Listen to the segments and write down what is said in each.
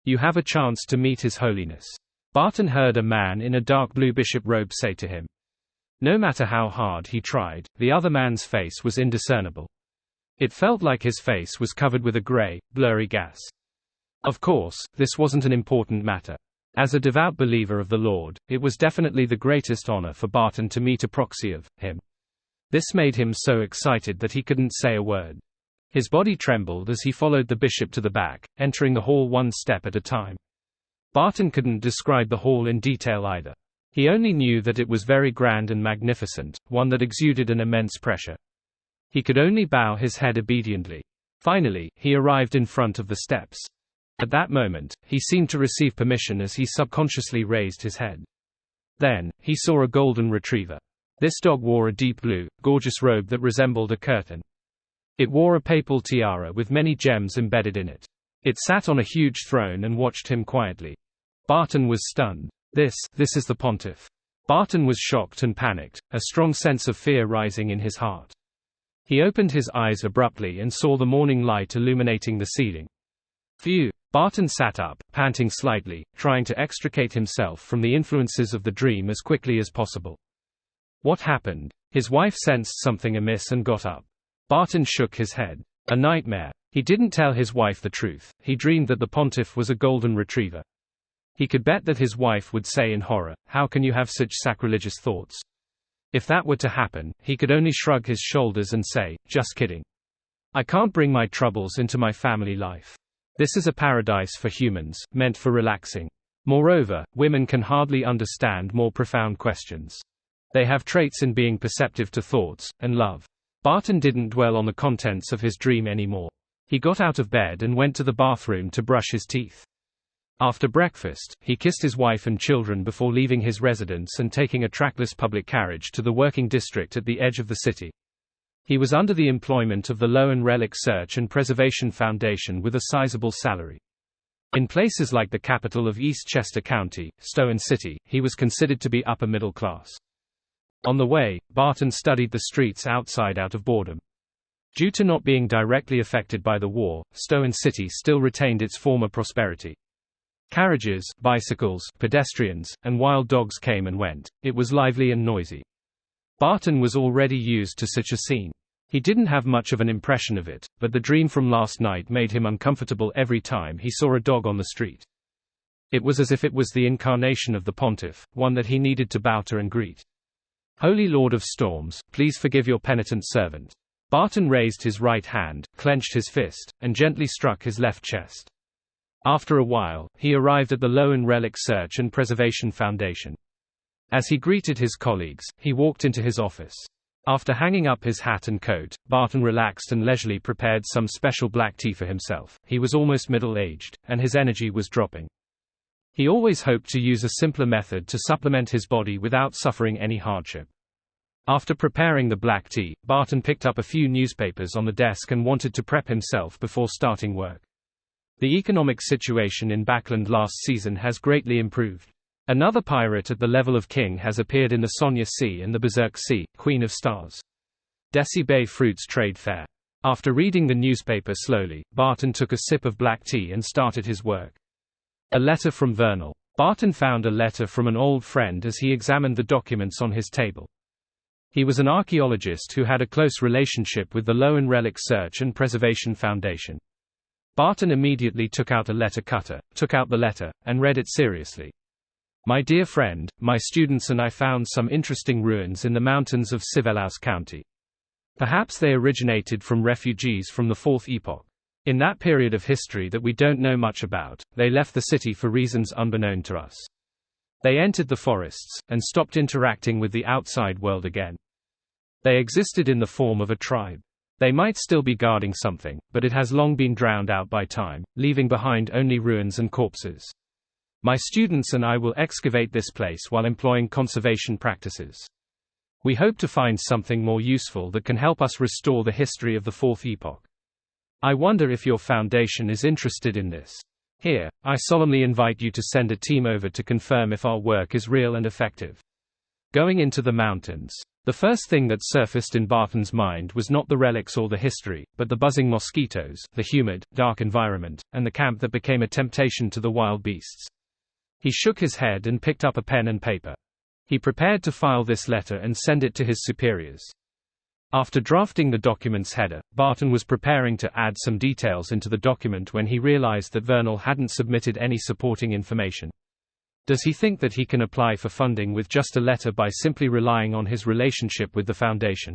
You have a chance to meet His Holiness. Barton heard a man in a dark blue bishop robe say to him. No matter how hard he tried, the other man's face was indiscernible. It felt like his face was covered with a grey, blurry gas. Of course, this wasn't an important matter. As a devout believer of the Lord, it was definitely the greatest honor for Barton to meet a proxy of Him. This made him so excited that he couldn't say a word. His body trembled as he followed the bishop to the back, entering the hall one step at a time. Barton couldn't describe the hall in detail either. He only knew that it was very grand and magnificent, one that exuded an immense pressure. He could only bow his head obediently. Finally, he arrived in front of the steps. At that moment, he seemed to receive permission as he subconsciously raised his head. Then, he saw a golden retriever. This dog wore a deep blue, gorgeous robe that resembled a curtain. It wore a papal tiara with many gems embedded in it. It sat on a huge throne and watched him quietly. Barton was stunned. This is the pontiff. Barton was shocked and panicked, a strong sense of fear rising in his heart. He opened his eyes abruptly and saw the morning light illuminating the ceiling. Phew! Barton sat up, panting slightly, trying to extricate himself from the influences of the dream as quickly as possible. What happened? His wife sensed something amiss and got up. Barton shook his head. A nightmare. He didn't tell his wife the truth. He dreamed that the pontiff was a golden retriever. He could bet that his wife would say in horror, "How can you have such sacrilegious thoughts?" If that were to happen, he could only shrug his shoulders and say, "Just kidding. I can't bring my troubles into my family life. This is a paradise for humans, meant for relaxing." Moreover, women can hardly understand more profound questions. They have traits in being perceptive to thoughts and love. Barton didn't dwell on the contents of his dream anymore. He got out of bed and went to the bathroom to brush his teeth. After breakfast, he kissed his wife and children before leaving his residence and taking a trackless public carriage to the working district at the edge of the city. He was under the employment of the Lowen Relic Search and Preservation Foundation with a sizable salary. In places like the capital of East Chester County, Stowen City, he was considered to be upper middle class. On the way, Barton studied the streets outside out of boredom. Due to not being directly affected by the war, Stowen City still retained its former prosperity. Carriages, bicycles, pedestrians, and wild dogs came and went. It was lively and noisy. Barton was already used to such a scene. He didn't have much of an impression of it, but the dream from last night made him uncomfortable every time he saw a dog on the street. It was as if it was the incarnation of the pontiff, one that he needed to bow to and greet. "Holy Lord of Storms, please forgive your penitent servant." Barton raised his right hand, clenched his fist, and gently struck his left chest. After a while, he arrived at the Lowen Relic Search and Preservation Foundation. As he greeted his colleagues, he walked into his office. After hanging up his hat and coat, Barton relaxed and leisurely prepared some special black tea for himself. He was almost middle-aged, and his energy was dropping. He always hoped to use a simpler method to supplement his body without suffering any hardship. After preparing the black tea, Barton picked up a few newspapers on the desk and wanted to prep himself before starting work. The economic situation in Backland last season has greatly improved. Another pirate at the level of King has appeared in the Sonya Sea and the Berserk Sea, Queen of Stars. Desi Bay Fruits Trade Fair. After reading the newspaper slowly, Barton took a sip of black tea and started his work. A letter from Vernal. Barton found a letter from an old friend as he examined the documents on his table. He was an archaeologist who had a close relationship with the Lowen Relic Search and Preservation Foundation. Barton immediately took out a letter cutter, took out the letter, and read it seriously. "My dear friend, my students and I found some interesting ruins in the mountains of Sivelaus County. Perhaps they originated from refugees from the Fourth Epoch. In that period of history that we don't know much about, they left the city for reasons unbeknown to us. They entered the forests, and stopped interacting with the outside world again. They existed in the form of a tribe. They might still be guarding something, but it has long been drowned out by time, leaving behind only ruins and corpses. My students and I will excavate this place while employing conservation practices. We hope to find something more useful that can help us restore the history of the Fourth Epoch. I wonder if your foundation is interested in this. Here, I solemnly invite you to send a team over to confirm if our work is real and effective. Going into the mountains. The first thing that surfaced in Barton's mind was not the relics or the history, but the buzzing mosquitoes, the humid, dark environment, and the camp that became a temptation to the wild beasts. He shook his head and picked up a pen and paper. He prepared to file this letter and send it to his superiors. After drafting the document's header, Barton was preparing to add some details into the document when he realized that Vernal hadn't submitted any supporting information. Does he think that he can apply for funding with just a letter by simply relying on his relationship with the foundation?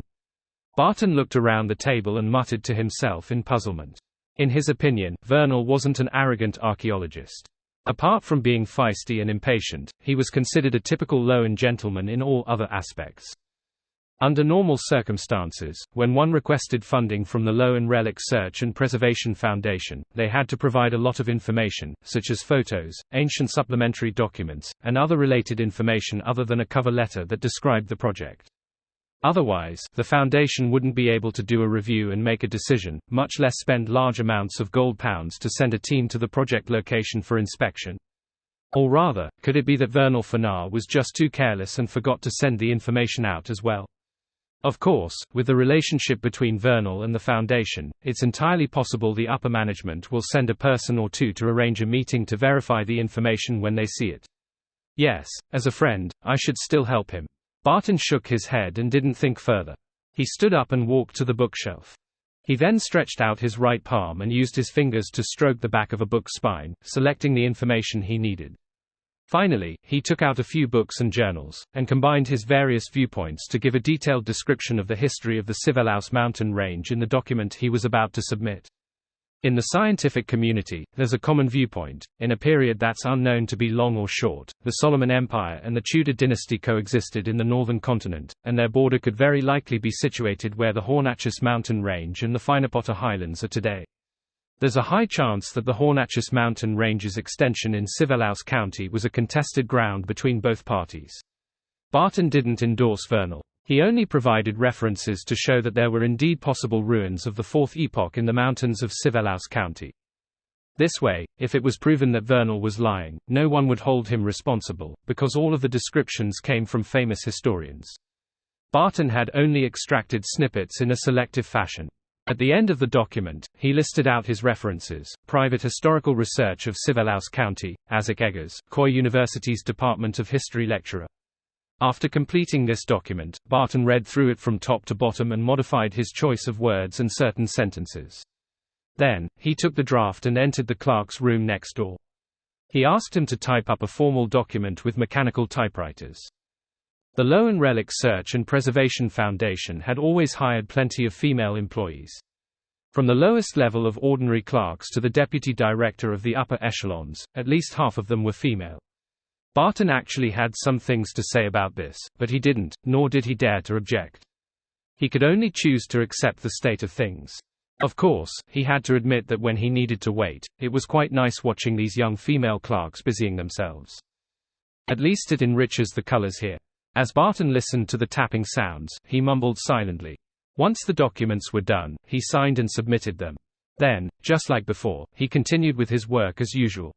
Barton looked around the table and muttered to himself in puzzlement. In his opinion, Vernal wasn't an arrogant archaeologist. Apart from being feisty and impatient, he was considered a typical Loan gentleman in all other aspects. Under normal circumstances, when one requested funding from the Loan Relic Search and Preservation Foundation, they had to provide a lot of information, such as photos, ancient supplementary documents, and other related information other than a cover letter that described the project. Otherwise, the foundation wouldn't be able to do a review and make a decision, much less spend large amounts of gold pounds to send a team to the project location for inspection. Or rather, could it be that Vernal Fanar was just too careless and forgot to send the information out as well? Of course, with the relationship between Vernal and the Foundation, it's entirely possible the upper management will send a person or two to arrange a meeting to verify the information when they see it. Yes, as a friend, I should still help him. Barton shook his head and didn't think further. He stood up and walked to the bookshelf. He then stretched out his right palm and used his fingers to stroke the back of a book spine, selecting the information he needed. Finally, he took out a few books and journals, and combined his various viewpoints to give a detailed description of the history of the Sivelaus mountain range in the document he was about to submit. In the scientific community, there's a common viewpoint. In a period that's unknown to be long or short, the Solomon Empire and the Tudor dynasty coexisted in the northern continent, and their border could very likely be situated where the Hornachus mountain range and the Whainapota highlands are today. There's a high chance that the Hornachus mountain range's extension in Sivelaus County was a contested ground between both parties. Barton didn't endorse Vernal. He only provided references to show that there were indeed possible ruins of the Fourth Epoch in the mountains of Sivelaus County. This way, if it was proven that Vernal was lying, no one would hold him responsible, because all of the descriptions came from famous historians. Barton had only extracted snippets in a selective fashion. At the end of the document, he listed out his references: Private Historical Research of Sivelaus County, Isaac Eggers, Coy University's Department of History lecturer. After completing this document, Barton read through it from top to bottom and modified his choice of words and certain sentences. Then, he took the draft and entered the clerk's room next door. He asked him to type up a formal document with mechanical typewriters. The Loan Relic Search and Preservation Foundation had always hired plenty of female employees. From the lowest level of ordinary clerks to the deputy director of the upper echelons, at least half of them were female. Barton actually had some things to say about this, but he didn't, nor did he dare to object. He could only choose to accept the state of things. Of course, he had to admit that when he needed to wait, it was quite nice watching these young female clerks busying themselves. At least it enriches the colors here. As Barton listened to the tapping sounds, he mumbled silently. Once the documents were done, he signed and submitted them. Then, just like before, he continued with his work as usual.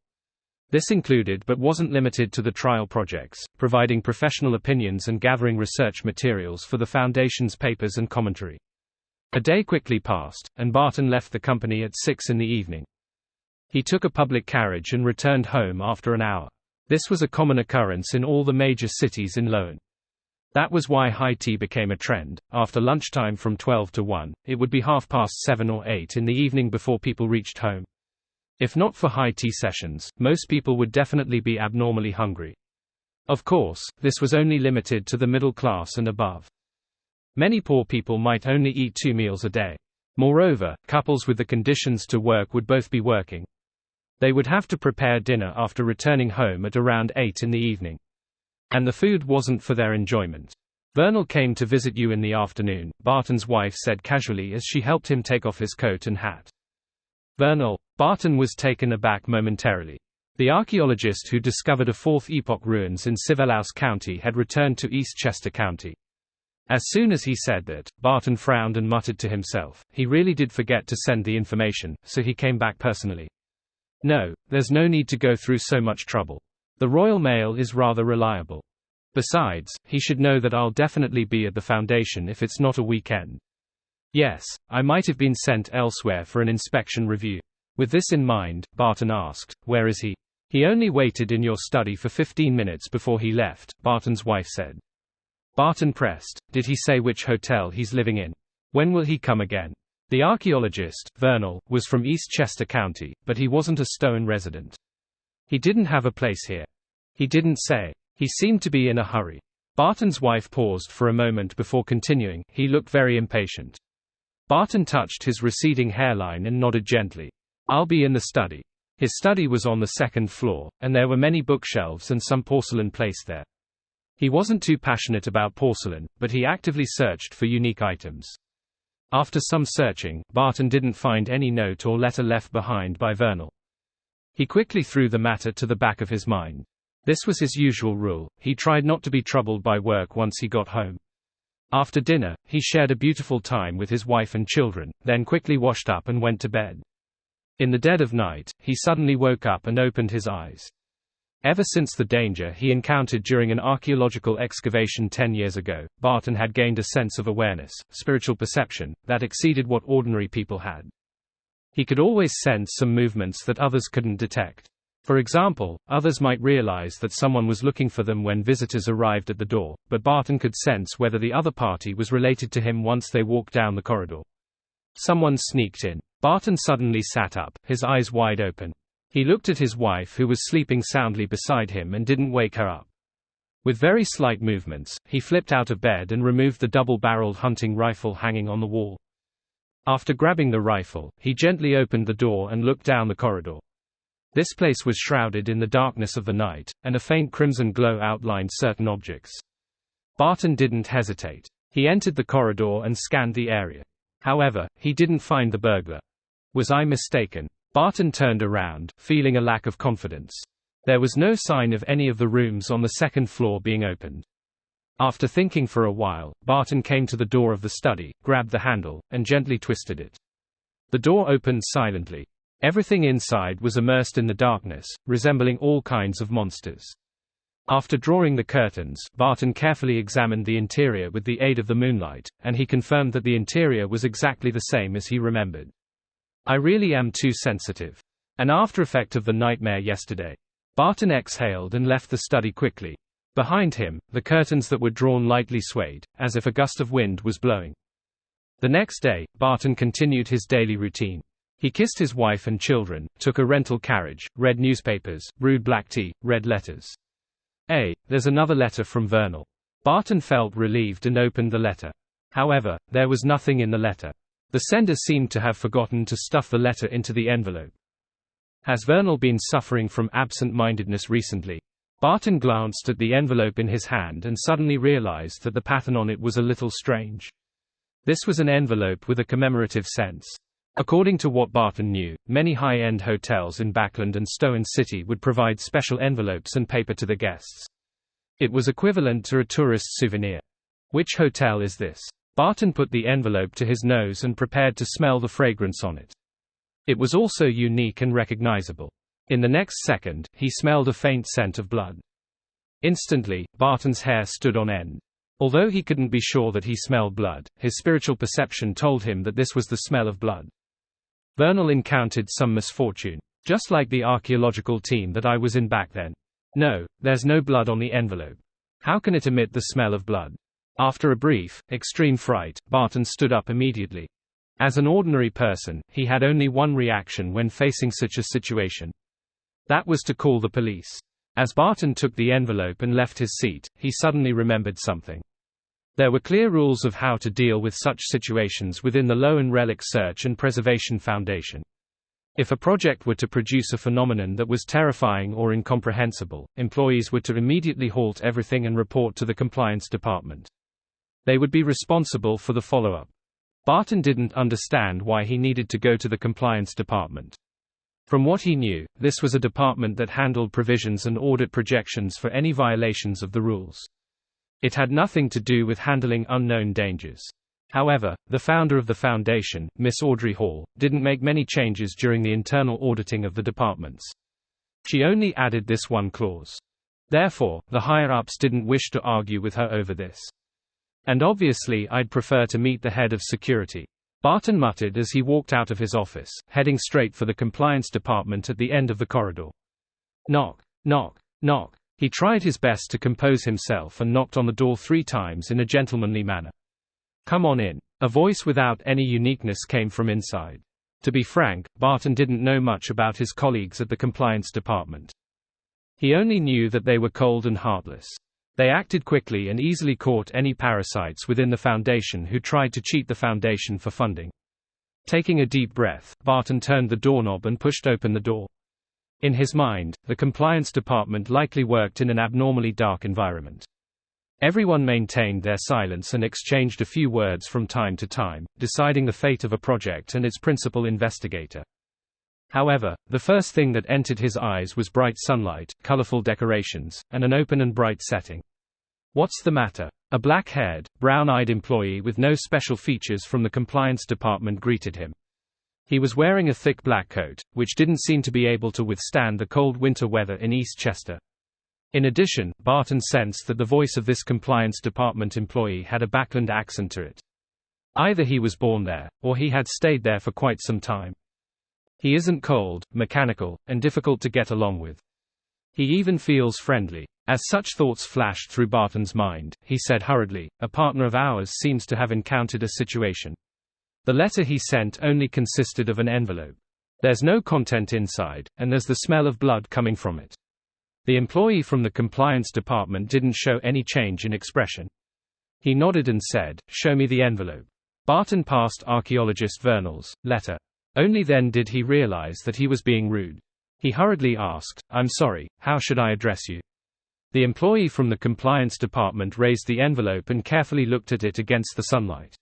This included but wasn't limited to the trial projects, providing professional opinions and gathering research materials for the Foundation's papers and commentary. A day quickly passed, and Barton left the company at 6 in the evening. He took a public carriage and returned home after an hour. This was a common occurrence in all the major cities in Loan. That was why high tea became a trend. After lunchtime from 12 to 1, it would be 7:30 or 8 in the evening before people reached home. If not for high tea sessions, most people would definitely be abnormally hungry. Of course, this was only limited to the middle class and above. Many poor people might only eat 2 meals a day. Moreover, couples with the conditions to work would both be working. They would have to prepare dinner after returning home at around 8 in the evening. And the food wasn't for their enjoyment. Vernal came to visit you in the afternoon, Barton's wife said casually as she helped him take off his coat and hat. Vernal. Barton was taken aback momentarily. The archaeologist who discovered a Fourth Epoch ruins in Sivelaus County had returned to East Chester County. As soon as he said that, Barton frowned and muttered to himself, he really did forget to send the information, so he came back personally. No, there's no need to go through so much trouble. The Royal Mail is rather reliable. Besides, he should know that I'll definitely be at the foundation if it's not a weekend. Yes, I might have been sent elsewhere for an inspection review. With this in mind, Barton asked, "Where is he?" "He only waited in your study for 15 minutes before he left," Barton's wife said. Barton pressed, "Did he say which hotel he's living in? When will he come again?" The archaeologist, Vernal, was from East Chester County, but he wasn't a Stone resident. "He didn't have a place here." "He didn't say. He seemed to be in a hurry." Barton's wife paused for a moment before continuing, "He looked very impatient." Barton touched his receding hairline and nodded gently. "I'll be in the study." His study was on the second floor, and there were many bookshelves and some porcelain placed there. He wasn't too passionate about porcelain, but he actively searched for unique items. After some searching, Barton didn't find any note or letter left behind by Vernal. He quickly threw the matter to the back of his mind. This was his usual rule. He tried not to be troubled by work once he got home. After dinner, he shared a beautiful time with his wife and children, then quickly washed up and went to bed. In the dead of night, he suddenly woke up and opened his eyes. Ever since the danger he encountered during an archaeological excavation 10 years ago, Barton had gained a sense of awareness, spiritual perception, that exceeded what ordinary people had. He could always sense some movements that others couldn't detect. For example, others might realize that someone was looking for them when visitors arrived at the door, but Barton could sense whether the other party was related to him once they walked down the corridor. Someone sneaked in. Barton suddenly sat up, his eyes wide open. He looked at his wife who was sleeping soundly beside him and didn't wake her up. With very slight movements, he flipped out of bed and removed the double-barreled hunting rifle hanging on the wall. After grabbing the rifle, he gently opened the door and looked down the corridor. This place was shrouded in the darkness of the night, and a faint crimson glow outlined certain objects. Barton didn't hesitate. He entered the corridor and scanned the area. However, he didn't find the burglar. Was I mistaken? Barton turned around, feeling a lack of confidence. There was no sign of any of the rooms on the second floor being opened. After thinking for a while, Barton came to the door of the study, grabbed the handle, and gently twisted it. The door opened silently. Everything inside was immersed in the darkness, resembling all kinds of monsters. After drawing the curtains, Barton carefully examined the interior with the aid of the moonlight, and he confirmed that the interior was exactly the same as he remembered. "I really am too sensitive. An after-effect of the nightmare yesterday." Barton exhaled and left the study quickly. Behind him, the curtains that were drawn lightly swayed, as if a gust of wind was blowing. The next day, Barton continued his daily routine. He kissed his wife and children, took a rental carriage, read newspapers, brewed black tea, read letters. There's another letter from Vernal. Barton felt relieved and opened the letter. However, there was nothing in the letter. The sender seemed to have forgotten to stuff the letter into the envelope. Has Vernal been suffering from absent-mindedness recently? Barton glanced at the envelope in his hand and suddenly realized that the pattern on it was a little strange. This was an envelope with a commemorative sense. According to what Barton knew, many high-end hotels in Backland and Stone City would provide special envelopes and paper to the guests. It was equivalent to a tourist souvenir. Which hotel is this? Barton put the envelope to his nose and prepared to smell the fragrance on it. It was also unique and recognizable. In the next second, he smelled a faint scent of blood. Instantly, Barton's hair stood on end. Although he couldn't be sure that he smelled blood, his spiritual perception told him that this was the smell of blood. Vernal encountered some misfortune. Just like the archaeological team that I was in back then. No, there's no blood on the envelope. How can it emit the smell of blood? After a brief, extreme fright, Barton stood up immediately. As an ordinary person, he had only one reaction when facing such a situation. That was to call the police. As Barton took the envelope and left his seat, he suddenly remembered something. There were clear rules of how to deal with such situations within the Lowen Relic Search and Preservation Foundation. If a project were to produce a phenomenon that was terrifying or incomprehensible, employees were to immediately halt everything and report to the compliance department. They would be responsible for the follow-up. Barton didn't understand why he needed to go to the compliance department. From what he knew, this was a department that handled provisions and audit projections for any violations of the rules. It had nothing to do with handling unknown dangers. However, the founder of the foundation, Miss Audrey Hall, didn't make many changes during the internal auditing of the departments. She only added this one clause. Therefore, the higher-ups didn't wish to argue with her over this. And obviously I'd prefer to meet the head of security. Barton muttered as he walked out of his office, heading straight for the compliance department at the end of the corridor. Knock, knock, knock. He tried his best to compose himself and knocked on the door 3 times in a gentlemanly manner. Come on in. A voice without any uniqueness came from inside. To be frank, Barton didn't know much about his colleagues at the compliance department. He only knew that they were cold and heartless. They acted quickly and easily caught any parasites within the Foundation who tried to cheat the Foundation for funding. Taking a deep breath, Barton turned the doorknob and pushed open the door. In his mind, the compliance department likely worked in an abnormally dark environment. Everyone maintained their silence and exchanged a few words from time to time, deciding the fate of a project and its principal investigator. However, the first thing that entered his eyes was bright sunlight, colorful decorations, and an open and bright setting. What's the matter? A black-haired, brown-eyed employee with no special features from the compliance department greeted him. He was wearing a thick black coat, which didn't seem to be able to withstand the cold winter weather in East Chester. In addition, Barton sensed that the voice of this compliance department employee had a Backland accent to it. Either he was born there, or he had stayed there for quite some time. He isn't cold, mechanical, and difficult to get along with. He even feels friendly. As such thoughts flashed through Barton's mind, he said hurriedly, "A partner of ours seems to have encountered a situation." The letter he sent only consisted of an envelope. There's no content inside, and there's the smell of blood coming from it. The employee from the compliance department didn't show any change in expression. He nodded and said, "Show me the envelope." Barton passed archaeologist Vernal's letter. Only then did he realize that he was being rude. He hurriedly asked, "I'm sorry, how should I address you?" The employee from the compliance department raised the envelope and carefully looked at it against the sunlight.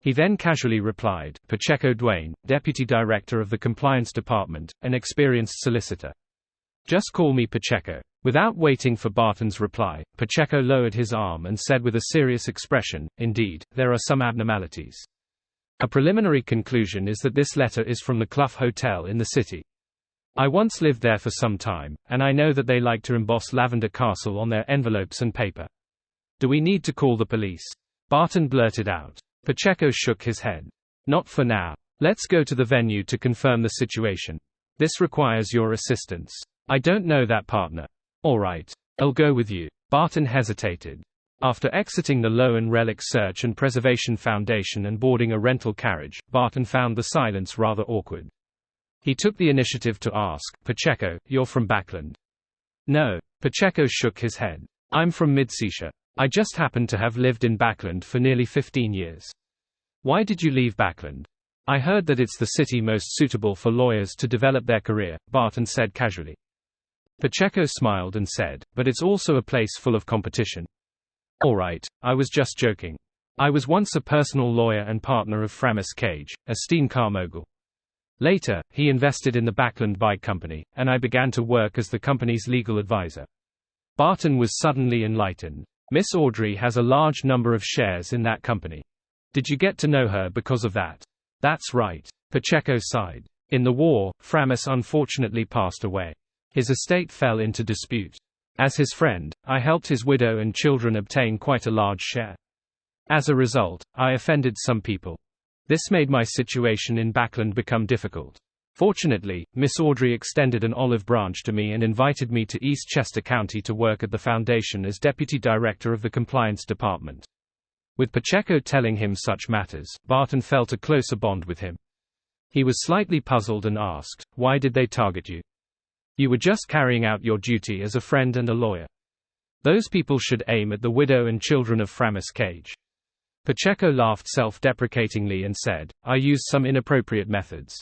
He then casually replied, "Pacheco Duane, Deputy Director of the Compliance Department, an experienced solicitor. Just call me Pacheco." Without waiting for Barton's reply, Pacheco lowered his arm and said with a serious expression, "Indeed, there are some abnormalities. A preliminary conclusion is that this letter is from the Clough Hotel in the city. I once lived there for some time, and I know that they like to emboss Lavender Castle on their envelopes and paper. Do we need to call the police?" Barton blurted out. Pacheco shook his head. "Not for now. Let's go to the venue to confirm the situation. This requires your assistance." "I don't know that partner." "All right. I'll go with you." Barton hesitated. After exiting the Lowen Relic Search and Preservation Foundation and boarding a rental carriage, Barton found the silence rather awkward. He took the initiative to ask, "Pacheco, you're from Backland?" "No." Pacheco shook his head. "I'm from Midseashire. I just happen to have lived in Backland for nearly 15 years. Why did you leave Backland?" "I heard that it's the city most suitable for lawyers to develop their career," Barton said casually. Pacheco smiled and said, "But it's also a place full of competition." "All right, I was just joking. I was once a personal lawyer and partner of Framis Cage, a steam car mogul. Later, he invested in the Backland Bike Company, and I began to work as the company's legal advisor." Barton was suddenly enlightened. "Miss Audrey has a large number of shares in that company. Did you get to know her because of that?" "That's right." Pacheco sighed. "In the war, Framis unfortunately passed away. His estate fell into dispute. As his friend, I helped his widow and children obtain quite a large share. As a result, I offended some people. This made my situation in Backland become difficult. Fortunately, Miss Audrey extended an olive branch to me and invited me to East Chester County to work at the Foundation as Deputy Director of the Compliance Department." With Pacheco telling him such matters, Barton felt a closer bond with him. He was slightly puzzled and asked, "Why did they target you? You were just carrying out your duty as a friend and a lawyer. Those people should aim at the widow and children of Framis Cage." Pacheco laughed self-deprecatingly and said, "I used some inappropriate methods.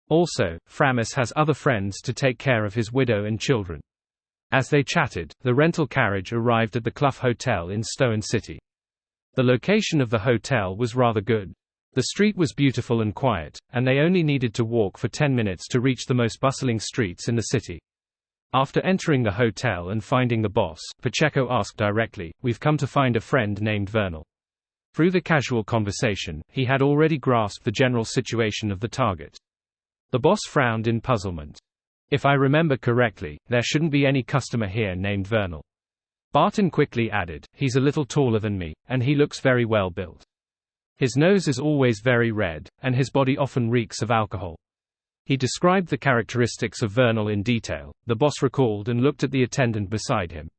Also, Framis has other friends to take care of his widow and children." As they chatted, the rental carriage arrived at the Clough Hotel in Stone City. The location of the hotel was rather good. The street was beautiful and quiet, and they only needed to walk for 10 minutes to reach the most bustling streets in the city. After entering the hotel and finding the boss, Pacheco asked directly, "We've come to find a friend named Vernal." Through the casual conversation, he had already grasped the general situation of the target. The boss frowned in puzzlement. If I remember correctly, there shouldn't be any customer here named Vernal. Barton quickly added, he's a little taller than me, and he looks very well built. His nose is always very red, and his body often reeks of alcohol. He described the characteristics of Vernal in detail. The boss recalled and looked at the attendant beside him.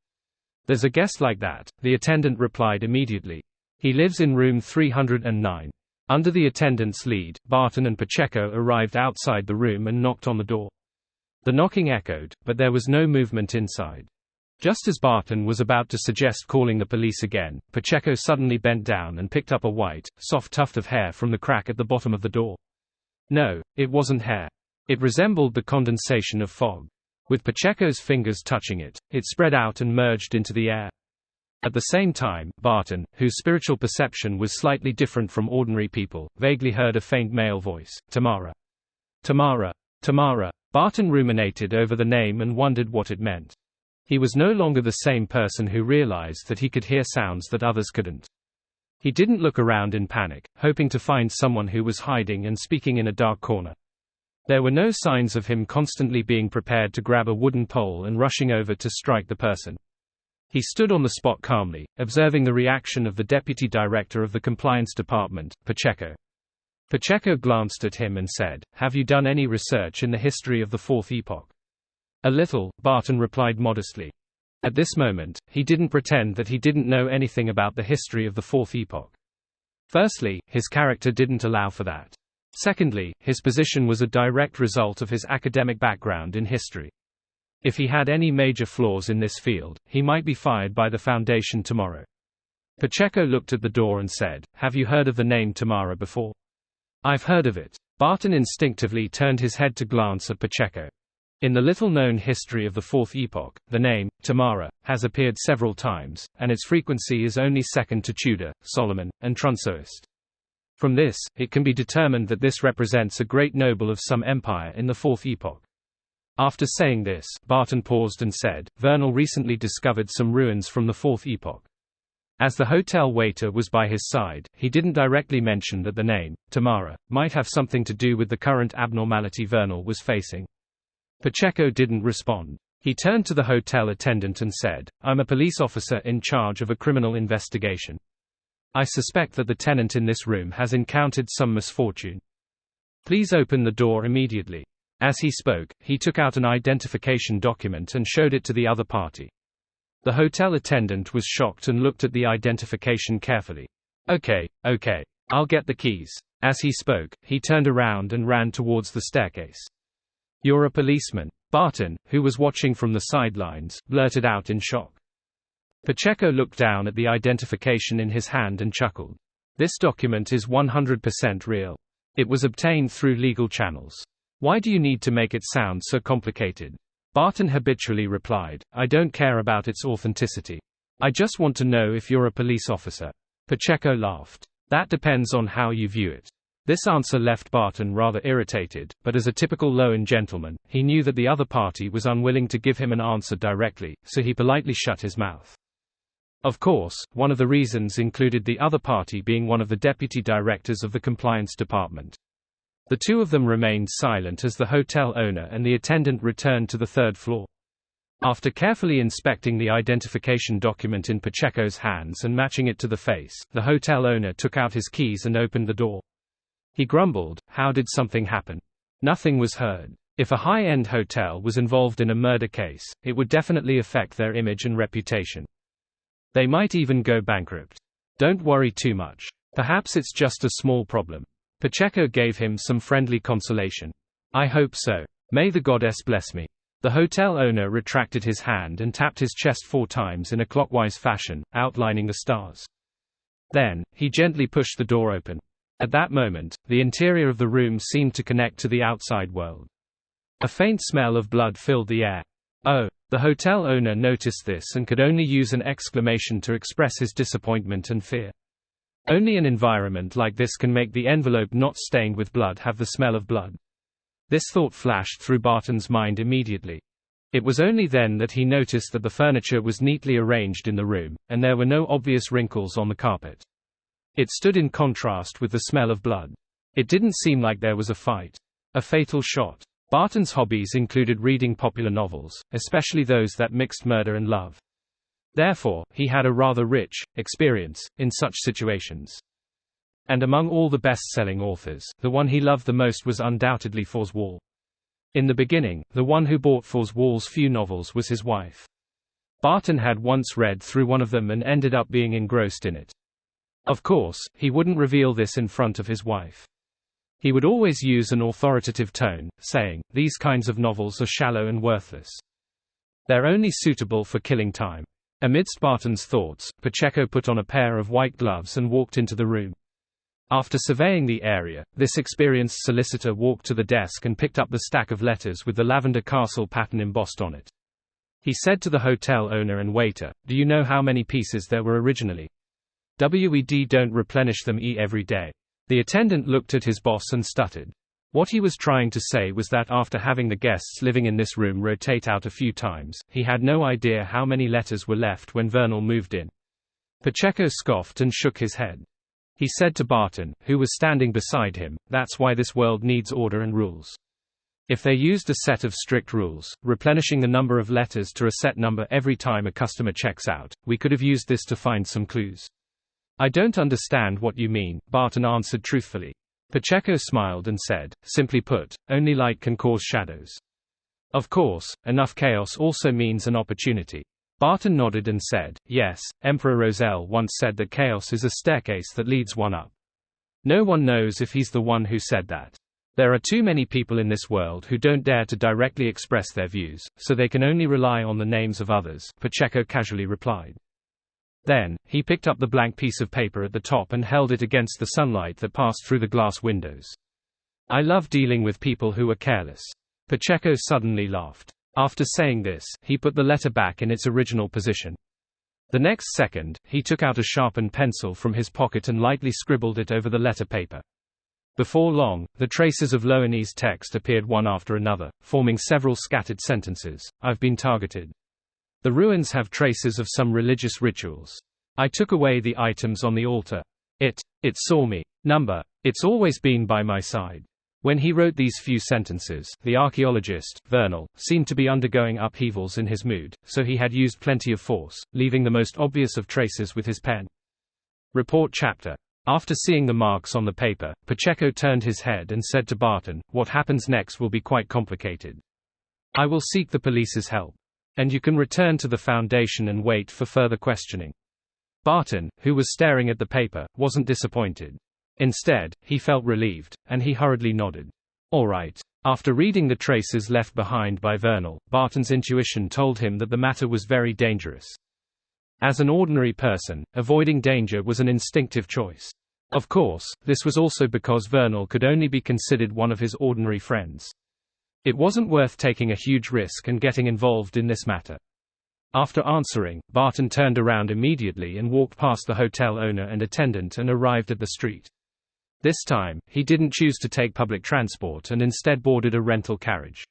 There's a guest like that, the attendant replied immediately. He lives in room 309. Under the attendant's lead, Barton and Pacheco arrived outside the room and knocked on the door. The knocking echoed, but there was no movement inside. Just as Barton was about to suggest calling the police again, Pacheco suddenly bent down and picked up a white, soft tuft of hair from the crack at the bottom of the door. No, it wasn't hair. It resembled the condensation of fog. With Pacheco's fingers touching it, it spread out and merged into the air. At the same time, Barton, whose spiritual perception was slightly different from ordinary people, vaguely heard a faint male voice, Tamara. Tamara. Tamara. Barton ruminated over the name and wondered what it meant. He was no longer the same person who realized that he could hear sounds that others couldn't. He didn't look around in panic, hoping to find someone who was hiding and speaking in a dark corner. There were no signs of him constantly being prepared to grab a wooden pole and rushing over to strike the person. He stood on the spot calmly, observing the reaction of the deputy director of the compliance department, Pacheco. Pacheco glanced at him and said, "Have you done any research in the history of the Fourth Epoch?" "A little," Barton replied modestly. At this moment, he didn't pretend that he didn't know anything about the history of the Fourth Epoch. Firstly, his character didn't allow for that. Secondly, his position was a direct result of his academic background in history. If he had any major flaws in this field, he might be fired by the Foundation tomorrow. Pacheco looked at the door and said, "Have you heard of the name Tamara before?" "I've heard of it." Barton instinctively turned his head to glance at Pacheco. In the little-known history of the Fourth Epoch, the name, Tamara, has appeared several times, and its frequency is only second to Tudor, Solomon, and Trunsoist. From this, it can be determined that this represents a great noble of some empire in the Fourth Epoch. After saying this, Barton paused and said, Vernal recently discovered some ruins from the Fourth Epoch. As the hotel waiter was by his side, he didn't directly mention that the name, Tamara, might have something to do with the current abnormality Vernal was facing. Pacheco didn't respond. He turned to the hotel attendant and said, "I'm a police officer in charge of a criminal investigation. I suspect that the tenant in this room has encountered some misfortune. Please open the door immediately." As he spoke, he took out an identification document and showed it to the other party. The hotel attendant was shocked and looked at the identification carefully. Okay, I'll get the keys." As he spoke, he turned around and ran towards the staircase. "You're a policeman," Barton, who was watching from the sidelines, blurted out in shock. Pacheco looked down at the identification in his hand and chuckled. "This document is 100% real. It was obtained through legal channels. Why do you need to make it sound so complicated?" Barton habitually replied, "I don't care about its authenticity. I just want to know if you're a police officer." Pacheco laughed. "That depends on how you view it." This answer left Barton rather irritated, but as a typical Loan gentleman, he knew that the other party was unwilling to give him an answer directly, so he politely shut his mouth. Of course, one of the reasons included the other party being one of the deputy directors of the compliance department. The two of them remained silent as the hotel owner and the attendant returned to the third floor. After carefully inspecting the identification document in Pacheco's hands and matching it to the face, the hotel owner took out his keys and opened the door. He grumbled, "How did something happen?" Nothing was heard. If a high-end hotel was involved in a murder case, it would definitely affect their image and reputation. They might even go bankrupt. Don't worry too much. Perhaps it's just a small problem. Pacheco gave him some friendly consolation. I hope so. May the goddess bless me. The hotel owner retracted his hand and tapped his chest 4 times in a clockwise fashion, outlining the stars. Then, he gently pushed the door open. At that moment, the interior of the room seemed to connect to the outside world. A faint smell of blood filled the air. Oh! The hotel owner noticed this and could only use an exclamation to express his disappointment and fear. Only an environment like this can make the envelope not stained with blood have the smell of blood. This thought flashed through Barton's mind immediately. It was only then that he noticed that the furniture was neatly arranged in the room, and there were no obvious wrinkles on the carpet. It stood in contrast with the smell of blood. It didn't seem like there was a fight. A fatal shot. Barton's hobbies included reading popular novels, especially those that mixed murder and love. Therefore, he had a rather rich experience in such situations. And among all the best-selling authors, the one he loved the most was undoubtedly Foz Wall. In the beginning, the one who bought Foz Wall's few novels was his wife. Barton had once read through one of them and ended up being engrossed in it. Of course, he wouldn't reveal this in front of his wife. He would always use an authoritative tone, saying, "These kinds of novels are shallow and worthless. They're only suitable for killing time." Amidst Barton's thoughts, Pacheco put on a pair of white gloves and walked into the room. After surveying the area, this experienced solicitor walked to the desk and picked up the stack of letters with the Lavender Castle pattern embossed on it. He said to the hotel owner and waiter, "Do you know how many pieces there were originally? We don't replenish them every day." The attendant looked at his boss and stuttered. What he was trying to say was that after having the guests living in this room rotate out a few times, he had no idea how many letters were left when Vernal moved in. Pacheco scoffed and shook his head. He said to Barton, who was standing beside him, "That's why this world needs order and rules. If they used a set of strict rules, replenishing the number of letters to a set number every time a customer checks out, we could have used this to find some clues." "I don't understand what you mean," Barton answered truthfully. Pacheco smiled and said, "Simply put, only light can cause shadows. Of course, enough chaos also means an opportunity." Barton nodded and said, "Yes, Emperor Roselle once said that chaos is a staircase that leads one up. No one knows if he's the one who said that. There are too many people in this world who don't dare to directly express their views, so they can only rely on the names of others," Pacheco casually replied. Then, he picked up the blank piece of paper at the top and held it against the sunlight that passed through the glass windows. "I love dealing with people who are careless." Pacheco suddenly laughed. After saying this, he put the letter back in its original position. The next second, he took out a sharpened pencil from his pocket and lightly scribbled it over the letter paper. Before long, the traces of Loanese text appeared one after another, forming several scattered sentences. "I've been targeted. The ruins have traces of some religious rituals. I took away the items on the altar. It saw me. It's always been by my side." When he wrote these few sentences, the archaeologist, Vernal, seemed to be undergoing upheavals in his mood, so he had used plenty of force, leaving the most obvious of traces with his pen. Report chapter. After seeing the marks on the paper, Pacheco turned his head and said to Barton, "What happens next will be quite complicated. I will seek the police's help. And you can return to the Foundation and wait for further questioning." Barton, who was staring at the paper, wasn't disappointed. Instead, he felt relieved, and he hurriedly nodded. "All right." After reading the traces left behind by Vernal, Barton's intuition told him that the matter was very dangerous. As an ordinary person, avoiding danger was an instinctive choice. Of course, this was also because Vernal could only be considered one of his ordinary friends. It wasn't worth taking a huge risk and getting involved in this matter. After answering, Barton turned around immediately and walked past the hotel owner and attendant and arrived at the street. This time, he didn't choose to take public transport and instead boarded a rental carriage.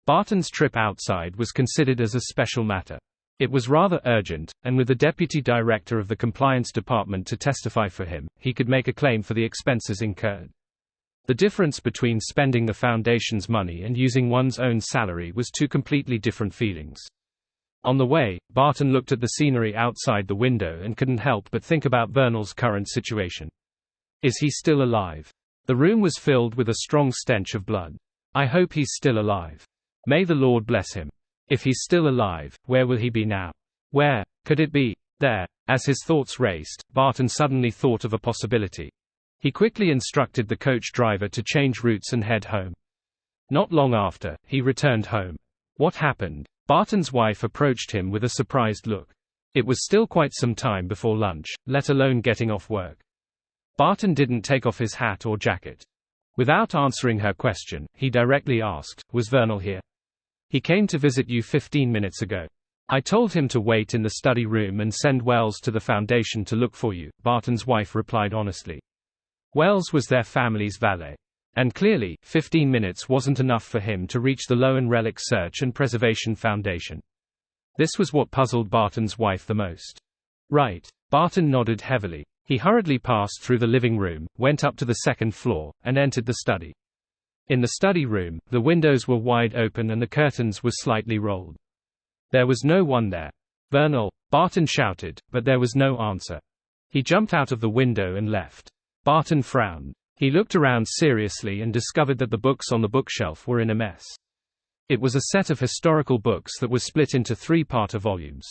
Barton's trip outside was considered as a special matter. It was rather urgent, and with the deputy director of the compliance department to testify for him, he could make a claim for the expenses incurred. The difference between spending the Foundation's money and using one's own salary was two completely different feelings. On the way, Barton looked at the scenery outside the window and couldn't help but think about Vernal's current situation. Is he still alive? The room was filled with a strong stench of blood. I hope he's still alive. May the Lord bless him. If he's still alive, where will he be now? Where could it be? There. As his thoughts raced, Barton suddenly thought of a possibility. He quickly instructed the coach driver to change routes and head home. Not long after, he returned home. What happened? Barton's wife approached him with a surprised look. It was still quite some time before lunch, let alone getting off work. Barton didn't take off his hat or jacket. Without answering her question, he directly asked, "Was Vernal here?" "He came to visit you 15 minutes ago. I told him to wait in the study room and send Wells to the Foundation to look for you," Barton's wife replied honestly. Wells was their family's valet. And clearly, 15 minutes wasn't enough for him to reach the Loan Relic Search and Preservation Foundation. This was what puzzled Barton's wife the most. Right. Barton nodded heavily. He hurriedly passed through the living room, went up to the second floor, and entered the study. In the study room, the windows were wide open and the curtains were slightly rolled. There was no one there. "Vernal!" Barton shouted, but there was no answer. He jumped out of the window and left. Barton frowned. He looked around seriously and discovered that the books on the bookshelf were in a mess. It was a set of historical books that was split into 3-part volumes.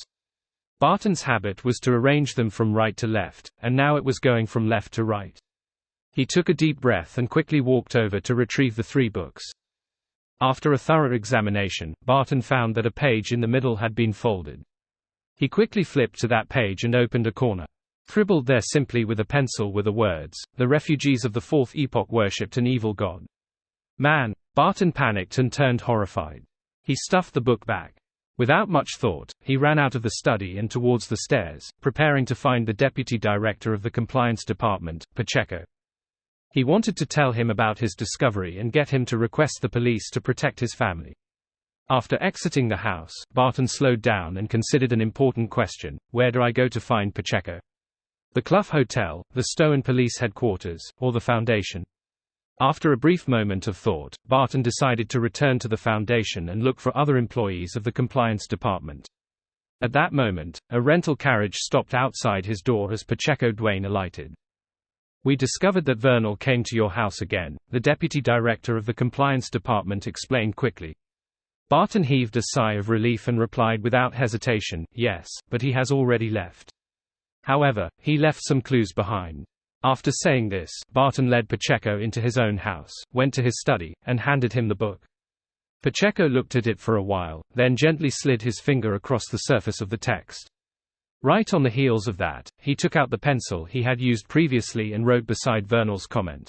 Barton's habit was to arrange them from right to left, and now it was going from left to right. He took a deep breath and quickly walked over to retrieve the 3 books. After a thorough examination, Barton found that a page in the middle had been folded. He quickly flipped to that page and opened a corner. Scribbled there simply with a pencil were the words, "The refugees of the 4th epoch worshipped an evil god." Man! Barton panicked and turned horrified. He stuffed the book back. Without much thought, he ran out of the study and towards the stairs, preparing to find the deputy director of the compliance department, Pacheco. He wanted to tell him about his discovery and get him to request the police to protect his family. After exiting the house, Barton slowed down and considered an important question: where do I go to find Pacheco? The Clough Hotel, the Stone Police Headquarters, or the Foundation? After a brief moment of thought, Barton decided to return to the Foundation and look for other employees of the compliance department. At that moment, a rental carriage stopped outside his door as Pacheco Duane alighted. "We discovered that Vernal came to your house again," the deputy director of the compliance department explained quickly. Barton heaved a sigh of relief and replied without hesitation, "Yes, but he has already left. However, he left some clues behind." After saying this, Barton led Pacheco into his own house, went to his study, and handed him the book. Pacheco looked at it for a while, then gently slid his finger across the surface of the text. Right on the heels of that, he took out the pencil he had used previously and wrote beside Vernal's comment,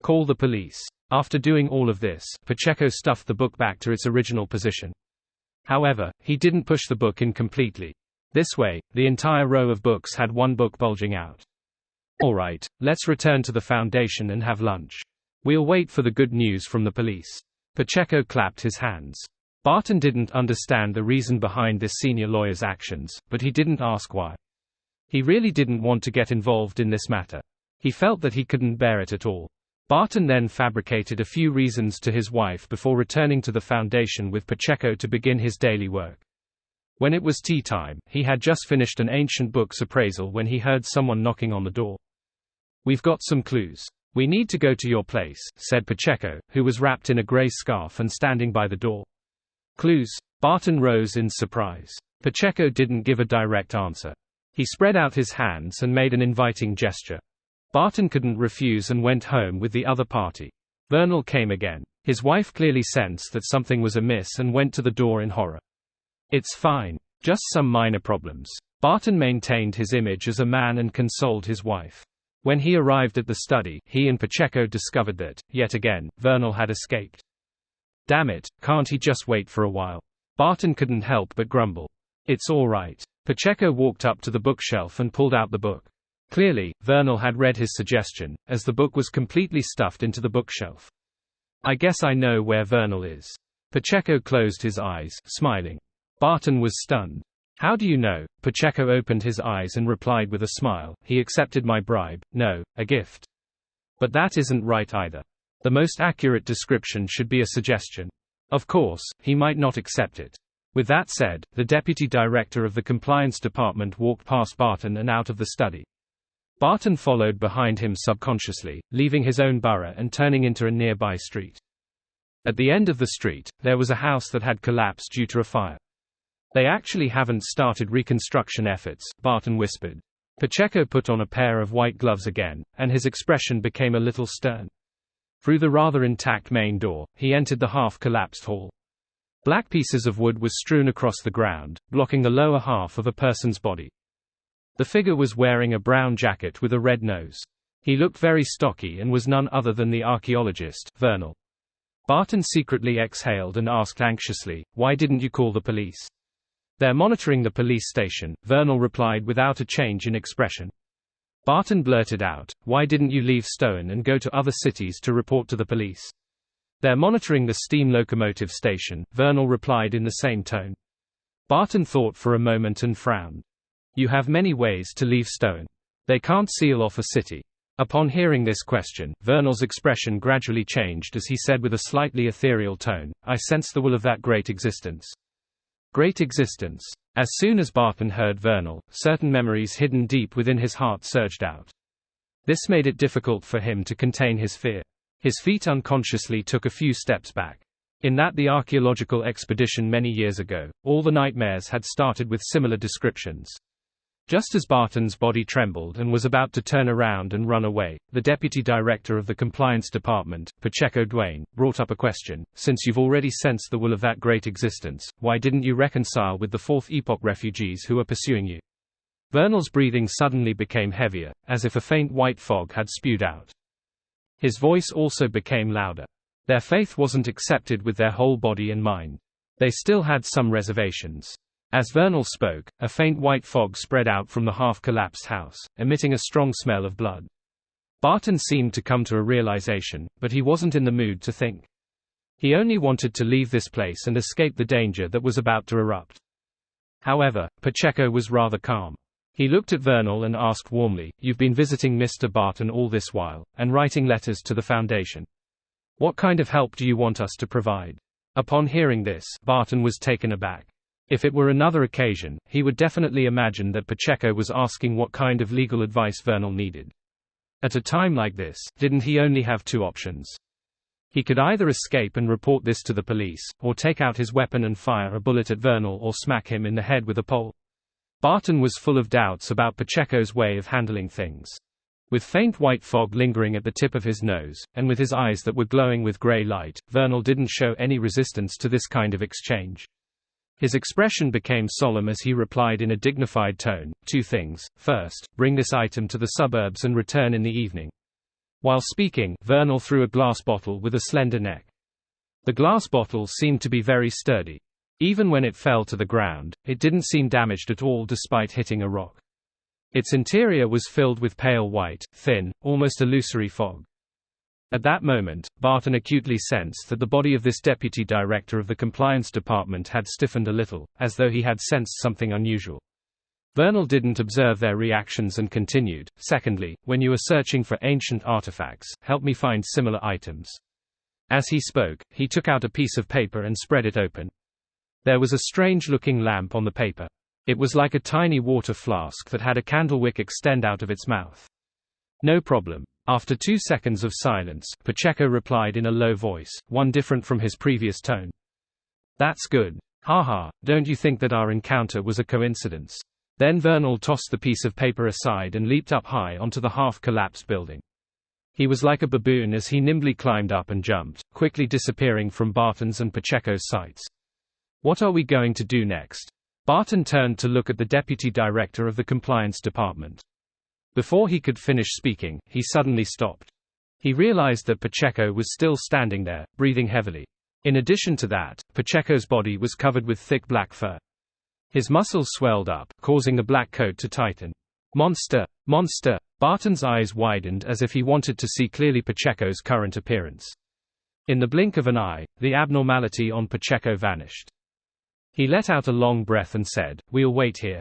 "Call the police." After doing all of this, Pacheco stuffed the book back to its original position. However, he didn't push the book in completely. This way, the entire row of books had one book bulging out. "Alright, let's return to the Foundation and have lunch. We'll wait for the good news from the police." Pacheco clapped his hands. Barton didn't understand the reason behind this senior lawyer's actions, but he didn't ask why. He really didn't want to get involved in this matter. He felt that he couldn't bear it at all. Barton then fabricated a few reasons to his wife before returning to the Foundation with Pacheco to begin his daily work. When it was tea time, he had just finished an ancient book's appraisal when he heard someone knocking on the door. "We've got some clues. We need to go to your place," said Pacheco, who was wrapped in a grey scarf and standing by the door. "Clues?" Barton rose in surprise. Pacheco didn't give a direct answer. He spread out his hands and made an inviting gesture. Barton couldn't refuse and went home with the other party. Vernal came again. His wife clearly sensed that something was amiss and went to the door in horror. "It's fine. Just some minor problems." Barton maintained his image as a man and consoled his wife. When he arrived at the study, he and Pacheco discovered that, yet again, Vernal had escaped. "Damn it, can't he just wait for a while?" Barton couldn't help but grumble. "It's all right." Pacheco walked up to the bookshelf and pulled out the book. Clearly, Vernal had read his suggestion, as the book was completely stuffed into the bookshelf. "I guess I know where Vernal is." Pacheco closed his eyes, smiling. Barton was stunned. "How do you know?" Pacheco opened his eyes and replied with a smile, "He accepted my bribe, no, a gift." But that isn't right either. The most accurate description should be a suggestion. Of course, he might not accept it. With that said, the deputy director of the compliance department walked past Barton and out of the study. Barton followed behind him subconsciously, leaving his own borough and turning into a nearby street. At the end of the street, there was a house that had collapsed due to a fire. "They actually haven't started reconstruction efforts," Barton whispered. Pacheco put on a pair of white gloves again, and his expression became a little stern. Through the rather intact main door, he entered the half-collapsed hall. Black pieces of wood was strewn across the ground, blocking the lower half of a person's body. The figure was wearing a brown jacket with a red nose. He looked very stocky and was none other than the archaeologist, Vernal. Barton secretly exhaled and asked anxiously, "Why didn't you call the police?" "They're monitoring the police station," Vernal replied without a change in expression. Barton blurted out, "Why didn't you leave Stone and go to other cities to report to the police?" "They're monitoring the steam locomotive station," Vernal replied in the same tone. Barton thought for a moment and frowned. "You have many ways to leave Stone. They can't seal off a city." Upon hearing this question, Vernal's expression gradually changed as he said with a slightly ethereal tone, "I sense the will of that great existence." Great existence. As soon as Barton heard Vernal, certain memories hidden deep within his heart surged out. This made it difficult for him to contain his fear. His feet unconsciously took a few steps back. In the archaeological expedition many years ago, all the nightmares had started with similar descriptions. Just as Barton's body trembled and was about to turn around and run away, the deputy director of the compliance department, Pacheco Duane, brought up a question. "Since you've already sensed the will of that great existence, why didn't you reconcile with the Fourth Epoch refugees who are pursuing you?" Vernal's breathing suddenly became heavier, as if a faint white fog had spewed out. His voice also became louder. Their faith wasn't accepted with their whole body and mind. They still had some reservations. As Vernal spoke, a faint white fog spread out from the half-collapsed house, emitting a strong smell of blood. Barton seemed to come to a realization, but he wasn't in the mood to think. He only wanted to leave this place and escape the danger that was about to erupt. However, Pacheco was rather calm. He looked at Vernal and asked warmly, "You've been visiting Mr. Barton all this while, and writing letters to the Foundation. What kind of help do you want us to provide?" Upon hearing this, Barton was taken aback. If it were another occasion, he would definitely imagine that Pacheco was asking what kind of legal advice Vernal needed. At a time like this, didn't he only have two options? He could either escape and report this to the police, or take out his weapon and fire a bullet at Vernal or smack him in the head with a pole. Barton was full of doubts about Pacheco's way of handling things. With faint white fog lingering at the tip of his nose, and with his eyes that were glowing with gray light, Vernal didn't show any resistance to this kind of exchange. His expression became solemn as he replied in a dignified tone, "Two things. First, bring this item to the suburbs and return in the evening." While speaking, Vernal threw a glass bottle with a slender neck. The glass bottle seemed to be very sturdy. Even when it fell to the ground, it didn't seem damaged at all despite hitting a rock. Its interior was filled with pale white, thin, almost illusory fog. At that moment, Barton acutely sensed that the body of this deputy director of the compliance department had stiffened a little, as though he had sensed something unusual. Vernal didn't observe their reactions and continued, "Secondly, when you are searching for ancient artifacts, help me find similar items." As he spoke, he took out a piece of paper and spread it open. There was a strange-looking lamp on the paper. It was like a tiny water flask that had a candlewick extend out of its mouth. "No problem." After 2 seconds of silence, Pacheco replied in a low voice, one different from his previous tone. "That's good. Haha, don't you think that our encounter was a coincidence?" Then Vernal tossed the piece of paper aside and leaped up high onto the half-collapsed building. He was like a baboon as he nimbly climbed up and jumped, quickly disappearing from Barton's and Pacheco's sights. "What are we going to do next?" Barton turned to look at the deputy director of the compliance department. Before he could finish speaking, he suddenly stopped. He realized that Pacheco was still standing there, breathing heavily. In addition to that, Pacheco's body was covered with thick black fur. His muscles swelled up, causing the black coat to tighten. "Monster! Monster!" Barton's eyes widened as if he wanted to see clearly Pacheco's current appearance. In the blink of an eye, the abnormality on Pacheco vanished. He let out a long breath and said, "We'll wait here.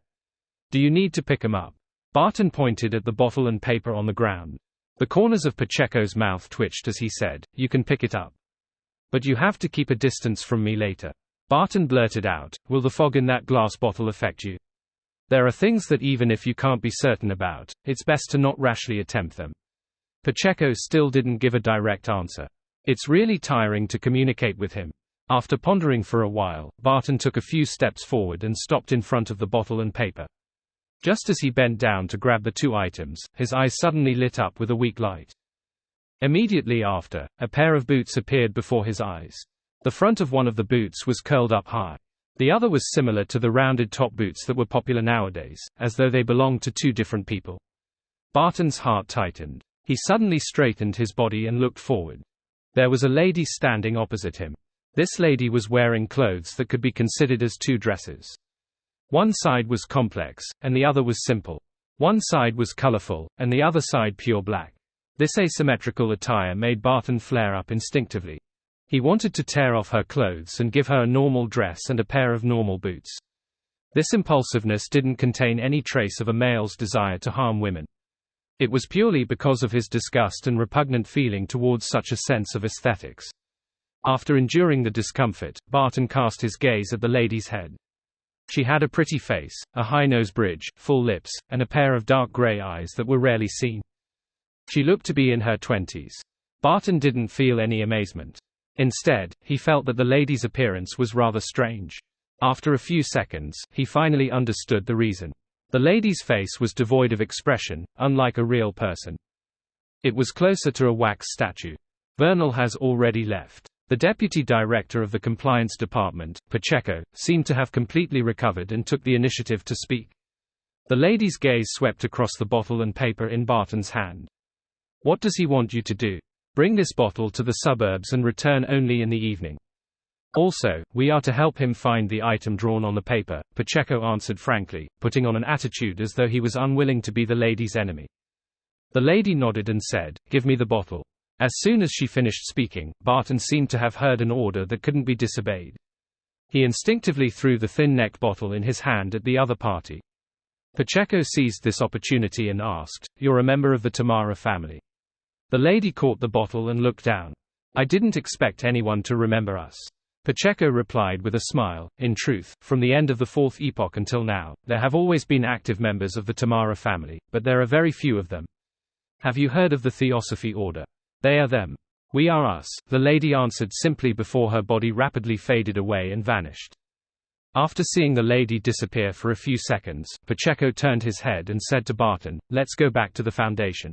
Do you need to pick him up?" Barton pointed at the bottle and paper on the ground. The corners of Pacheco's mouth twitched as he said, "You can pick it up. But you have to keep a distance from me later." Barton blurted out, "Will the fog in that glass bottle affect you?" There are things that even if you can't be certain about, it's best to not rashly attempt them. Pacheco still didn't give a direct answer. It's really tiring to communicate with him. After pondering for a while, Barton took a few steps forward and stopped in front of the bottle and paper. Just as he bent down to grab the two items, his eyes suddenly lit up with a weak light. Immediately after, a pair of boots appeared before his eyes. The front of one of the boots was curled up high. The other was similar to the rounded top boots that were popular nowadays, as though they belonged to two different people. Barton's heart tightened. He suddenly straightened his body and looked forward. There was a lady standing opposite him. This lady was wearing clothes that could be considered as two dresses. One side was complex, and the other was simple. One side was colorful, and the other side pure black. This asymmetrical attire made Barton flare up instinctively. He wanted to tear off her clothes and give her a normal dress and a pair of normal boots. This impulsiveness didn't contain any trace of a male's desire to harm women. It was purely because of his disgust and repugnant feeling towards such a sense of aesthetics. After enduring the discomfort, Barton cast his gaze at the lady's head. She had a pretty face, a high nose bridge, full lips, and a pair of dark grey eyes that were rarely seen. She looked to be in her 20s. Barton didn't feel any amazement. Instead, he felt that the lady's appearance was rather strange. After a few seconds, he finally understood the reason. The lady's face was devoid of expression, unlike a real person. It was closer to a wax statue. Vernal has already left. The deputy director of the compliance department, Pacheco, seemed to have completely recovered and took the initiative to speak. The lady's gaze swept across the bottle and paper in Barton's hand. What does he want you to do? Bring this bottle to the suburbs and return only in the evening. Also, we are to help him find the item drawn on the paper, Pacheco answered frankly, putting on an attitude as though he was unwilling to be the lady's enemy. The lady nodded and said, "Give me the bottle." As soon as she finished speaking, Barton seemed to have heard an order that couldn't be disobeyed. He instinctively threw the thin-necked bottle in his hand at the other party. Pacheco seized this opportunity and asked, "You're a member of the Tamara family?" The lady caught the bottle and looked down. "I didn't expect anyone to remember us." Pacheco replied with a smile, "In truth, from the end of the Fourth Epoch until now, there have always been active members of the Tamara family, but there are very few of them. Have you heard of the Theosophy Order? They are them. We are us," the lady answered simply before her body rapidly faded away and vanished. After seeing the lady disappear for a few seconds, Pacheco turned his head and said to Barton, "Let's go back to the Foundation."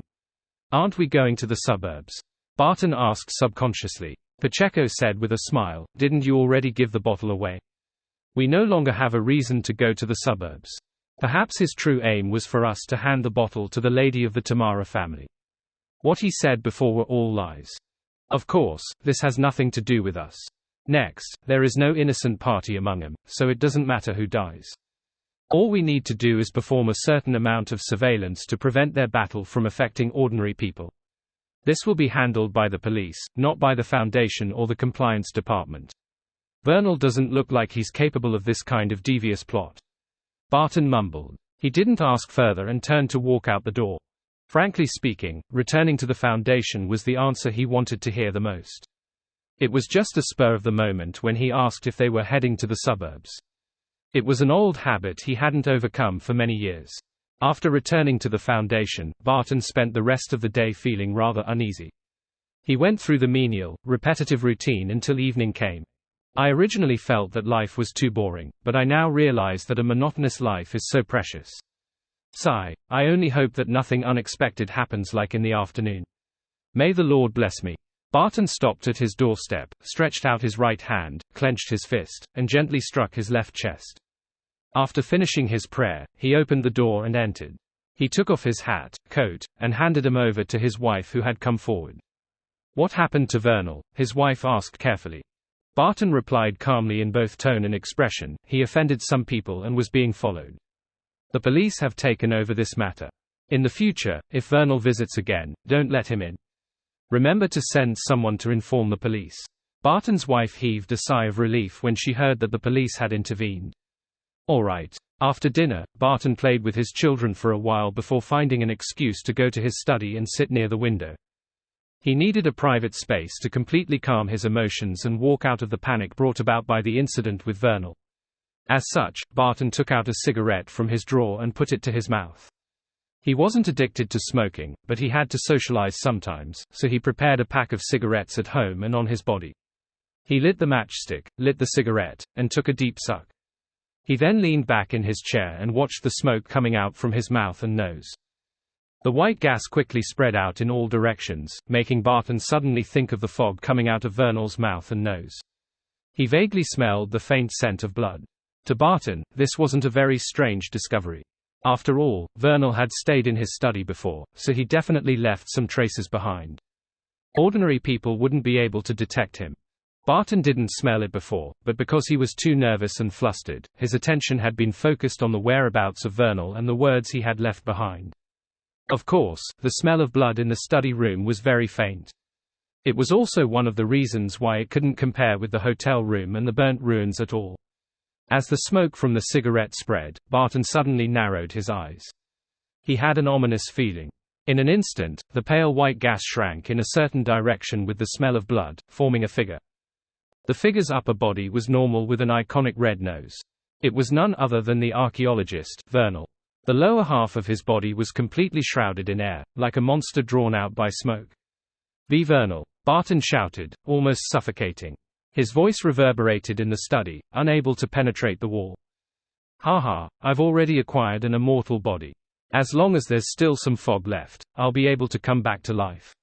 "Aren't we going to the suburbs?" Barton asked subconsciously. Pacheco said with a smile, "Didn't you already give the bottle away? We no longer have a reason to go to the suburbs." Perhaps his true aim was for us to hand the bottle to the lady of the Tamara family. What he said before were all lies. Of course, this has nothing to do with us. Next, there is no innocent party among them, so it doesn't matter who dies. All we need to do is perform a certain amount of surveillance to prevent their battle from affecting ordinary people. This will be handled by the police, not by the Foundation or the compliance department. Vernal doesn't look like he's capable of this kind of devious plot. Barton mumbled. He didn't ask further and turned to walk out the door. Frankly speaking, returning to the Foundation was the answer he wanted to hear the most. It was just a spur of the moment when he asked if they were heading to the suburbs. It was an old habit he hadn't overcome for many years. After returning to the Foundation, Barton spent the rest of the day feeling rather uneasy. He went through the menial, repetitive routine until evening came. "I originally felt that life was too boring, but I now realize that a monotonous life is so precious. Sigh, I only hope that nothing unexpected happens like in the afternoon. May the Lord bless me." Barton stopped at his doorstep, stretched out his right hand, clenched his fist, and gently struck his left chest. After finishing his prayer, he opened the door and entered. He took off his hat, coat, and handed them over to his wife who had come forward. "What happened to Vernal?" his wife asked carefully. Barton replied calmly in both tone and expression, "He offended some people and was being followed. The police have taken over this matter. In the future, if Vernal visits again, don't let him in. Remember to send someone to inform the police." Barton's wife heaved a sigh of relief when she heard that the police had intervened. All right. After dinner, Barton played with his children for a while before finding an excuse to go to his study and sit near the window. He needed a private space to completely calm his emotions and walk out of the panic brought about by the incident with Vernal. As such, Barton took out a cigarette from his drawer and put it to his mouth. He wasn't addicted to smoking, but he had to socialize sometimes, so he prepared a pack of cigarettes at home and on his body. He lit the matchstick, lit the cigarette, and took a deep suck. He then leaned back in his chair and watched the smoke coming out from his mouth and nose. The white gas quickly spread out in all directions, making Barton suddenly think of the fog coming out of Vernal's mouth and nose. He vaguely smelled the faint scent of blood. To Barton, this wasn't a very strange discovery. After all, Vernal had stayed in his study before, so he definitely left some traces behind. Ordinary people wouldn't be able to detect him. Barton didn't smell it before, but because he was too nervous and flustered, his attention had been focused on the whereabouts of Vernal and the words he had left behind. Of course, the smell of blood in the study room was very faint. It was also one of the reasons why it couldn't compare with the hotel room and the burnt ruins at all. As the smoke from the cigarette spread, Barton suddenly narrowed his eyes. He had an ominous feeling. In an instant, the pale white gas shrank in a certain direction with the smell of blood, forming a figure. The figure's upper body was normal with an iconic red nose. It was none other than the archaeologist, Vernal. The lower half of his body was completely shrouded in air, like a monster drawn out by smoke. "Be Vernal," Barton shouted, almost suffocating. His voice reverberated in the study, unable to penetrate the wall. "Ha ha, I've already acquired an immortal body. As long as there's still some fog left, I'll be able to come back to life."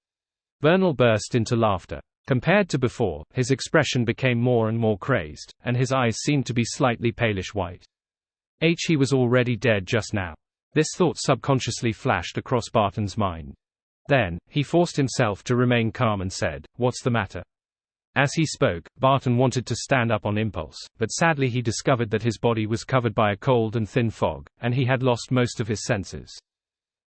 Vernal burst into laughter. Compared to before, his expression became more and more crazed, and his eyes seemed to be slightly palish white. He was already dead just now. This thought subconsciously flashed across Barton's mind. Then, he forced himself to remain calm and said, "What's the matter?" As he spoke, Barton wanted to stand up on impulse, but sadly he discovered that his body was covered by a cold and thin fog, and he had lost most of his senses.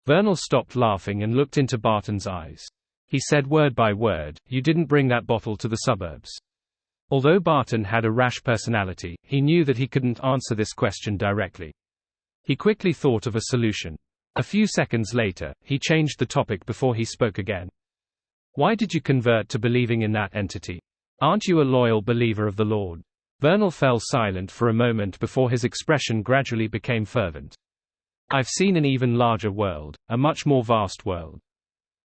Vernal stopped laughing and looked into Barton's eyes. He said word by word, "You didn't bring that bottle to the suburbs." Although Barton had a rash personality, he knew that he couldn't answer this question directly. He quickly thought of a solution. A few seconds later, he changed the topic before he spoke again. "Why did you convert to believing in that entity? Aren't you a loyal believer of the Lord?" Vernal fell silent for a moment before his expression gradually became fervent. "I've seen an even larger world, a much more vast world.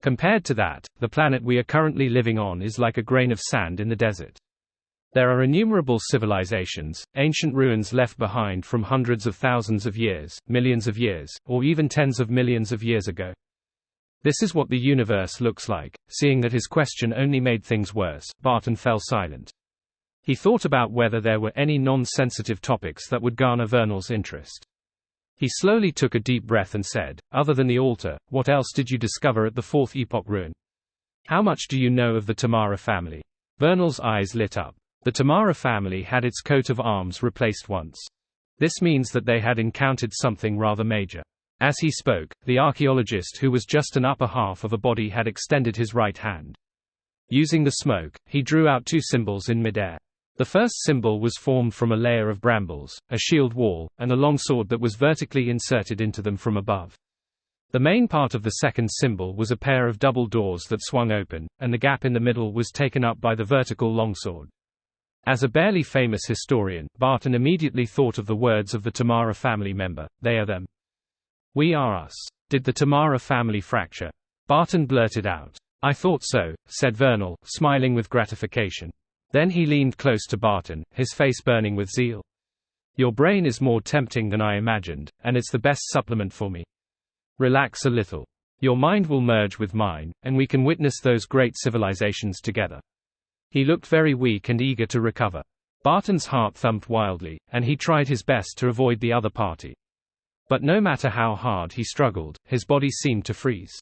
Compared to that, the planet we are currently living on is like a grain of sand in the desert. There are innumerable civilizations, ancient ruins left behind from hundreds of thousands of years, millions of years, or even tens of millions of years ago. This is what the universe looks like." Seeing that his question only made things worse, Barton fell silent. He thought about whether there were any non-sensitive topics that would garner Vernal's interest. He slowly took a deep breath and said, "Other than the altar, what else did you discover at the Fourth Epoch ruin? How much do you know of the Tamara family?" Vernal's eyes lit up. The Tamara family had its coat of arms replaced once. This means that they had encountered something rather major. As he spoke, the archaeologist who was just an upper half of a body had extended his right hand. Using the smoke, he drew out two symbols in midair. The first symbol was formed from a layer of brambles, a shield wall, and a long sword that was vertically inserted into them from above. The main part of the second symbol was a pair of double doors that swung open, and the gap in the middle was taken up by the vertical longsword. As a barely famous historian, Barton immediately thought of the words of the Tamara family member, "They are them. We are us." Did the Tamara family fracture? Barton blurted out. "I thought so," said Vernal, smiling with gratification. Then he leaned close to Barton, his face burning with zeal. "Your brain is more tempting than I imagined, and it's the best supplement for me. Relax a little. Your mind will merge with mine, and we can witness those great civilizations together." He looked very weak and eager to recover. Barton's heart thumped wildly, and he tried his best to avoid the other party. But no matter how hard he struggled, his body seemed to freeze.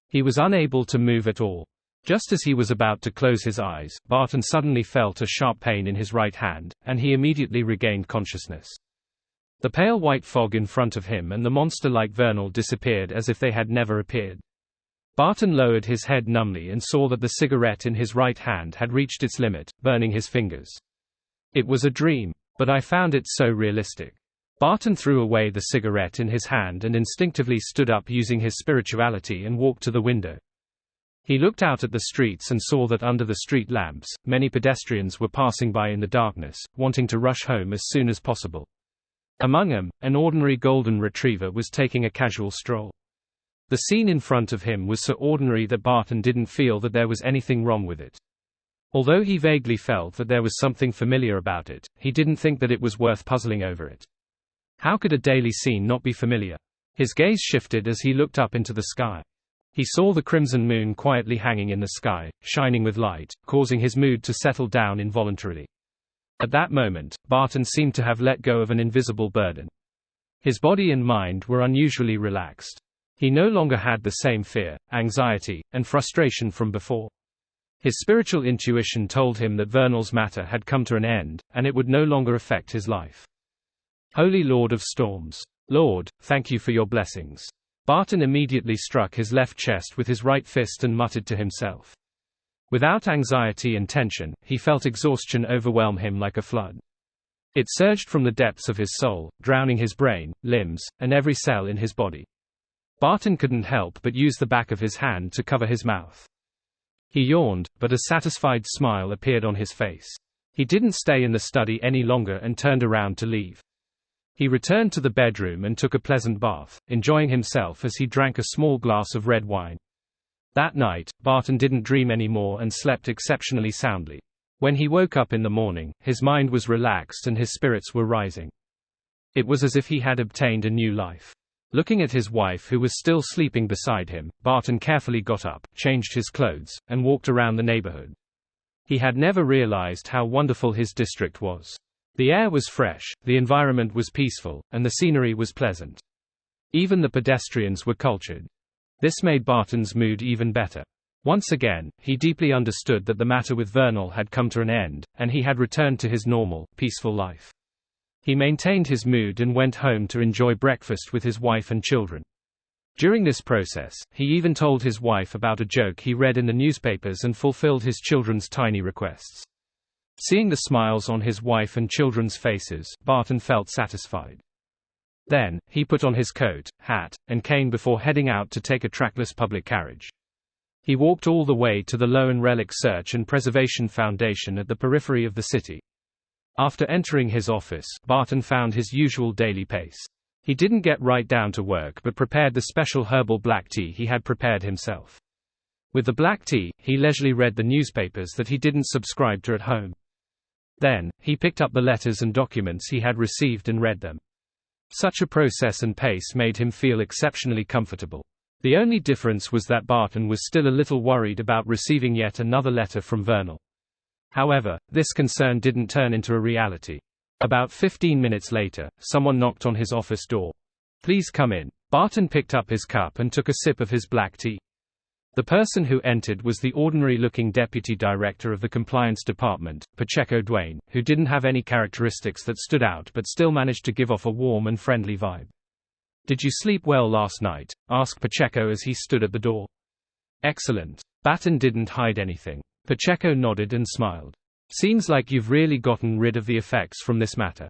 He was unable to move at all. Just as he was about to close his eyes, Barton suddenly felt a sharp pain in his right hand, and he immediately regained consciousness. The pale white fog in front of him and the monster-like Vernal disappeared as if they had never appeared. Barton lowered his head numbly and saw that the cigarette in his right hand had reached its limit, burning his fingers. It was a dream, but I found it so realistic. Barton threw away the cigarette in his hand and instinctively stood up using his spirituality and walked to the window. He looked out at the streets and saw that under the street lamps, many pedestrians were passing by in the darkness, wanting to rush home as soon as possible. Among them, an ordinary golden retriever was taking a casual stroll. The scene in front of him was so ordinary that Barton didn't feel that there was anything wrong with it. Although he vaguely felt that there was something familiar about it, he didn't think that it was worth puzzling over it. How could a daily scene not be familiar? His gaze shifted as he looked up into the sky. He saw the crimson moon quietly hanging in the sky, shining with light, causing his mood to settle down involuntarily. At that moment, Barton seemed to have let go of an invisible burden. His body and mind were unusually relaxed. He no longer had the same fear, anxiety, and frustration from before. His spiritual intuition told him that Vernal's matter had come to an end, and it would no longer affect his life. Holy Lord of Storms. Lord, thank you for your blessings. Barton immediately struck his left chest with his right fist and muttered to himself. Without anxiety and tension, he felt exhaustion overwhelm him like a flood. It surged from the depths of his soul, drowning his brain, limbs, and every cell in his body. Barton couldn't help but use the back of his hand to cover his mouth. He yawned, but a satisfied smile appeared on his face. He didn't stay in the study any longer and turned around to leave. He returned to the bedroom and took a pleasant bath, enjoying himself as he drank a small glass of red wine. That night, Barton didn't dream anymore and slept exceptionally soundly. When he woke up in the morning, his mind was relaxed and his spirits were rising. It was as if he had obtained a new life. Looking at his wife who was still sleeping beside him, Barton carefully got up, changed his clothes, and walked around the neighborhood. He had never realized how wonderful his district was. The air was fresh, the environment was peaceful, and the scenery was pleasant. Even the pedestrians were cultured. This made Barton's mood even better. Once again, he deeply understood that the matter with Vernal had come to an end, and he had returned to his normal, peaceful life. He maintained his mood and went home to enjoy breakfast with his wife and children. During this process, he even told his wife about a joke he read in the newspapers and fulfilled his children's tiny requests. Seeing the smiles on his wife and children's faces, Barton felt satisfied. Then, he put on his coat, hat, and cane before heading out to take a trackless public carriage. He walked all the way to the Lowen Relic Search and Preservation Foundation at the periphery of the city. After entering his office, Barton found his usual daily pace. He didn't get right down to work but prepared the special herbal black tea he had prepared himself. With the black tea, he leisurely read the newspapers that he didn't subscribe to at home. Then, he picked up the letters and documents he had received and read them. Such a process and pace made him feel exceptionally comfortable. The only difference was that Barton was still a little worried about receiving yet another letter from Vernal. However, this concern didn't turn into a reality. About 15 minutes later, someone knocked on his office door. "Please come in." Barton picked up his cup and took a sip of his black tea. The person who entered was the ordinary-looking deputy director of the compliance department, Pacheco Duane, who didn't have any characteristics that stood out but still managed to give off a warm and friendly vibe. "Did you sleep well last night?" asked Pacheco as he stood at the door. "Excellent." Barton didn't hide anything. Pacheco nodded and smiled. "Seems like you've really gotten rid of the effects from this matter."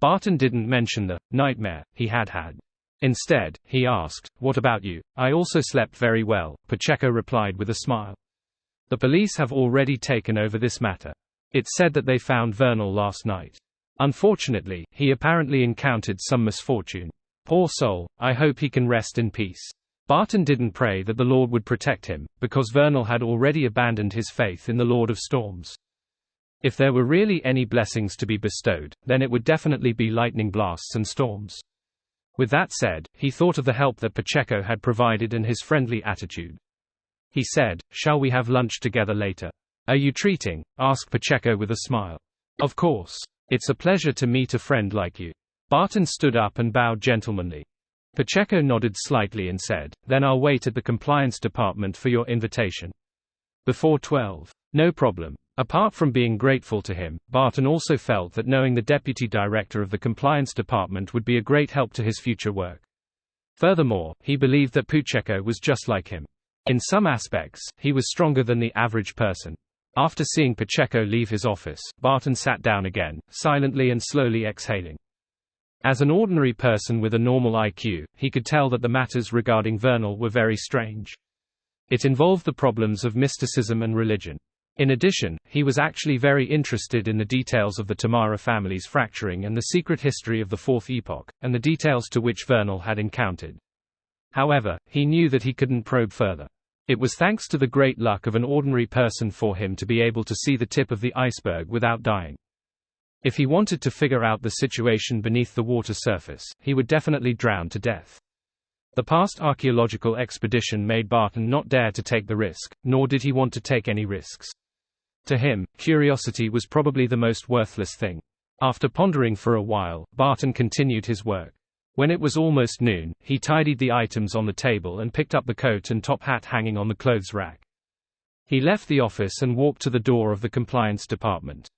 Barton didn't mention the nightmare he had had. Instead, he asked, "What about you?" "I also slept very well," Pacheco replied with a smile. "The police have already taken over this matter. It's said that they found Vernal last night. Unfortunately, he apparently encountered some misfortune. Poor soul, I hope he can rest in peace." Barton didn't pray that the Lord would protect him, because Vernal had already abandoned his faith in the Lord of Storms. If there were really any blessings to be bestowed, then it would definitely be lightning blasts and storms. With that said, he thought of the help that Pacheco had provided and his friendly attitude. He said, "Shall we have lunch together later?" "Are you treating?" asked Pacheco with a smile. "Of course. It's a pleasure to meet a friend like you." Barton stood up and bowed gentlemanly. Pacheco nodded slightly and said, "Then I'll wait at the compliance department for your invitation. Before 12. "No problem." Apart from being grateful to him, Barton also felt that knowing the deputy director of the compliance department would be a great help to his future work. Furthermore, he believed that Pacheco was just like him. In some aspects, he was stronger than the average person. After seeing Pacheco leave his office, Barton sat down again, silently and slowly exhaling. As an ordinary person with a normal IQ, he could tell that the matters regarding Vernal were very strange. It involved the problems of mysticism and religion. In addition, he was actually very interested in the details of the Tamara family's fracturing and the secret history of the Fourth Epoch, and the details to which Vernal had encountered. However, he knew that he couldn't probe further. It was thanks to the great luck of an ordinary person for him to be able to see the tip of the iceberg without dying. If he wanted to figure out the situation beneath the water surface, he would definitely drown to death. The past archaeological expedition made Barton not dare to take the risk, nor did he want to take any risks. To him, curiosity was probably the most worthless thing. After pondering for a while, Barton continued his work. When it was almost noon, he tidied the items on the table and picked up the coat and top hat hanging on the clothes rack. He left the office and walked to the door of the compliance department.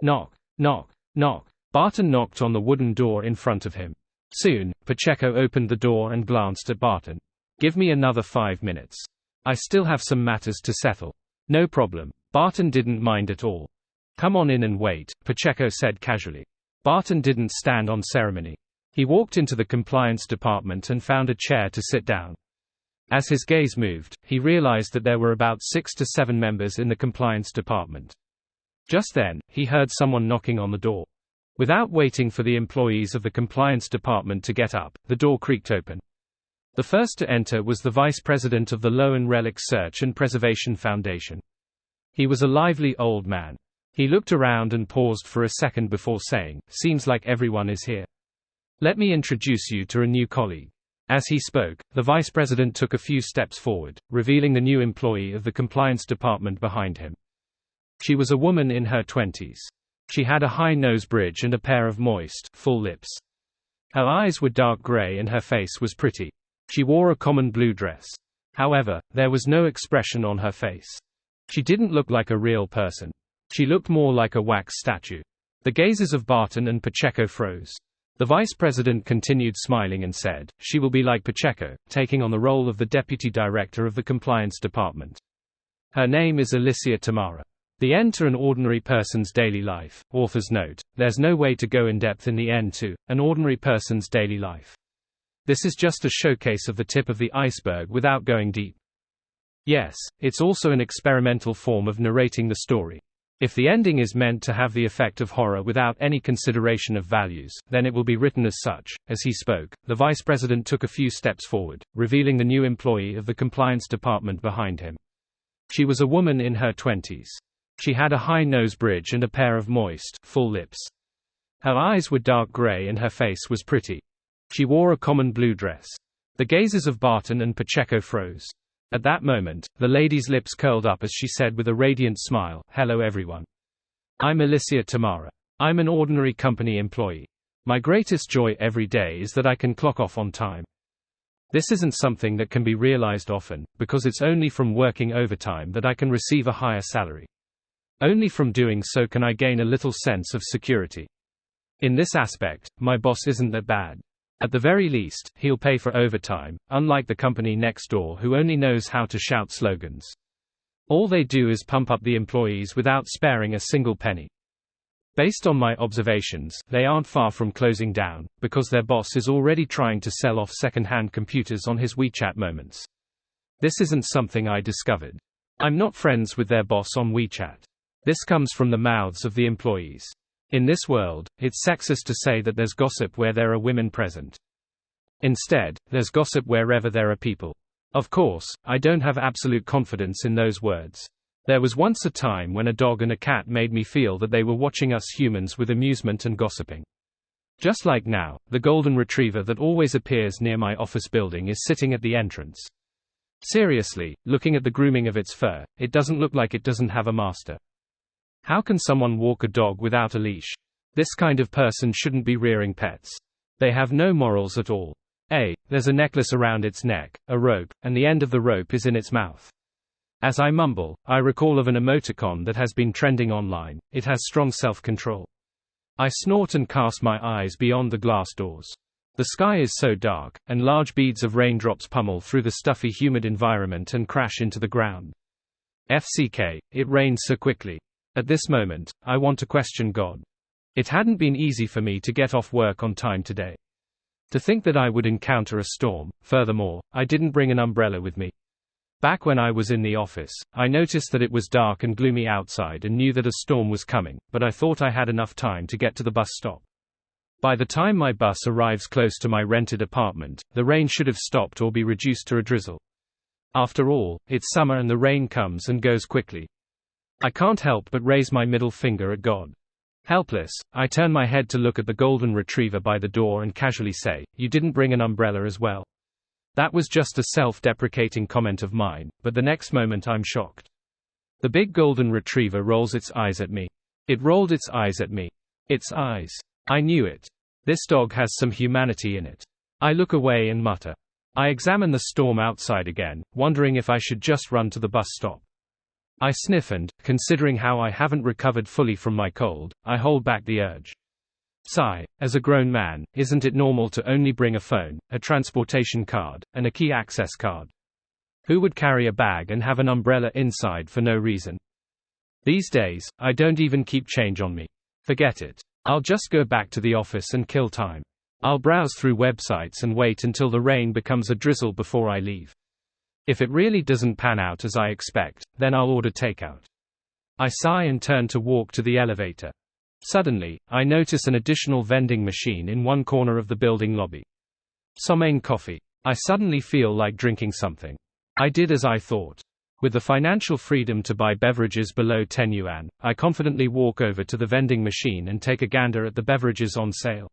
Knock, knock, knock. Barton knocked on the wooden door in front of him. Soon, Pacheco opened the door and glanced at Barton. "Give me another 5 minutes. I still have some matters to settle." "No problem." Barton didn't mind at all. "Come on in and wait," Pacheco said casually. Barton didn't stand on ceremony. He walked into the compliance department and found a chair to sit down. As his gaze moved, he realized that there were about 6 to 7 members in the compliance department. Just then, he heard someone knocking on the door. Without waiting for the employees of the compliance department to get up, the door creaked open. The first to enter was the vice president of the Lowen Relic Search and Preservation Foundation. He was a lively old man. He looked around and paused for a second before saying, "Seems like everyone is here. Let me introduce you to a new colleague." As he spoke, the vice president took a few steps forward, revealing the new employee of the compliance department behind him. She was a woman in her 20s. She had a high nose bridge and a pair of moist, full lips. Her eyes were dark gray and her face was pretty. She wore a common blue dress. However, there was no expression on her face. She didn't look like a real person. She looked more like a wax statue. The gazes of Barton and Pacheco froze. The vice president continued smiling and said, "She will be like Pacheco, taking on the role of the deputy director of the compliance department. Her name is Alicia Tamara." The end to an ordinary person's daily life. Author's note: there's no way to go in depth in the end to an ordinary person's daily life. This is just a showcase of the tip of the iceberg without going deep. Yes, it's also an experimental form of narrating the story. If the ending is meant to have the effect of horror without any consideration of values, then it will be written as such. As he spoke, the vice president took a few steps forward, revealing the new employee of the compliance department behind him. She was a woman in her 20s. She had a high nose bridge and a pair of moist, full lips. Her eyes were dark gray and her face was pretty. She wore a common blue dress. The gazes of Barton and Pacheco froze. At that moment, the lady's lips curled up as she said with a radiant smile, "Hello everyone. I'm Alicia Tamara. I'm an ordinary company employee. My greatest joy every day is that I can clock off on time. This isn't something that can be realized often, because it's only from working overtime that I can receive a higher salary. Only from doing so can I gain a little sense of security. In this aspect, my boss isn't that bad. At the very least, he'll pay for overtime, unlike the company next door who only knows how to shout slogans. All they do is pump up the employees without sparing a single penny. Based on my observations, they aren't far from closing down, because their boss is already trying to sell off second-hand computers on his WeChat Moments. This isn't something I discovered. I'm not friends with their boss on WeChat. This comes from the mouths of the employees. In this world, it's sexist to say that there's gossip where there are women present. Instead, there's gossip wherever there are people. Of course, I don't have absolute confidence in those words. There was once a time when a dog and a cat made me feel that they were watching us humans with amusement and gossiping. Just like now, the golden retriever that always appears near my office building is sitting at the entrance. Seriously, looking at the grooming of its fur, it doesn't look like it doesn't have a master. How can someone walk a dog without a leash? This kind of person shouldn't be rearing pets. They have no morals at all. There's a necklace around its neck, a rope, and the end of the rope is in its mouth. As I mumble, I recall of an emoticon that has been trending online. It has strong self-control. I snort and cast my eyes beyond the glass doors. The sky is so dark, and large beads of raindrops pummel through the stuffy humid environment and crash into the ground. FCK, it rains so quickly. At this moment, I want to question God. It hadn't been easy for me to get off work on time today. To think that I would encounter a storm. Furthermore, I didn't bring an umbrella with me. Back when I was in the office, I noticed that it was dark and gloomy outside and knew that a storm was coming, but I thought I had enough time to get to the bus stop. By the time my bus arrives close to my rented apartment, the rain should have stopped or be reduced to a drizzle. After all, it's summer and the rain comes and goes quickly. I can't help but raise my middle finger at God. Helpless, I turn my head to look at the golden retriever by the door and casually say, "You didn't bring an umbrella as well." That was just a self-deprecating comment of mine, but the next moment I'm shocked. The big golden retriever rolls its eyes at me. It rolled its eyes at me. Its eyes. I knew it. This dog has some humanity in it. I look away and mutter. I examine the storm outside again, wondering if I should just run to the bus stop. I sniff and, considering how I haven't recovered fully from my cold, I hold back the urge. Sigh, as a grown man, isn't it normal to only bring a phone, a transportation card, and a key access card? Who would carry a bag and have an umbrella inside for no reason? These days, I don't even keep change on me. Forget it. I'll just go back to the office and kill time. I'll browse through websites and wait until the rain becomes a drizzle before I leave. If it really doesn't pan out as I expect, then I'll order takeout. I sigh and turn to walk to the elevator. Suddenly, I notice an additional vending machine in one corner of the building lobby. Someone coffee. I suddenly feel like drinking something. I did as I thought. With the financial freedom to buy beverages below 10 yuan, I confidently walk over to the vending machine and take a gander at the beverages on sale.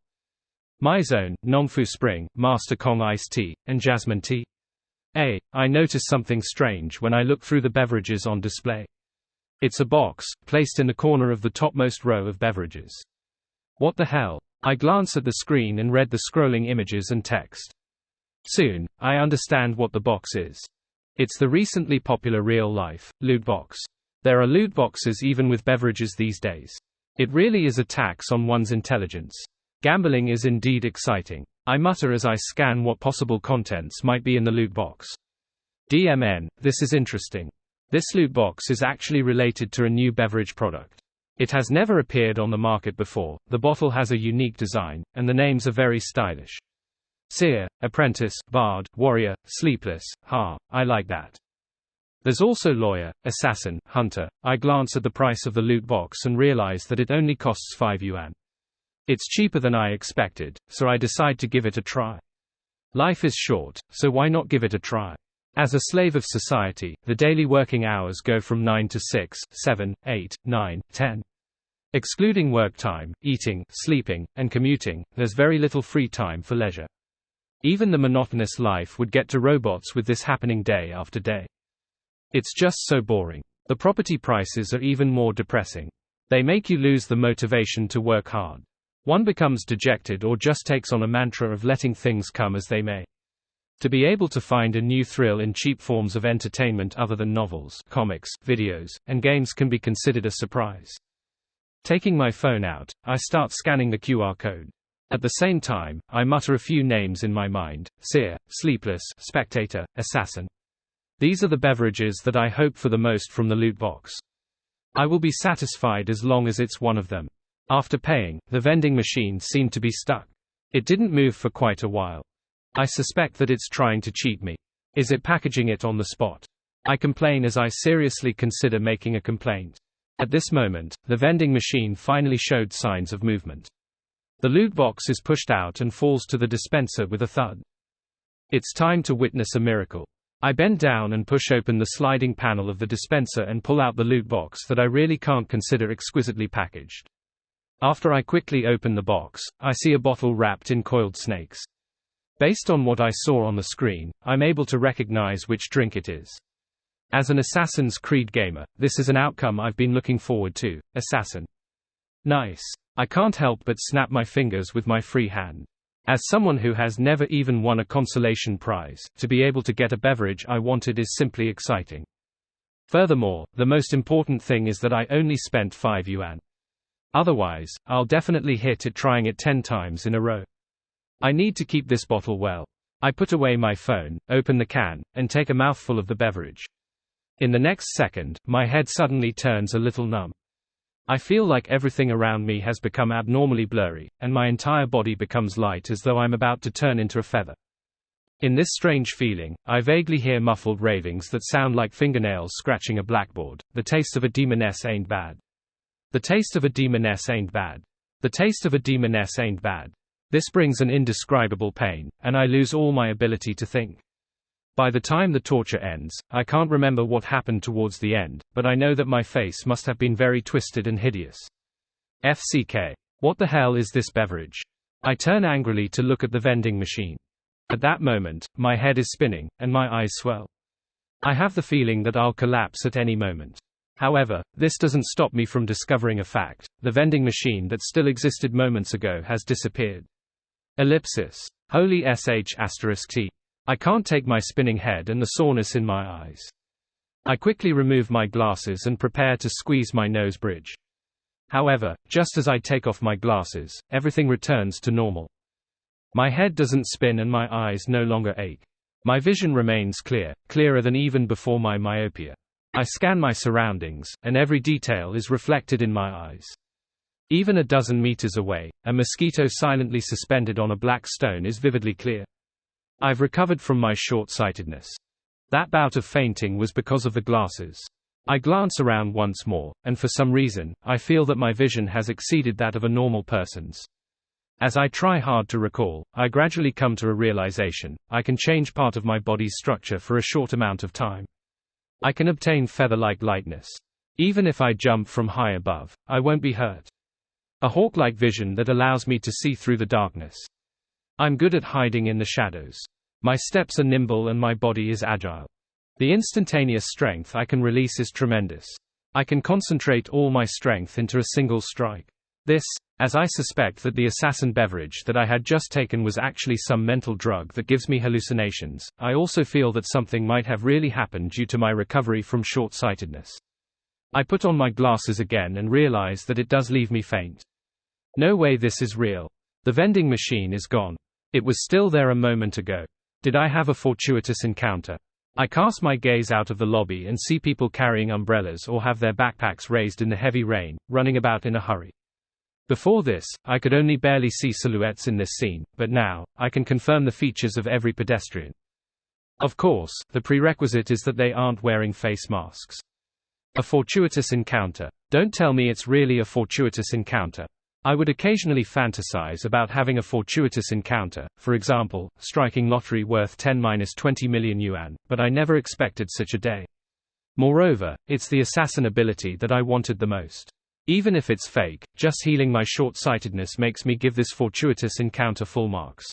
Mizone, Nongfu Spring, Master Kong Iced Tea, and Jasmine Tea. I notice something strange when I look through the beverages on display. It's a box, placed in the corner of the topmost row of beverages. What the hell? I glance at the screen and read the scrolling images and text. Soon, I understand what the box is. It's the recently popular real-life loot box. There are loot boxes even with beverages these days. It really is a tax on one's intelligence. Gambling is indeed exciting. I mutter as I scan what possible contents might be in the loot box. DMN, this is interesting. This loot box is actually related to a new beverage product. It has never appeared on the market before, the bottle has a unique design, and the names are very stylish. Seer, Apprentice, Bard, Warrior, Sleepless, I like that. There's also Lawyer, Assassin, Hunter. I glance at the price of the loot box and realize that it only costs 5 yuan. It's cheaper than I expected, so I decide to give it a try. Life is short, so why not give it a try? As a slave of society, the daily working hours go from 9 to 6, 7, 8, 9, 10. Excluding work time, eating, sleeping, and commuting, there's very little free time for leisure. Even the monotonous life would get to robots with this happening day after day. It's just so boring. The property prices are even more depressing. They make you lose the motivation to work hard. One becomes dejected or just takes on a mantra of letting things come as they may. To be able to find a new thrill in cheap forms of entertainment other than novels, comics, videos, and games can be considered a surprise. Taking my phone out, I start scanning the QR code. At the same time, I mutter a few names in my mind: Seer, Sleepless, Spectator, Assassin. These are the beverages that I hope for the most from the loot box. I will be satisfied as long as it's one of them. After paying, the vending machine seemed to be stuck. It didn't move for quite a while. I suspect that it's trying to cheat me. Is it packaging it on the spot? I complain as I seriously consider making a complaint. At this moment, the vending machine finally showed signs of movement. The loot box is pushed out and falls to the dispenser with a thud. It's time to witness a miracle. I bend down and push open the sliding panel of the dispenser and pull out the loot box that I really can't consider exquisitely packaged. After I quickly open the box, I see a bottle wrapped in coiled snakes. Based on what I saw on the screen, I'm able to recognize which drink it is. As an Assassin's Creed gamer, this is an outcome I've been looking forward to. Assassin. Nice. I can't help but snap my fingers with my free hand. As someone who has never even won a consolation prize, to be able to get a beverage I wanted is simply exciting. Furthermore, the most important thing is that I only spent 5 yuan. Otherwise, I'll definitely hit it trying it 10 times in a row. I need to keep this bottle well. I put away my phone, open the can, and take a mouthful of the beverage. In the next second, my head suddenly turns a little numb. I feel like everything around me has become abnormally blurry, and my entire body becomes light as though I'm about to turn into a feather. In this strange feeling, I vaguely hear muffled ravings that sound like fingernails scratching a blackboard. The taste of a demoness ain't bad. The taste of a demoness ain't bad. The taste of a demoness ain't bad. This brings an indescribable pain, and I lose all my ability to think. By the time the torture ends, I can't remember what happened towards the end, but I know that my face must have been very twisted and hideous. FCK. What the hell is this beverage? I turn angrily to look at the vending machine. At that moment, my head is spinning, and my eyes swell. I have the feeling that I'll collapse at any moment. However, this doesn't stop me from discovering a fact: the vending machine that still existed moments ago has disappeared. Ellipsis. Holy sh*t. I can't take my spinning head and the soreness in my eyes. I quickly remove my glasses and prepare to squeeze my nose bridge. However, just as I take off my glasses, everything returns to normal. My head doesn't spin and my eyes no longer ache. My vision remains clear, clearer than even before my myopia. I scan my surroundings, and every detail is reflected in my eyes. Even a dozen meters away, a mosquito silently suspended on a black stone is vividly clear. I've recovered from my short-sightedness. That bout of fainting was because of the glasses. I glance around once more, and for some reason, I feel that my vision has exceeded that of a normal person's. As I try hard to recall, I gradually come to a realization: I can change part of my body's structure for a short amount of time. I can obtain feather-like lightness. Even if I jump from high above, I won't be hurt. A hawk-like vision that allows me to see through the darkness. I'm good at hiding in the shadows. My steps are nimble and my body is agile. The instantaneous strength I can release is tremendous. I can concentrate all my strength into a single strike. This, as I suspect that the assassin beverage that I had just taken was actually some mental drug that gives me hallucinations, I also feel that something might have really happened due to my recovery from short-sightedness. I put on my glasses again and realize that it does leave me faint. No way this is real. The vending machine is gone. It was still there a moment ago. Did I have a fortuitous encounter? I cast my gaze out of the lobby and see people carrying umbrellas or have their backpacks raised in the heavy rain, running about in a hurry. Before this, I could only barely see silhouettes in this scene, but now, I can confirm the features of every pedestrian. Of course, the prerequisite is that they aren't wearing face masks. A fortuitous encounter. Don't tell me it's really a fortuitous encounter. I would occasionally fantasize about having a fortuitous encounter, for example, striking lottery worth 10–20 million yuan, but I never expected such a day. Moreover, it's the assassin ability that I wanted the most. Even if it's fake, just healing my short-sightedness makes me give this fortuitous encounter full marks.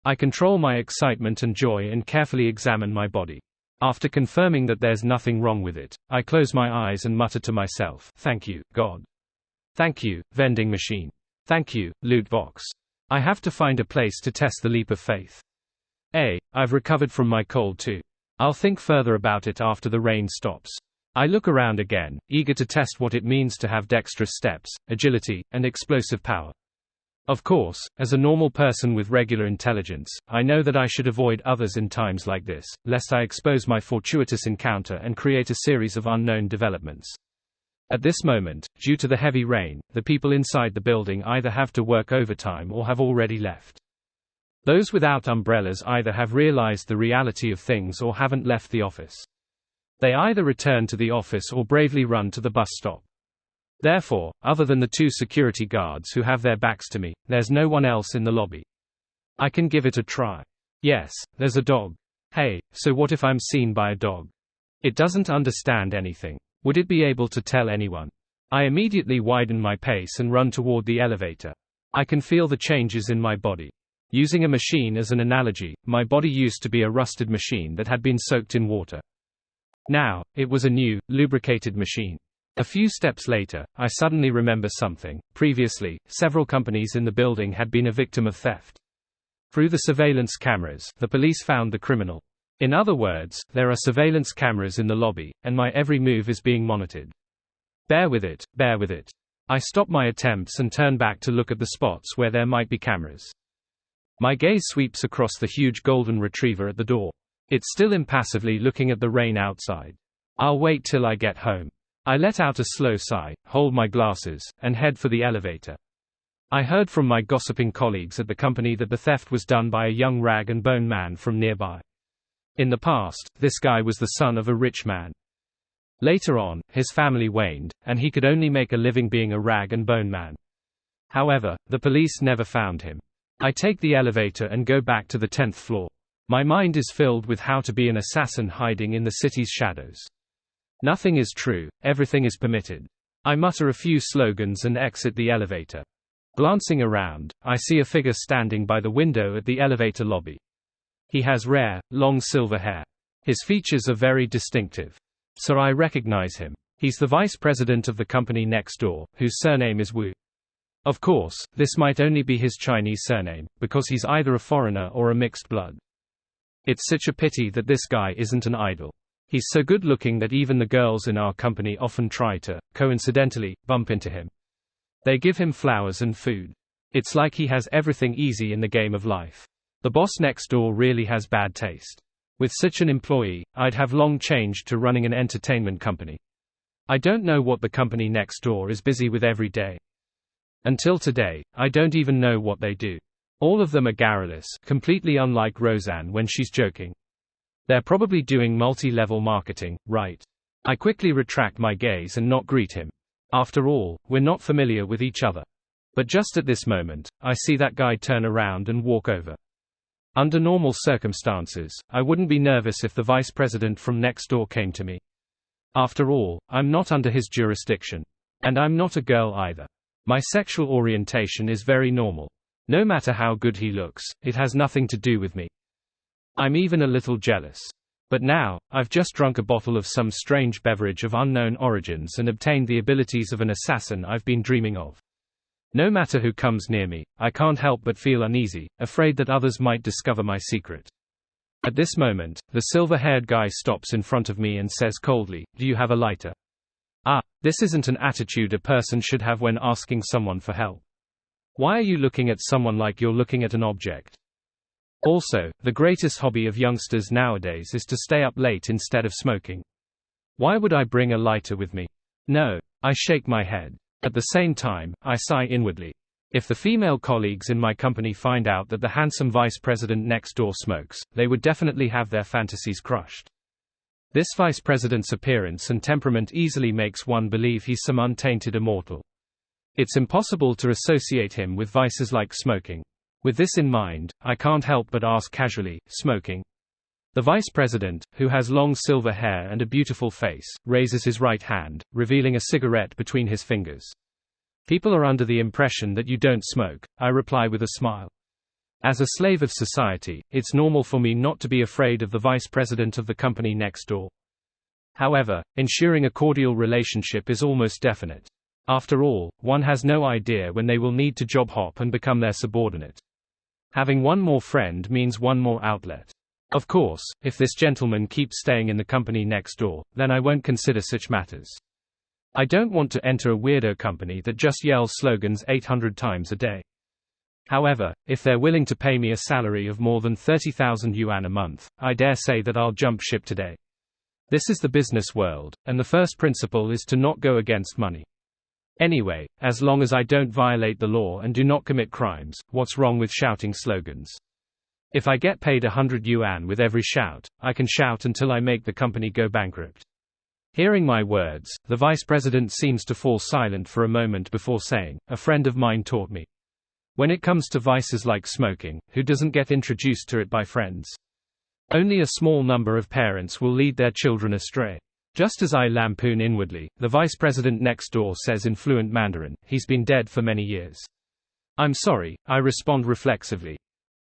I control my excitement and joy and carefully examine my body. After confirming that there's nothing wrong with it, I close my eyes and mutter to myself, "Thank you, God. Thank you, vending machine. Thank you, loot box. I have to find a place to test the leap of faith. I've recovered from my cold too. I'll think further about it after the rain stops." I look around again, eager to test what it means to have dexterous steps, agility, and explosive power. Of course, as a normal person with regular intelligence, I know that I should avoid others in times like this, lest I expose my fortuitous encounter and create a series of unknown developments. At this moment, due to the heavy rain, the people inside the building either have to work overtime or have already left. Those without umbrellas either have realized the reality of things or haven't left the office. They either return to the office or bravely run to the bus stop. Therefore, other than the two security guards who have their backs to me, there's no one else in the lobby. I can give it a try. Yes, there's a dog. Hey, so what if I'm seen by a dog? It doesn't understand anything. Would it be able to tell anyone? I immediately widen my pace and run toward the elevator. I can feel the changes in my body. Using a machine as an analogy, my body used to be a rusted machine that had been soaked in water. Now, it was a new, lubricated machine. A few steps later, I suddenly remember something. Previously, several companies in the building had been a victim of theft. Through the surveillance cameras, the police found the criminal. In other words, there are surveillance cameras in the lobby, and my every move is being monitored. Bear with it, bear with it. I stop my attempts and turn back to look at the spots where there might be cameras. My gaze sweeps across the huge golden retriever at the door. It's still impassively looking at the rain outside. I'll wait till I get home. I let out a slow sigh, hold my glasses, and head for the elevator. I heard from my gossiping colleagues at the company that the theft was done by a young rag and bone man from nearby. In the past, this guy was the son of a rich man. Later on, his family waned, and he could only make a living being a rag and bone man. However, the police never found him. I take the elevator and go back to the 10th floor. My mind is filled with how to be an assassin hiding in the city's shadows. Nothing is true, everything is permitted. I mutter a few slogans and exit the elevator. Glancing around, I see a figure standing by the window at the elevator lobby. He has rare, long silver hair. His features are very distinctive. So I recognize him. He's the vice president of the company next door, whose surname is Wu. Of course, this might only be his Chinese surname, because he's either a foreigner or a mixed blood. It's such a pity that this guy isn't an idol. He's so good looking that even the girls in our company often try to, coincidentally, bump into him. They give him flowers and food. It's like he has everything easy in the game of life. The boss next door really has bad taste. With such an employee, I'd have long changed to running an entertainment company. I don't know what the company next door is busy with every day. Until today, I don't even know what they do. All of them are garrulous, completely unlike Roseanne when she's joking. They're probably doing multi-level marketing, right? I quickly retract my gaze and not greet him. After all, we're not familiar with each other. But just at this moment, I see that guy turn around and walk over. Under normal circumstances, I wouldn't be nervous if the vice president from next door came to me. After all, I'm not under his jurisdiction. And I'm not a girl either. My sexual orientation is very normal. No matter how good he looks, it has nothing to do with me. I'm even a little jealous. But now, I've just drunk a bottle of some strange beverage of unknown origins and obtained the abilities of an assassin I've been dreaming of. No matter who comes near me, I can't help but feel uneasy, afraid that others might discover my secret. At this moment, the silver-haired guy stops in front of me and says coldly, "Do you have a lighter?" This isn't an attitude a person should have when asking someone for help. Why are you looking at someone like you're looking at an object? Also, the greatest hobby of youngsters nowadays is to stay up late instead of smoking. Why would I bring a lighter with me? No. I shake my head. At the same time, I sigh inwardly. If the female colleagues in my company find out that the handsome vice president next door smokes, they would definitely have their fantasies crushed. This vice president's appearance and temperament easily makes one believe he's some untainted immortal. It's impossible to associate him with vices like smoking. With this in mind, I can't help but ask casually, "Smoking?" The vice president, who has long silver hair and a beautiful face, raises his right hand, revealing a cigarette between his fingers. "People are under the impression that you don't smoke," I reply with a smile. As a slave of society, it's normal for me not to be afraid of the vice president of the company next door. However, ensuring a cordial relationship is almost definite. After all, one has no idea when they will need to job hop and become their subordinate. Having one more friend means one more outlet. Of course, if this gentleman keeps staying in the company next door, then I won't consider such matters. I don't want to enter a weirdo company that just yells slogans 800 times a day. However, if they're willing to pay me a salary of more than 30,000 yuan a month, I dare say that I'll jump ship today. This is the business world, and the first principle is to not go against money. Anyway, as long as I don't violate the law and do not commit crimes, what's wrong with shouting slogans? If I get paid 100 yuan with every shout, I can shout until I make the company go bankrupt. Hearing my words, the vice president seems to fall silent for a moment before saying, "A friend of mine taught me. When it comes to vices like smoking, who doesn't get introduced to it by friends? Only a small number of parents will lead their children astray." Just as I lampoon inwardly, the vice president next door says in fluent Mandarin, "He's been dead for many years." "I'm sorry," I respond reflexively.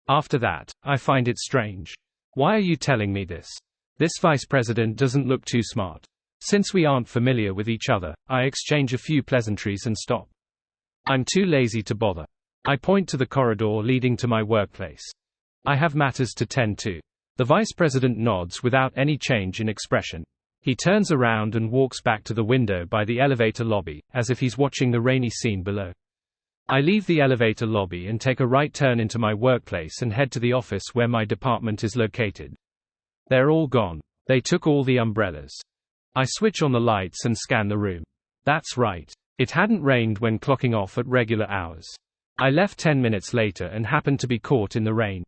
After that, I find it strange. Why are you telling me this? This vice president doesn't look too smart. Since we aren't familiar with each other, I exchange a few pleasantries and stop. I'm too lazy to bother. I point to the corridor leading to my workplace. I have matters to tend to. The vice president nods without any change in expression. He turns around and walks back to the window by the elevator lobby, as if he's watching the rainy scene below. I leave the elevator lobby and take a right turn into my workplace and head to the office where my department is located. They're all gone. They took all the umbrellas. I switch on the lights and scan the room. That's right. It hadn't rained when clocking off at regular hours. I left 10 minutes later and happened to be caught in the rain.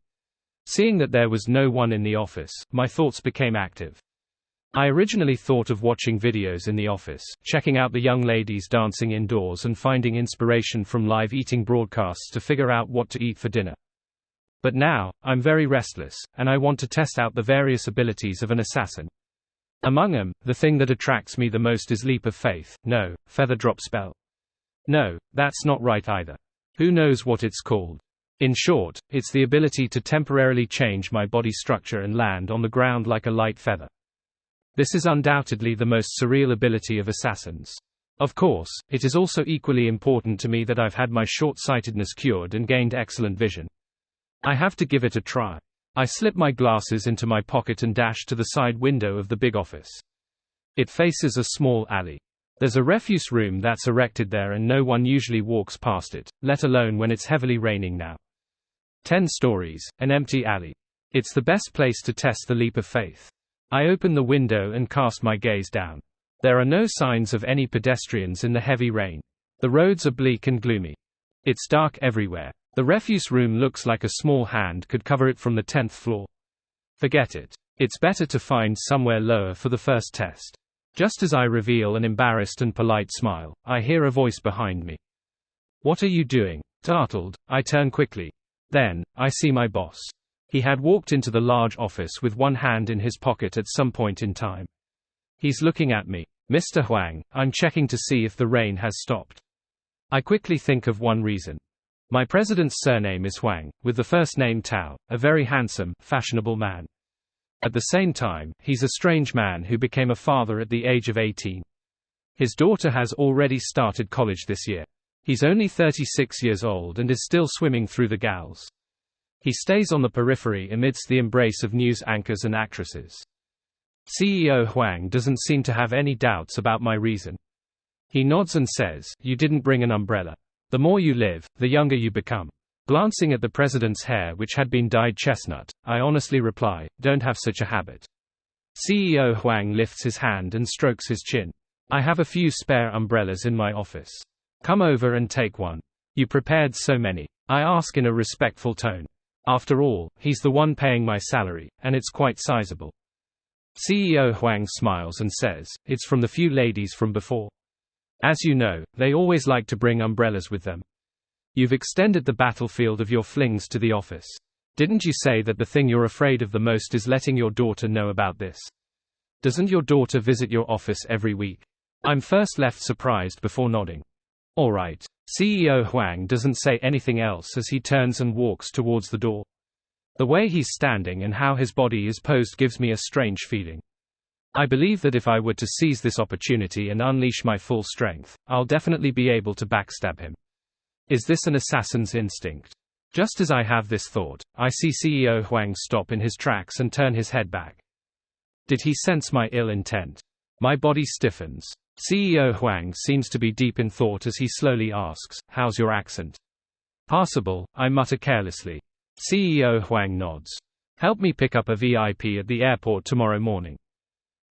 Seeing that there was no one in the office, my thoughts became active. I originally thought of watching videos in the office, checking out the young ladies dancing indoors and finding inspiration from live eating broadcasts to figure out what to eat for dinner. But now, I'm very restless, and I want to test out the various abilities of an assassin. Among them, the thing that attracts me the most is leap of faith. No, feather drop spell. No, that's not right either. Who knows what it's called? In short, it's the ability to temporarily change my body structure and land on the ground like a light feather. This is undoubtedly the most surreal ability of assassins. Of course, it is also equally important to me that I've had my short-sightedness cured and gained excellent vision. I have to give it a try. I slip my glasses into my pocket and dash to the side window of the big office. It faces a small alley. There's a refuse room that's erected there and no one usually walks past it, let alone when it's heavily raining now. 10 stories, an empty alley. It's the best place to test the leap of faith. I open the window and cast my gaze down. There are no signs of any pedestrians in the heavy rain. The roads are bleak and gloomy. It's dark everywhere. The refuse room looks like a small hand could cover it from the 10th floor. Forget it. It's better to find somewhere lower for the first test. Just as I reveal an embarrassed and polite smile, I hear a voice behind me. What are you doing? Startled, I turn quickly. Then, I see my boss. He had walked into the large office with one hand in his pocket at some point in time. He's looking at me. Mr. Huang, I'm checking to see if the rain has stopped. I quickly think of one reason. My president's surname is Huang, with the first name Tao, a very handsome, fashionable man. At the same time, he's a strange man who became a father at the age of 18. His daughter has already started college this year. He's only 36 years old and is still swimming through the gals. He stays on the periphery amidst the embrace of news anchors and actresses. CEO Huang doesn't seem to have any doubts about my reason. He nods and says, "You didn't bring an umbrella. The more you live, the younger you become." Glancing at the president's hair, which had been dyed chestnut, I honestly reply, "Don't have such a habit." CEO Huang lifts his hand and strokes his chin. "I have a few spare umbrellas in my office. Come over and take one. You prepared so many," I ask in a respectful tone. After all, he's the one paying my salary, and it's quite sizable. CEO Huang smiles and says, "It's from the few ladies from before. As you know, they always like to bring umbrellas with them. You've extended the battlefield of your flings to the office. Didn't you say that the thing you're afraid of the most is letting your daughter know about this? Doesn't your daughter visit your office every week?" I'm first left surprised before nodding. "All right." CEO Huang doesn't say anything else as he turns and walks towards the door. The way he's standing and how his body is posed gives me a strange feeling. I believe that if I were to seize this opportunity and unleash my full strength, I'll definitely be able to backstab him. Is this an assassin's instinct? Just as I have this thought, I see CEO Huang stop in his tracks and turn his head back. Did he sense my ill intent? My body stiffens. CEO Huang seems to be deep in thought as he slowly asks, "How's your accent?" "Passable," I mutter carelessly. CEO Huang nods. "Help me pick up a VIP at the airport tomorrow morning.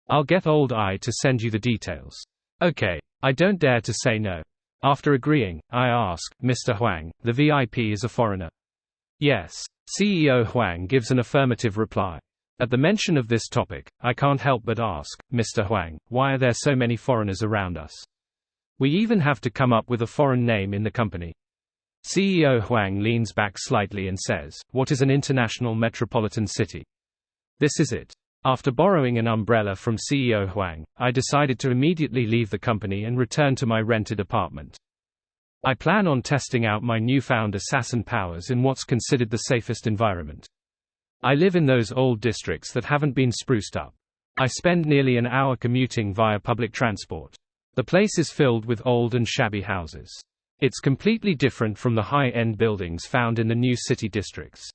I'll get old I to send you the details." Okay. I don't dare to say no. After agreeing, I ask, "Mr. Huang, the VIP is a foreigner?" "Yes." CEO Huang gives an affirmative reply. At the mention of this topic, I can't help but ask, "Mr. Huang, why are there so many foreigners around us? We even have to come up with a foreign name in the company." CEO Huang leans back slightly and says, "What is an international metropolitan city? This is it." After borrowing an umbrella from CEO Huang, I decided to immediately leave the company and return to my rented apartment. I plan on testing out my newfound assassin powers in what's considered the safest environment. I live in those old districts that haven't been spruced up. I spend nearly an hour commuting via public transport. The place is filled with old and shabby houses. It's completely different from the high-end buildings found in the new city districts.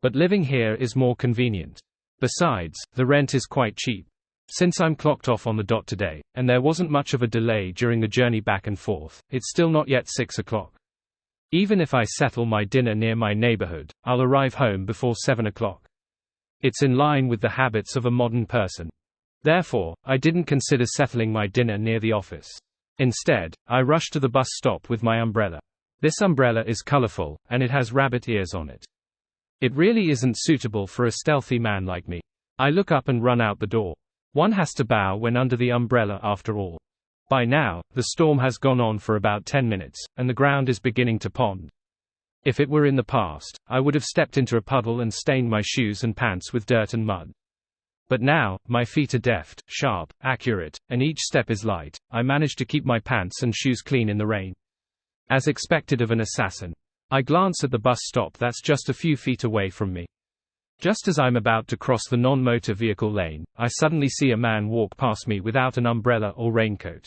But living here is more convenient. Besides, the rent is quite cheap. Since I'm clocked off on the dot today, and there wasn't much of a delay during the journey back and forth, it's still not yet 6 o'clock. Even if I settle my dinner near my neighborhood, I'll arrive home before 7 o'clock. It's in line with the habits of a modern person. Therefore, I didn't consider settling my dinner near the office. Instead, I rushed to the bus stop with my umbrella. This umbrella is colorful, and it has rabbit ears on it. It really isn't suitable for a stealthy man like me. I look up and run out the door. One has to bow when under the umbrella after all. By now, the storm has gone on for about 10 minutes, and the ground is beginning to pond. If it were in the past, I would have stepped into a puddle and stained my shoes and pants with dirt and mud. But now, my feet are deft, sharp, accurate, and each step is light. I manage to keep my pants and shoes clean in the rain. As expected of an assassin, I glance at the bus stop that's just a few feet away from me. Just as I'm about to cross the non-motor vehicle lane, I suddenly see a man walk past me without an umbrella or raincoat.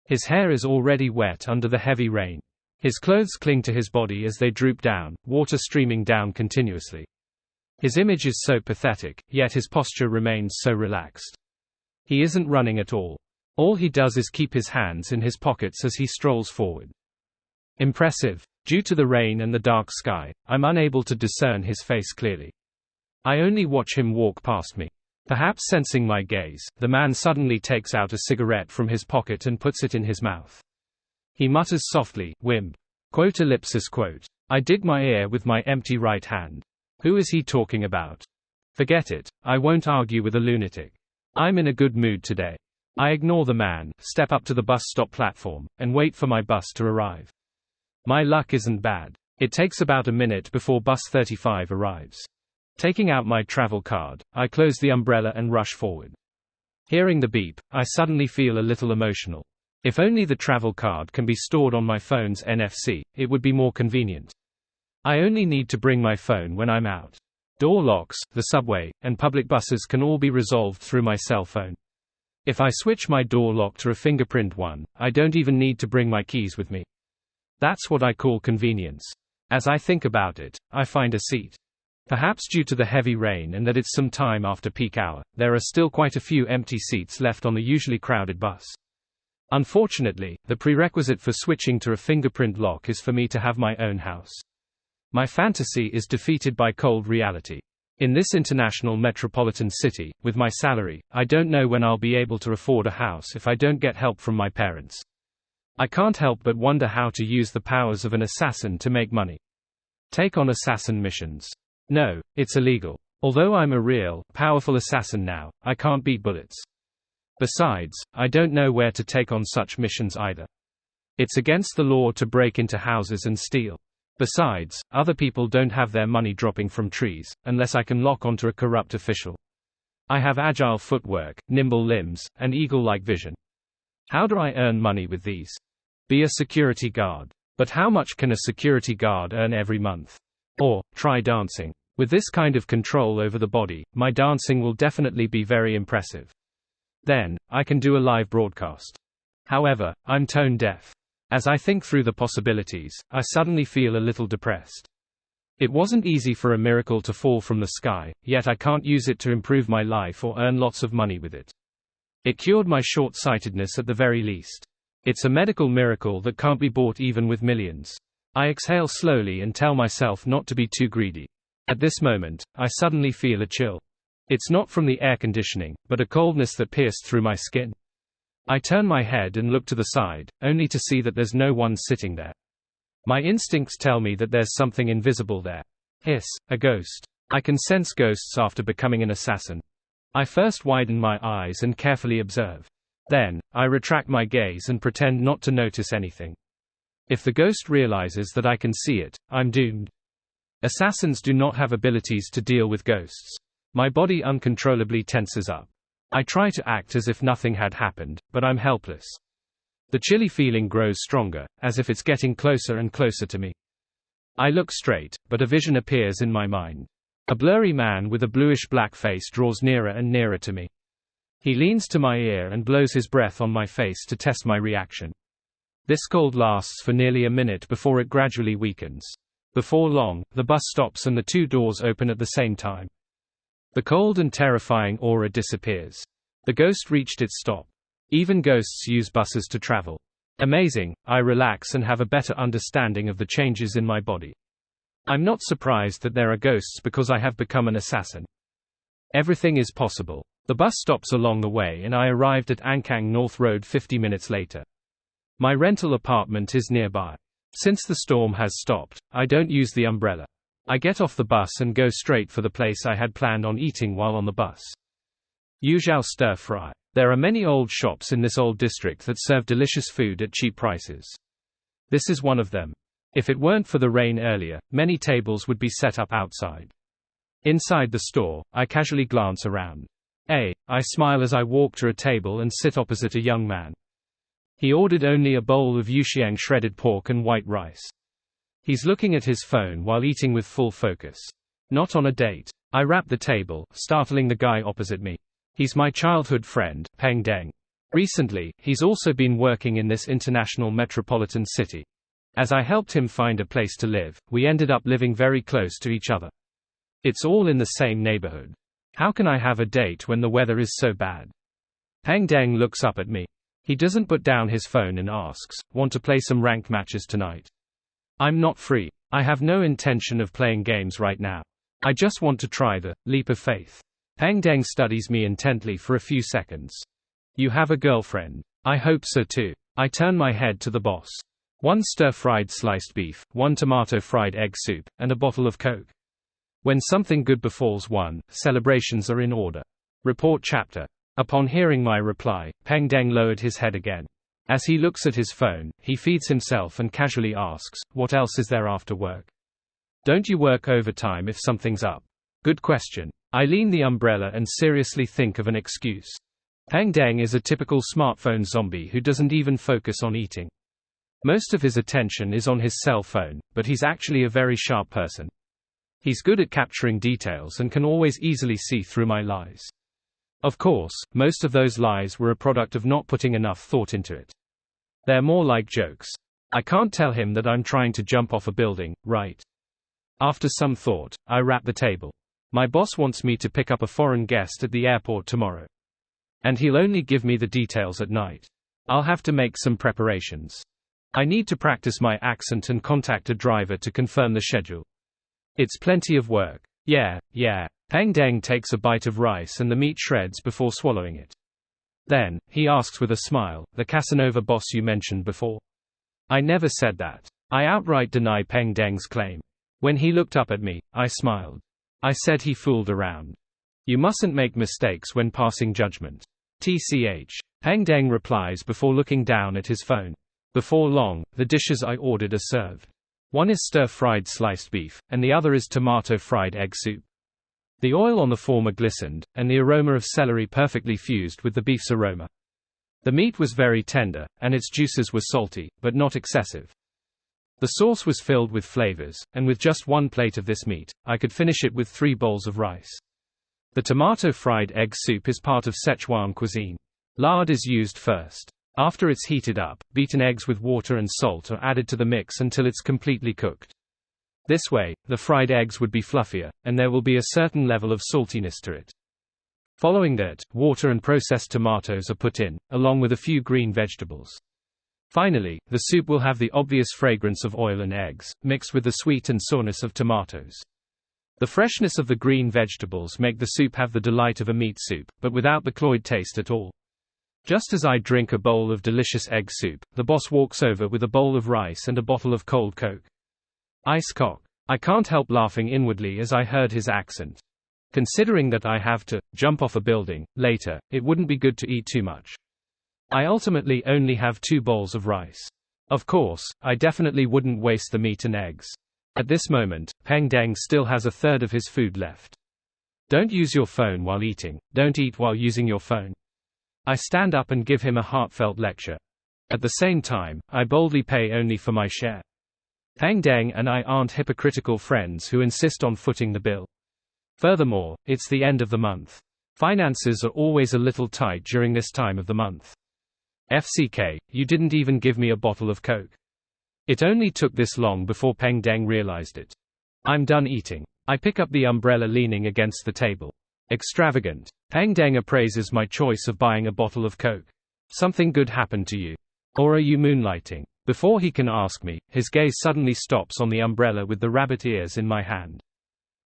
His hair is already wet under the heavy rain. His clothes cling to his body as they droop down, water streaming down continuously. His image is so pathetic, yet his posture remains so relaxed. He isn't running at all. All he does is keep his hands in his pockets as he strolls forward. Impressive. Due to the rain and the dark sky, I'm unable to discern his face clearly. I only watch him walk past me. Perhaps sensing my gaze, the man suddenly takes out a cigarette from his pocket and puts it in his mouth. He mutters softly, "Wimp." Quote ellipsis quote. I dig my ear with my empty right hand. Who is he talking about? Forget it, I won't argue with a lunatic. I'm in a good mood today. I ignore the man, step up to the bus stop platform, and wait for my bus to arrive. My luck isn't bad. It takes about a minute before bus 35 arrives. Taking out my travel card, I close the umbrella and rush forward. Hearing the beep, I suddenly feel a little emotional. If only the travel card can be stored on my phone's NFC, it would be more convenient. I only need to bring my phone when I'm out. Door locks, the subway, and public buses can all be resolved through my cell phone. If I switch my door lock to a fingerprint one, I don't even need to bring my keys with me. That's what I call convenience. As I think about it, I find a seat. Perhaps due to the heavy rain and that it's some time after peak hour, there are still quite a few empty seats left on the usually crowded bus. Unfortunately, the prerequisite for switching to a fingerprint lock is for me to have my own house. My fantasy is defeated by cold reality. In this international metropolitan city, with my salary, I don't know when I'll be able to afford a house if I don't get help from my parents. I can't help but wonder how to use the powers of an assassin to make money. Take on assassin missions. No, it's illegal. Although I'm a real, powerful assassin now, I can't beat bullets. Besides, I don't know where to take on such missions either. It's against the law to break into houses and steal. Besides, other people don't have their money dropping from trees, unless I can lock onto a corrupt official. I have agile footwork, nimble limbs, and eagle-like vision. How do I earn money with these? Be a security guard. But how much can a security guard earn every month? Or, try dancing. With this kind of control over the body, my dancing will definitely be very impressive. Then, I can do a live broadcast. However, I'm tone deaf. As I think through the possibilities, I suddenly feel a little depressed. It wasn't easy for a miracle to fall from the sky, yet I can't use it to improve my life or earn lots of money with it. It cured my short-sightedness at the very least. It's a medical miracle that can't be bought even with millions. I exhale slowly and tell myself not to be too greedy. At this moment, I suddenly feel a chill. It's not from the air conditioning, but a coldness that pierced through my skin. I turn my head and look to the side, only to see that there's no one sitting there. My instincts tell me that there's something invisible there. Hiss, a ghost. I can sense ghosts after becoming an assassin. I first widen my eyes and carefully observe. Then, I retract my gaze and pretend not to notice anything. If the ghost realizes that I can see it, I'm doomed. Assassins do not have abilities to deal with ghosts. My body uncontrollably tenses up. I try to act as if nothing had happened, but I'm helpless. The chilly feeling grows stronger, as if it's getting closer and closer to me. I look straight, but a vision appears in my mind. A blurry man with a bluish-black face draws nearer and nearer to me. He leans to my ear and blows his breath on my face to test my reaction. This cold lasts for nearly a minute before it gradually weakens. Before long, the bus stops and the two doors open at the same time. The cold and terrifying aura disappears. The ghost reached its stop. Even ghosts use buses to travel. Amazing, I relax and have a better understanding of the changes in my body. I'm not surprised that there are ghosts because I have become an assassin. Everything is possible. The bus stops along the way and I arrived at Ankang North Road 50 minutes later. My rental apartment is nearby. Since the storm has stopped, I don't use the umbrella. I get off the bus and go straight for the place I had planned on eating while on the bus. Yuzhou Stir Fry. There are many old shops in this old district that serve delicious food at cheap prices. This is one of them. If it weren't for the rain earlier, many tables would be set up outside. Inside the store, I casually glance around. I smile as I walk to a table and sit opposite a young man. He ordered only a bowl of yuxiang shredded pork and white rice. He's looking at his phone while eating with full focus. Not on a date. I rap the table, startling the guy opposite me. He's my childhood friend, Peng Deng. Recently, he's also been working in this international metropolitan city. As I helped him find a place to live, we ended up living very close to each other. It's all in the same neighborhood. How can I have a date when the weather is so bad? Peng Deng looks up at me. He doesn't put down his phone and asks, "Want to play some ranked matches tonight?" I'm not free. I have no intention of playing games right now. I just want to try the leap of faith. Peng Deng studies me intently for a few seconds. You have a girlfriend? I hope so too. I turn my head to the boss. 1 stir-fried sliced beef, 1 tomato fried egg soup, and a bottle of Coke. When something good befalls one, celebrations are in order. Report chapter. Upon hearing my reply, Peng Deng lowered his head again. As he looks at his phone, he feeds himself and casually asks, "What else is there after work? Don't you work overtime if something's up?" Good question. I lean the umbrella and seriously think of an excuse. Peng Deng is a typical smartphone zombie who doesn't even focus on eating. Most of his attention is on his cell phone, but he's actually a very sharp person. He's good at capturing details and can always easily see through my lies. Of course, most of those lies were a product of not putting enough thought into it. They're more like jokes. I can't tell him that I'm trying to jump off a building, right? After some thought, I wrap the table. My boss wants me to pick up a foreign guest at the airport tomorrow. And he'll only give me the details at night. I'll have to make some preparations. I need to practice my accent and contact a driver to confirm the schedule. It's plenty of work. Yeah. Peng Deng takes a bite of rice and the meat shreds before swallowing it. Then, he asks with a smile, "The Casanova boss you mentioned before?" I never said that. I outright deny Peng Deng's claim. When he looked up at me, I smiled. I said he fooled around. You mustn't make mistakes when passing judgment. TCH. Peng Deng replies before looking down at his phone. Before long, the dishes I ordered are served. One is stir-fried sliced beef, and the other is tomato fried egg soup. The oil on the former glistened, and the aroma of celery perfectly fused with the beef's aroma. The meat was very tender, and its juices were salty, but not excessive. The sauce was filled with flavors, and with just one plate of this meat, I could finish it with 3 bowls of rice. The tomato fried egg soup is part of Sichuan cuisine. Lard is used first. After it's heated up, beaten eggs with water and salt are added to the mix until it's completely cooked. This way, the fried eggs would be fluffier, and there will be a certain level of saltiness to it. Following that, water and processed tomatoes are put in, along with a few green vegetables. Finally, the soup will have the obvious fragrance of oil and eggs, mixed with the sweet and sourness of tomatoes. The freshness of the green vegetables make the soup have the delight of a meat soup, but without the cloyed taste at all. Just as I drink a bowl of delicious egg soup, the boss walks over with a bowl of rice and a bottle of cold Coke. Ice cock. I can't help laughing inwardly as I heard his accent. Considering that I have to jump off a building later, it wouldn't be good to eat too much. I ultimately only have 2 bowls of rice. Of course, I definitely wouldn't waste the meat and eggs. At this moment, Peng Deng still has a third of his food left. Don't use your phone while eating. Don't eat while using your phone. I stand up and give him a heartfelt lecture. At the same time, I boldly pay only for my share. Peng Deng and I aren't hypocritical friends who insist on footing the bill. Furthermore, it's the end of the month. Finances are always a little tight during this time of the month. FCK, you didn't even give me a bottle of Coke. It only took this long before Peng Deng realized it. I'm done eating. I pick up the umbrella leaning against the table. Extravagant. Peng Deng appraises my choice of buying a bottle of Coke. Something good happened to you? Or are you moonlighting? Before he can ask me, his gaze suddenly stops on the umbrella with the rabbit ears in my hand.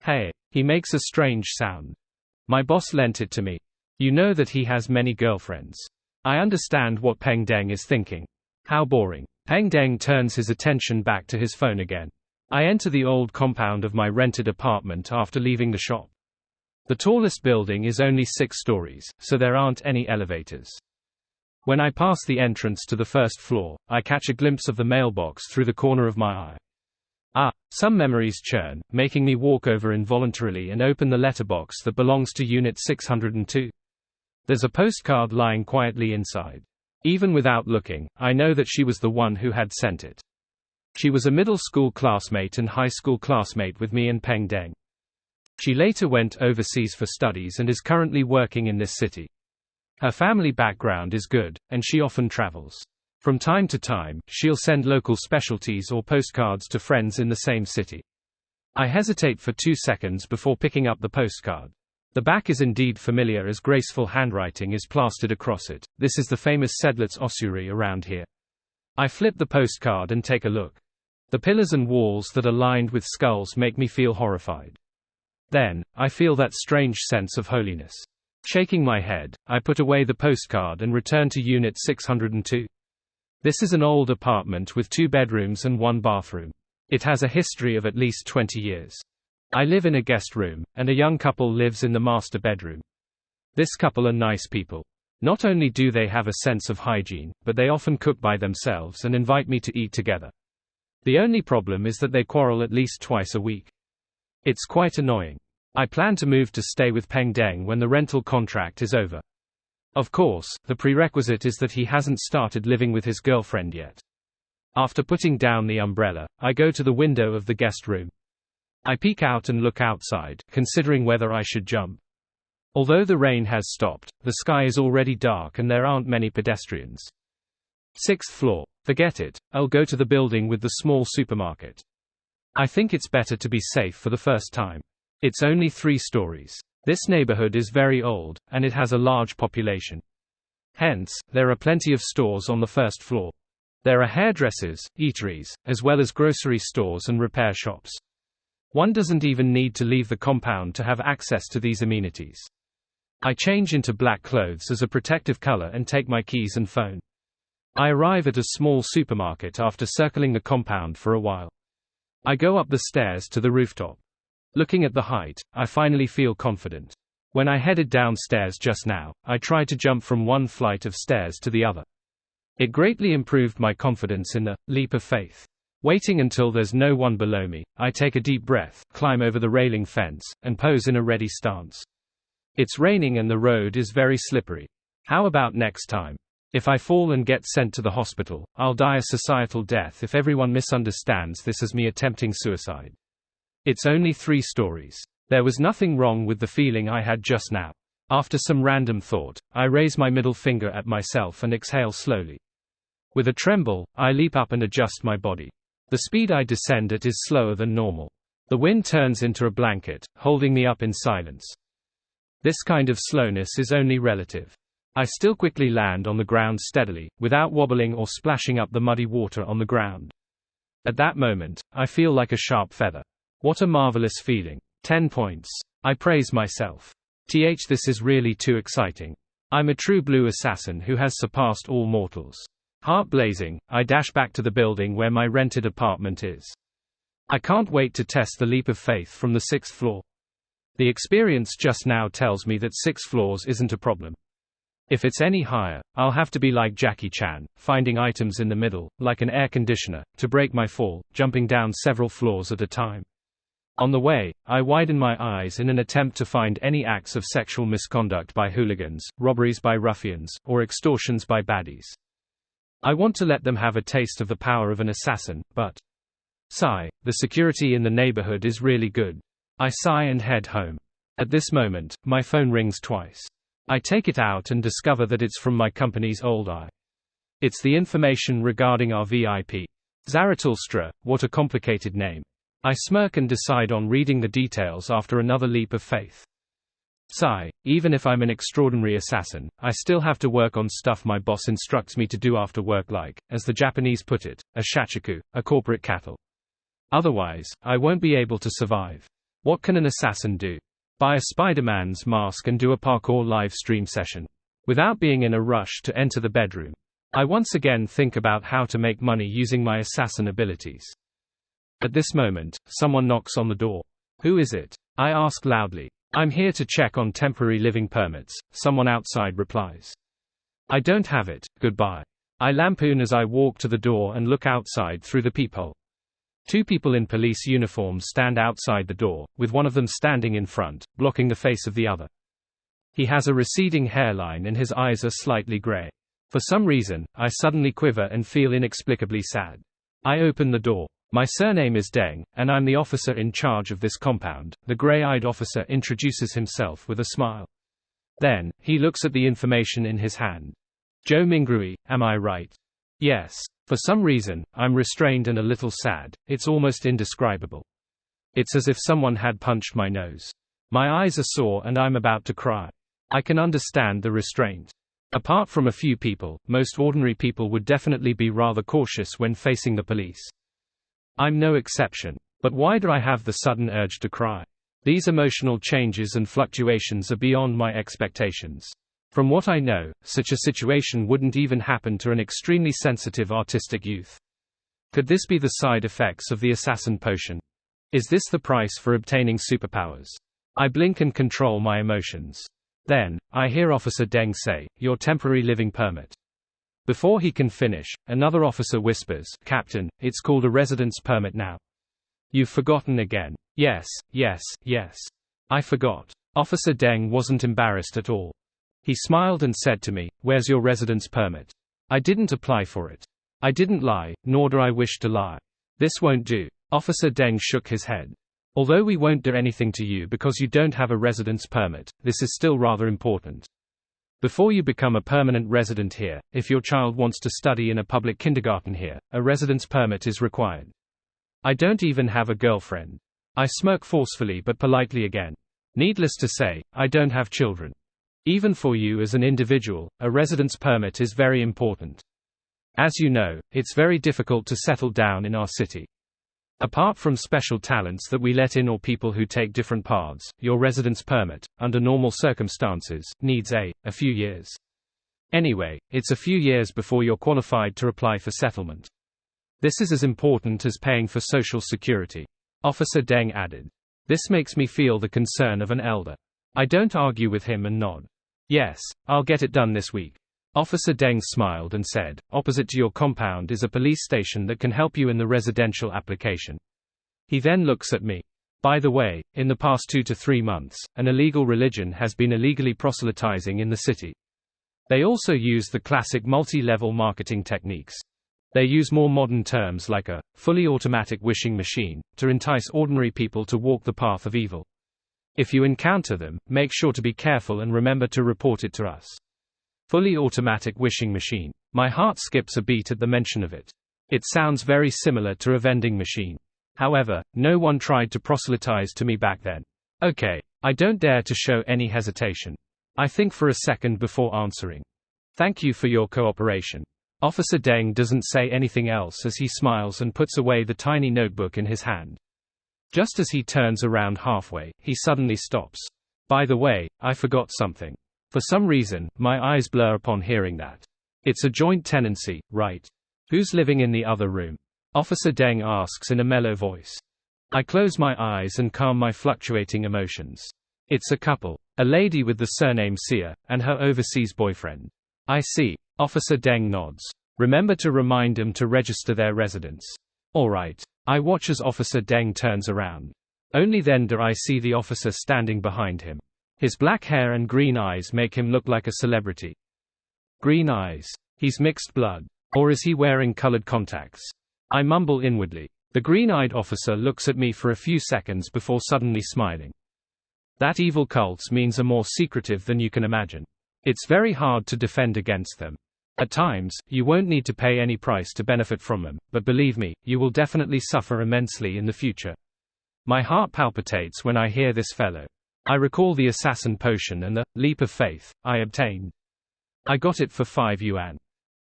Hey, he makes a strange sound. My boss lent it to me. You know that he has many girlfriends. I understand what Peng Deng is thinking. How boring. Peng Deng turns his attention back to his phone again. I enter the old compound of my rented apartment after leaving the shop. The tallest building is only 6 stories, so there aren't any elevators. When I pass the entrance to the first floor, I catch a glimpse of the mailbox through the corner of my eye. Some memories churn, making me walk over involuntarily and open the letterbox that belongs to Unit 602. There's a postcard lying quietly inside. Even without looking, I know that she was the one who had sent it. She was a middle school classmate and high school classmate with me and Peng Deng. She later went overseas for studies and is currently working in this city. Her family background is good, and she often travels. From time to time, she'll send local specialties or postcards to friends in the same city. I hesitate for 2 seconds before picking up the postcard. The back is indeed familiar as graceful handwriting is plastered across it. This is the famous Sedlitz ossuary around here. I flip the postcard and take a look. The pillars and walls that are lined with skulls make me feel horrified. Then, I feel that strange sense of holiness. Shaking my head, I put away the postcard and return to Unit 602. This is an old apartment with 2 bedrooms and 1 bathroom. It has a history of at least 20 years. I live in a guest room, and a young couple lives in the master bedroom. This couple are nice people. Not only do they have a sense of hygiene, but they often cook by themselves and invite me to eat together. The only problem is that they quarrel at least twice a week. It's quite annoying. I plan to move to stay with Peng Deng when the rental contract is over. Of course, the prerequisite is that he hasn't started living with his girlfriend yet. After putting down the umbrella, I go to the window of the guest room. I peek out and look outside, considering whether I should jump. Although the rain has stopped, the sky is already dark and there aren't many pedestrians. 6th floor. Forget it, I'll go to the building with the small supermarket. I think it's better to be safe for the first time. It's only 3 stories. This neighborhood is very old, and it has a large population. Hence, there are plenty of stores on the 1st floor. There are hairdressers, eateries, as well as grocery stores and repair shops. One doesn't even need to leave the compound to have access to these amenities. I change into black clothes as a protective color and take my keys and phone. I arrive at a small supermarket after circling the compound for a while. I go up the stairs to the rooftop. Looking at the height, I finally feel confident. When I headed downstairs just now, I tried to jump from one flight of stairs to the other. It greatly improved my confidence in the leap of faith. Waiting until there's no one below me, I take a deep breath, climb over the railing fence, and pose in a ready stance. It's raining and the road is very slippery. How about next time? If I fall and get sent to the hospital, I'll die a societal death if everyone misunderstands this as me attempting suicide. It's only 3 stories. There was nothing wrong with the feeling I had just now. After some random thought, I raise my middle finger at myself and exhale slowly. With a tremble, I leap up and adjust my body. The speed I descend at is slower than normal. The wind turns into a blanket, holding me up in silence. This kind of slowness is only relative. I still quickly land on the ground steadily, without wobbling or splashing up the muddy water on the ground. At that moment, I feel like a sharp feather. What a marvelous feeling. 10 points. I praise myself. This is really too exciting. I'm a true blue assassin who has surpassed all mortals. Heart blazing, I dash back to the building where my rented apartment is. I can't wait to test the leap of faith from the 6th floor. The experience just now tells me that 6 floors isn't a problem. If it's any higher, I'll have to be like Jackie Chan, finding items in the middle, like an air conditioner, to break my fall, jumping down several floors at a time. On the way, I widen my eyes in an attempt to find any acts of sexual misconduct by hooligans, robberies by ruffians, or extortions by baddies. I want to let them have a taste of the power of an assassin, but sigh, the security in the neighborhood is really good. I sigh and head home. At this moment, my phone rings twice. I take it out and discover that it's from my company's old eye. It's the information regarding our VIP. Zarathustra, what a complicated name. I smirk and decide on reading the details after another leap of faith. Sigh, even if I'm an extraordinary assassin, I still have to work on stuff my boss instructs me to do after work, like, as the Japanese put it, a shachaku, a corporate cattle. Otherwise, I won't be able to survive. What can an assassin do? Buy a Spider-Man's mask and do a parkour live stream session. Without being in a rush to enter the bedroom. I once again think about how to make money using my assassin abilities. At this moment, someone knocks on the door. Who is it? I ask loudly. I'm here to check on temporary living permits, someone outside replies. I don't have it, goodbye. I lampoon as I walk to the door and look outside through the peephole. 2 people in police uniforms stand outside the door, with one of them standing in front, blocking the face of the other. He has a receding hairline and his eyes are slightly gray. For some reason, I suddenly quiver and feel inexplicably sad. I open the door. My surname is Deng, and I'm the officer in charge of this compound. The gray-eyed officer introduces himself with a smile. Then, he looks at the information in his hand. Joe Mingrui, am I right? Yes. For some reason, I'm restrained and a little sad. It's almost indescribable. It's as if someone had punched my nose. My eyes are sore and I'm about to cry. I can understand the restraint. Apart from a few people, most ordinary people would definitely be rather cautious when facing the police. I'm no exception. But why do I have the sudden urge to cry? These emotional changes and fluctuations are beyond my expectations. From what I know, such a situation wouldn't even happen to an extremely sensitive artistic youth. Could this be the side effects of the assassin potion? Is this the price for obtaining superpowers? I blink and control my emotions. Then, I hear Officer Deng say, "Your temporary living permit." Before he can finish, another officer whispers, "Captain, it's called a residence permit now." You've forgotten again. Yes. I forgot. Officer Deng wasn't embarrassed at all. He smiled and said to me, "Where's your residence permit?" I didn't apply for it. I didn't lie, nor do I wish to lie. This won't do. Officer Deng shook his head. Although we won't do anything to you because you don't have a residence permit, this is still rather important. Before you become a permanent resident here, if your child wants to study in a public kindergarten here, a residence permit is required. I don't even have a girlfriend. I smirk forcefully but politely again. Needless to say, I don't have children. Even for you as an individual, a residence permit is very important. As you know, it's very difficult to settle down in our city. Apart from special talents that we let in or people who take different paths, your residence permit, under normal circumstances, needs a few years. Anyway, it's a few years before you're qualified to apply for settlement. This is as important as paying for Social Security. Officer Deng added. This makes me feel the concern of an elder. I don't argue with him and nod. Yes, I'll get it done this week. Officer Deng smiled and said, "Opposite to your compound is a police station that can help you in the residential application." He then looks at me. By the way, in the past 2 to 3 months, an illegal religion has been illegally proselytizing in the city. They also use the classic multi-level marketing techniques. They use more modern terms like a fully automatic wishing machine to entice ordinary people to walk the path of evil. If you encounter them, make sure to be careful and remember to report it to us. Fully automatic wishing machine. My heart skips a beat at the mention of it. It sounds very similar to a vending machine. However, no one tried to proselytize to me back then. Okay, I don't dare to show any hesitation. I think for a second before answering. Thank you for your cooperation. Officer Deng doesn't say anything else as he smiles and puts away the tiny notebook in his hand. Just as he turns around halfway, he suddenly stops. By the way, I forgot something. For some reason, my eyes blur upon hearing that. It's a joint tenancy, right? Who's living in the other room? Officer Deng asks in a mellow voice. I close my eyes and calm my fluctuating emotions. It's a couple. A lady with the surname Sia, and her overseas boyfriend. I see. Officer Deng nods. Remember to remind them to register their residence. Alright. I watch as Officer Deng turns around. Only then do I see the officer standing behind him. His black hair and green eyes make him look like a celebrity. Green eyes. He's mixed blood. Or is he wearing colored contacts? I mumble inwardly. The green-eyed officer looks at me for a few seconds before suddenly smiling. That evil cults means are more secretive than you can imagine. It's very hard to defend against them. At times, you won't need to pay any price to benefit from them, but believe me, you will definitely suffer immensely in the future. My heart palpitates when I hear this fellow. I recall the assassin potion and the leap of faith I obtained. I got it for 5 yuan.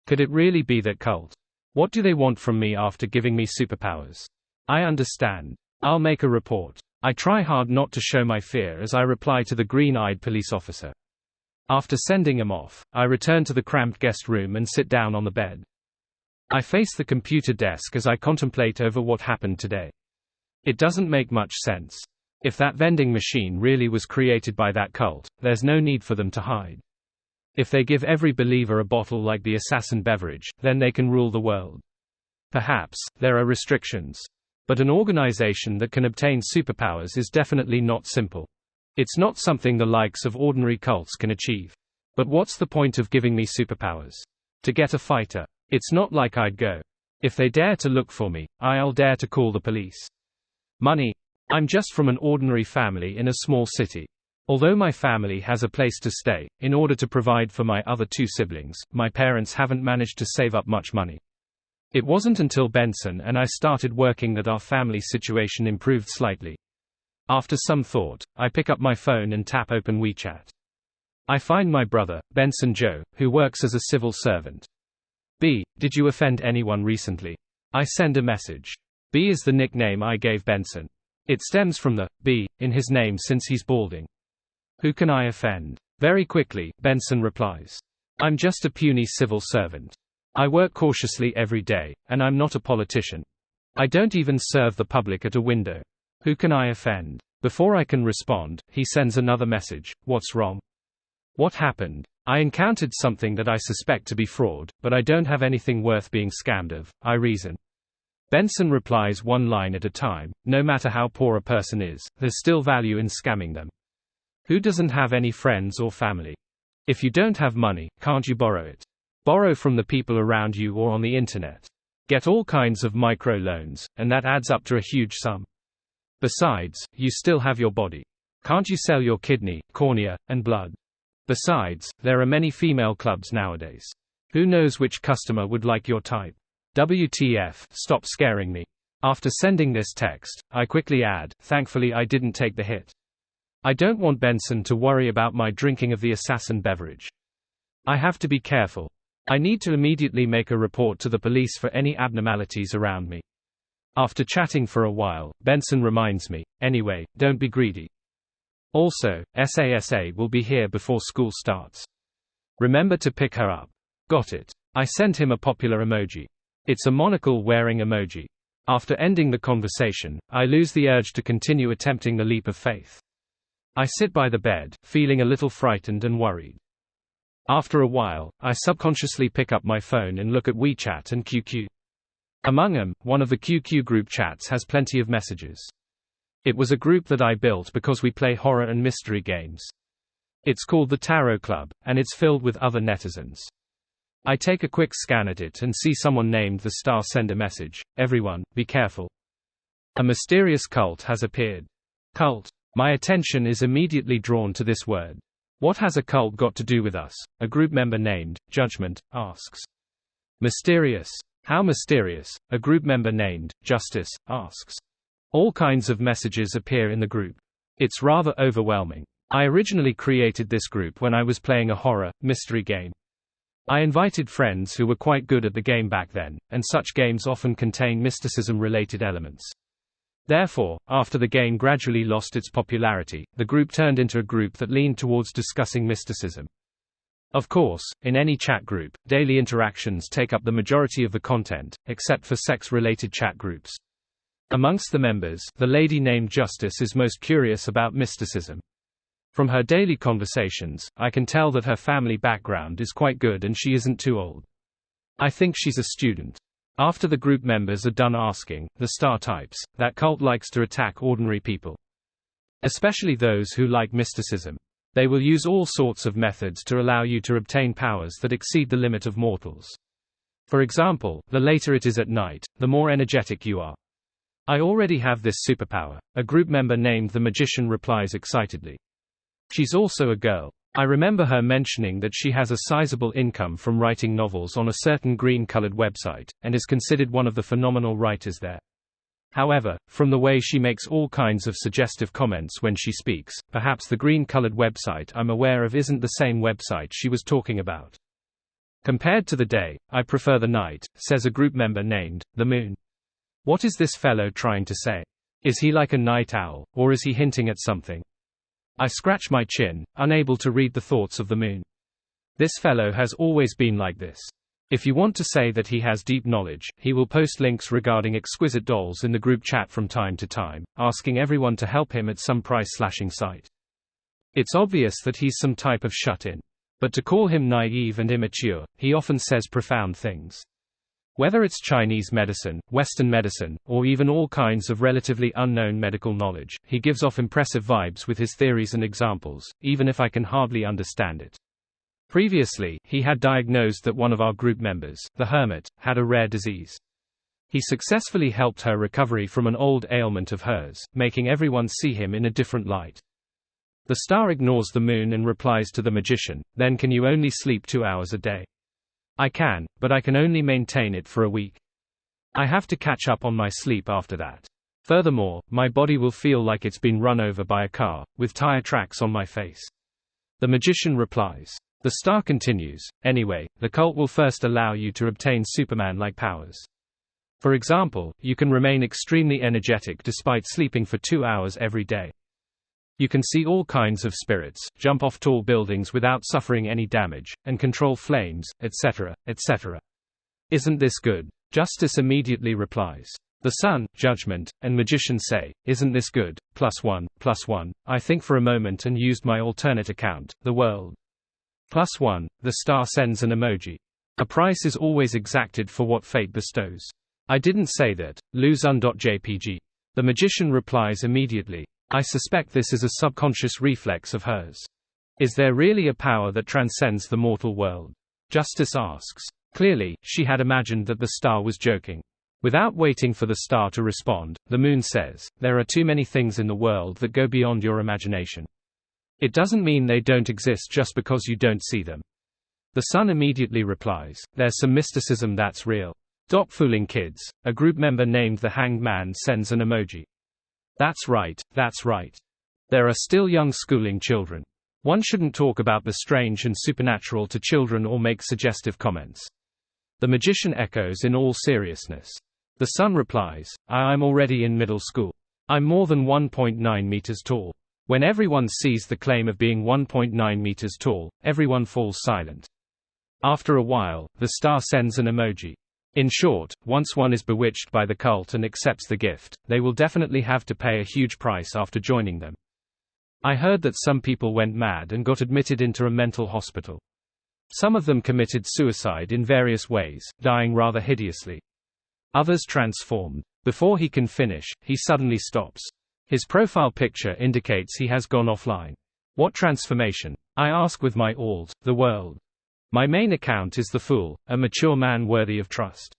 Could it really be that cult? What do they want from me after giving me superpowers? I understand. I'll make a report. I try hard not to show my fear as I reply to the green-eyed police officer. After sending him off, I return to the cramped guest room and sit down on the bed. I face the computer desk as I contemplate over what happened today. It doesn't make much sense. If that vending machine really was created by that cult, there's no need for them to hide. If they give every believer a bottle like the assassin beverage, then they can rule the world. Perhaps, there are restrictions. But an organization that can obtain superpowers is definitely not simple. It's not something the likes of ordinary cults can achieve. But what's the point of giving me superpowers? To get a fighter. It's not like I'd go. If they dare to look for me, I'll dare to call the police. Money. I'm just from an ordinary family in a small city. Although my family has a place to stay, in order to provide for my other 2 siblings, my parents haven't managed to save up much money. It wasn't until Benson and I started working that our family situation improved slightly. After some thought, I pick up my phone and tap open WeChat. I find my brother, Benson Joe, who works as a civil servant. B, did you offend anyone recently? I send a message. B is the nickname I gave Benson. It stems from the B in his name since he's balding. Who can I offend? Very quickly, Benson replies. I'm just a puny civil servant. I work cautiously every day, and I'm not a politician. I don't even serve the public at a window. Who can I offend? Before I can respond, he sends another message. What's wrong? What happened? I encountered something that I suspect to be fraud, but I don't have anything worth being scammed of, I reason. Benson replies one line at a time. No matter how poor a person is, there's still value in scamming them. Who doesn't have any friends or family? If you don't have money, can't you borrow it? Borrow from the people around you or on the internet. Get all kinds of micro loans, and that adds up to a huge sum. Besides, you still have your body. Can't you sell your kidney, cornea, and blood? Besides, there are many female clubs nowadays. Who knows which customer would like your type? WTF, stop scaring me. After sending this text, I quickly add, thankfully I didn't take the hit. I don't want Benson to worry about my drinking of the assassin beverage. I have to be careful. I need to immediately make a report to the police for any abnormalities around me. After chatting for a while, Benson reminds me, anyway, don't be greedy. Also, SASA will be here before school starts. Remember to pick her up. Got it. I sent him a popular emoji. It's a monocle-wearing emoji. After ending the conversation, I lose the urge to continue attempting the leap of faith. I sit by the bed, feeling a little frightened and worried. After a while, I subconsciously pick up my phone and look at WeChat and QQ. Among them, one of the QQ group chats has plenty of messages. It was a group that I built because we play horror and mystery games. It's called the Tarot Club, and it's filled with other netizens. I take a quick scan at it and see someone named the Star send a message. Everyone, be careful. A mysterious cult has appeared. Cult. My attention is immediately drawn to this word. What has a cult got to do with us? A group member named Judgment asks. Mysterious. How mysterious? A group member named Justice asks. All kinds of messages appear in the group. It's rather overwhelming. I originally created this group when I was playing a horror, mystery game. I invited friends who were quite good at the game back then, and such games often contain mysticism-related elements. Therefore, after the game gradually lost its popularity, the group turned into a group that leaned towards discussing mysticism. Of course, in any chat group, daily interactions take up the majority of the content, except for sex-related chat groups. Amongst the members, the lady named Justice is most curious about mysticism. From her daily conversations, I can tell that her family background is quite good and she isn't too old. I think she's a student. After the group members are done asking, the Star types, that cult likes to attack ordinary people. Especially those who like mysticism. They will use all sorts of methods to allow you to obtain powers that exceed the limit of mortals. For example, the later it is at night, the more energetic you are. I already have this superpower, a group member named the Magician replies excitedly. She's also a girl. I remember her mentioning that she has a sizable income from writing novels on a certain green-colored website, and is considered one of the phenomenal writers there. However, from the way she makes all kinds of suggestive comments when she speaks, perhaps the green-colored website I'm aware of isn't the same website she was talking about. Compared to the day, I prefer the night, says a group member named the Moon. What is this fellow trying to say? Is he like a night owl, or is he hinting at something? I scratch my chin, unable to read the thoughts of the Moon. This fellow has always been like this. If you want to say that he has deep knowledge, he will post links regarding exquisite dolls in the group chat from time to time, asking everyone to help him at some price-slashing site. It's obvious that he's some type of shut-in. But to call him naive and immature, he often says profound things. Whether it's Chinese medicine, Western medicine, or even all kinds of relatively unknown medical knowledge, he gives off impressive vibes with his theories and examples, even if I can hardly understand it. Previously, he had diagnosed that one of our group members, the Hermit, had a rare disease. He successfully helped her recovery from an old ailment of hers, making everyone see him in a different light. The Star ignores the Moon and replies to the Magician, then can you only sleep 2 hours a day? I can, but I can only maintain it for a week. I have to catch up on my sleep after that. Furthermore, my body will feel like it's been run over by a car, with tire tracks on my face. The Magician replies. The Star continues, anyway, the cult will first allow you to obtain Superman-like powers. For example, you can remain extremely energetic despite sleeping for 2 hours every day. You can see all kinds of spirits, jump off tall buildings without suffering any damage, and control flames, etc., etc. Isn't this good? Justice immediately replies. The Sun, Judgment, and Magician say, isn't this good? +1, +1. I think for a moment and used my alternate account, the world. +1, the Star sends an emoji. A price is always exacted for what fate bestows. I didn't say that. Luzun.jpg. The Magician replies immediately. I suspect this is a subconscious reflex of hers. Is there really a power that transcends the mortal world? Justice asks. Clearly, she had imagined that the Star was joking. Without waiting for the Star to respond, the Moon says, there are too many things in the world that go beyond your imagination. It doesn't mean they don't exist just because you don't see them. The Sun immediately replies, there's some mysticism that's real. Stop fooling kids. A group member named the Hanged Man sends an emoji. That's right, that's right. There are still young schooling children. One shouldn't talk about the strange and supernatural to children or make suggestive comments. The Magician echoes in all seriousness. The Sun replies, I'm already in middle school. I'm more than 1.9 meters tall. When everyone sees the claim of being 1.9 meters tall, everyone falls silent. After a while, the Star sends an emoji. In short, once one is bewitched by the cult and accepts the gift, they will definitely have to pay a huge price after joining them. I heard that some people went mad and got admitted into a mental hospital. Some of them committed suicide in various ways, dying rather hideously. Others transformed. Before he can finish, he suddenly stops. His profile picture indicates he has gone offline. What transformation? I ask with my alt, the world. My main account is the Fool, a mature man worthy of trust.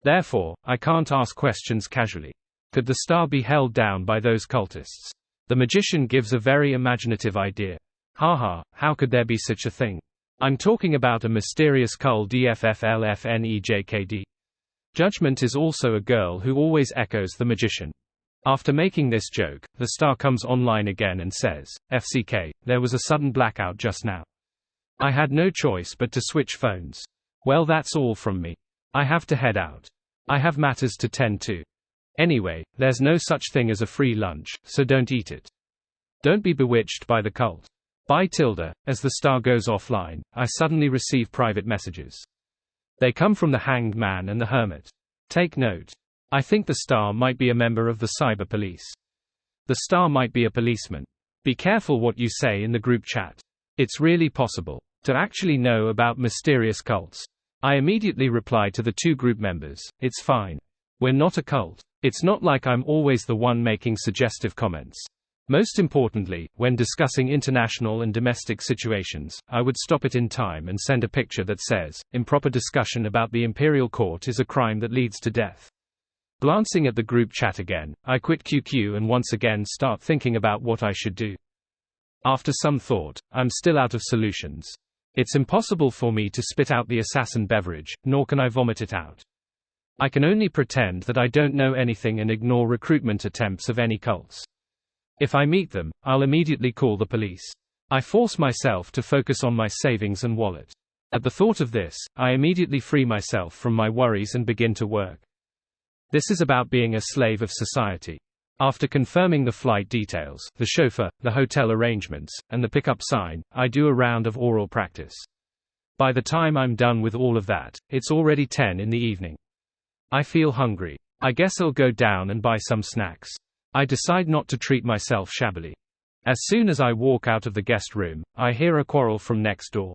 Therefore, I can't ask questions casually. Could the Star be held down by those cultists? The Magician gives a very imaginative idea. Haha, how could there be such a thing? I'm talking about a mysterious cull DFFLFNEJKD. Judgment is also a girl who always echoes the Magician. After making this joke, the Star comes online again and says, FCK, there was a sudden blackout just now. I had no choice but to switch phones. Well, that's all from me. I have to head out. I have matters to tend to. Anyway, there's no such thing as a free lunch, so don't eat it. Don't be bewitched by the cult. Bye Tilda. As the Star goes offline, I suddenly receive private messages. They come from the Hanged Man and the Hermit. Take note. I think the Star might be a member of the cyber police. The Star might be a policeman. Be careful what you say in the group chat. It's really possible to actually know about mysterious cults. I immediately reply to the two group members, it's fine. We're not a cult. It's not like I'm always the one making suggestive comments. Most importantly, when discussing international and domestic situations, I would stop it in time and send a picture that says, improper discussion about the Imperial Court is a crime that leads to death. Glancing at the group chat again, I quit QQ and once again start thinking about what I should do. After some thought, I'm still out of solutions. It's impossible for me to spit out the assassin beverage, nor can I vomit it out. I can only pretend that I don't know anything and ignore recruitment attempts of any cults. If I meet them, I'll immediately call the police. I force myself to focus on my savings and wallet. At the thought of this, I immediately free myself from my worries and begin to work. This is about being a slave of society. After confirming the flight details, the chauffeur, the hotel arrangements, and the pickup sign, I do a round of oral practice. By the time I'm done with all of that, it's already 10 in the evening. I feel hungry. I guess I'll go down and buy some snacks. I decide not to treat myself shabbily. As soon as I walk out of the guest room, I hear a quarrel from next door.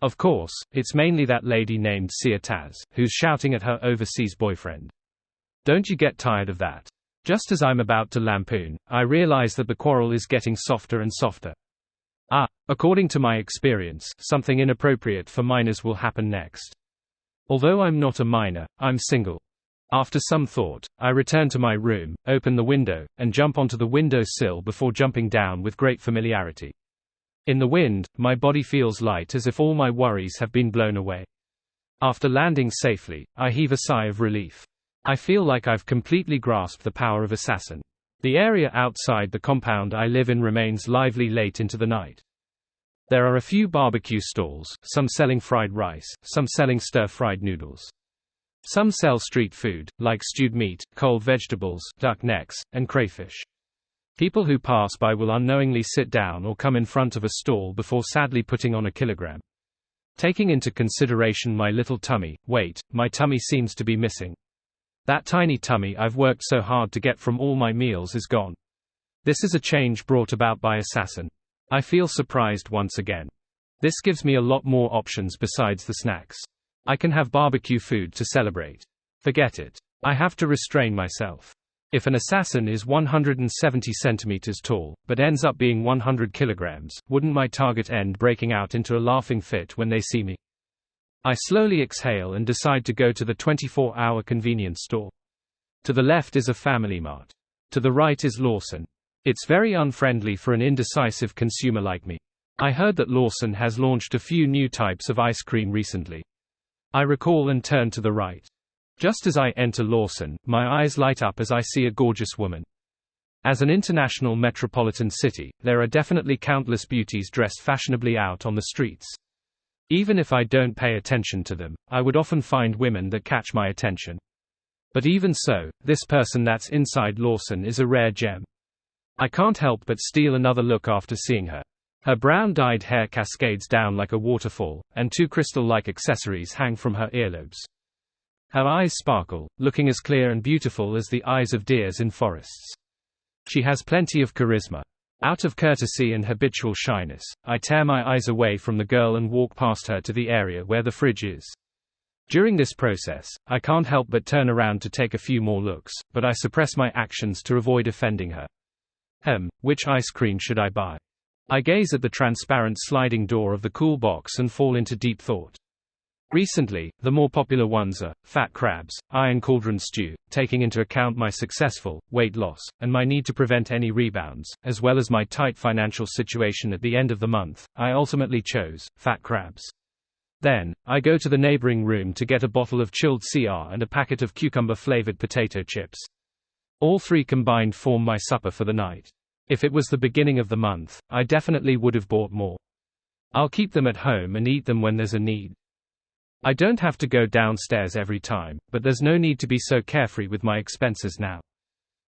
Of course, it's mainly that lady named Sia Taz, who's shouting at her overseas boyfriend. Don't you get tired of that? Just as I'm about to lampoon, I realize that the quarrel is getting softer and softer. According to my experience, something inappropriate for minors will happen next. Although I'm not a minor, I'm single. After some thought, I return to my room, open the window, and jump onto the window sill before jumping down with great familiarity. In the wind, my body feels light as if all my worries have been blown away. After landing safely, I heave a sigh of relief. I feel like I've completely grasped the power of assassin. The area outside the compound I live in remains lively late into the night. There are a few barbecue stalls, some selling fried rice, some selling stir-fried noodles. Some sell street food, like stewed meat, cold vegetables, duck necks, and crayfish. People who pass by will unknowingly sit down or come in front of a stall before sadly putting on a kilogram. Taking into consideration my little tummy, wait, my tummy seems to be missing. That tiny tummy I've worked so hard to get from all my meals is gone. This is a change brought about by Assassin. I feel surprised once again. This gives me a lot more options besides the snacks. I can have barbecue food to celebrate. Forget it. I have to restrain myself. If an assassin is 170 centimeters tall, but ends up being 100 kilograms, wouldn't my target end breaking out into a laughing fit when they see me? I slowly exhale and decide to go to the 24-hour convenience store. To the left is a Family Mart. To the right is Lawson. It's very unfriendly for an indecisive consumer like me. I heard that Lawson has launched a few new types of ice cream recently. I recall and turn to the right. Just as I enter Lawson, my eyes light up as I see a gorgeous woman. As an international metropolitan city, there are definitely countless beauties dressed fashionably out on the streets. Even if I don't pay attention to them, I would often find women that catch my attention. But even so, this person that's inside Lawson is a rare gem. I can't help but steal another look after seeing her. Her brown-dyed hair cascades down like a waterfall, and two crystal-like accessories hang from her earlobes. Her eyes sparkle, looking as clear and beautiful as the eyes of deers in forests. She has plenty of charisma. Out of courtesy and habitual shyness, I tear my eyes away from the girl and walk past her to the area where the fridge is. During this process, I can't help but turn around to take a few more looks, but I suppress my actions to avoid offending her. Which ice cream should I buy? I gaze at the transparent sliding door of the cool box and fall into deep thought. Recently, the more popular ones are Fat Crabs, Iron Cauldron Stew, taking into account my successful weight loss and my need to prevent any rebounds, as well as my tight financial situation at the end of the month. I ultimately chose Fat Crabs. Then, I go to the neighboring room to get a bottle of chilled CR and a packet of cucumber-flavored potato chips. All three combined form my supper for the night. If it was the beginning of the month, I definitely would have bought more. I'll keep them at home and eat them when there's a need. I don't have to go downstairs every time, but there's no need to be so carefree with my expenses now.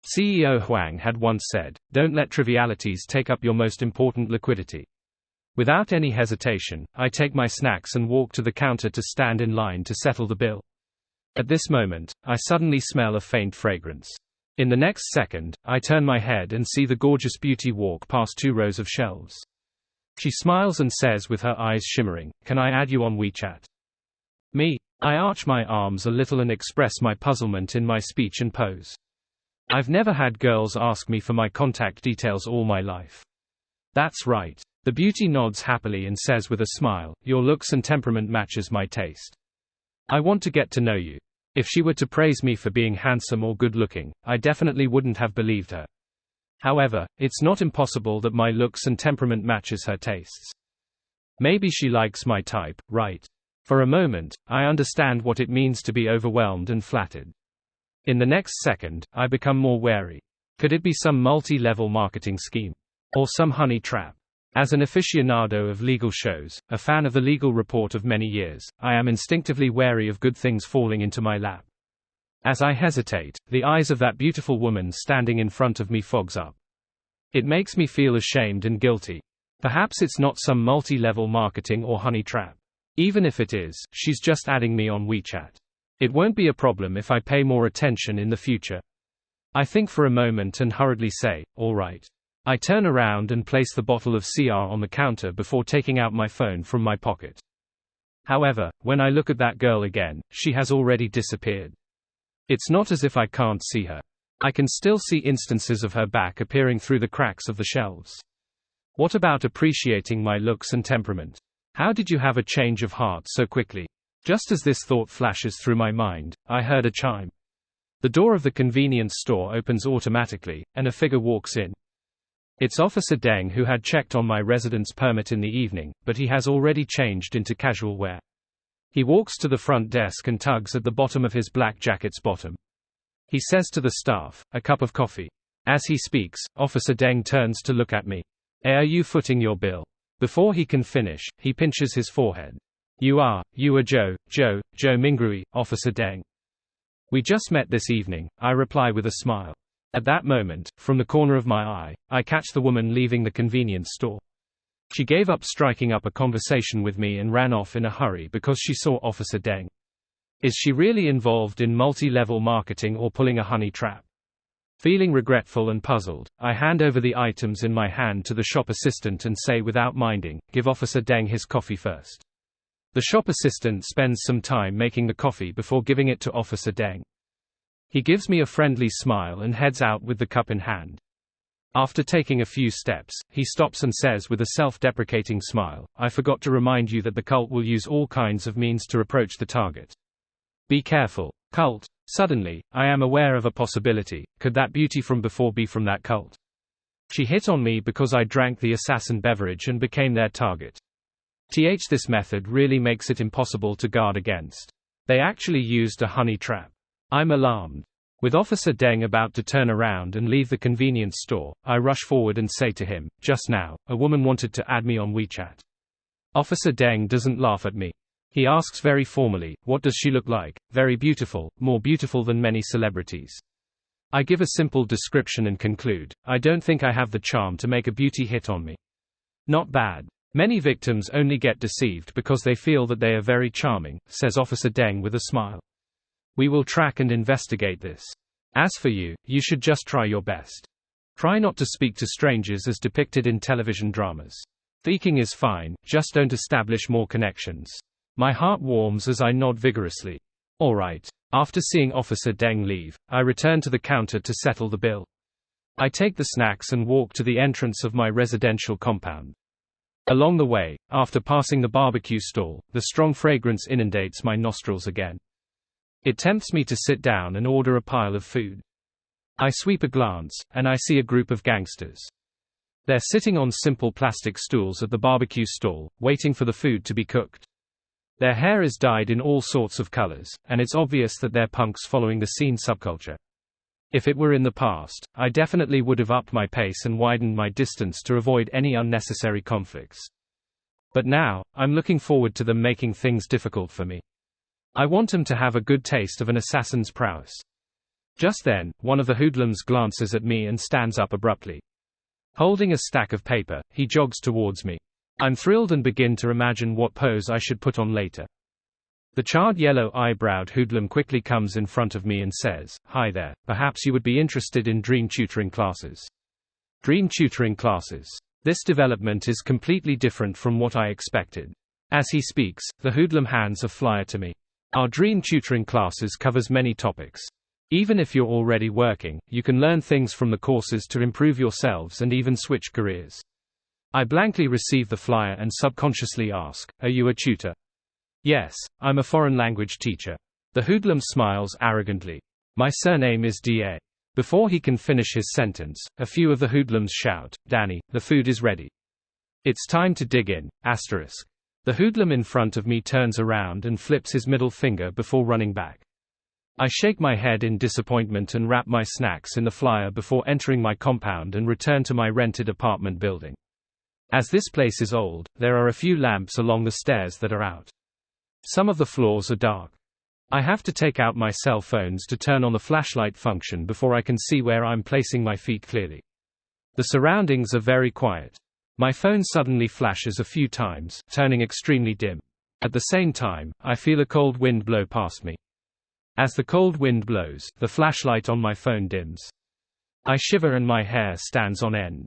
CEO Huang had once said, "Don't let trivialities take up your most important liquidity." Without any hesitation, I take my snacks and walk to the counter to stand in line to settle the bill. At this moment, I suddenly smell a faint fragrance. In the next second, I turn my head and see the gorgeous beauty walk past 2 rows of shelves. She smiles and says with her eyes shimmering, "Can I add you on WeChat?" Me. I arch my arms a little and express my puzzlement in my speech and pose. I've never had girls ask me for my contact details all my life. That's right. The beauty nods happily and says with a smile, "Your looks and temperament matches my taste. I want to get to know you." If she were to praise me for being handsome or good-looking, I definitely wouldn't have believed her. However, it's not impossible that my looks and temperament matches her tastes. Maybe she likes my type, right? For a moment, I understand what it means to be overwhelmed and flattered. In the next second, I become more wary. Could it be some multi-level marketing scheme? Or some honey trap? As an aficionado of legal shows, a fan of the Legal Report of many years, I am instinctively wary of good things falling into my lap. As I hesitate, the eyes of that beautiful woman standing in front of me fogs up. It makes me feel ashamed and guilty. Perhaps it's not some multi-level marketing or honey trap. Even if it is, she's just adding me on WeChat. It won't be a problem if I pay more attention in the future. I think for a moment and hurriedly say, "All right." I turn around and place the bottle of CR on the counter before taking out my phone from my pocket. However, when I look at that girl again, she has already disappeared. It's not as if I can't see her. I can still see instances of her back appearing through the cracks of the shelves. What about appreciating my looks and temperament? How did you have a change of heart so quickly? Just as this thought flashes through my mind, I heard a chime. The door of the convenience store opens automatically, and a figure walks in. It's Officer Deng, who had checked on my residence permit in the evening, but he has already changed into casual wear. He walks to the front desk and tugs at the bottom of his black jacket's bottom. He says to the staff, "A cup of coffee." As he speaks, Officer Deng turns to look at me. "Are you footing your bill?" Before he can finish, he pinches his forehead. You are Joe Mingrui, Officer Deng." "We just met this evening," I reply with a smile. At that moment, from the corner of my eye, I catch the woman leaving the convenience store. She gave up striking up a conversation with me and ran off in a hurry because she saw Officer Deng. Is she really involved in multi-level marketing or pulling a honey trap? Feeling regretful and puzzled, I hand over the items in my hand to the shop assistant and say without minding, "Give Officer Deng his coffee first." The shop assistant spends some time making the coffee before giving it to Officer Deng. He gives me a friendly smile and heads out with the cup in hand. After taking a few steps, he stops and says with a self-deprecating smile, "I forgot to remind you that the cult will use all kinds of means to approach the target. Be careful." Cult. Suddenly, I am aware of a possibility. Could that beauty from before be from that cult? She hit on me because I drank the assassin beverage and became their target. This method really makes it impossible to guard against. They actually used a honey trap. I'm alarmed. With Officer Deng about to turn around and leave the convenience store, I rush forward and say to him, "Just now, a woman wanted to add me on WeChat." Officer Deng doesn't laugh at me. He asks very formally, "What does she look like?" "Very beautiful, more beautiful than many celebrities." I give a simple description and conclude, "I don't think I have the charm to make a beauty hit on me." Not bad. Many victims only get deceived because they feel that they are very charming, says Officer Deng with a smile. We will track and investigate this. As for you, you should just try your best. Try not to speak to strangers as depicted in television dramas. Speaking is fine, just don't establish more connections. My heart warms as I nod vigorously. All right. After seeing Officer Deng leave, I return to the counter to settle the bill. I take the snacks and walk to the entrance of my residential compound. Along the way, after passing the barbecue stall, the strong fragrance inundates my nostrils again. It tempts me to sit down and order a pile of food. I sweep a glance, and I see a group of gangsters. They're sitting on simple plastic stools at the barbecue stall, waiting for the food to be cooked. Their hair is dyed in all sorts of colors, and it's obvious that they're punks following the scene subculture. If it were in the past, I definitely would have upped my pace and widened my distance to avoid any unnecessary conflicts. But now, I'm looking forward to them making things difficult for me. I want them to have a good taste of an assassin's prowess. Just then, one of the hoodlums glances at me and stands up abruptly. Holding a stack of paper, he jogs towards me. I'm thrilled and begin to imagine what pose I should put on later. The charred yellow-eyebrowed hoodlum quickly comes in front of me and says, "Hi there, perhaps you would be interested in dream tutoring classes." Dream tutoring classes. This development is completely different from what I expected. As he speaks, the hoodlum hands a flyer to me. Our dream tutoring classes covers many topics. Even if you're already working, you can learn things from the courses to improve yourselves and even switch careers. I blankly receive the flyer and subconsciously ask, "Are you a tutor?" "Yes, I'm a foreign language teacher." The hoodlum smiles arrogantly. "My surname is Da." Before he can finish his sentence, a few of the hoodlums shout, "Danny, the food is ready. It's time to dig in." The hoodlum in front of me turns around and flips his middle finger before running back. I shake my head in disappointment and wrap my snacks in the flyer before entering my compound and return to my rented apartment building. As this place is old, there are a few lamps along the stairs that are out. Some of the floors are dark. I have to take out my cell phones to turn on the flashlight function before I can see where I'm placing my feet clearly. The surroundings are very quiet. My phone suddenly flashes a few times, turning extremely dim. At the same time, I feel a cold wind blow past me. As the cold wind blows, the flashlight on my phone dims. I shiver and my hair stands on end.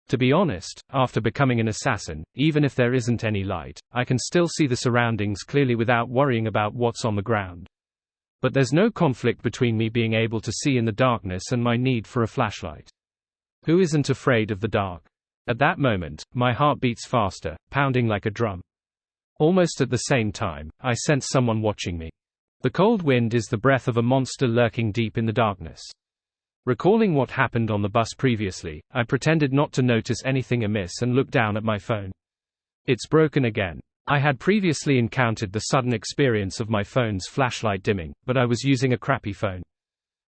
To be honest, after becoming an assassin, even if there isn't any light, I can still see the surroundings clearly without worrying about what's on the ground. But there's no conflict between me being able to see in the darkness and my need for a flashlight. Who isn't afraid of the dark? At that moment, my heart beats faster, pounding like a drum. Almost at the same time, I sense someone watching me. The cold wind is the breath of a monster lurking deep in the darkness. Recalling what happened on the bus previously, I pretended not to notice anything amiss and looked down at my phone. It's broken again. I had previously encountered the sudden experience of my phone's flashlight dimming, but I was using a crappy phone.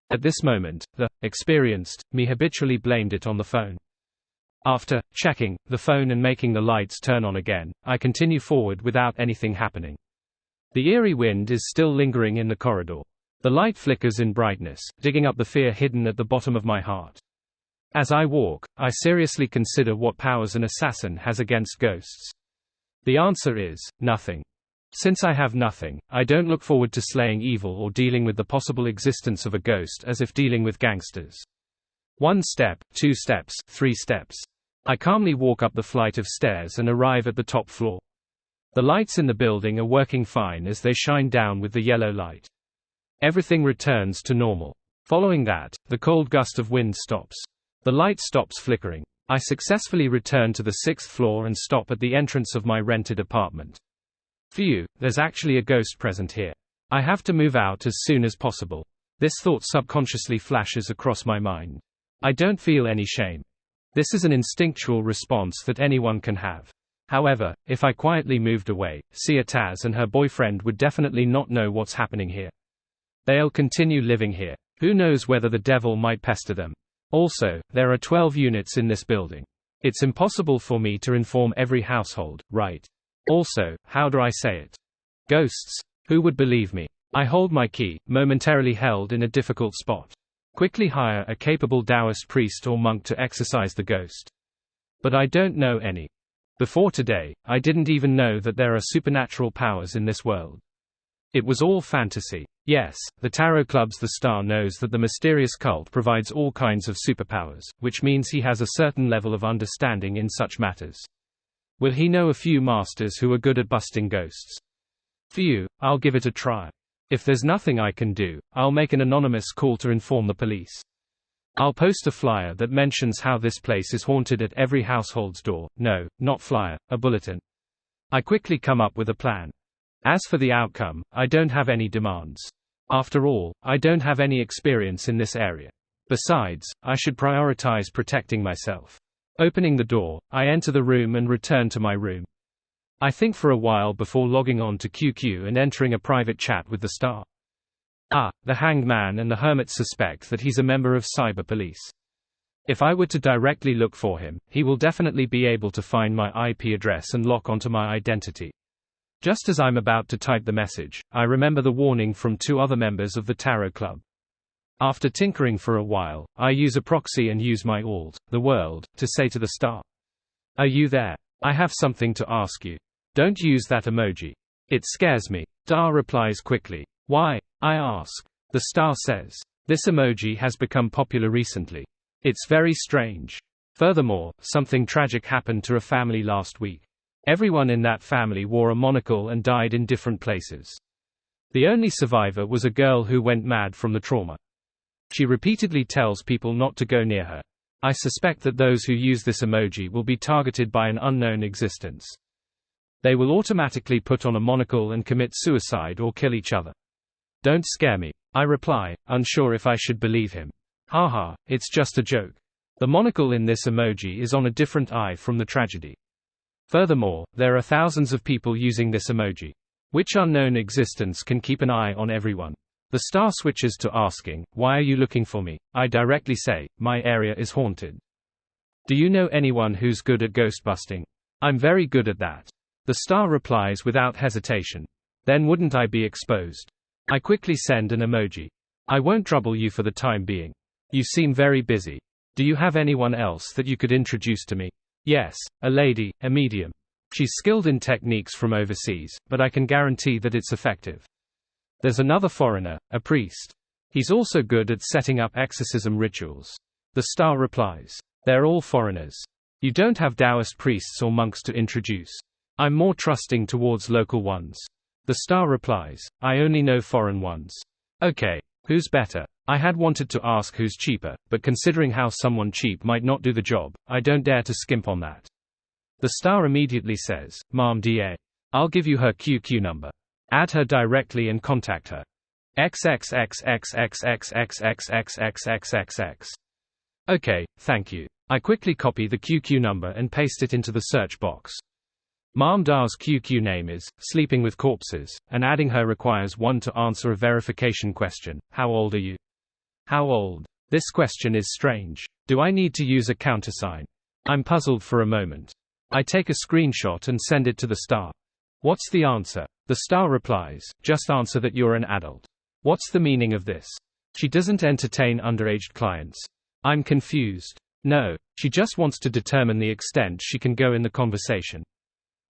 At this moment, the experienced me habitually blamed it on the phone. After checking the phone and making the lights turn on again, I continue forward without anything happening. The eerie wind is still lingering in the corridor. The light flickers in brightness, digging up the fear hidden at the bottom of my heart. As I walk, I seriously consider what powers an assassin has against ghosts. The answer is, nothing. Since I have nothing, I don't look forward to slaying evil or dealing with the possible existence of a ghost as if dealing with gangsters. 1 step, 2 steps, 3 steps. I calmly walk up the flight of stairs and arrive at the top floor. The lights in the building are working fine as they shine down with the yellow light. Everything returns to normal. Following that, the cold gust of wind stops. The light stops flickering. I successfully return to the 6th floor and stop at the entrance of my rented apartment. Phew, there's actually a ghost present here. I have to move out as soon as possible. This thought subconsciously flashes across my mind. I don't feel any shame. This is an instinctual response that anyone can have. However, if I quietly moved away, Sia Taz and her boyfriend would definitely not know what's happening here. They'll continue living here. Who knows whether the devil might pester them. Also, there are 12 units in this building. It's impossible for me to inform every household, right? Also, how do I say it? Ghosts? Who would believe me? I hold my key, momentarily held in a difficult spot. Quickly hire a capable Taoist priest or monk to exorcise the ghost. But I don't know any. Before today, I didn't even know that there are supernatural powers in this world. It was all fantasy. Yes, the Tarot Club's The Star knows that the mysterious cult provides all kinds of superpowers, which means he has a certain level of understanding in such matters. Will he know a few masters who are good at busting ghosts? Phew, I'll give it a try. If there's nothing I can do, I'll make an anonymous call to inform the police. I'll post a flyer that mentions how this place is haunted at every household's door. No, not flyer, a bulletin. I quickly come up with a plan. As for the outcome, I don't have any demands. After all, I don't have any experience in this area. Besides, I should prioritize protecting myself. Opening the door, I enter the room and return to my room. I think for a while before logging on to QQ and entering a private chat with the Star. The Hanged Man and the Hermit suspect that he's a member of cyber police. If I were to directly look for him, he will definitely be able to find my IP address and lock onto my identity. Just as I'm about to type the message, I remember the warning from 2 other members of the Tarot Club. After tinkering for a while, I use a proxy and use my alt, the world, to say to the Star. Are you there? I have something to ask you. Don't use that emoji. It scares me. Star replies quickly. Why? I ask. The Star says. This emoji has become popular recently. It's very strange. Furthermore, something tragic happened to a family last week. Everyone in that family wore a monocle and died in different places. The only survivor was a girl who went mad from the trauma. She repeatedly tells people not to go near her. I suspect that those who use this emoji will be targeted by an unknown existence. They will automatically put on a monocle and commit suicide or kill each other. Don't scare me, I reply, unsure if I should believe him. Haha, it's just a joke. The monocle in this emoji is on a different eye from the tragedy. Furthermore, there are thousands of people using this emoji. Which unknown existence can keep an eye on everyone? The Star switches to asking, why are you looking for me? I directly say, my area is haunted. Do you know anyone who's good at ghost busting? I'm very good at that. The Star replies without hesitation. Then wouldn't I be exposed? I quickly send an emoji. I won't trouble you for the time being. You seem very busy. Do you have anyone else that you could introduce to me? Yes, a lady, a medium. She's skilled in techniques from overseas, but I can guarantee that it's effective. There's another foreigner, a priest. He's also good at setting up exorcism rituals. The Star replies. They're all foreigners. You don't have Taoist priests or monks to introduce. I'm more trusting towards local ones. The Star replies. I only know foreign ones. Okay, who's better? I had wanted to ask who's cheaper, but considering how someone cheap might not do the job, I don't dare to skimp on that. The Star immediately says, Ma'am DA. I'll give you her QQ number. Add her directly and contact her. XXXXXXXXXXXXXX. Okay, thank you. I quickly copy the QQ number and paste it into the search box. Ma'am Da's QQ name is Sleeping with Corpses, and adding her requires one to answer a verification question. How old are you? How old? This question is strange. Do I need to use a countersign? I'm puzzled for a moment. I take a screenshot and send it to the Star. What's the answer? The Star replies, just answer that you're an adult. What's the meaning of this? She doesn't entertain underage clients. I'm confused. No, she just wants to determine the extent she can go in the conversation.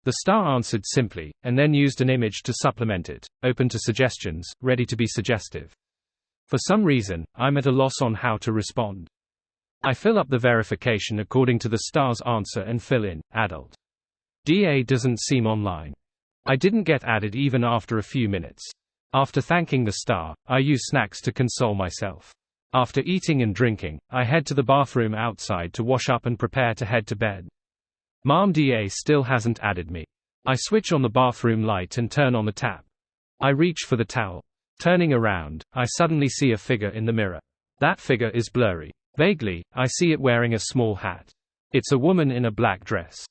The star answered simply, and then used an image to supplement it, open to suggestions, ready to be suggestive. For some reason, I'm at a loss on how to respond. I fill up the verification according to the star's answer and fill in, adult. DA doesn't seem online. I didn't get added even after a few minutes. After thanking the star, I use snacks to console myself. After eating and drinking, I head to the bathroom outside to wash up and prepare to head to bed. Mom DA still hasn't added me. I switch on the bathroom light and turn on the tap. I reach for the towel. Turning around, I suddenly see a figure in the mirror. That figure is blurry. Vaguely, I see it wearing a small hat. It's a woman in a black dress.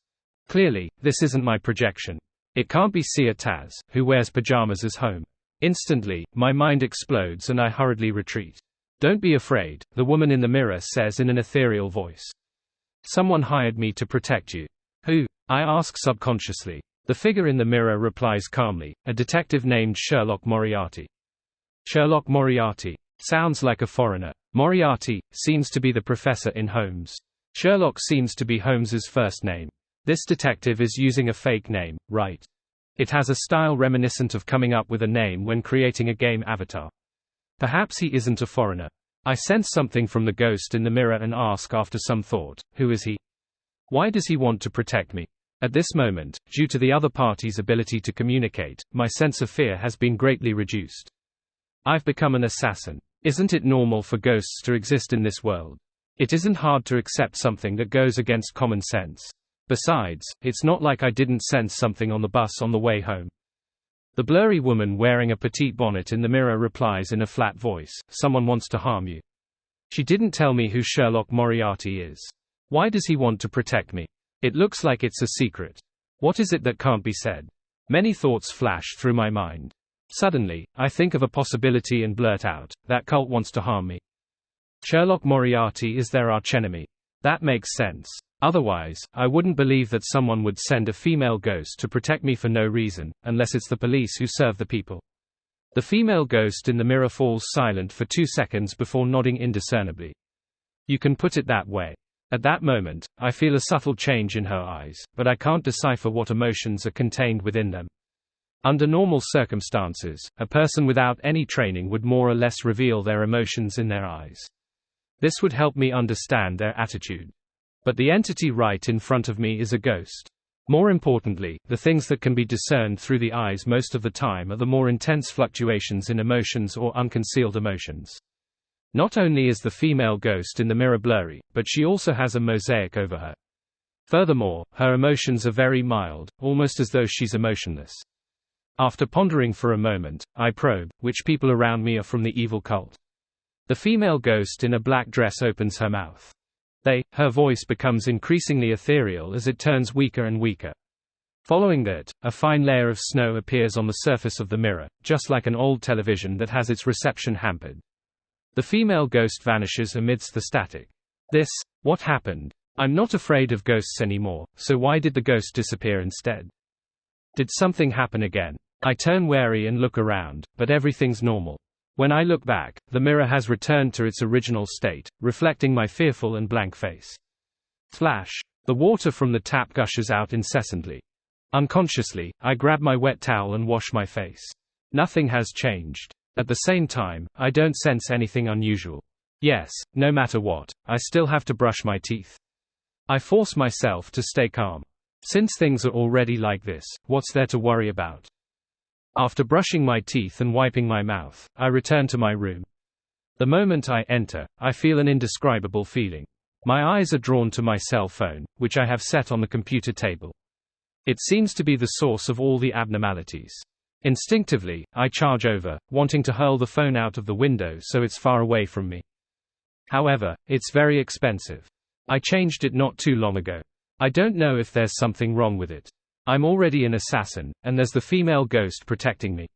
Clearly, this isn't my projection. It can't be Sia Taz, who wears pajamas as home. Instantly, my mind explodes and I hurriedly retreat. Don't be afraid, the woman in the mirror says in an ethereal voice. Someone hired me to protect you. Who? I ask subconsciously. The figure in the mirror replies calmly, a detective named Sherlock Moriarty. Sherlock Moriarty. Sounds like a foreigner. Moriarty seems to be the professor in Holmes. Sherlock seems to be Holmes's first name. This detective is using a fake name, right? It has a style reminiscent of coming up with a name when creating a game avatar. Perhaps he isn't a foreigner. I sense something from the ghost in the mirror and ask after some thought, who is he? Why does he want to protect me? At this moment, due to the other party's ability to communicate, my sense of fear has been greatly reduced. I've become an assassin. Isn't it normal for ghosts to exist in this world? It isn't hard to accept something that goes against common sense. Besides, it's not like I didn't sense something on the bus on the way home. The blurry woman wearing a petite bonnet in the mirror replies in a flat voice, someone wants to harm you. She didn't tell me who Sherlock Moriarty is. Why does he want to protect me? It looks like it's a secret. What is it that can't be said? Many thoughts flash through my mind. Suddenly, I think of a possibility and blurt out, that cult wants to harm me. Sherlock Moriarty is their archenemy. That makes sense. Otherwise, I wouldn't believe that someone would send a female ghost to protect me for no reason, unless it's the police who serve the people. The female ghost in the mirror falls silent for 2 seconds before nodding indiscernibly. You can put it that way. At that moment, I feel a subtle change in her eyes, but I can't decipher what emotions are contained within them. Under normal circumstances, a person without any training would more or less reveal their emotions in their eyes. This would help me understand their attitude. But the entity right in front of me is a ghost. More importantly, the things that can be discerned through the eyes most of the time are the more intense fluctuations in emotions or unconcealed emotions. Not only is the female ghost in the mirror blurry, but she also has a mosaic over her. Furthermore, her emotions are very mild, almost as though she's emotionless. After pondering for a moment, I probe, which people around me are from the evil cult. The female ghost in a black dress opens her mouth. Her voice becomes increasingly ethereal as it turns weaker and weaker. Following that, a fine layer of snow appears on the surface of the mirror, just like an old television that has its reception hampered. The female ghost vanishes amidst the static. What happened? I'm not afraid of ghosts anymore, so why did the ghost disappear instead? Did something happen again? I turn wary and look around, but everything's normal. When I look back, the mirror has returned to its original state, reflecting my fearful and blank face. Flash. The water from the tap gushes out incessantly. Unconsciously, I grab my wet towel and wash my face. Nothing has changed. At the same time, I don't sense anything unusual. Yes, no matter what, I still have to brush my teeth. I force myself to stay calm. Since things are already like this, what's there to worry about? After brushing my teeth and wiping my mouth, I return to my room. The moment I enter, I feel an indescribable feeling. My eyes are drawn to my cell phone, which I have set on the computer table. It seems to be the source of all the abnormalities. Instinctively, I charge over, wanting to hurl the phone out of the window so it's far away from me. However, it's very expensive. I changed it not too long ago. I don't know if there's something wrong with it. I'm already an assassin, and there's the female ghost protecting me.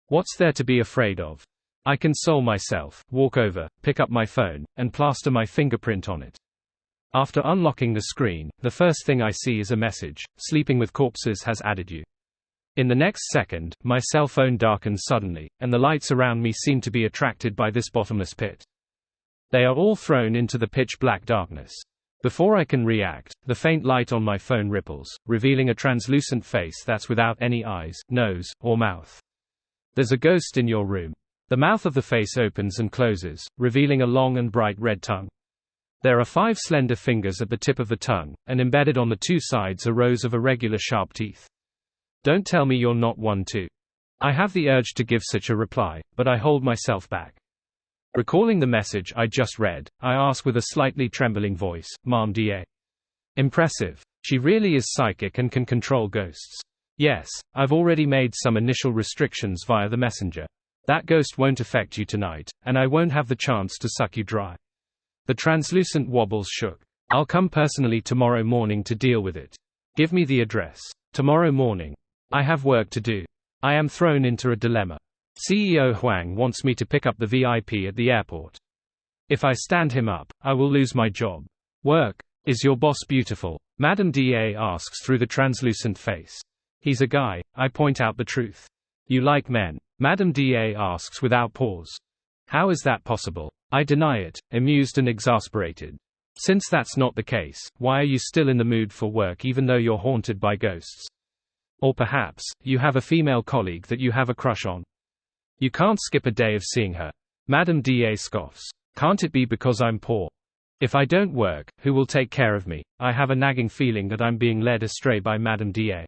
What's there to be afraid of? I console myself, walk over, pick up my phone, and plaster my fingerprint on it. After unlocking the screen, the first thing I see is a message, Sleeping with Corpses has added you. In the next second, my cell phone darkens suddenly, and the lights around me seem to be attracted by this bottomless pit. They are all thrown into the pitch-black darkness. Before I can react, the faint light on my phone ripples, revealing a translucent face that's without any eyes, nose, or mouth. There's a ghost in your room. The mouth of the face opens and closes, revealing a long and bright red tongue. There are 5 slender fingers at the tip of the tongue, and embedded on the 2 sides are rows of irregular sharp teeth. Don't tell me you're not one too. I have the urge to give such a reply, but I hold myself back. Recalling the message I just read, I ask with a slightly trembling voice, Ma'am Da. Impressive. She really is psychic and can control ghosts. Yes, I've already made some initial restrictions via the messenger. That ghost won't affect you tonight, and I won't have the chance to suck you dry. The translucent wobbles shook. I'll come personally tomorrow morning to deal with it. Give me the address. Tomorrow morning. I have work to do. I am thrown into a dilemma. CEO Huang wants me to pick up the VIP at the airport. If I stand him up, I will lose my job. Work. Is your boss beautiful? Madame Da asks through the translucent face. He's a guy, I point out the truth. You like men? Madame Da asks without pause. How is that possible? I deny it, amused and exasperated. Since that's not the case, why are you still in the mood for work even though you're haunted by ghosts? Or perhaps, you have a female colleague that you have a crush on. You can't skip a day of seeing her. Madame Da scoffs. Can't it be because I'm poor? If I don't work, who will take care of me? I have a nagging feeling that I'm being led astray by Madame Da.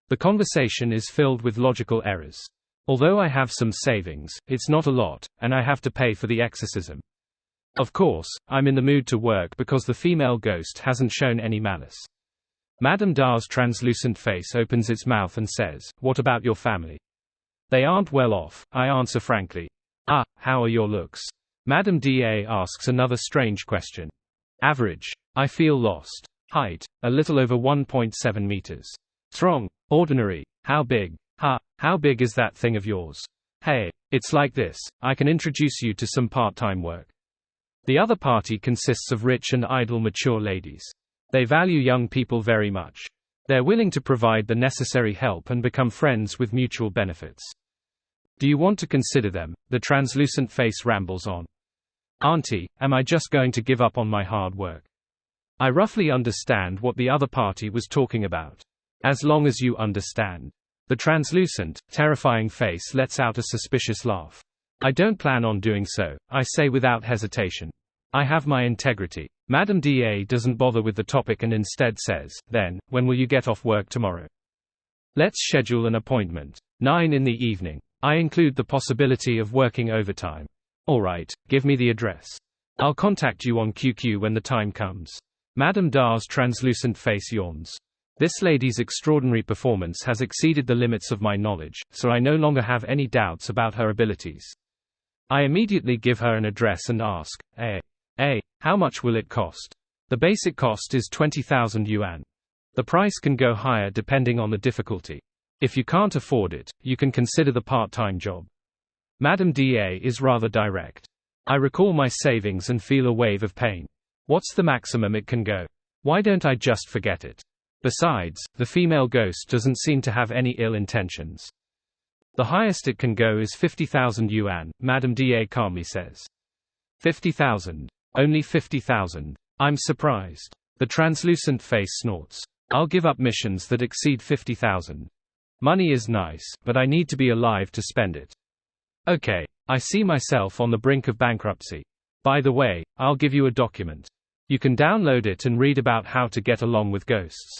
The conversation is filled with logical errors. Although I have some savings, it's not a lot, and I have to pay for the exorcism. Of course, I'm in the mood to work because the female ghost hasn't shown any malice. Madame Da's translucent face opens its mouth and says, "What about your family?" "They aren't well off," I answer frankly. "Ah, how are your looks?" Madame Da asks another strange question. "Average." I feel lost. Height, a little over 1.7 meters. Strong. Ordinary. How big? How big is that thing of yours? Hey, it's like this, I can introduce you to some part-time work. The other party consists of rich and idle mature ladies. They value young people very much. They're willing to provide the necessary help and become friends with mutual benefits. Do you want to consider them? The translucent face rambles on. Auntie, am I just going to give up on my hard work? I roughly understand what the other party was talking about. As long as you understand. The translucent, terrifying face lets out a suspicious laugh. I don't plan on doing so, I say without hesitation. I have my integrity. Madame Da doesn't bother with the topic and instead says, "Then, when will you get off work tomorrow?" Let's schedule an appointment. 9 in the evening. I include the possibility of working overtime. Alright, give me the address. I'll contact you on QQ when the time comes. Madame Da's translucent face yawns. This lady's extraordinary performance has exceeded the limits of my knowledge, so I no longer have any doubts about her abilities. I immediately give her an address and ask, how much will it cost? The basic cost is 20,000 yuan. The price can go higher depending on the difficulty. If you can't afford it, you can consider the part-time job. Madame Da is rather direct. I recall my savings and feel a wave of pain. What's the maximum it can go? Why don't I just forget it? Besides, the female ghost doesn't seem to have any ill intentions. The highest it can go is 50,000 yuan, Madame Da calmly says. 50,000. Only 50,000. I'm surprised. The translucent face snorts. I'll give up missions that exceed 50,000. Money is nice, but I need to be alive to spend it. Okay, I see myself on the brink of bankruptcy. By the way, I'll give you a document. You can download it and read about how to get along with ghosts.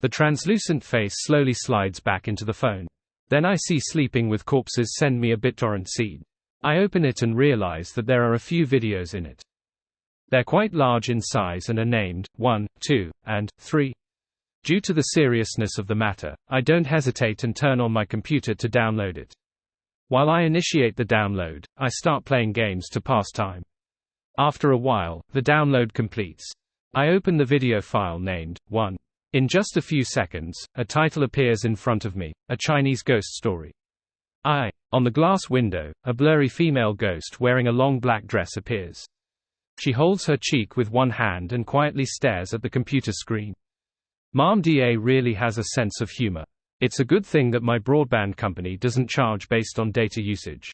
The translucent face slowly slides back into the phone. Then I see Sleeping with Corpses send me a BitTorrent seed. I open it and realize that there are a few videos in it. They're quite large in size and are named 1, 2, and 3. Due to the seriousness of the matter, I don't hesitate and turn on my computer to download it. While I initiate the download, I start playing games to pass time. After a while, the download completes. I open the video file named 1. In just a few seconds, a title appears in front of me, a Chinese ghost story. On the glass window, a blurry female ghost wearing a long black dress appears. She holds her cheek with one hand and quietly stares at the computer screen. Ma'am Da really has a sense of humor. It's a good thing that my broadband company doesn't charge based on data usage.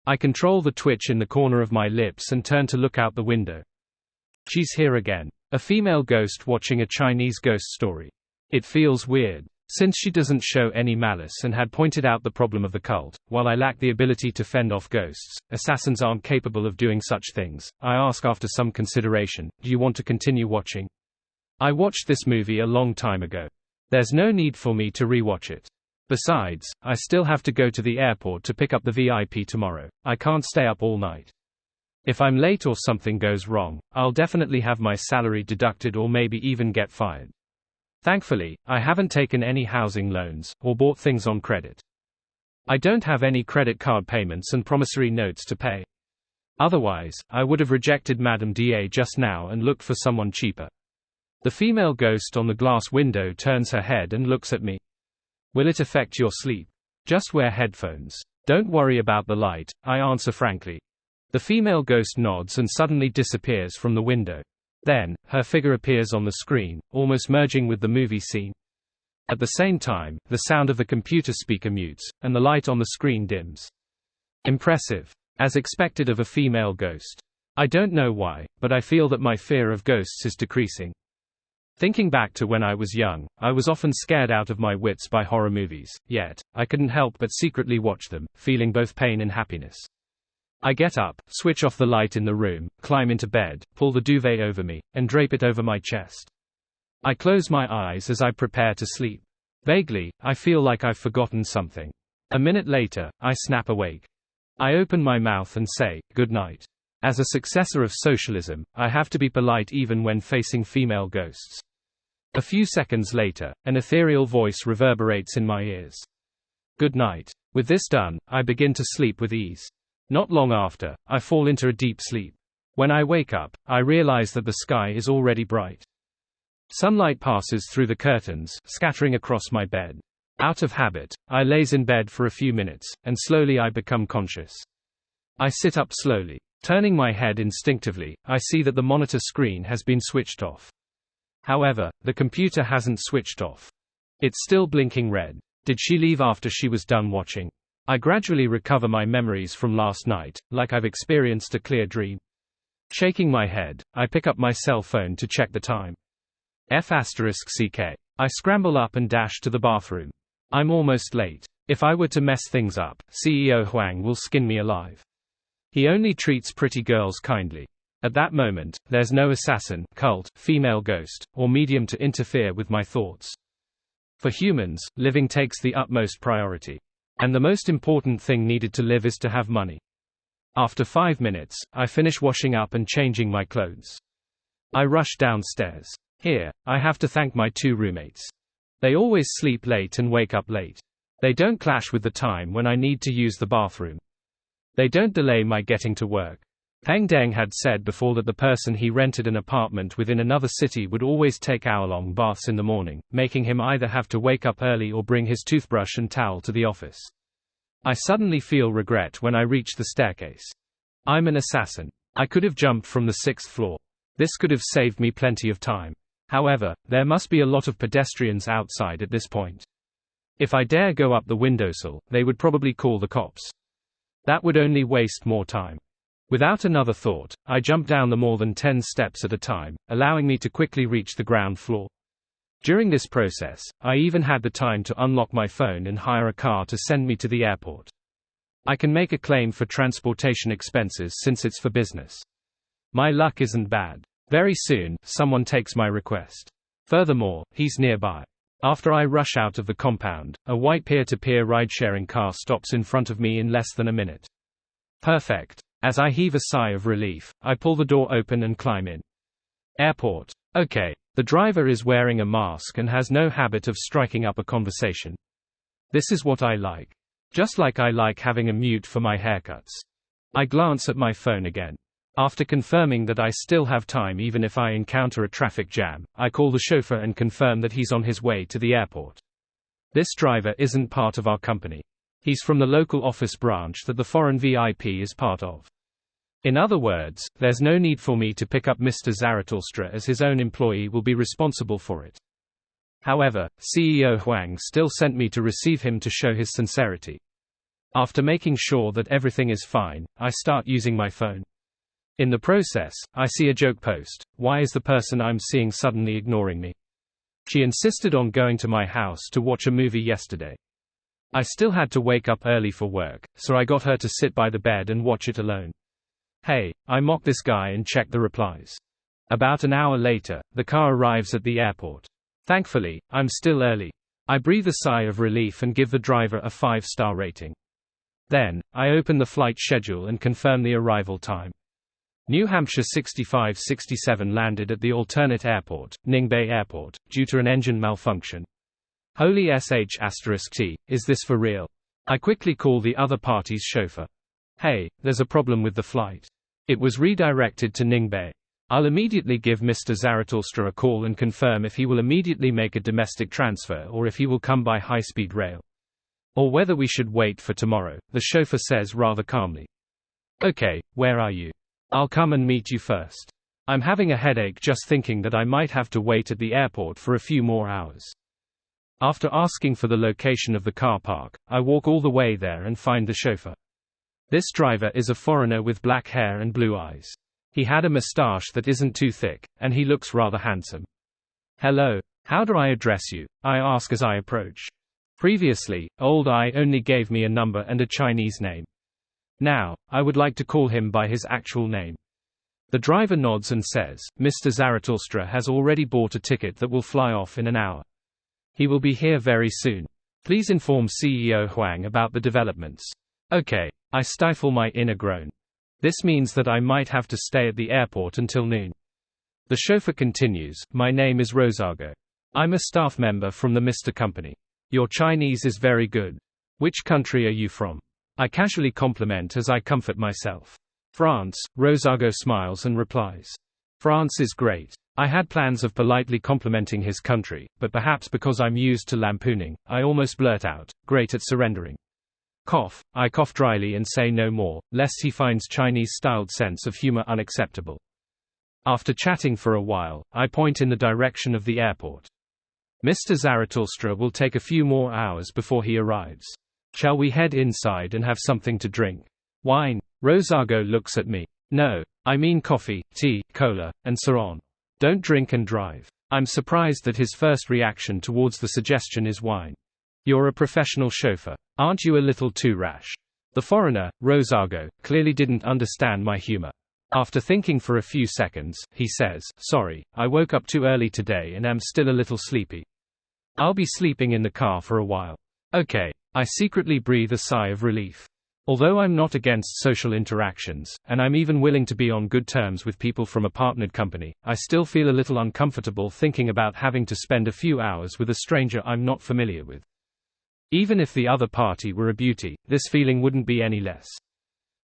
I control the twitch in the corner of my lips and turn to look out the window. She's here again. A female ghost watching a Chinese ghost story. It feels weird. Since she doesn't show any malice and had pointed out the problem of the cult, while I lack the ability to fend off ghosts, assassins aren't capable of doing such things, I ask after some consideration, do you want to continue watching? I watched this movie a long time ago. There's no need for me to rewatch it. Besides, I still have to go to the airport to pick up the VIP tomorrow. I can't stay up all night. If I'm late or something goes wrong, I'll definitely have my salary deducted or maybe even get fired. Thankfully, I haven't taken any housing loans, or bought things on credit. I don't have any credit card payments and promissory notes to pay. Otherwise, I would have rejected Madame DA just now and looked for someone cheaper. The female ghost on the glass window turns her head and looks at me. Will it affect your sleep? Just wear headphones. Don't worry about the light, I answer frankly. The female ghost nods and suddenly disappears from the window. Then, her figure appears on the screen, almost merging with the movie scene. At the same time, the sound of the computer speaker mutes, and the light on the screen dims. Impressive. As expected of a female ghost. I don't know why, but I feel that my fear of ghosts is decreasing. Thinking back to when I was young, I was often scared out of my wits by horror movies, yet, I couldn't help but secretly watch them, feeling both pain and happiness. I get up, switch off the light in the room, climb into bed, pull the duvet over me, and drape it over my chest. I close my eyes as I prepare to sleep. Vaguely, I feel like I've forgotten something. A minute later, I snap awake. I open my mouth and say, good night. As a successor of socialism, I have to be polite even when facing female ghosts. A few seconds later, an ethereal voice reverberates in my ears. Good night. With this done, I begin to sleep with ease. Not long after, I fall into a deep sleep. When I wake up, I realize that the sky is already bright. Sunlight passes through the curtains, scattering across my bed. Out of habit, I laze in bed for a few minutes, and slowly I become conscious. I sit up slowly. Turning my head instinctively, I see that the monitor screen has been switched off. However, the computer hasn't switched off. It's still blinking red. Did she leave after she was done watching? I gradually recover my memories from last night, like I've experienced a clear dream. Shaking my head, I pick up my cell phone to check the time. F***CK. I scramble up and dash to the bathroom. I'm almost late. If I were to mess things up, CEO Huang will skin me alive. He only treats pretty girls kindly. At that moment, there's no assassin, cult, female ghost, or medium to interfere with my thoughts. For humans, living takes the utmost priority. And the most important thing needed to live is to have money. After 5 minutes, I finish washing up and changing my clothes. I rush downstairs. Here, I have to thank my 2 roommates. They always sleep late and wake up late. They don't clash with the time when I need to use the bathroom. They don't delay my getting to work. Peng Deng had said before that the person he rented an apartment with in another city would always take hour-long baths in the morning, making him either have to wake up early or bring his toothbrush and towel to the office. I suddenly feel regret when I reach the staircase. I'm an assassin. I could have jumped from the 6th floor. This could have saved me plenty of time. However, there must be a lot of pedestrians outside at this point. If I dare go up the windowsill, they would probably call the cops. That would only waste more time. Without another thought, I jump down the more than 10 steps at a time, allowing me to quickly reach the ground floor. During this process, I even had the time to unlock my phone and hire a car to send me to the airport. I can make a claim for transportation expenses since it's for business. My luck isn't bad. Very soon, someone takes my request. Furthermore, he's nearby. After I rush out of the compound, a white peer-to-peer ride-sharing car stops in front of me in less than a minute. Perfect. As I heave a sigh of relief, I pull the door open and climb in. Airport. Okay. The driver is wearing a mask and has no habit of striking up a conversation. This is what I like. Just like I like having a mute for my haircuts. I glance at my phone again. After confirming that I still have time even if I encounter a traffic jam, I call the chauffeur and confirm that he's on his way to the airport. This driver isn't part of our company. He's from the local office branch that the foreign VIP is part of. In other words, there's no need for me to pick up Mr. Zarathustra as his own employee will be responsible for it. However, CEO Huang still sent me to receive him to show his sincerity. After making sure that everything is fine, I start using my phone. In the process, I see a joke post. Why is the person I'm seeing suddenly ignoring me? She insisted on going to my house to watch a movie yesterday. I still had to wake up early for work, so I got her to sit by the bed and watch it alone. Hey, I mock this guy and check the replies. About an hour later, the car arrives at the airport. Thankfully, I'm still early. I breathe a sigh of relief and give the driver a 5-star rating. Then, I open the flight schedule and confirm the arrival time. New Hampshire 6567 landed at the alternate airport, Ningbo Airport, due to an engine malfunction. Holy sh**t, is this for real? I quickly call the other party's chauffeur. Hey, there's a problem with the flight. It was redirected to Ningbo. I'll immediately give Mr. Zarathustra a call and confirm if he will immediately make a domestic transfer or if he will come by high-speed rail. Or whether we should wait for tomorrow, the chauffeur says rather calmly. Okay, where are you? I'll come and meet you first. I'm having a headache just thinking that I might have to wait at the airport for a few more hours. After asking for the location of the car park, I walk all the way there and find the chauffeur. This driver is a foreigner with black hair and blue eyes. He had a mustache that isn't too thick, and he looks rather handsome. Hello, how do I address you? I ask as I approach. Previously, Old I only gave me a number and a Chinese name. Now, I would like to call him by his actual name. The driver nods and says, Mr. Zarathustra has already bought a ticket that will fly off in an hour. He will be here very soon. Please inform CEO Huang about the developments. Okay, I stifle my inner groan. This means that I might have to stay at the airport until noon. The chauffeur continues, my name is Rosago. I'm a staff member from the Mr. Company. Your Chinese is very good. Which country are you from? I casually compliment as I comfort myself. France, Rosago smiles and replies. France is great. I had plans of politely complimenting his country, but perhaps because I'm used to lampooning, I almost blurt out, great at surrendering. Cough, I cough dryly and say no more, lest he finds Chinese-styled sense of humor unacceptable. After chatting for a while, I point in the direction of the airport. Mr. Zarathustra will take a few more hours before he arrives. Shall we head inside and have something to drink? Wine? Rosago looks at me. No, I mean coffee, tea, cola, and so on. Don't drink and drive. I'm surprised that his first reaction towards the suggestion is wine. You're a professional chauffeur. Aren't you a little too rash? The foreigner, Rosago, clearly didn't understand my humor. After thinking for a few seconds, he says, sorry, I woke up too early today and am still a little sleepy. I'll be sleeping in the car for a while. Okay. I secretly breathe a sigh of relief. Although I'm not against social interactions, and I'm even willing to be on good terms with people from a partnered company, I still feel a little uncomfortable thinking about having to spend a few hours with a stranger I'm not familiar with. Even if the other party were a beauty, this feeling wouldn't be any less.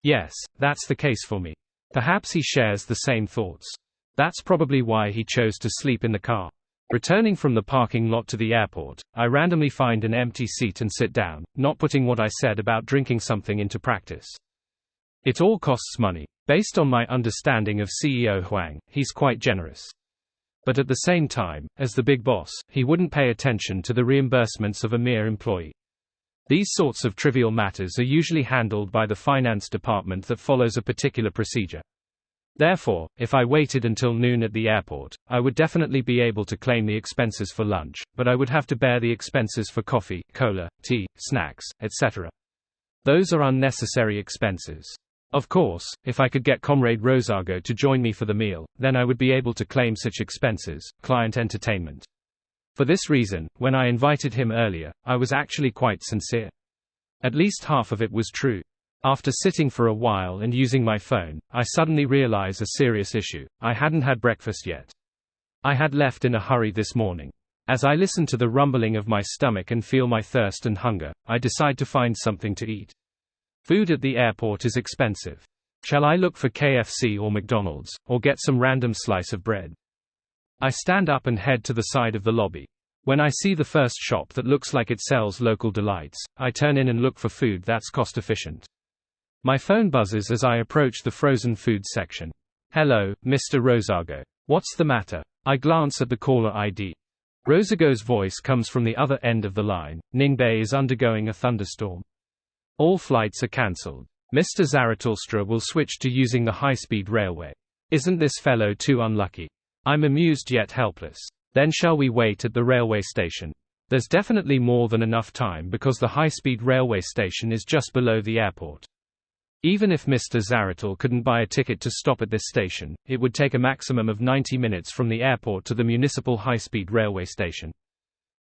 Yes, that's the case for me. Perhaps he shares the same thoughts. That's probably why he chose to sleep in the car. Returning from the parking lot to the airport, I randomly find an empty seat and sit down, not putting what I said about drinking something into practice. It all costs money. Based on my understanding of CEO Huang, he's quite generous. But at the same time, as the big boss, he wouldn't pay attention to the reimbursements of a mere employee. These sorts of trivial matters are usually handled by the finance department that follows a particular procedure. Therefore, if I waited until noon at the airport, I would definitely be able to claim the expenses for lunch, but I would have to bear the expenses for coffee, cola, tea, snacks, etc. Those are unnecessary expenses. Of course, if I could get Comrade Rosago to join me for the meal, then I would be able to claim such expenses, client entertainment. For this reason, when I invited him earlier, I was actually quite sincere. At least half of it was true. After sitting for a while and using my phone, I suddenly realize a serious issue. I hadn't had breakfast yet. I had left in a hurry this morning. As I listen to the rumbling of my stomach and feel my thirst and hunger, I decide to find something to eat. Food at the airport is expensive. Shall I look for KFC or McDonald's, or get some random slice of bread? I stand up and head to the side of the lobby. When I see the first shop that looks like it sells local delights, I turn in and look for food that's cost efficient. My phone buzzes as I approach the frozen food section. Hello, Mr. Rosago. What's the matter? I glance at the caller ID. Rosago's voice comes from the other end of the line. Ningbei is undergoing a thunderstorm. All flights are cancelled. Mr. Zarathustra will switch to using the high-speed railway. Isn't this fellow too unlucky? I'm amused yet helpless. Then shall we wait at the railway station? There's definitely more than enough time because the high-speed railway station is just below the airport. Even if Mr. Zaratul couldn't buy a ticket to stop at this station, it would take a maximum of 90 minutes from the airport to the municipal high-speed railway station.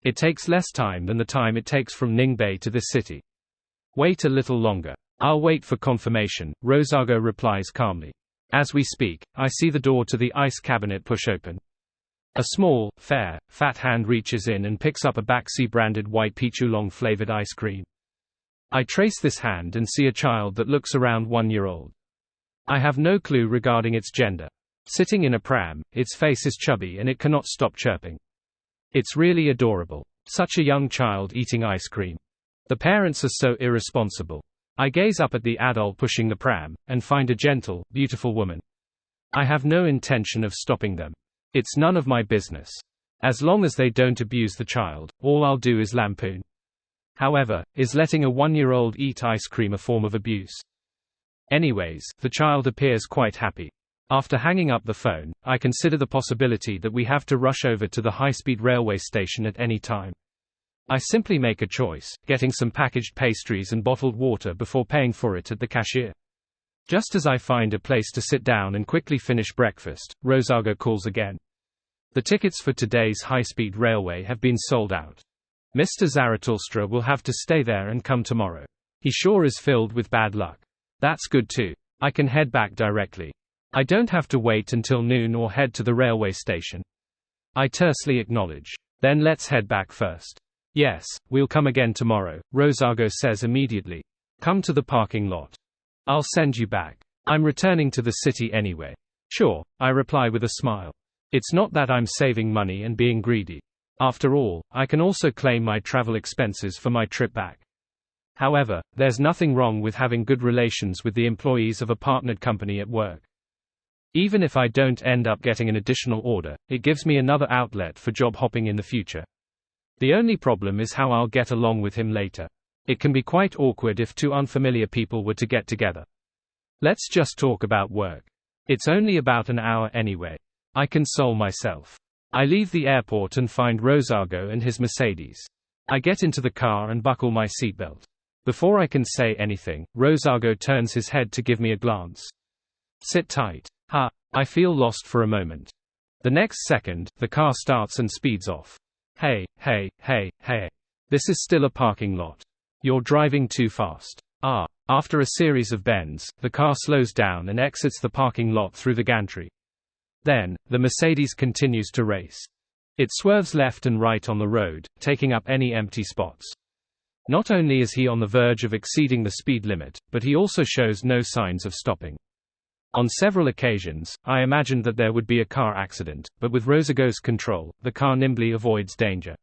It takes less time than the time it takes from Ningbei to this city. Wait a little longer. I'll wait for confirmation, Rosago replies calmly. As we speak, I see the door to the ice cabinet push open. A small, fair, fat hand reaches in and picks up a Baxi-branded white peach oolong-flavored ice cream. I trace this hand and see a child that looks around 1 year old. I have no clue regarding its gender. Sitting in a pram, its face is chubby and it cannot stop chirping. It's really adorable. Such a young child eating ice cream. The parents are so irresponsible. I gaze up at the adult pushing the pram, and find a gentle, beautiful woman. I have no intention of stopping them. It's none of my business. As long as they don't abuse the child, all I'll do is lampoon. However, is letting a 1-year-old eat ice cream a form of abuse? Anyways, the child appears quite happy. After hanging up the phone, I consider the possibility that we have to rush over to the high-speed railway station at any time. I simply make a choice, getting some packaged pastries and bottled water before paying for it at the cashier. Just as I find a place to sit down and quickly finish breakfast, Rosago calls again. The tickets for today's high-speed railway have been sold out. Mr. Zarathustra will have to stay there and come tomorrow. He sure is filled with bad luck. That's good too. I can head back directly. I don't have to wait until noon or head to the railway station. I tersely acknowledge. Then let's head back first. Yes, we'll come again tomorrow, Rosago says immediately. Come to the parking lot. I'll send you back. I'm returning to the city anyway. Sure, I reply with a smile. It's not that I'm saving money and being greedy. After all, I can also claim my travel expenses for my trip back. However, there's nothing wrong with having good relations with the employees of a partnered company at work. Even if I don't end up getting an additional order, it gives me another outlet for job hopping in the future. The only problem is how I'll get along with him later. It can be quite awkward if two unfamiliar people were to get together. Let's just talk about work. It's only about an hour anyway. I console myself. I leave the airport and find Rosago and his Mercedes. I get into the car and buckle my seatbelt. Before I can say anything, Rosago turns his head to give me a glance. Sit tight. Ha! I feel lost for a moment. The next second, the car starts and speeds off. Hey. This is still a parking lot. You're driving too fast. After a series of bends, the car slows down and exits the parking lot through the gantry. Then, the Mercedes continues to race. It swerves left and right on the road, taking up any empty spots. Not only is he on the verge of exceeding the speed limit, but he also shows no signs of stopping. On several occasions, I imagined that there would be a car accident, but with Rosago's control, the car nimbly avoids danger.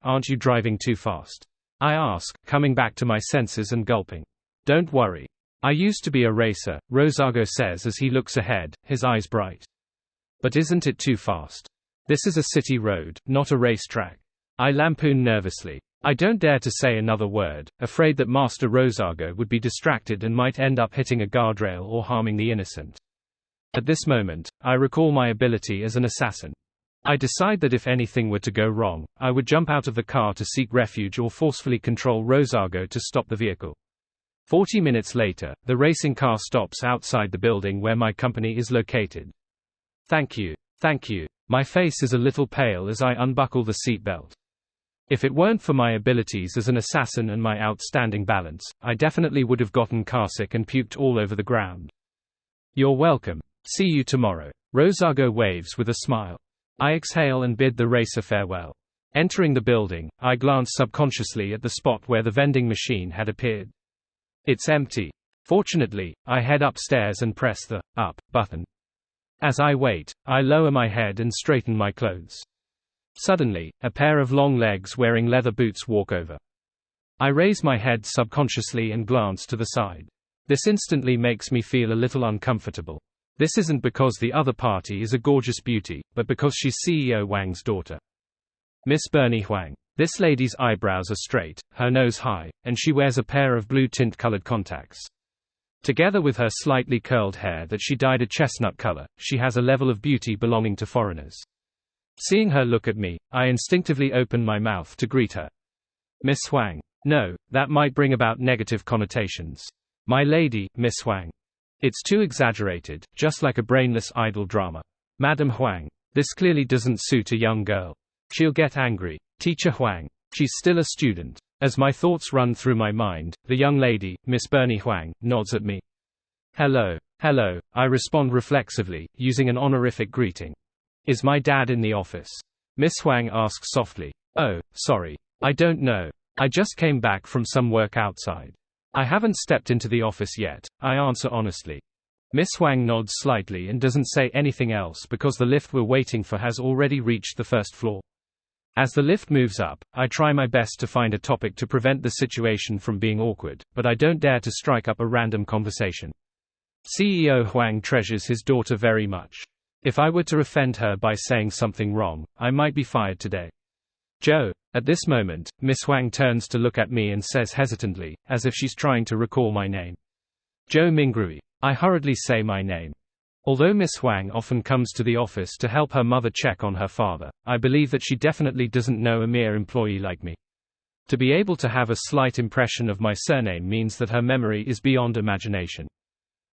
Aren't you driving too fast? I ask, coming back to my senses and gulping. Don't worry. I used to be a racer, Rosago says as he looks ahead, his eyes bright. But isn't it too fast? This is a city road, not a racetrack. I lampoon nervously. I don't dare to say another word, afraid that Master Rosago would be distracted and might end up hitting a guardrail or harming the innocent. At this moment, I recall my ability as an assassin. I decide that if anything were to go wrong, I would jump out of the car to seek refuge or forcefully control Rosago to stop the vehicle. 40 minutes later, the racing car stops outside the building where my company is located. Thank you. My face is a little pale as I unbuckle the seatbelt. If it weren't for my abilities as an assassin and my outstanding balance, I definitely would have gotten carsick and puked all over the ground. You're welcome. See you tomorrow. Rosago waves with a smile. I exhale and bid the racer farewell. Entering the building, I glance subconsciously at the spot where the vending machine had appeared. It's empty. Fortunately, I head upstairs and press the up button. As I wait, I lower my head and straighten my clothes. Suddenly, a pair of long legs wearing leather boots walk over. I raise my head subconsciously and glance to the side. This instantly makes me feel a little uncomfortable. This isn't because the other party is a gorgeous beauty, but because she's CEO Wang's daughter. Miss Bernie Huang. This lady's eyebrows are straight, her nose high, and she wears a pair of blue tint-colored contacts. Together with her slightly curled hair that she dyed a chestnut color, she has a level of beauty belonging to foreigners. Seeing her look at me, I instinctively open my mouth to greet her. Miss Huang. No, that might bring about negative connotations. My lady, Miss Huang. It's too exaggerated, just like a brainless idle drama. Madam Huang. This clearly doesn't suit a young girl. She'll get angry. Teacher Huang. She's still a student. As my thoughts run through my mind, the young lady, Miss Bernie Huang, nods at me. Hello. Hello, I respond reflexively, using an honorific greeting. Is my dad in the office? Miss Huang asks softly. Oh, sorry. I don't know. I just came back from some work outside. I haven't stepped into the office yet, I answer honestly. Miss Huang nods slightly and doesn't say anything else because the lift we're waiting for has already reached the first floor. As the lift moves up, I try my best to find a topic to prevent the situation from being awkward, but I don't dare to strike up a random conversation. CEO Huang treasures his daughter very much. If I were to offend her by saying something wrong, I might be fired today. Joe. At this moment, Miss Huang turns to look at me and says hesitantly, as if she's trying to recall my name. Joe Mingrui. I hurriedly say my name. Although Miss Huang often comes to the office to help her mother check on her father, I believe that she definitely doesn't know a mere employee like me. To be able to have a slight impression of my surname means that her memory is beyond imagination.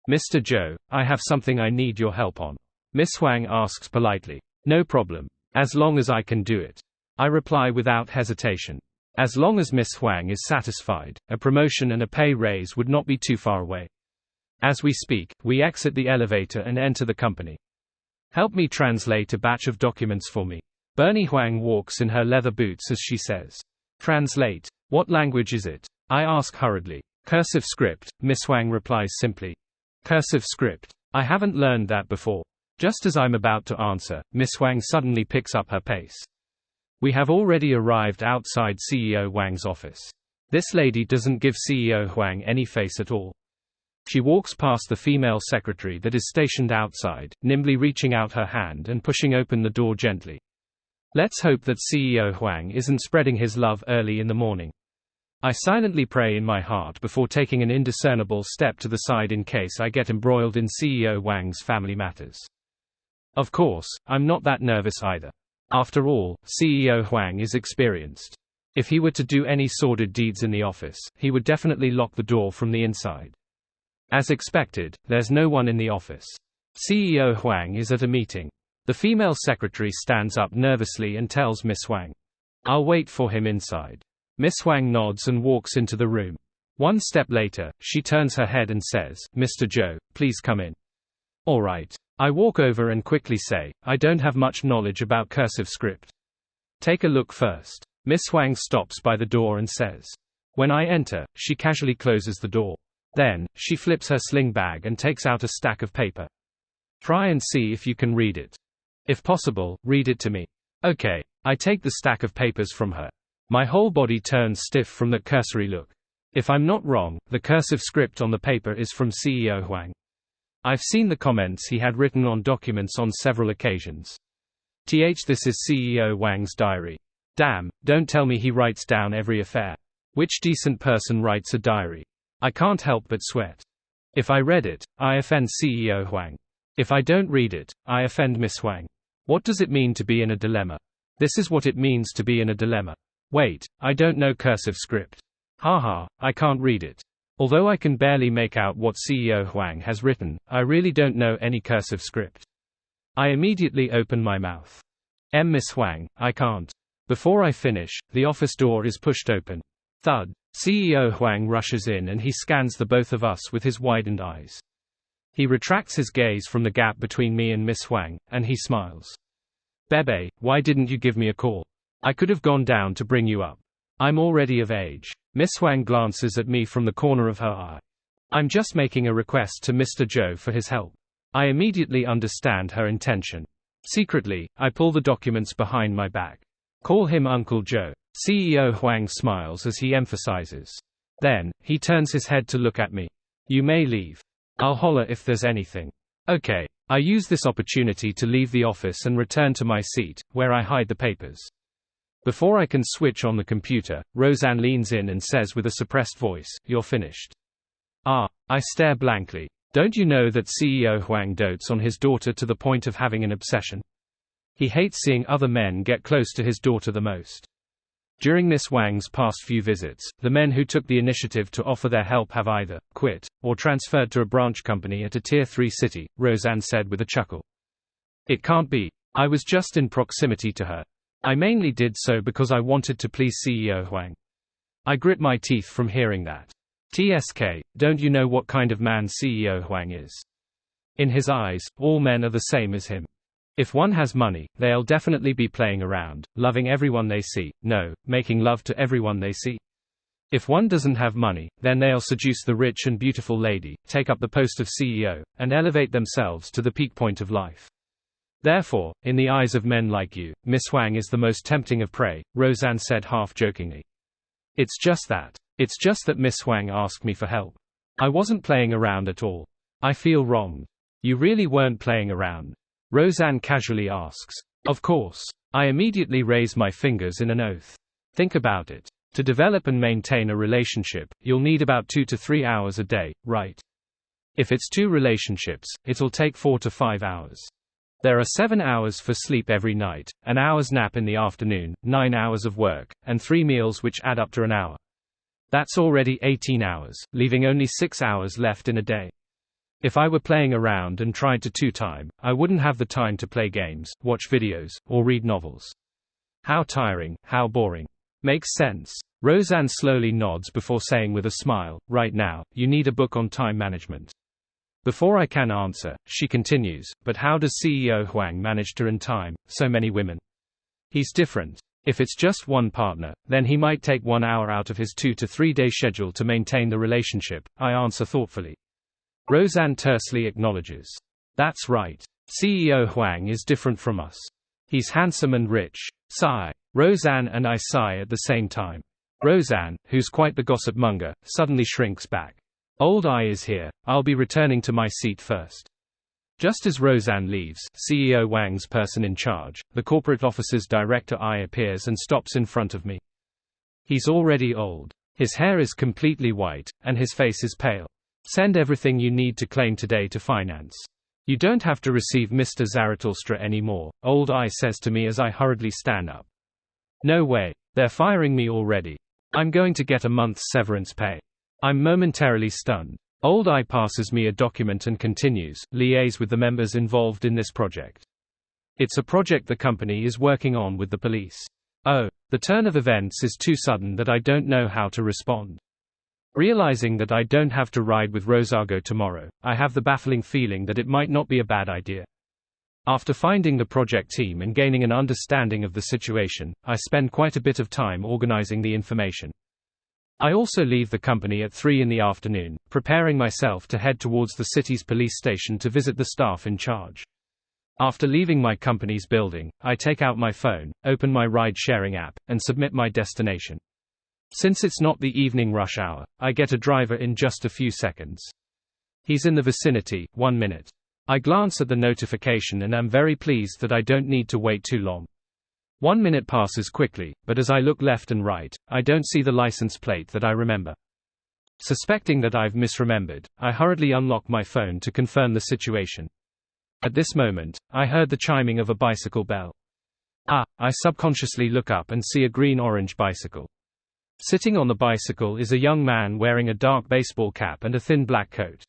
Mr. Joe, I have something I need your help on. Miss Huang asks politely. No problem. As long as I can do it. I reply without hesitation. As long as Miss Huang is satisfied, a promotion and a pay raise would not be too far away. As we speak, we exit the elevator and enter the company. Help me translate a batch of documents for me. Bernie Huang walks in her leather boots as she says. Translate. What language is it? I ask hurriedly. Cursive script, Miss Huang replies simply. Cursive script. I haven't learned that before. Just as I'm about to answer, Miss Huang suddenly picks up her pace. We have already arrived outside CEO Huang's office. This lady doesn't give CEO Huang any face at all. She walks past the female secretary that is stationed outside, nimbly reaching out her hand and pushing open the door gently. Let's hope that CEO Huang isn't spreading his love early in the morning. I silently pray in my heart before taking an indiscernible step to the side in case I get embroiled in CEO Huang's family matters. Of course, I'm not that nervous either. After all, CEO Huang is experienced. If he were to do any sordid deeds in the office, he would definitely lock the door from the inside. As expected, there's no one in the office. CEO Huang is at a meeting. The female secretary stands up nervously and tells Miss Huang. I'll wait for him inside. Miss Huang nods and walks into the room. One step later, she turns her head and says, Mr. Joe, please come in. All right. I walk over and quickly say, I don't have much knowledge about cursive script. Take a look first. Miss Huang stops by the door and says. When I enter, she casually closes the door. Then, she flips her sling bag and takes out a stack of paper. Try and see if you can read it. If possible, read it to me. Okay. I take the stack of papers from her. My whole body turns stiff from that cursory look. If I'm not wrong, the cursive script on the paper is from CEO Huang. I've seen the comments he had written on documents on several occasions. This is CEO Huang's diary. Damn, don't tell me he writes down every affair. Which decent person writes a diary? I can't help but sweat. If I read it, I offend CEO Huang. If I don't read it, I offend Miss Huang. What does it mean to be in a dilemma? This is what it means to be in a dilemma. Wait, I don't know cursive script. Haha, I can't read it. Although I can barely make out what CEO Huang has written, I really don't know any cursive script. I immediately open my mouth. Miss Huang, I can't. Before I finish, the office door is pushed open. Thud. CEO Huang rushes in and he scans the both of us with his widened eyes. He retracts his gaze from the gap between me and Miss Huang, and he smiles. Bebe, why didn't you give me a call? I could have gone down to bring you up. I'm already of age. Miss Huang glances at me from the corner of her eye. I'm just making a request to Mr. Joe for his help. I immediately understand her intention. Secretly, I pull the documents behind my back. Call him Uncle Joe. CEO Huang smiles as he emphasizes. Then, he turns his head to look at me. You may leave. I'll holler if there's anything. Okay. I use this opportunity to leave the office and return to my seat, where I hide the papers. Before I can switch on the computer, Roseanne leans in and says with a suppressed voice, "You're finished." Ah. I stare blankly. Don't you know that CEO Huang dotes on his daughter to the point of having an obsession? He hates seeing other men get close to his daughter the most. During Miss Wang's past few visits, the men who took the initiative to offer their help have either quit or transferred to a branch company at a Tier 3 city, Roseanne said with a chuckle. It can't be. I was just in proximity to her. I mainly did so because I wanted to please CEO Huang. I grit my teeth from hearing that. TSK, don't you know what kind of man CEO Huang is? In his eyes, all men are the same as him. If one has money, they'll definitely be playing around, loving everyone they see, no, making love to everyone they see. If one doesn't have money, then they'll seduce the rich and beautiful lady, take up the post of CEO, and elevate themselves to the peak point of life. Therefore, in the eyes of men like you, Miss Huang is the most tempting of prey, Roseanne said half-jokingly. It's just that Miss Huang asked me for help. I wasn't playing around at all. I feel wronged. You really weren't playing around? Roseanne casually asks. Of course. I immediately raise my fingers in an oath. Think about it. To develop and maintain a relationship, you'll need about 2 to 3 hours a day, right? If it's 2 relationships, it'll take 4 to 5 hours. There are 7 hours for sleep every night, an hour's nap in the afternoon, 9 hours of work, and 3 meals which add up to an hour. That's already 18 hours, leaving only 6 hours left in a day. If I were playing around and tried to two-time, I wouldn't have the time to play games, watch videos, or read novels. How tiring, how boring. Makes sense. Roseanne slowly nods before saying with a smile, right now, you need a book on time management. Before I can answer, she continues, but how does CEO Huang manage to earn time, so many women? He's different. If it's just one partner, then he might take 1 hour out of his 2 to 3 day schedule to maintain the relationship, I answer thoughtfully. Roseanne tersely acknowledges. That's right. CEO Huang is different from us. He's handsome and rich. Sigh. Roseanne and I sigh at the same time. Roseanne, who's quite the gossip monger, suddenly shrinks back. Old I is here, I'll be returning to my seat first. Just as Roseanne leaves, CEO Wang's person in charge, the corporate office's director I appears and stops in front of me. He's already old. His hair is completely white, and his face is pale. Send everything you need to claim today to finance. You don't have to receive Mr. Zarathustra anymore, Old I says to me as I hurriedly stand up. No way. They're firing me already. I'm going to get a month's severance pay. I'm momentarily stunned. Old I passes me a document and continues, liaise with the members involved in this project. It's a project the company is working on with the police. Oh, the turn of events is too sudden that I don't know how to respond. Realizing that I don't have to ride with Rosago tomorrow, I have the baffling feeling that it might not be a bad idea. After finding the project team and gaining an understanding of the situation, I spend quite a bit of time organizing the information. I also leave the company at 3 in the afternoon, preparing myself to head towards the city's police station to visit the staff in charge. After leaving my company's building, I take out my phone, open my ride-sharing app, and submit my destination. Since it's not the evening rush hour, I get a driver in just a few seconds. He's in the vicinity, 1 minute. I glance at the notification and am very pleased that I don't need to wait too long. 1 minute passes quickly, but as I look left and right, I don't see the license plate that I remember. Suspecting that I've misremembered, I hurriedly unlock my phone to confirm the situation. At this moment, I heard the chiming of a bicycle bell. I subconsciously look up and see a green-orange bicycle. Sitting on the bicycle is a young man wearing a dark baseball cap and a thin black coat.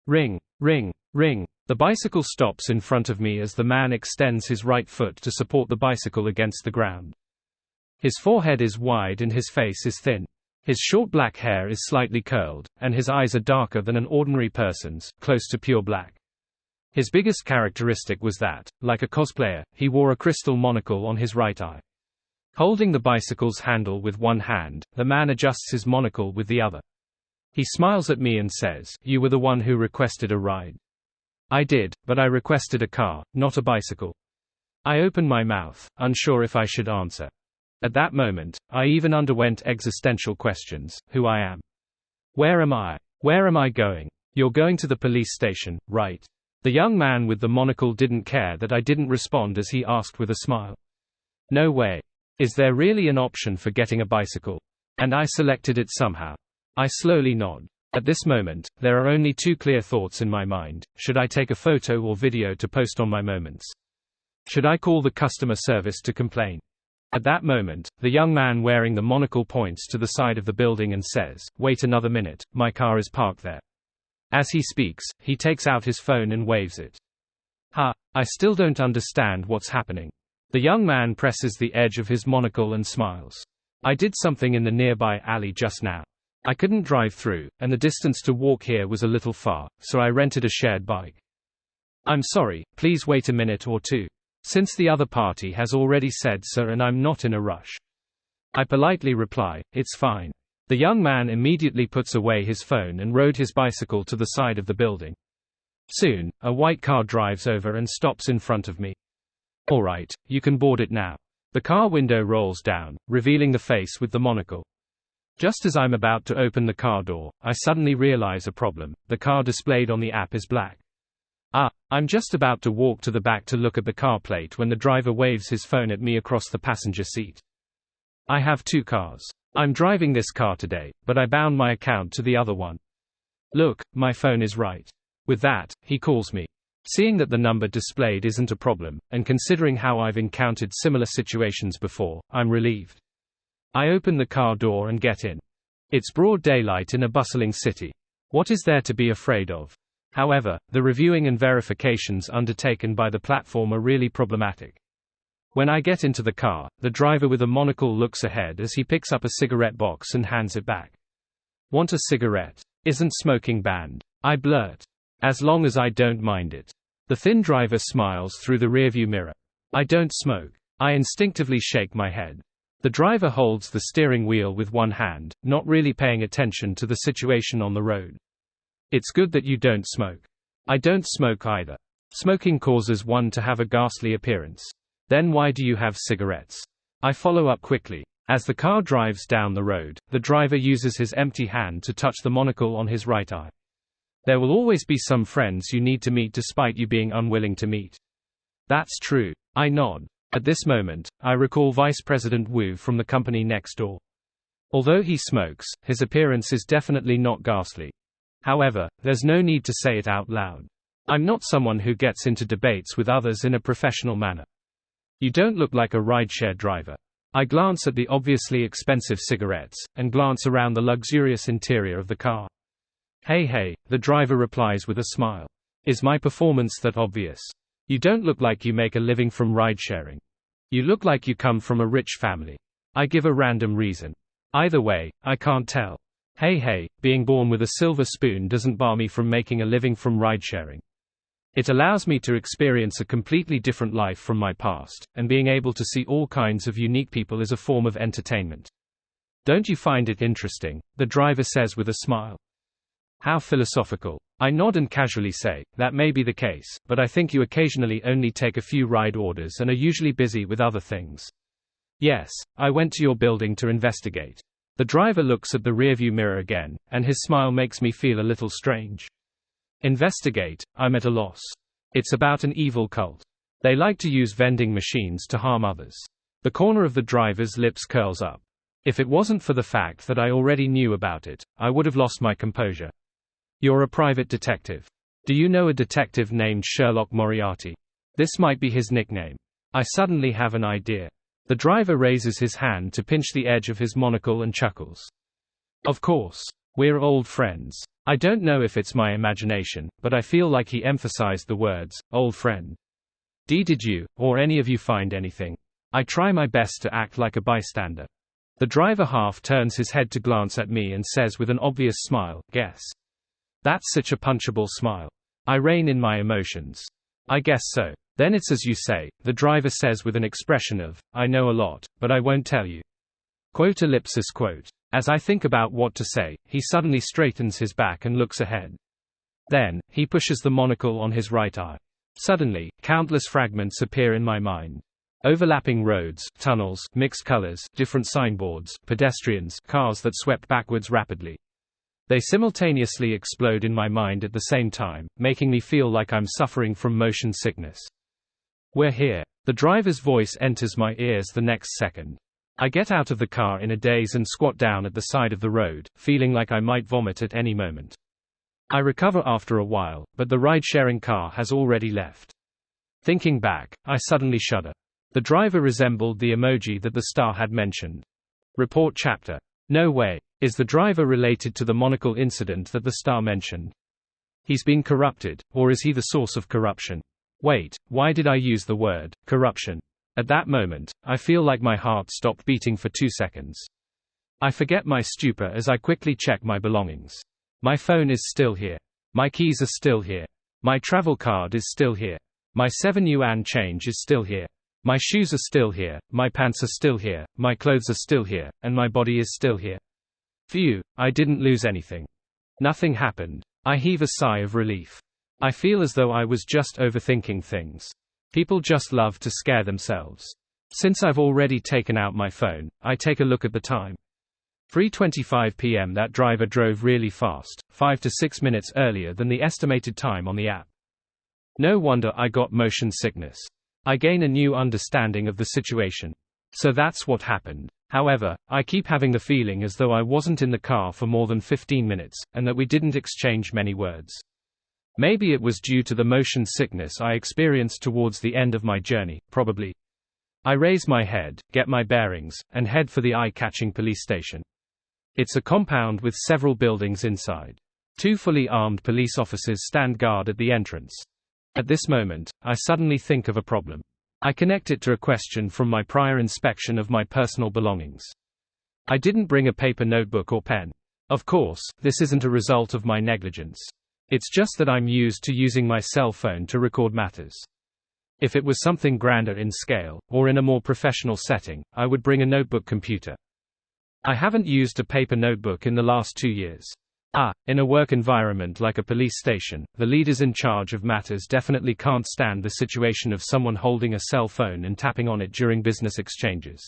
Ring, ring, ring. The bicycle stops in front of me as the man extends his right foot to support the bicycle against the ground. His forehead is wide and his face is thin. His short black hair is slightly curled, and his eyes are darker than an ordinary person's, close to pure black. His biggest characteristic was that, like a cosplayer, he wore a crystal monocle on his right eye. Holding the bicycle's handle with one hand, the man adjusts his monocle with the other. He smiles at me and says, "You were the one who requested a ride." I did, but I requested a car, not a bicycle. I opened my mouth, unsure if I should answer. At that moment, I even underwent existential questions: who I am. Where am I? Where am I going? You're going to the police station, right? The young man with the monocle didn't care that I didn't respond as he asked with a smile. No way. Is there really an option for getting a bicycle? And I selected it somehow. I slowly nod. At this moment, there are only two clear thoughts in my mind. Should I take a photo or video to post on my Moments? Should I call the customer service to complain? At that moment, the young man wearing the monocle points to the side of the building and says, "Wait another minute, my car is parked there." As he speaks, he takes out his phone and waves it. I still don't understand what's happening. The young man presses the edge of his monocle and smiles. I did something in the nearby alley just now. I couldn't drive through, and the distance to walk here was a little far, so I rented a shared bike. I'm sorry, please wait a minute or two. Since the other party has already said so and I'm not in a rush. I politely reply, "It's fine." The young man immediately puts away his phone and rode his bicycle to the side of the building. Soon, a white car drives over and stops in front of me. "Alright, you can board it now." The car window rolls down, revealing the face with the monocle. Just as I'm about to open the car door, I suddenly realize a problem. The car displayed on the app is black. I'm just about to walk to the back to look at the car plate when the driver waves his phone at me across the passenger seat. I have two cars. I'm driving this car today, but I bound my account to the other one. Look, my phone is right. With that, he calls me. Seeing that the number displayed isn't a problem, and considering how I've encountered similar situations before, I'm relieved. I open the car door and get in. It's broad daylight in a bustling city. What is there to be afraid of? However, the reviewing and verifications undertaken by the platform are really problematic. When I get into the car, the driver with a monocle looks ahead as he picks up a cigarette box and hands it back. "Want a cigarette? Isn't smoking banned?" I blurt. "As long as I don't mind it." The thin driver smiles through the rearview mirror. "I don't smoke." I instinctively shake my head. The driver holds the steering wheel with one hand, not really paying attention to the situation on the road. "It's good that you don't smoke." I don't smoke either. Smoking causes one to have a ghastly appearance. Then why do you have cigarettes? I follow up quickly. As the car drives down the road, the driver uses his empty hand to touch the monocle on his right eye. There will always be some friends you need to meet despite you being unwilling to meet. That's true. I nod. At this moment, I recall Vice President Wu from the company next door. Although he smokes, his appearance is definitely not ghastly. However, there's no need to say it out loud. I'm not someone who gets into debates with others in a professional manner. You don't look like a rideshare driver. I glance at the obviously expensive cigarettes, and glance around the luxurious interior of the car. Hey, the driver replies with a smile. Is my performance that obvious? You don't look like you make a living from ride-sharing. You look like you come from a rich family. I give a random reason. Either way, I can't tell. Hey, being born with a silver spoon doesn't bar me from making a living from ride-sharing. It allows me to experience a completely different life from my past, and being able to see all kinds of unique people is a form of entertainment. Don't you find it interesting? The driver says with a smile. How philosophical. I nod and casually say, that may be the case, but I think you occasionally only take a few ride orders and are usually busy with other things. Yes, I went to your building to investigate. The driver looks at the rearview mirror again, and his smile makes me feel a little strange. Investigate, I'm at a loss. It's about an evil cult. They like to use vending machines to harm others. The corner of the driver's lips curls up. If it wasn't for the fact that I already knew about it, I would have lost my composure. You're a private detective. Do you know a detective named Sherlock Moriarty? This might be his nickname. I suddenly have an idea. The driver raises his hand to pinch the edge of his monocle and chuckles. Of course. We're old friends. I don't know if it's my imagination, but I feel like he emphasized the words, old friend. Did you, or any of you find anything? I try my best to act like a bystander. The driver half turns his head to glance at me and says with an obvious smile, guess. That's such a punchable smile. I rein in my emotions. I guess so. Then it's as you say, the driver says with an expression of, I know a lot, but I won't tell you. Quote ellipsis quote. As I think about what to say, he suddenly straightens his back and looks ahead. Then, he pushes the monocle on his right eye. Suddenly, countless fragments appear in my mind. Overlapping roads, tunnels, mixed colors, different signboards, pedestrians, cars that swept backwards rapidly. They simultaneously explode in my mind at the same time, making me feel like I'm suffering from motion sickness. We're here. The driver's voice enters my ears the next second. I get out of the car in a daze and squat down at the side of the road, feeling like I might vomit at any moment. I recover after a while, but the ride-sharing car has already left. Thinking back, I suddenly shudder. The driver resembled the emoji that the star had mentioned. Report chapter. No way. Is the driver related to the monocle incident that the star mentioned? He's been corrupted, or is he the source of corruption? Wait, why did I use the word corruption? At that moment, I feel like my heart stopped beating for 2 seconds. I forget my stupor as I quickly check my belongings. My phone is still here. My keys are still here. My travel card is still here. My 7 yuan change is still here. My shoes are still here, my pants are still here, my clothes are still here, and my body is still here. Phew, I didn't lose anything. Nothing happened. I heave a sigh of relief. I feel as though I was just overthinking things. People just love to scare themselves. Since I've already taken out my phone, I take a look at the time. 3:25 p.m. That driver drove really fast, 5 to 6 minutes earlier than the estimated time on the app. No wonder I got motion sickness. I gain a new understanding of the situation. So that's what happened. However, I keep having the feeling as though I wasn't in the car for more than 15 minutes, and that we didn't exchange many words. Maybe it was due to the motion sickness I experienced towards the end of my journey, probably. I raise my head, get my bearings, and head for the eye-catching police station. It's a compound with several buildings inside. 2 fully armed police officers stand guard at the entrance. At this moment, I suddenly think of a problem. I connect it to a question from my prior inspection of my personal belongings. I didn't bring a paper notebook or pen. Of course, this isn't a result of my negligence. It's just that I'm used to using my cell phone to record matters. If it was something grander in scale, or in a more professional setting, I would bring a notebook computer. I haven't used a paper notebook in the last 2 years. In a work environment like a police station, the leaders in charge of matters definitely can't stand the situation of someone holding a cell phone and tapping on it during business exchanges.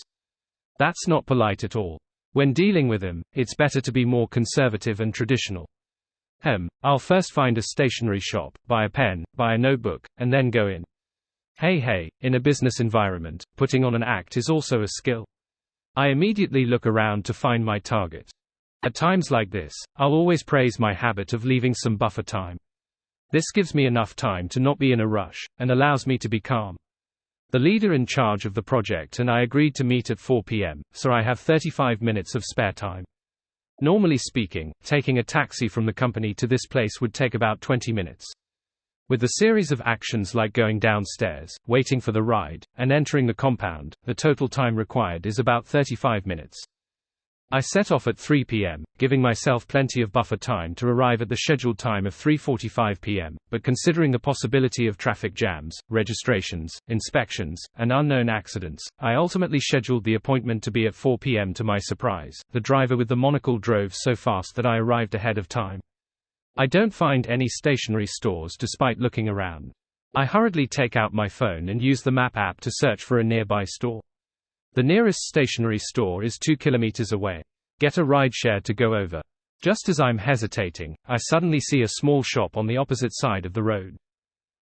That's not polite at all. When dealing with them, it's better to be more conservative and traditional. I'll first find a stationery shop, buy a pen, buy a notebook, and then go in. Hey, in a business environment, putting on an act is also a skill. I immediately look around to find my target. At times like this, I'll always praise my habit of leaving some buffer time. This gives me enough time to not be in a rush, and allows me to be calm. The leader in charge of the project and I agreed to meet at 4 p.m., so I have 35 minutes of spare time. Normally speaking, taking a taxi from the company to this place would take about 20 minutes. With the series of actions like going downstairs, waiting for the ride, and entering the compound, the total time required is about 35 minutes. I set off at 3 p.m., giving myself plenty of buffer time to arrive at the scheduled time of 3:45 p.m., but considering the possibility of traffic jams, registrations, inspections, and unknown accidents, I ultimately scheduled the appointment to be at 4 p.m. To my surprise, the driver with the monocle drove so fast that I arrived ahead of time. I don't find any stationery stores despite looking around. I hurriedly take out my phone and use the map app to search for a nearby store. The nearest stationery store is 2 kilometers away. Get a rideshare to go over. Just as I'm hesitating, I suddenly see a small shop on the opposite side of the road.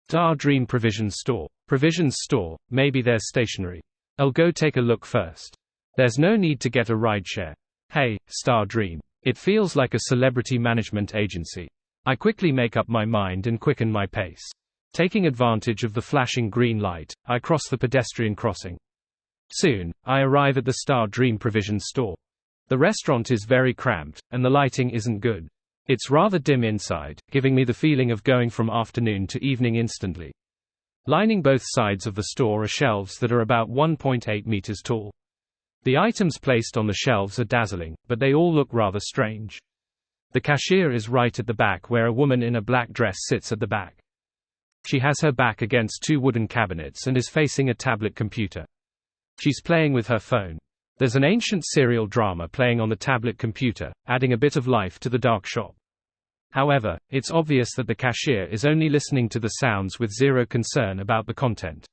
Star Dream Provisions Store. Provisions store, maybe there's stationery. I'll go take a look first. There's no need to get a rideshare. Hey, Star Dream. It feels like a celebrity management agency. I quickly make up my mind and quicken my pace. Taking advantage of the flashing green light, I cross the pedestrian crossing. Soon, I arrive at the Star Dream Provisions store. The restaurant is very cramped, and the lighting isn't good. It's rather dim inside, giving me the feeling of going from afternoon to evening instantly. Lining both sides of the store are shelves that are about 1.8 meters tall. The items placed on the shelves are dazzling, but they all look rather strange. The cashier is right at the back where a woman in a black dress sits at the back. She has her back against 2 wooden cabinets and is facing a tablet computer. She's playing with her phone. There's an ancient serial drama playing on the tablet computer, adding a bit of life to the dark shop. However, it's obvious that the cashier is only listening to the sounds with zero concern about the content.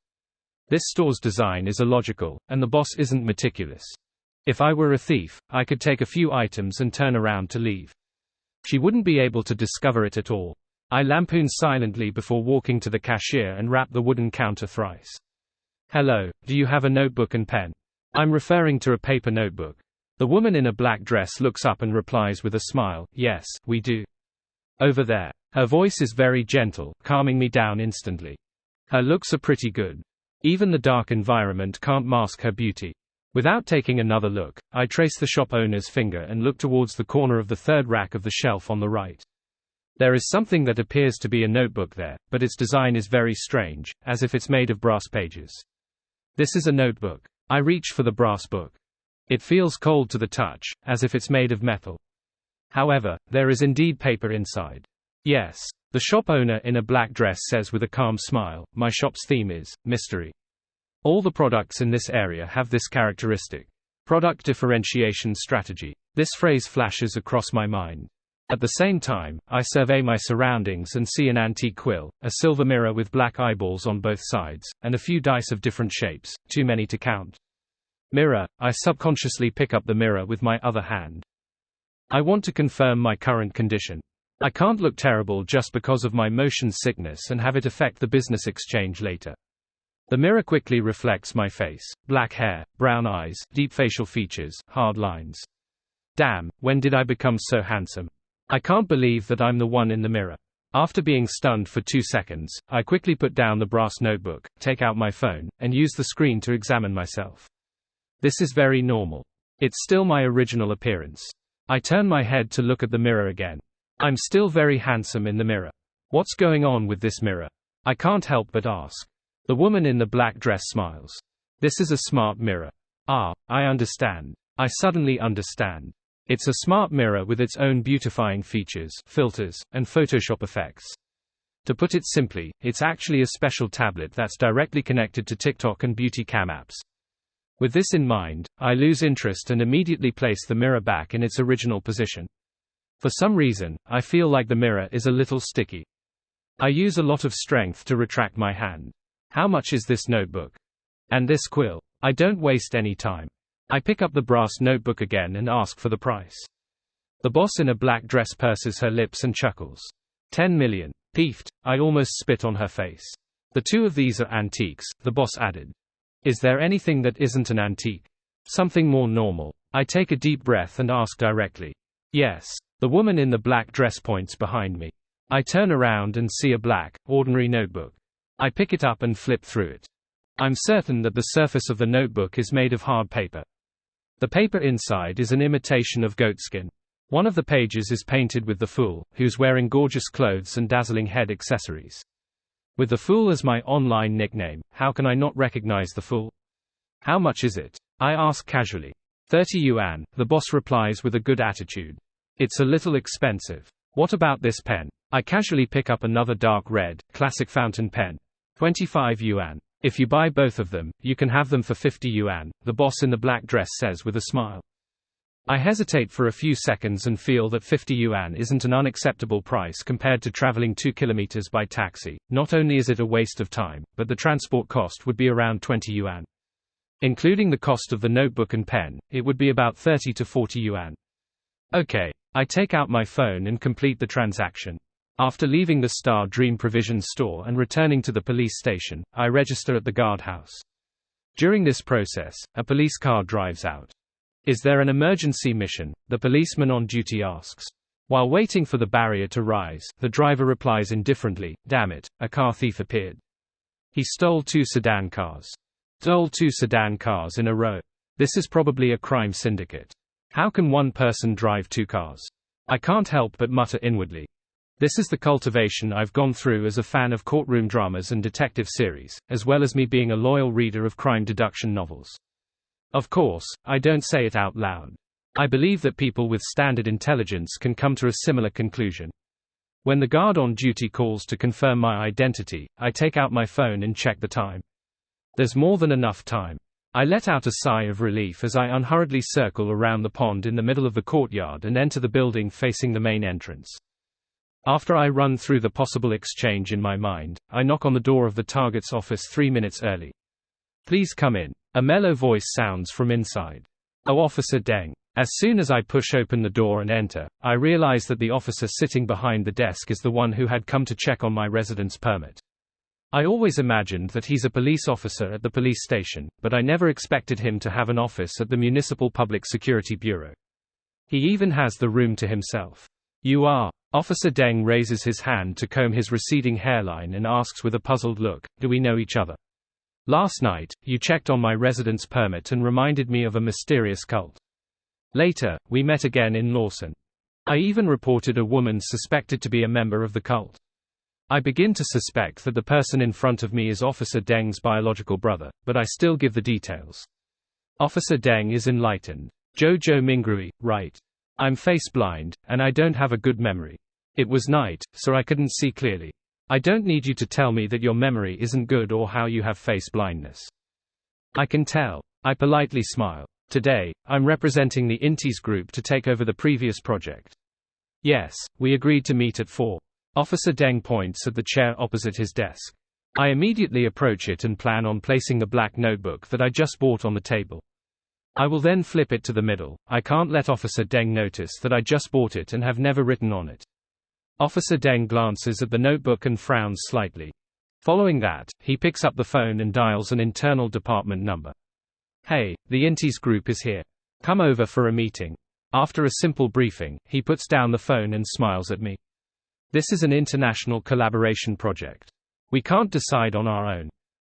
This store's design is illogical, and the boss isn't meticulous. If I were a thief, I could take a few items and turn around to leave. She wouldn't be able to discover it at all. I lampoon silently before walking to the cashier and rap the wooden counter thrice. Hello, do you have a notebook and pen? I'm referring to a paper notebook. The woman in a black dress looks up and replies with a smile, yes, we do. Over there. Her voice is very gentle, calming me down instantly. Her looks are pretty good. Even the dark environment can't mask her beauty. Without taking another look, I trace the shop owner's finger and look towards the corner of the third rack of the shelf on the right. There is something that appears to be a notebook there, but its design is very strange, as if it's made of brass pages. This is a notebook. I reach for the brass book. It feels cold to the touch, as if it's made of metal. However, there is indeed paper inside. Yes, the shop owner in a black dress says with a calm smile, my shop's theme is mystery. All the products in this area have this characteristic. Product differentiation strategy. This phrase flashes across my mind. At the same time, I survey my surroundings and see an antique quill, a silver mirror with black eyeballs on both sides, and a few dice of different shapes, too many to count. Mirror. I subconsciously pick up the mirror with my other hand. I want to confirm my current condition. I can't look terrible just because of my motion sickness and have it affect the business exchange later. The mirror quickly reflects my face, black hair, brown eyes, deep facial features, hard lines. Damn, when did I become so handsome? I can't believe that I'm the one in the mirror. After being stunned for 2 seconds, I quickly put down the brass notebook, take out my phone, and use the screen to examine myself. This is very normal. It's still my original appearance. I turn my head to look at the mirror again. I'm still very handsome in the mirror. What's going on with this mirror? I can't help but ask. The woman in the black dress smiles. This is a smart mirror. Ah, I understand. I suddenly understand. It's a smart mirror with its own beautifying features, filters, and Photoshop effects. To put it simply, it's actually a special tablet that's directly connected to TikTok and beauty cam apps. With this in mind, I lose interest and immediately place the mirror back in its original position. For some reason, I feel like the mirror is a little sticky. I use a lot of strength to retract my hand. How much is this notebook? And this quill? I don't waste any time. I pick up the brass notebook again and ask for the price. The boss in a black dress purses her lips and chuckles. 10 million. Peeved, I almost spit on her face. The two of these are antiques, the boss added. Is there anything that isn't an antique? Something more normal? I take a deep breath and ask directly. Yes. The woman in the black dress points behind me. I turn around and see a black, ordinary notebook. I pick it up and flip through it. I'm certain that the surface of the notebook is made of hard paper. The paper inside is an imitation of goatskin. One of the pages is painted with the Fool, who's wearing gorgeous clothes and dazzling head accessories. With the Fool as my online nickname, how can I not recognize the Fool? How much is it? I ask casually. 30 yuan, the boss replies with a good attitude. It's a little expensive. What about this pen? I casually pick up another dark red, classic fountain pen. 25 yuan. If you buy both of them, you can have them for 50 yuan, the boss in the black dress says with a smile. I hesitate for a few seconds and feel that 50 yuan isn't an unacceptable price compared to traveling 2 kilometers by taxi. Not only is it a waste of time, but the transport cost would be around 20 yuan. Including the cost of the notebook and pen, it would be about 30 to 40 yuan. Okay. I take out my phone and complete the transaction. After leaving the Star Dream Provision store and returning to the police station, I register at the guardhouse. During this process, a police car drives out. Is there an emergency mission? The policeman on duty asks. While waiting for the barrier to rise, the driver replies indifferently, damn it, a car thief appeared. He stole 2 sedan cars. Stole 2 sedan cars in a row. This is probably a crime syndicate. How can one person drive 2 cars? I can't help but mutter inwardly. This is the cultivation I've gone through as a fan of courtroom dramas and detective series, as well as me being a loyal reader of crime deduction novels. Of course, I don't say it out loud. I believe that people with standard intelligence can come to a similar conclusion. When the guard on duty calls to confirm my identity, I take out my phone and check the time. There's more than enough time. I let out a sigh of relief as I unhurriedly circle around the pond in the middle of the courtyard and enter the building facing the main entrance. After I run through the possible exchange in my mind, I knock on the door of the target's office 3 minutes early. Please come in. A mellow voice sounds from inside. Oh, Officer Deng. As soon as I push open the door and enter, I realize that the officer sitting behind the desk is the one who had come to check on my residence permit. I always imagined that he's a police officer at the police station, but I never expected him to have an office at the Municipal Public Security Bureau. He even has the room to himself. You are. Officer Deng raises his hand to comb his receding hairline and asks with a puzzled look, do we know each other? Last night, you checked on my residence permit and reminded me of a mysterious cult. Later, we met again in Lawson. I even reported a woman suspected to be a member of the cult. I begin to suspect that the person in front of me is Officer Deng's biological brother, but I still give the details. Officer Deng is enlightened. Jojo Mingrui, right. I'm face blind, and I don't have a good memory. It was night, so I couldn't see clearly. I don't need you to tell me that your memory isn't good or how you have face blindness. I can tell. I politely smile. Today, I'm representing the Intis group to take over the previous project. Yes, we agreed to meet at 4. Officer Deng points at the chair opposite his desk. I immediately approach it and plan on placing the black notebook that I just bought on the table. I will then flip it to the middle. I can't let Officer Deng notice that I just bought it and have never written on it. Officer Deng glances at the notebook and frowns slightly. Following that, he picks up the phone and dials an internal department number. Hey, the Intis group is here. Come over for a meeting. After a simple briefing, he puts down the phone and smiles at me. This is an international collaboration project. We can't decide on our own.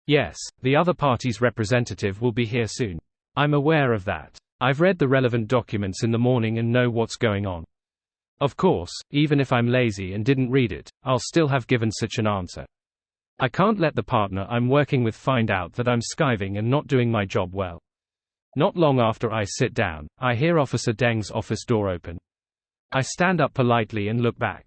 Yes, the other party's representative will be here soon. I'm aware of that. I've read the relevant documents in the morning and know what's going on. Of course, even if I'm lazy and didn't read it, I'll still have given such an answer. I can't let the partner I'm working with find out that I'm skiving and not doing my job well. Not long after I sit down, I hear Officer Deng's office door open. I stand up politely and look back.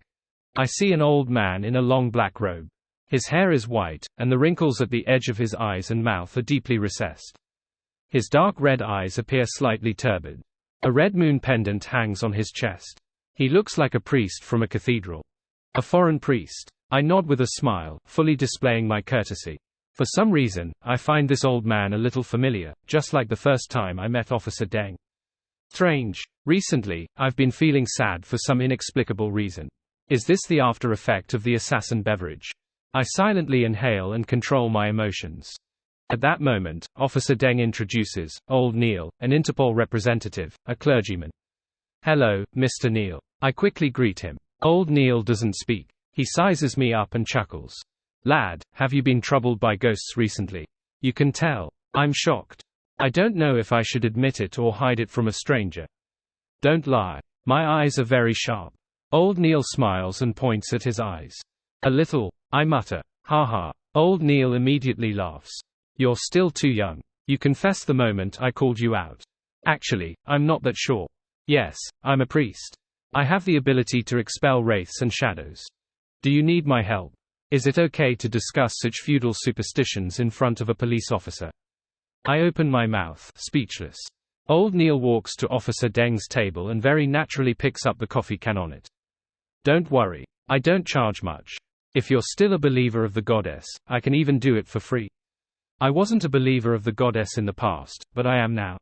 I see an old man in a long black robe. His hair is white, and the wrinkles at the edge of his eyes and mouth are deeply recessed. His dark red eyes appear slightly turbid. A red moon pendant hangs on his chest. He looks like a priest from a cathedral. A foreign priest. I nod with a smile, fully displaying my courtesy. For some reason, I find this old man a little familiar, just like the first time I met Officer Deng. Strange. Recently, I've been feeling sad for some inexplicable reason. Is this the after effect of the assassin beverage? I silently inhale and control my emotions. At that moment, Officer Deng introduces Old Neil, an Interpol representative, a clergyman. Hello, Mr. Neil. I quickly greet him. Old Neil doesn't speak. He sizes me up and chuckles. Lad, have you been troubled by ghosts recently? You can tell. I'm shocked. I don't know if I should admit it or hide it from a stranger. Don't lie. My eyes are very sharp. Old Neil smiles and points at his eyes. A little, I mutter. Ha ha. Old Neil immediately laughs. You're still too young. You confess the moment I called you out. Actually, I'm not that sure. Yes, I'm a priest. I have the ability to expel wraiths and shadows. Do you need my help? Is it okay to discuss such feudal superstitions in front of a police officer? I open my mouth, speechless. Old Neil walks to Officer Deng's table and very naturally picks up the coffee can on it. Don't worry. I don't charge much. If you're still a believer of the goddess, I can even do it for free. I wasn't a believer of the goddess in the past, but I am now.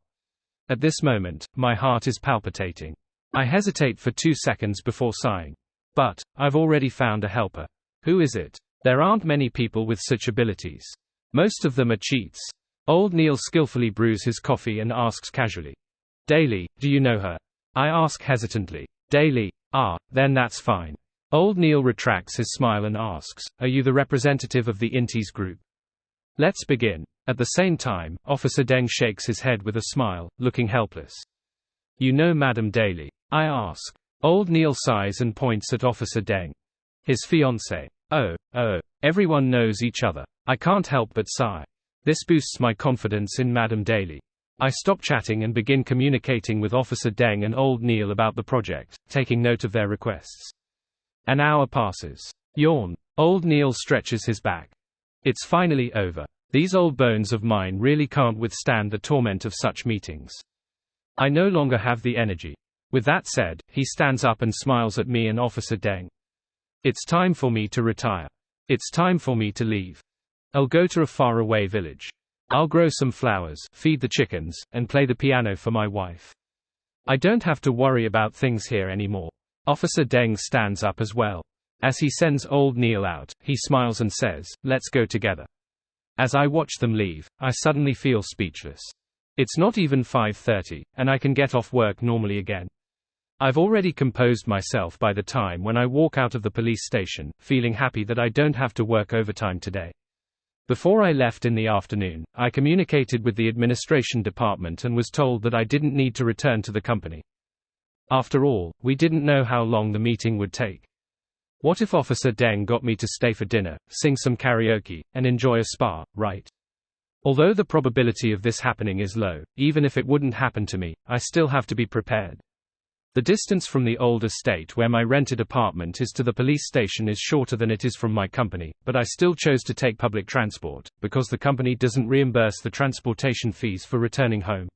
At this moment, my heart is palpitating. I hesitate for 2 seconds before sighing. But, I've already found a helper. Who is it? There aren't many people with such abilities. Most of them are cheats. Old Neil skillfully brews his coffee and asks casually. Daly, do you know her? I ask hesitantly. Daly, then that's fine. Old Neil retracts his smile and asks, are you the representative of the Intis group? Let's begin. At the same time, Officer Deng shakes his head with a smile, looking helpless. You know Madame Daly? I ask. Old Neil sighs and points at Officer Deng. His fiancée. Oh, everyone knows each other. I can't help but sigh. This boosts my confidence in Madame Daly. I stop chatting and begin communicating with Officer Deng and Old Neil about the project, taking note of their requests. An hour passes. Yawn. Old Neil stretches his back. It's finally over. These old bones of mine really can't withstand the torment of such meetings. I no longer have the energy. With that said, he stands up and smiles at me and Officer Deng. It's time for me to retire. It's time for me to leave. I'll go to a faraway village. I'll grow some flowers, feed the chickens, and play the piano for my wife. I don't have to worry about things here anymore. Officer Deng stands up as well. As he sends old Neil out, he smiles and says, "Let's go together." As I watch them leave, I suddenly feel speechless. It's not even 5:30, and I can get off work normally again. I've already composed myself by the time when I walk out of the police station, feeling happy that I don't have to work overtime today. Before I left in the afternoon, I communicated with the administration department and was told that I didn't need to return to the company. After all, we didn't know how long the meeting would take. What if Officer Deng got me to stay for dinner, sing some karaoke, and enjoy a spa, right? Although the probability of this happening is low, even if it wouldn't happen to me, I still have to be prepared. The distance from the old estate where my rented apartment is to the police station is shorter than it is from my company, but I still chose to take public transport, because the company doesn't reimburse the transportation fees for returning home.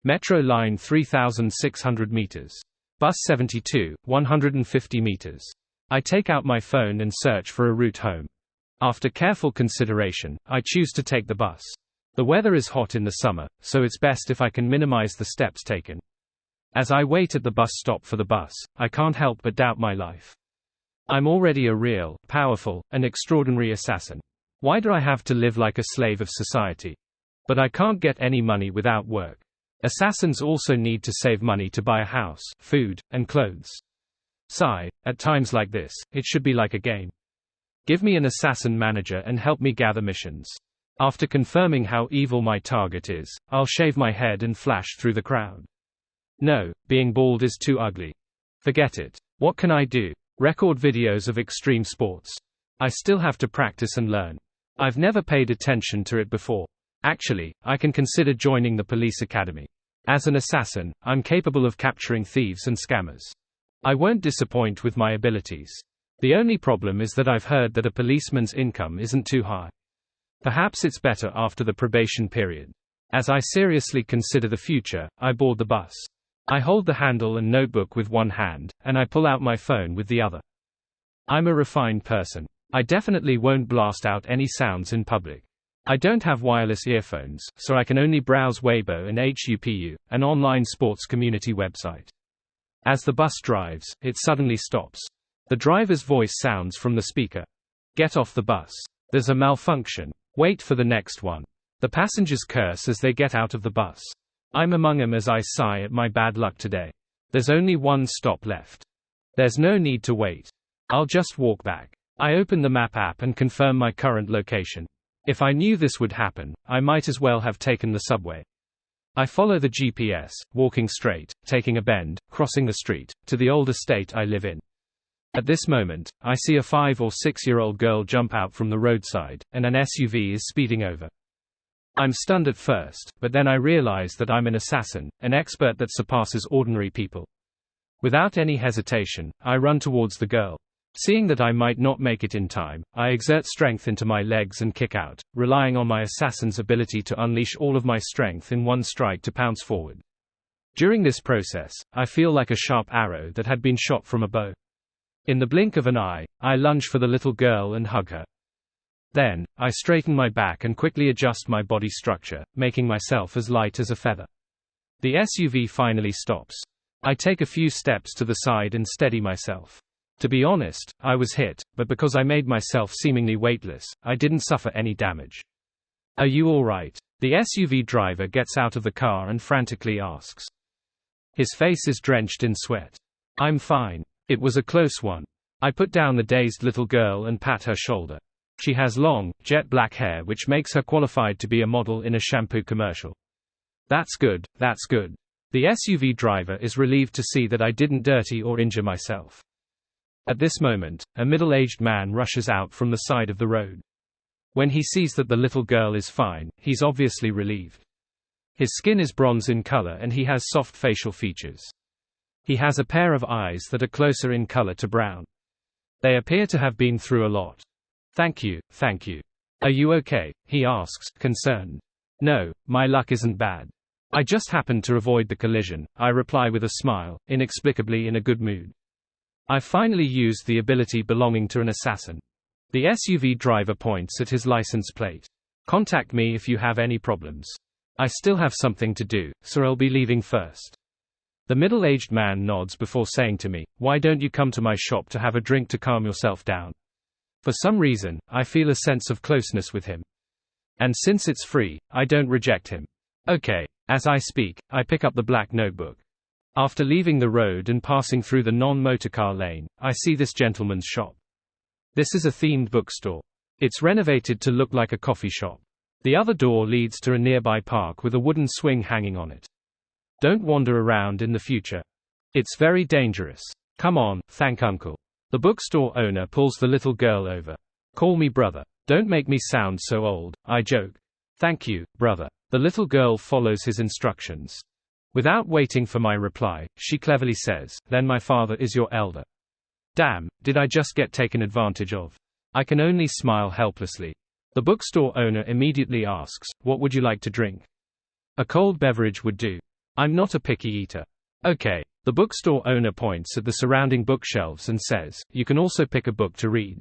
Metro line 3,600 meters. Bus 72, 150 meters. I take out my phone and search for a route home. After careful consideration, I choose to take the bus. The weather is hot in the summer, so it's best if I can minimize the steps taken. As I wait at the bus stop for the bus, I can't help but doubt my life. I'm already a real, powerful, and extraordinary assassin. Why do I have to live like a slave of society? But I can't get any money without work. Assassins also need to save money to buy a house, food, and clothes. Sigh, at times like this, it should be like a game. Give me an assassin manager and help me gather missions. After confirming how evil my target is, I'll shave my head and flash through the crowd. No, being bald is too ugly. Forget it. What can I do? Record videos of extreme sports. I still have to practice and learn. I've never paid attention to it before. Actually, I can consider joining the police academy. As an assassin, I'm capable of capturing thieves and scammers. I won't disappoint with my abilities. The only problem is that I've heard that a policeman's income isn't too high. Perhaps it's better after the probation period. As I seriously consider the future, I board the bus. I hold the handle and notebook with one hand, and I pull out my phone with the other. I'm a refined person. I definitely won't blast out any sounds in public. I don't have wireless earphones, so I can only browse Weibo and HUPU, an online sports community website. As the bus drives, it suddenly stops. The driver's voice sounds from the speaker. Get off the bus. There's a malfunction. Wait for the next one. The passengers curse as they get out of the bus. I'm among them as I sigh at my bad luck today. There's only one stop left. There's no need to wait. I'll just walk back. I open the map app and confirm my current location. If I knew this would happen, I might as well have taken the subway. I follow the GPS, walking straight, taking a bend, crossing the street, to the old estate I live in. At this moment, I see a 5 or 6-year-old girl jump out from the roadside, and an SUV is speeding over. I'm stunned at first, but then I realize that I'm an assassin, an expert that surpasses ordinary people. Without any hesitation, I run towards the girl. Seeing that I might not make it in time, I exert strength into my legs and kick out, relying on my assassin's ability to unleash all of my strength in one strike to pounce forward. During this process, I feel like a sharp arrow that had been shot from a bow. In the blink of an eye, I lunge for the little girl and hug her. Then, I straighten my back and quickly adjust my body structure, making myself as light as a feather. The SUV finally stops. I take a few steps to the side and steady myself. To be honest, I was hit, but because I made myself seemingly weightless, I didn't suffer any damage. Are you all right? The SUV driver gets out of the car and frantically asks. His face is drenched in sweat. I'm fine. It was a close one. I put down the dazed little girl and pat her shoulder. She has long, jet black hair which makes her qualified to be a model in a shampoo commercial. That's good, that's good. The SUV driver is relieved to see that I didn't dirty or injure myself. At this moment, a middle-aged man rushes out from the side of the road. When he sees that the little girl is fine, he's obviously relieved. His skin is bronze in color and he has soft facial features. He has a pair of eyes that are closer in color to brown. They appear to have been through a lot. Thank you, thank you. Are you okay? He asks, concerned. No, my luck isn't bad. I just happened to avoid the collision, I reply with a smile, inexplicably in a good mood. I finally used the ability belonging to an assassin. The SUV driver points at his license plate. Contact me if you have any problems. I still have something to do, so I'll be leaving first. The middle-aged man nods before saying to me, "Why don't you come to my shop to have a drink to calm yourself down?" For some reason, I feel a sense of closeness with him. And since it's free, I don't reject him. Okay. As I speak, I pick up the black notebook. After leaving the road and passing through the non-motorcar lane, I see this gentleman's shop. This is a themed bookstore. It's renovated to look like a coffee shop. The other door leads to a nearby park with a wooden swing hanging on it. Don't wander around in the future. It's very dangerous. Come on, thank uncle. The bookstore owner pulls the little girl over. Call me brother. Don't make me sound so old, I joke. Thank you, brother. The little girl follows his instructions. Without waiting for my reply, she cleverly says, "Then my father is your elder." Damn, did I just get taken advantage of? I can only smile helplessly. The bookstore owner immediately asks, "What would you like to drink?" A cold beverage would do. I'm not a picky eater. Okay. The bookstore owner points at the surrounding bookshelves and says, "You can also pick a book to read."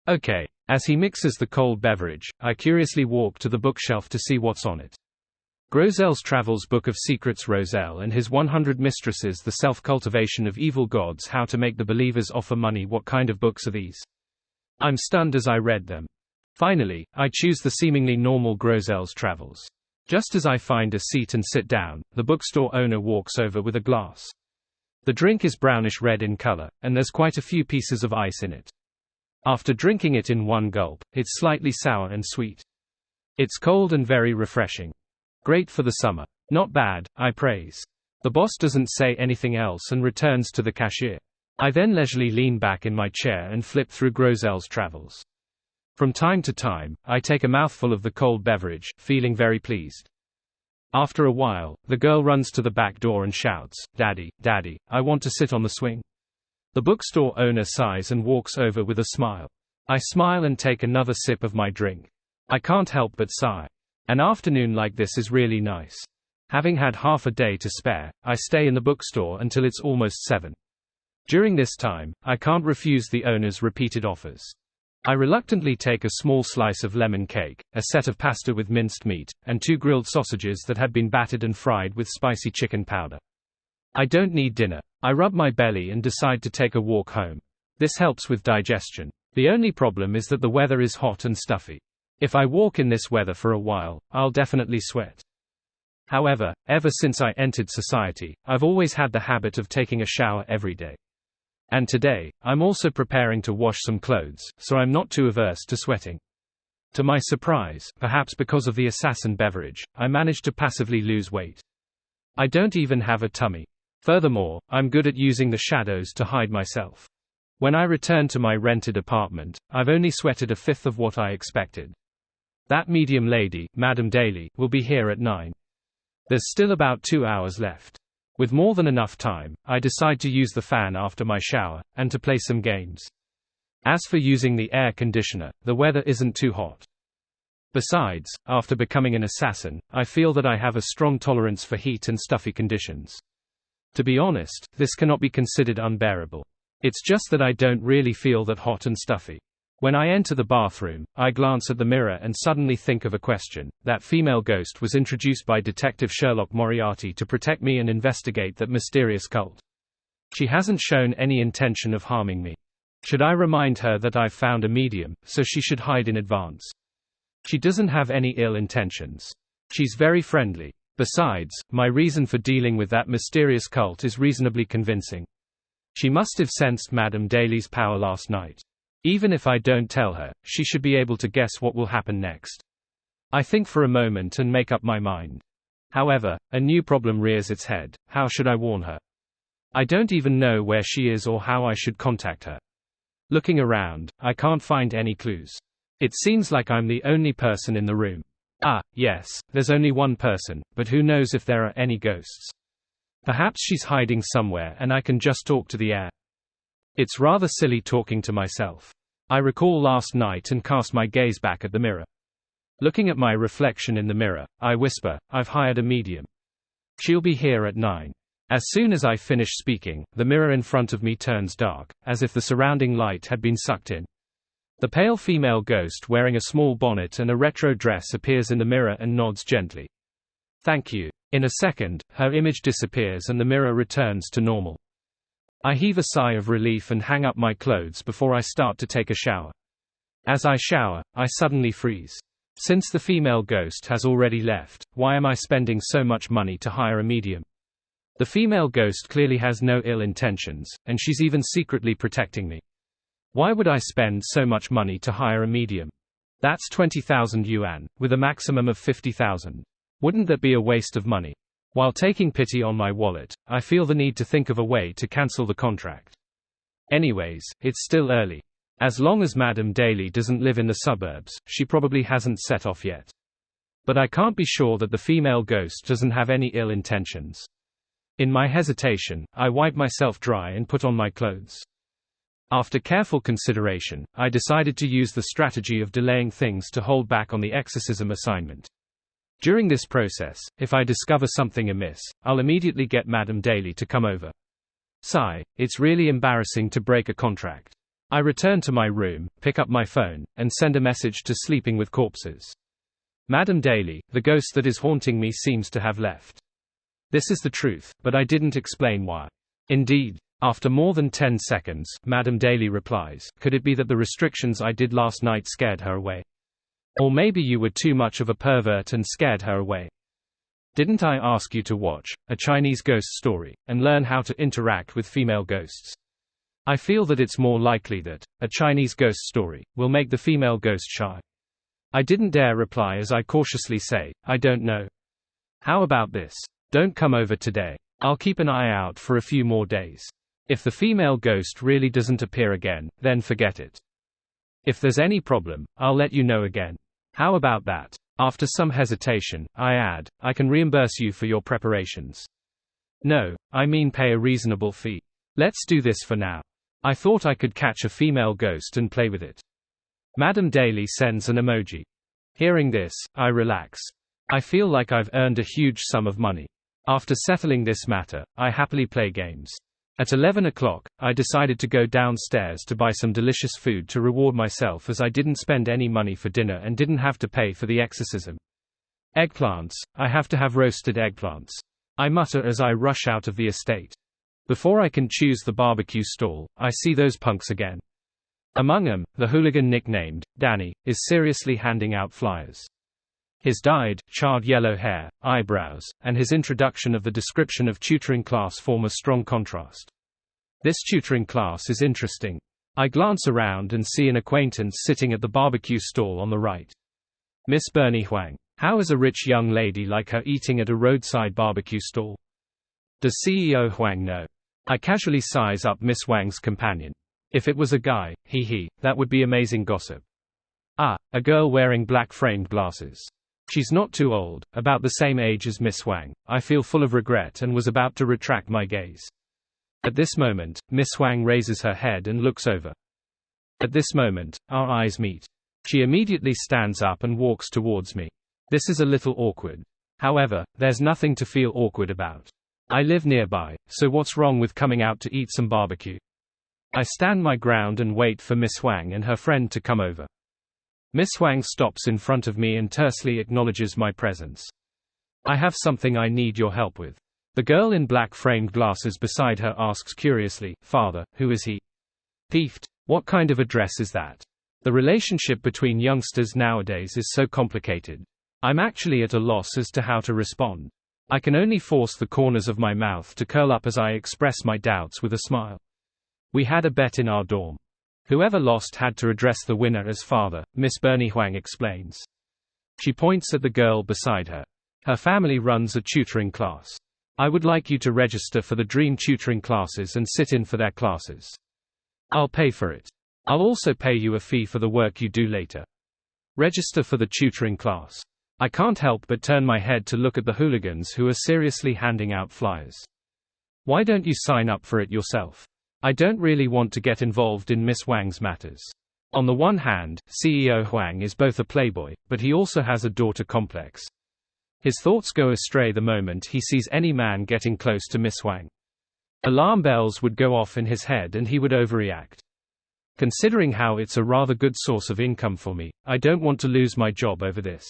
Okay. As he mixes the cold beverage, I curiously walk to the bookshelf to see what's on it. Grosel's Travels Book of Secrets. Roselle and His 100 Mistresses. The Self-Cultivation of Evil Gods. How to Make the Believers Offer Money. What kind of books are these? I'm stunned as I read them. Finally, I choose the seemingly normal Grosel's Travels. Just as I find a seat and sit down, the bookstore owner walks over with a glass. The drink is brownish red in color, and there's quite a few pieces of ice in it. After drinking it in one gulp, it's slightly sour and sweet. It's cold and very refreshing. Great for the summer. Not bad, I praise. The boss doesn't say anything else and returns to the cashier. I then leisurely lean back in my chair and flip through Grosel's Travels. From time to time, I take a mouthful of the cold beverage, feeling very pleased. After a while, the girl runs to the back door and shouts, "Daddy, Daddy, I want to sit on the swing." The bookstore owner sighs and walks over with a smile. I smile and take another sip of my drink. I can't help but sigh. An afternoon like this is really nice. Having had half a day to spare, I stay in the bookstore until it's almost 7. During this time, I can't refuse the owner's repeated offers. I reluctantly take a small slice of lemon cake, a set of pasta with minced meat, and 2 grilled sausages that had been battered and fried with spicy chicken powder. I don't need dinner. I rub my belly and decide to take a walk home. This helps with digestion. The only problem is that the weather is hot and stuffy. If I walk in this weather for a while, I'll definitely sweat. However, ever since I entered society, I've always had the habit of taking a shower every day. And today, I'm also preparing to wash some clothes, so I'm not too averse to sweating. To my surprise, perhaps because of the assassin beverage, I managed to passively lose weight. I don't even have a tummy. Furthermore, I'm good at using the shadows to hide myself. When I return to my rented apartment, I've only sweated a fifth of what I expected. That medium lady, Madame Daly, will be here at 9. There's still about 2 hours left. With more than enough time, I decide to use the fan after my shower, and to play some games. As for using the air conditioner, the weather isn't too hot. Besides, after becoming an assassin, I feel that I have a strong tolerance for heat and stuffy conditions. To be honest, this cannot be considered unbearable. It's just that I don't really feel that hot and stuffy. When I enter the bathroom, I glance at the mirror and suddenly think of a question. That female ghost was introduced by Detective Sherlock Moriarty to protect me and investigate that mysterious cult. She hasn't shown any intention of harming me. Should I remind her that I've found a medium, so she should hide in advance? She doesn't have any ill intentions. She's very friendly. Besides, my reason for dealing with that mysterious cult is reasonably convincing. She must have sensed Madame Daly's power last night. Even if I don't tell her, she should be able to guess what will happen next. I think for a moment and make up my mind. However, a new problem rears its head. How should I warn her? I don't even know where she is or how I should contact her. Looking around, I can't find any clues. It seems like I'm the only person in the room. Ah, yes, there's only one person, but who knows if there are any ghosts. Perhaps she's hiding somewhere and I can just talk to the air. It's rather silly talking to myself. I recall last night and cast my gaze back at the mirror. Looking at my reflection in the mirror, I whisper, "I've hired a medium. She'll be here at 9. As soon as I finish speaking, the mirror in front of me turns dark, as if the surrounding light had been sucked in. The pale female ghost wearing a small bonnet and a retro dress appears in the mirror and nods gently. "Thank you. In a second, her image disappears and the mirror returns to normal. I heave a sigh of relief and hang up my clothes before I start to take a shower. As I shower, I suddenly freeze. Since the female ghost has already left, why am I spending so much money to hire a medium? The female ghost clearly has no ill intentions, and she's even secretly protecting me. Why would I spend so much money to hire a medium? That's 20,000 yuan, with a maximum of 50,000. Wouldn't that be a waste of money? While taking pity on my wallet, I feel the need to think of a way to cancel the contract. Anyways, it's still early. As long as Madame Daly doesn't live in the suburbs, she probably hasn't set off yet. But I can't be sure that the female ghost doesn't have any ill intentions. In my hesitation, I wipe myself dry and put on my clothes. After careful consideration, I decided to use the strategy of delaying things to hold back on the exorcism assignment. During this process, if I discover something amiss, I'll immediately get Madame Daly to come over. Sigh, it's really embarrassing to break a contract. I return to my room, pick up my phone, and send a message to Sleeping with Corpses. Madame Daly, the ghost that is haunting me, seems to have left. This is the truth, but I didn't explain why. Indeed. After more than 10 seconds, Madame Daly replies, could it be that the restrictions I did last night scared her away? Or maybe you were too much of a pervert and scared her away. Didn't I ask you to watch a Chinese ghost story and learn how to interact with female ghosts? I feel that it's more likely that a Chinese ghost story will make the female ghost shy. I didn't dare reply as I cautiously say, I don't know. How about this? Don't come over today. I'll keep an eye out for a few more days. If the female ghost really doesn't appear again, then forget it. If there's any problem, I'll let you know again. How about that? After some hesitation, I add, I can reimburse you for your preparations. No, I mean pay a reasonable fee. Let's do this for now. I thought I could catch a female ghost and play with it. Madame Daly sends an emoji. Hearing this, I relax. I feel like I've earned a huge sum of money. After settling this matter, I happily play games. At 11 o'clock, I decided to go downstairs to buy some delicious food to reward myself as I didn't spend any money for dinner and didn't have to pay for the exorcism. Eggplants, I have to have roasted eggplants. I mutter as I rush out of the estate. Before I can choose the barbecue stall, I see those punks again. Among them, the hooligan nicknamed Danny is seriously handing out flyers. His dyed, charred yellow hair, eyebrows, and his introduction of the description of tutoring class form a strong contrast. This tutoring class is interesting. I glance around and see an acquaintance sitting at the barbecue stall on the right. Miss Bernie Huang. How is a rich young lady like her eating at a roadside barbecue stall? Does CEO Huang know? I casually size up Miss Huang's companion. If it was a guy, that would be amazing gossip. Ah, a girl wearing black framed glasses. She's not too old, about the same age as Miss Huang. I feel full of regret and was about to retract my gaze. At this moment, Miss Huang raises her head and looks over. At this moment, our eyes meet. She immediately stands up and walks towards me. This is a little awkward. However, there's nothing to feel awkward about. I live nearby, so what's wrong with coming out to eat some barbecue? I stand my ground and wait for Miss Huang and her friend to come over. Miss Huang stops in front of me and tersely acknowledges my presence. I have something I need your help with. The girl in black framed glasses beside her asks curiously, Father, who is he? Peeved. What kind of address is that? The relationship between youngsters nowadays is so complicated. I'm actually at a loss as to how to respond. I can only force the corners of my mouth to curl up as I express my doubts with a smile. We had a bet in our dorm. Whoever lost had to address the winner as father, Miss Bernie Huang explains. She points at the girl beside her. Her family runs a tutoring class. I would like you to register for the dream tutoring classes and sit in for their classes. I'll pay for it. I'll also pay you a fee for the work you do later. Register for the tutoring class. I can't help but turn my head to look at the hooligans who are seriously handing out flyers. Why don't you sign up for it yourself? I don't really want to get involved in Miss Huang's matters. On the one hand, CEO Huang is both a playboy, but he also has a daughter complex. His thoughts go astray the moment he sees any man getting close to Miss Huang. Alarm bells would go off in his head and he would overreact. Considering how it's a rather good source of income for me, I don't want to lose my job over this.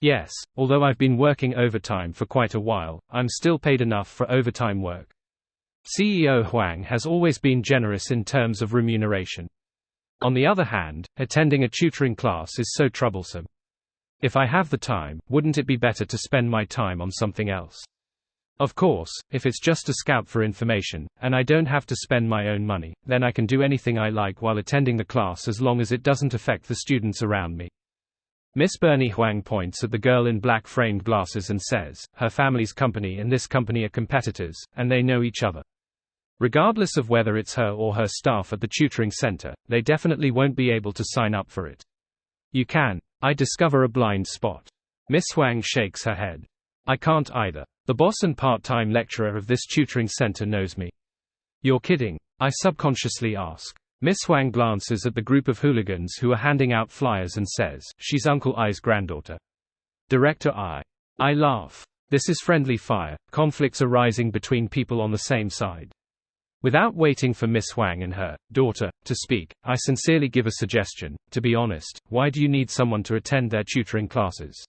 Yes, although I've been working overtime for quite a while, I'm still paid enough for overtime work. CEO Huang has always been generous in terms of remuneration. On the other hand, attending a tutoring class is so troublesome. If I have the time, wouldn't it be better to spend my time on something else? Of course, if it's just a scout for information, and I don't have to spend my own money, then I can do anything I like while attending the class as long as it doesn't affect the students around me. Miss Bernie Huang points at the girl in black framed glasses and says, her family's company and this company are competitors, and they know each other. Regardless of whether it's her or her staff at the tutoring center, they definitely won't be able to sign up for it. You can. I discover a blind spot. Miss Huang shakes her head. I can't either. The boss and part-time lecturer of this tutoring center knows me. You're kidding? I subconsciously ask. Miss Huang glances at the group of hooligans who are handing out flyers and says, she's Uncle I's granddaughter. Director I. I laugh. This is friendly fire, conflicts arising between people on the same side. Without waiting for Miss Huang and her daughter to speak, I sincerely give a suggestion. To be honest, why do you need someone to attend their tutoring classes?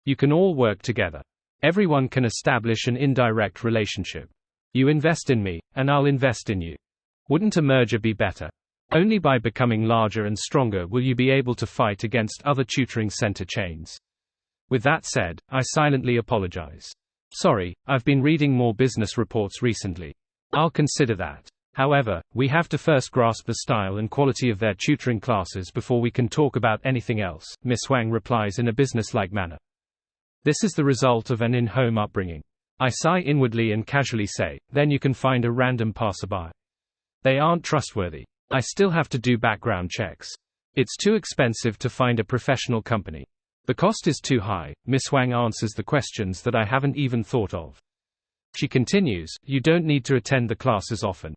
You can all work together. Everyone can establish an indirect relationship. You invest in me, and I'll invest in you. Wouldn't a merger be better? Only by becoming larger and stronger will you be able to fight against other tutoring center chains. With that said, I silently apologize. Sorry, I've been reading more business reports recently. I'll consider that. However, we have to first grasp the style and quality of their tutoring classes before we can talk about anything else, Miss Huang replies in a businesslike manner. This is the result of an in-home upbringing. I sigh inwardly and casually say, then you can find a random passerby. They aren't trustworthy. I still have to do background checks. It's too expensive to find a professional company. The cost is too high. Miss Huang answers the questions that I haven't even thought of. She continues, you don't need to attend the classes often.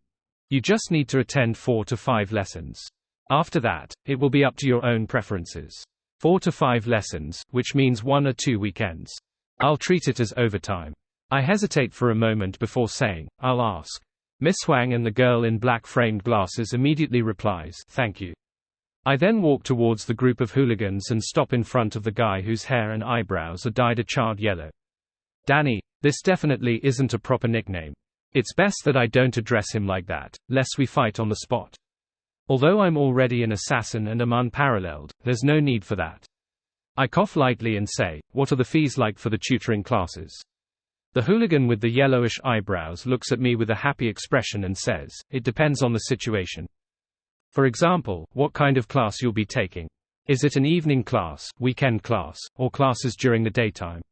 You just need to attend 4 to 5 lessons. After that, it will be up to your own preferences. 4 to 5 lessons, which means 1 or 2 weekends. I'll treat it as overtime. I hesitate for a moment before saying, I'll ask. Miss Huang and the girl in black framed glasses immediately replies, thank you. I then walk towards the group of hooligans and stop in front of the guy whose hair and eyebrows are dyed a charred yellow. Danny. This definitely isn't a proper nickname. It's best that I don't address him like that, lest we fight on the spot. Although I'm already an assassin and am unparalleled, there's no need for that. I cough lightly and say, what are the fees like for the tutoring classes? The hooligan with the yellowish eyebrows looks at me with a happy expression and says, it depends on the situation. For example, what kind of class you'll be taking. Is it an evening class, weekend class, or classes during the daytime?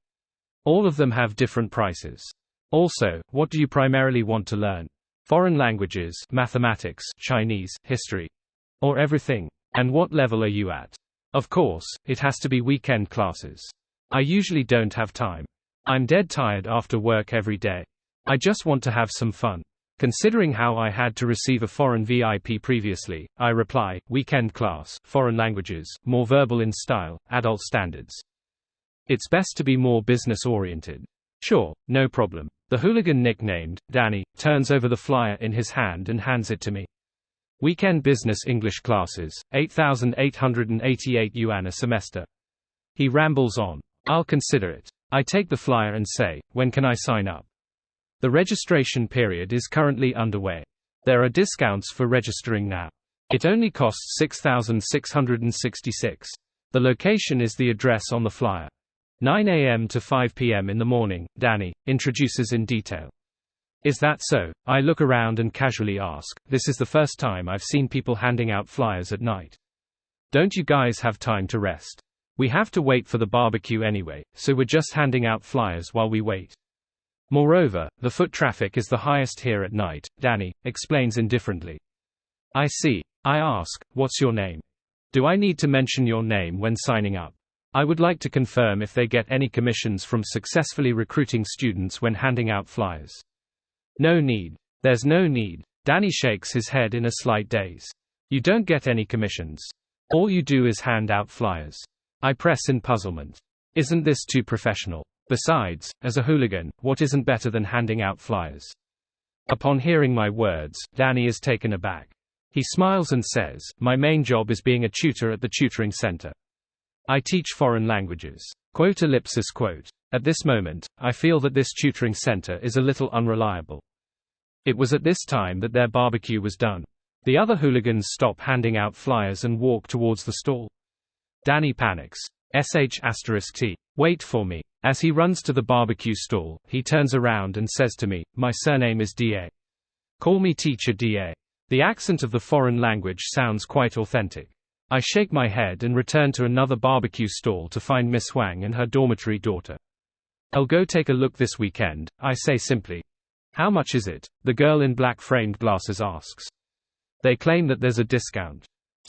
All of them have different prices. Also, what do you primarily want to learn? Foreign languages, mathematics, Chinese, history, or everything? And what level are you at? Of course, it has to be weekend classes. I usually don't have time. I'm dead tired after work every day. I just want to have some fun. Considering how I had to receive a foreign VIP previously, I reply, weekend class, foreign languages, more verbal in style, adult standards. It's best to be more business-oriented. Sure, no problem. The hooligan nicknamed Danny turns over the flyer in his hand and hands it to me. Weekend business English classes, 8,888 yuan a semester. He rambles on. I'll consider it. I take the flyer and say, when can I sign up? The registration period is currently underway. There are discounts for registering now. It only costs 6,666. The location is the address on the flyer. 9 a.m. to 5 p.m. in the morning, Danny introduces in detail. Is that so? I look around and casually ask, this is the first time I've seen people handing out flyers at night. Don't you guys have time to rest? We have to wait for the barbecue anyway, so we're just handing out flyers while we wait. Moreover, the foot traffic is the highest here at night, Danny explains indifferently. I see. I ask, what's your name? Do I need to mention your name when signing up? I would like to confirm if they get any commissions from successfully recruiting students when handing out flyers. No need. There's no need. Danny shakes his head in a slight daze. You don't get any commissions. All you do is hand out flyers. I press in puzzlement. Isn't this too professional? Besides, as a hooligan, what isn't better than handing out flyers? Upon hearing my words, Danny is taken aback. He smiles and says, my main job is being a tutor at the tutoring center. I teach foreign languages. Quote ellipsis quote. At this moment, I feel that this tutoring center is a little unreliable. It was at this time that their barbecue was done. The other hooligans stop handing out flyers and walk towards the stall. Danny panics. *T. Wait for me. As he runs to the barbecue stall, he turns around and says to me, my surname is D.A. Call me Teacher D.A. The accent of the foreign language sounds quite authentic. I shake my head and return to another barbecue stall to find Miss Huang and her dormitory daughter. I'll go take a look this weekend, I say simply. How much is it? The girl in black framed glasses asks. They claim that there's a discount.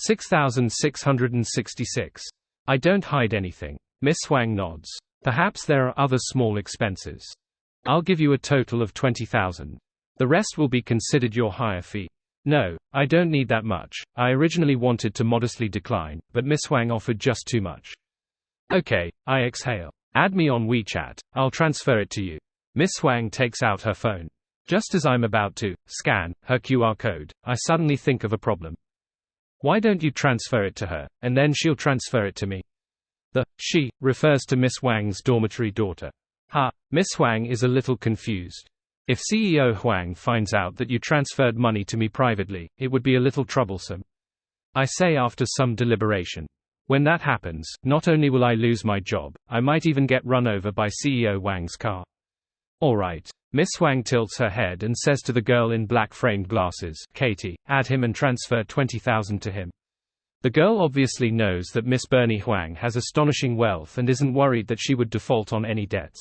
$6,666. I don't hide anything. Miss Huang nods. Perhaps there are other small expenses. I'll give you a total of $20,000. The rest will be considered your hire fee. No, I don't need that much. I originally wanted to modestly decline, but Miss Huang offered just too much. Okay, I exhale. Add me on WeChat, I'll transfer it to you. Miss Huang takes out her phone. Just as I'm about to scan her QR code, I suddenly think of a problem. Why don't you transfer it to her, and then she'll transfer it to me? The she refers to Miss Huang's dormitory daughter. Miss Huang is a little confused. If CEO Huang finds out that you transferred money to me privately, it would be a little troublesome. I say after some deliberation. When that happens, not only will I lose my job, I might even get run over by CEO Huang's car. Alright. Miss Huang tilts her head and says to the girl in black framed glasses, Katie, add him and transfer $20,000 to him. The girl obviously knows that Miss Bernie Huang has astonishing wealth and isn't worried that she would default on any debts.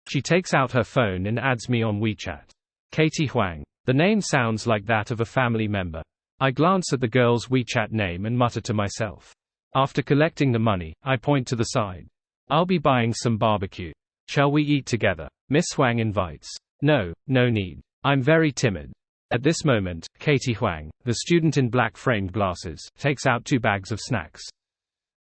She takes out her phone and adds me on WeChat. Katie Huang. The name sounds like that of a family member. I glance at the girl's WeChat name and mutter to myself. After collecting the money, I point to the side. I'll be buying some barbecue. Shall we eat together? Miss Huang invites. No need. I'm very timid. At this moment, Katie Huang, the student in black framed glasses, takes out 2 bags of snacks.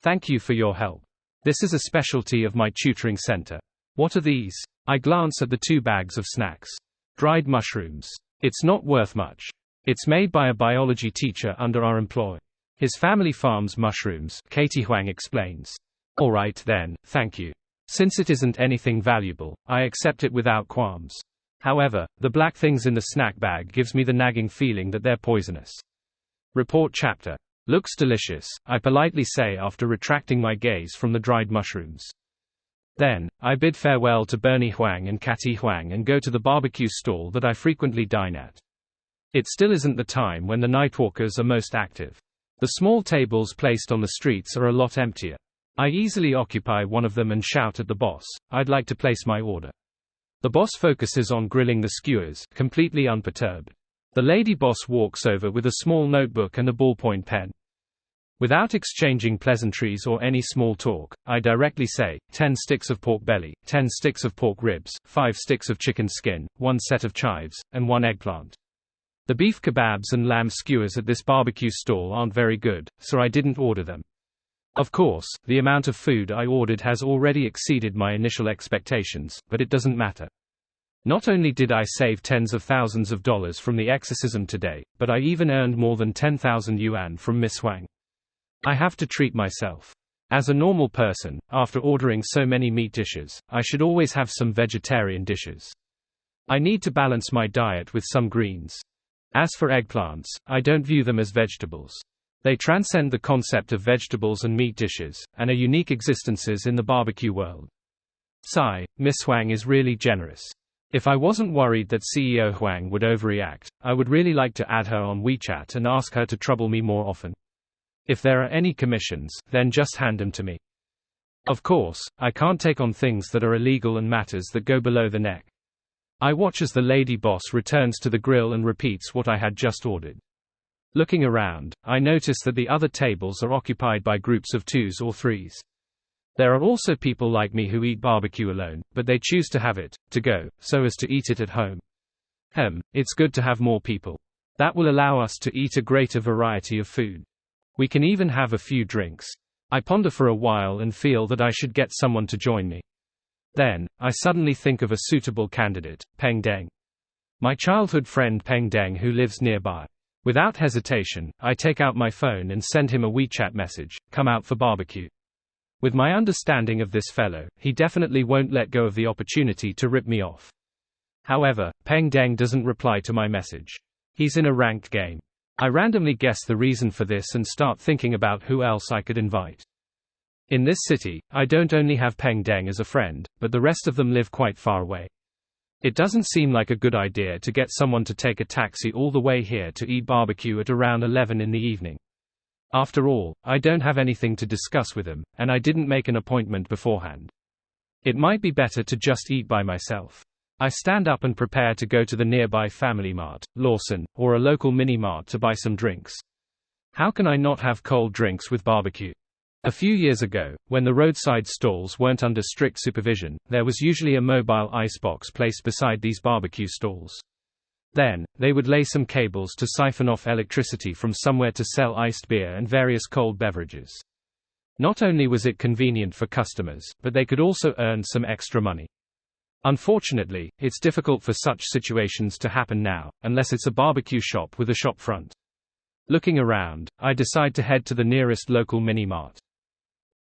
Thank you for your help. This is a specialty of my tutoring center. What are these? I glance at the 2 bags of snacks. Dried mushrooms. It's not worth much. It's made by a biology teacher under our employ. His family farms mushrooms, Katie Huang explains. Alright then, thank you. Since it isn't anything valuable, I accept it without qualms. However, the black things in the snack bag gives me the nagging feeling that they're poisonous. Report chapter. Looks delicious, I politely say after retracting my gaze from the dried mushrooms. Then, I bid farewell to Bernie Huang and Katie Huang and go to the barbecue stall that I frequently dine at. It still isn't the time when the nightwalkers are most active. The small tables placed on the streets are a lot emptier. I easily occupy one of them and shout at the boss, I'd like to place my order. The boss focuses on grilling the skewers, completely unperturbed. The lady boss walks over with a small notebook and a ballpoint pen. Without exchanging pleasantries or any small talk, I directly say, 10 sticks of pork belly, 10 sticks of pork ribs, 5 sticks of chicken skin, 1 set of chives, and 1 eggplant. The beef kebabs and lamb skewers at this barbecue stall aren't very good, so I didn't order them. Of course, the amount of food I ordered has already exceeded my initial expectations, but it doesn't matter. Not only did I save tens of thousands of dollars from the exorcism today, but I even earned more than 10,000 yuan from Miss Huang. I have to treat myself. As a normal person, after ordering so many meat dishes, I should always have some vegetarian dishes. I need to balance my diet with some greens. As for eggplants, I don't view them as vegetables. They transcend the concept of vegetables and meat dishes, and are unique existences in the barbecue world. Sigh, Miss Huang is really generous. If I wasn't worried that CEO Huang would overreact, I would really like to add her on WeChat and ask her to trouble me more often. If there are any commissions, then just hand them to me. Of course, I can't take on things that are illegal and matters that go below the neck. I watch as the lady boss returns to the grill and repeats what I had just ordered. Looking around, I notice that the other tables are occupied by groups of 2s or 3s. There are also people like me who eat barbecue alone, but they choose to have it, to go, so as to eat it at home. It's good to have more people. That will allow us to eat a greater variety of food. We can even have a few drinks. I ponder for a while and feel that I should get someone to join me. Then, I suddenly think of a suitable candidate, Peng Deng. My childhood friend Peng Deng who lives nearby. Without hesitation, I take out my phone and send him a WeChat message, come out for barbecue. With my understanding of this fellow, he definitely won't let go of the opportunity to rip me off. However, Peng Deng doesn't reply to my message. He's in a ranked game. I randomly guess the reason for this and start thinking about who else I could invite. In this city, I don't only have Peng Deng as a friend, but the rest of them live quite far away. It doesn't seem like a good idea to get someone to take a taxi all the way here to eat barbecue at around 11 in the evening. After all, I don't have anything to discuss with him, and I didn't make an appointment beforehand. It might be better to just eat by myself. I stand up and prepare to go to the nearby Family Mart, Lawson, or a local mini mart to buy some drinks. How can I not have cold drinks with barbecue? A few years ago, when the roadside stalls weren't under strict supervision, there was usually a mobile icebox placed beside these barbecue stalls. Then, they would lay some cables to siphon off electricity from somewhere to sell iced beer and various cold beverages. Not only was it convenient for customers, but they could also earn some extra money. Unfortunately, it's difficult for such situations to happen now, unless it's a barbecue shop with a shop front. Looking around, I decide to head to the nearest local mini-mart.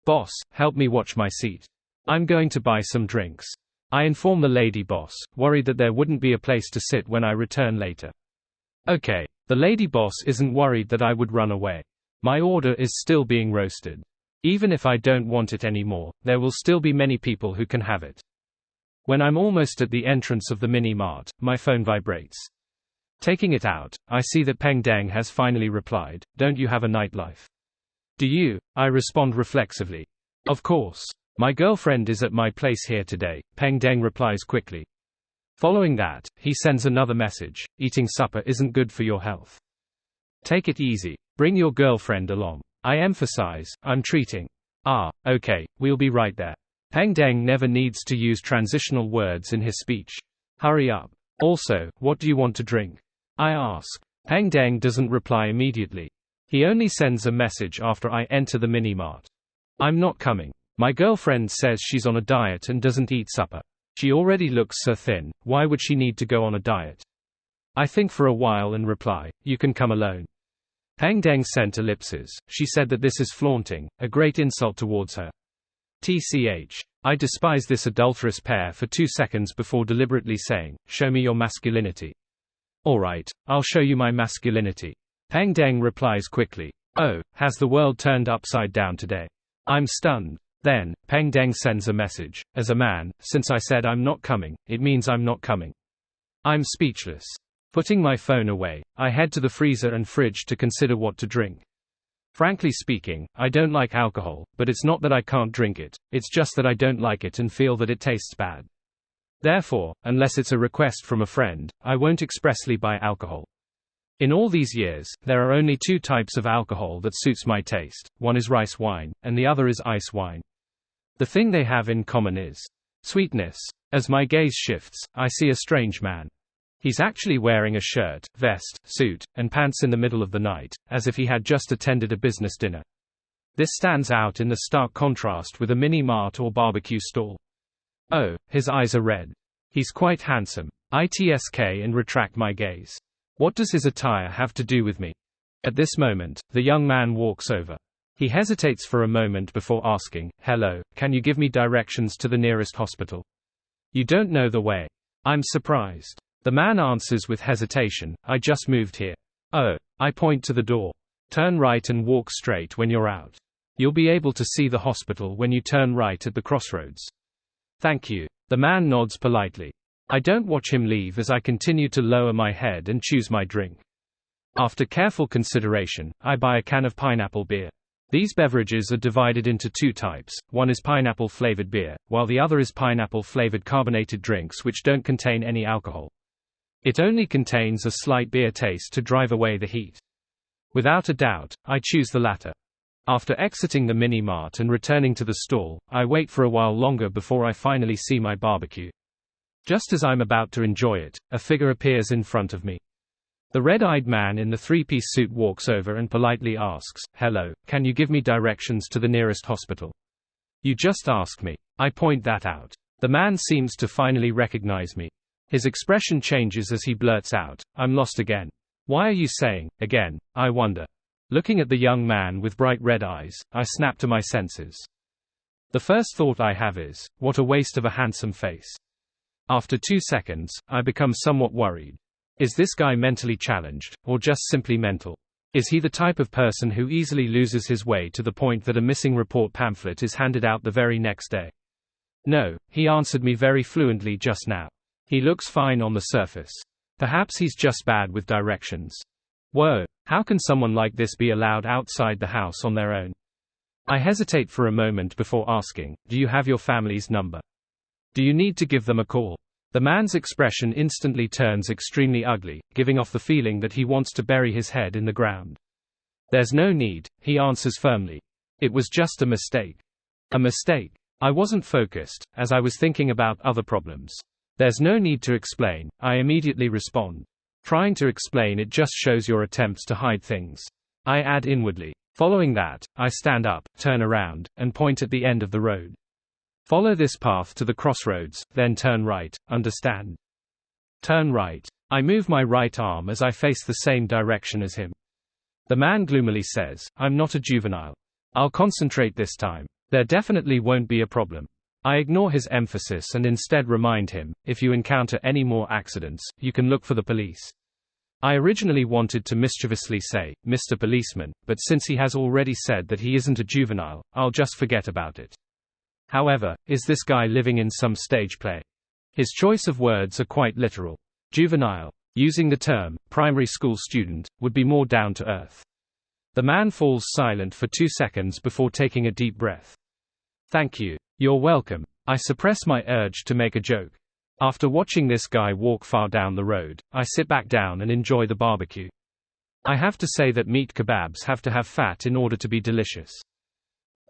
Boss, help me watch my seat. I'm going to buy some drinks. I inform the lady boss, worried that there wouldn't be a place to sit when I return later. Okay, the lady boss isn't worried that I would run away. My order is still being roasted. Even if I don't want it anymore, there will still be many people who can have it. When I'm almost at the entrance of the mini-mart, my phone vibrates. Taking it out, I see that Peng Deng has finally replied, "Don't you have a nightlife?" "Do you?" I respond reflexively. "Of course. My girlfriend is at my place here today," Peng Deng replies quickly. Following that, he sends another message: "Eating supper isn't good for your health. Take it easy. Bring your girlfriend along." I emphasize, "I'm treating." "Ah, okay, we'll be right there." Peng Deng never needs to use transitional words in his speech. "Hurry up. Also, what do you want to drink?" I ask. Peng Deng doesn't reply immediately. He only sends a message after I enter the mini-mart. "I'm not coming. My girlfriend says she's on a diet and doesn't eat supper. She already looks so thin, why would she need to go on a diet?" I think for a while and reply, "You can come alone." Peng Deng sent ellipses. She said that this is flaunting, a great insult towards her. TCH. I despise this adulterous pair for 2 seconds before deliberately saying, "Show me your masculinity." "Alright, I'll show you my masculinity." Peng Deng replies quickly, "Oh, has the world turned upside down today?" I'm stunned. Then, Peng Deng sends a message: "As a man, since I said I'm not coming, it means I'm not coming." I'm speechless. Putting my phone away, I head to the freezer and fridge to consider what to drink. Frankly speaking, I don't like alcohol, but it's not that I can't drink it, it's just that I don't like it and feel that it tastes bad. Therefore, unless it's a request from a friend, I won't expressly buy alcohol. In all these years, there are only 2 types of alcohol that suits my taste. One is rice wine, and the other is ice wine. The thing they have in common is sweetness. As my gaze shifts, I see a strange man. He's actually wearing a shirt, vest, suit, and pants in the middle of the night, as if he had just attended a business dinner. This stands out in the stark contrast with a mini-mart or barbecue stall. Oh, his eyes are red. He's quite handsome. ITSK and retract my gaze. What does his attire have to do with me? At this moment, the young man walks over. He hesitates for a moment before asking, "Hello, can you give me directions to the nearest hospital?" "You don't know the way." I'm surprised. The man answers with hesitation, "I just moved here." "Oh." I point to the door. "Turn right and walk straight when you're out. You'll be able to see the hospital when you turn right at the crossroads." "Thank you." The man nods politely. I don't watch him leave as I continue to lower my head and choose my drink. After careful consideration, I buy a can of pineapple beer. These beverages are divided into 2 types. One is pineapple-flavored beer, while the other is pineapple-flavored carbonated drinks which don't contain any alcohol. It only contains a slight beer taste to drive away the heat. Without a doubt, I choose the latter. After exiting the mini-mart and returning to the stall, I wait for a while longer before I finally see my barbecue. Just as I'm about to enjoy it, a figure appears in front of me. The red-eyed man in the 3-piece suit walks over and politely asks, "Hello, can you give me directions to the nearest hospital?" "You just asked me." I point that out. The man seems to finally recognize me. His expression changes as he blurts out, "I'm lost again." "Why are you saying, again?" I wonder. Looking at the young man with bright red eyes, I snap to my senses. The first thought I have is, what a waste of a handsome face. After 2 seconds, I become somewhat worried. Is this guy mentally challenged, or just simply mental? Is he the type of person who easily loses his way to the point that a missing report pamphlet is handed out the very next day? No, he answered me very fluently just now. He looks fine on the surface. Perhaps he's just bad with directions. Whoa, how can someone like this be allowed outside the house on their own? I hesitate for a moment before asking, do you have your family's number? Do you need to give them a call? The man's expression instantly turns extremely ugly, giving off the feeling that he wants to bury his head in the ground. There's no need, he answers firmly. It was just a mistake. A mistake. I wasn't focused, as I was thinking about other problems. There's no need to explain, I immediately respond. Trying to explain it just shows your attempts to hide things. I add inwardly. Following that, I stand up, turn around, and point at the end of the road. Follow this path to the crossroads, then turn right, understand? Turn right. I move my right arm as I face the same direction as him. The man gloomily says, I'm not a juvenile. I'll concentrate this time. There definitely won't be a problem. I ignore his emphasis and instead remind him, if you encounter any more accidents, you can look for the police. I originally wanted to mischievously say, Mr. Policeman, but since he has already said that he isn't a juvenile, I'll just forget about it. However, is this guy living in some stage play? His choice of words are quite literal. Juvenile, using the term, primary school student, would be more down to earth. The man falls silent for 2 seconds before taking a deep breath. Thank you. You're welcome. I suppress my urge to make a joke. After watching this guy walk far down the road, I sit back down and enjoy the barbecue. I have to say that meat kebabs have to have fat in order to be delicious.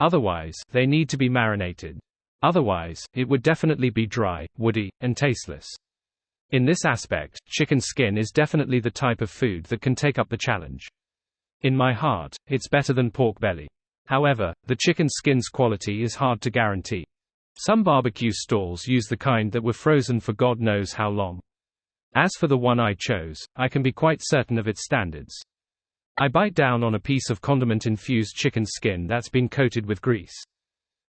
Otherwise, they need to be marinated. Otherwise, it would definitely be dry, woody, and tasteless. In this aspect, chicken skin is definitely the type of food that can take up the challenge. In my heart, it's better than pork belly. However, the chicken skin's quality is hard to guarantee. Some barbecue stalls use the kind that were frozen for God knows how long. As for the one I chose, I can be quite certain of its standards. I bite down on a piece of condiment-infused chicken skin that's been coated with grease.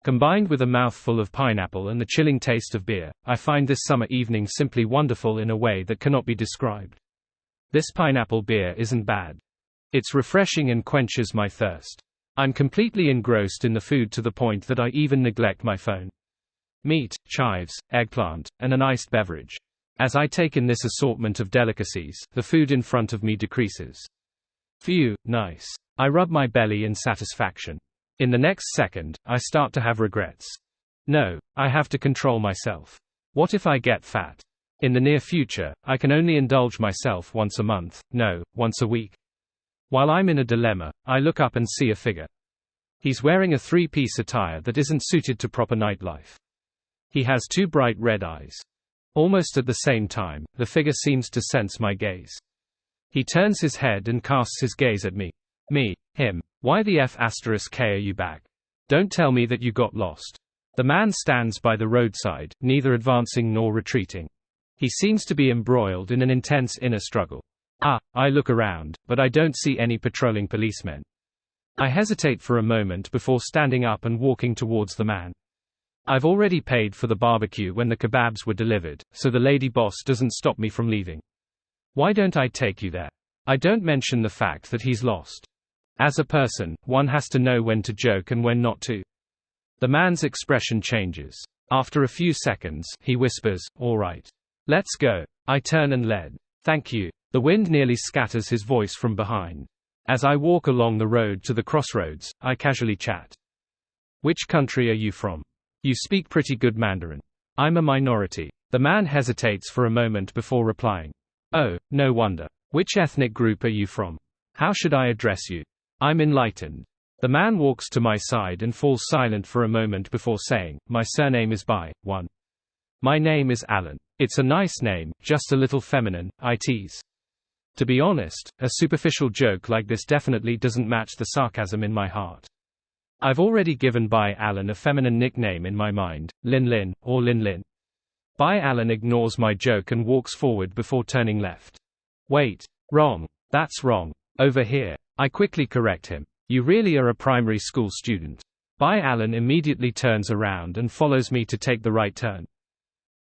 Combined with a mouthful of pineapple and the chilling taste of beer, I find this summer evening simply wonderful in a way that cannot be described. This pineapple beer isn't bad. It's refreshing and quenches my thirst. I'm completely engrossed in the food to the point that I even neglect my phone. Meat, chives, eggplant, and an iced beverage. As I take in this assortment of delicacies, the food in front of me decreases. Phew, nice. I rub my belly in satisfaction. In the next second, I start to have regrets. No, I have to control myself. What if I get fat? In the near future, I can only indulge myself once a month, no, once a week. While I'm in a dilemma, I look up and see a figure. He's wearing a 3-piece attire that isn't suited to proper nightlife. He has 2 bright red eyes. Almost at the same time, the figure seems to sense my gaze. He turns his head and casts his gaze at me. Me, him. Why the F*** are you back? Don't tell me that you got lost. The man stands by the roadside, neither advancing nor retreating. He seems to be embroiled in an intense inner struggle. I look around, but I don't see any patrolling policemen. I hesitate for a moment before standing up and walking towards the man. I've already paid for the barbecue when the kebabs were delivered, so the lady boss doesn't stop me from leaving. Why don't I take you there? I don't mention the fact that he's lost. As a person, one has to know when to joke and when not to. The man's expression changes. After a few seconds, he whispers, all right. Let's go. I turn and lead. Thank you. The wind nearly scatters his voice from behind. As I walk along the road to the crossroads, I casually chat. Which country are you from? You speak pretty good Mandarin. I'm a minority. The man hesitates for a moment before replying. Oh, no wonder. Which ethnic group are you from? How should I address you? I'm enlightened. The man walks to my side and falls silent for a moment before saying, my surname is Bai. 1. My name is Alan. It's a nice name, just a little feminine, I tease. To be honest, a superficial joke like this definitely doesn't match the sarcasm in my heart. I've already given Bai Alan a feminine nickname in my mind, Lin Lin, or Lin Lin. Bai Alan ignores my joke and walks forward before turning left. Wait. Wrong. That's wrong. Over here. I quickly correct him. You really are a primary school student. Bye Alan immediately turns around and follows me to take the right turn.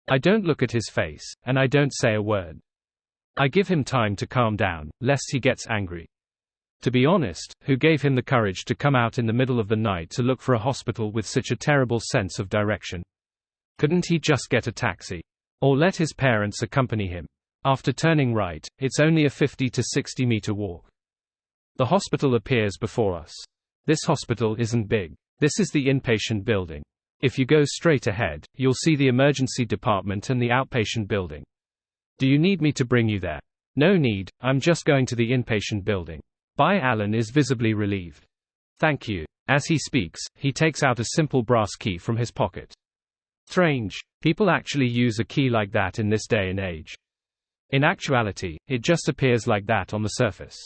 I don't look at his face, and I don't say a word. I give him time to calm down, lest he gets angry. To be honest, who gave him the courage to come out in the middle of the night to look for a hospital with such a terrible sense of direction? Couldn't he just get a taxi? Or let his parents accompany him? After turning right, it's only a 50 to 60 meter walk. The hospital appears before us. This hospital isn't big. This is the inpatient building. If you go straight ahead, you'll see the emergency department and the outpatient building. Do you need me to bring you there? No need, I'm just going to the inpatient building. Bye Alan is visibly relieved. Thank you. As he speaks, he takes out a simple brass key from his pocket. Strange. People actually use a key like that in this day and age. In actuality, it just appears like that on the surface.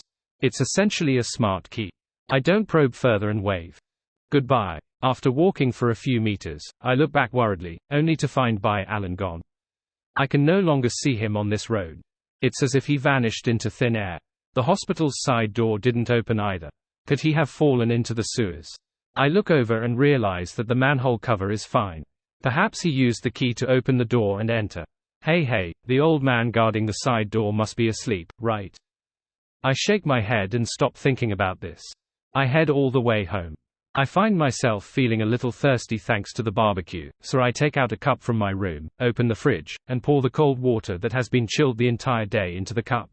It's essentially a smart key. I don't probe further and wave. Goodbye. After walking for a few meters, I look back worriedly, only to find Bye Alan gone. I can no longer see him on this road. It's as if he vanished into thin air. The hospital's side door didn't open either. Could he have fallen into the sewers? I look over and realize that the manhole cover is fine. Perhaps he used the key to open the door and enter. Hey, the old man guarding the side door must be asleep, right? I shake my head and stop thinking about this. I head all the way home. I find myself feeling a little thirsty thanks to the barbecue, so I take out a cup from my room, open the fridge, and pour the cold water that has been chilled the entire day into the cup.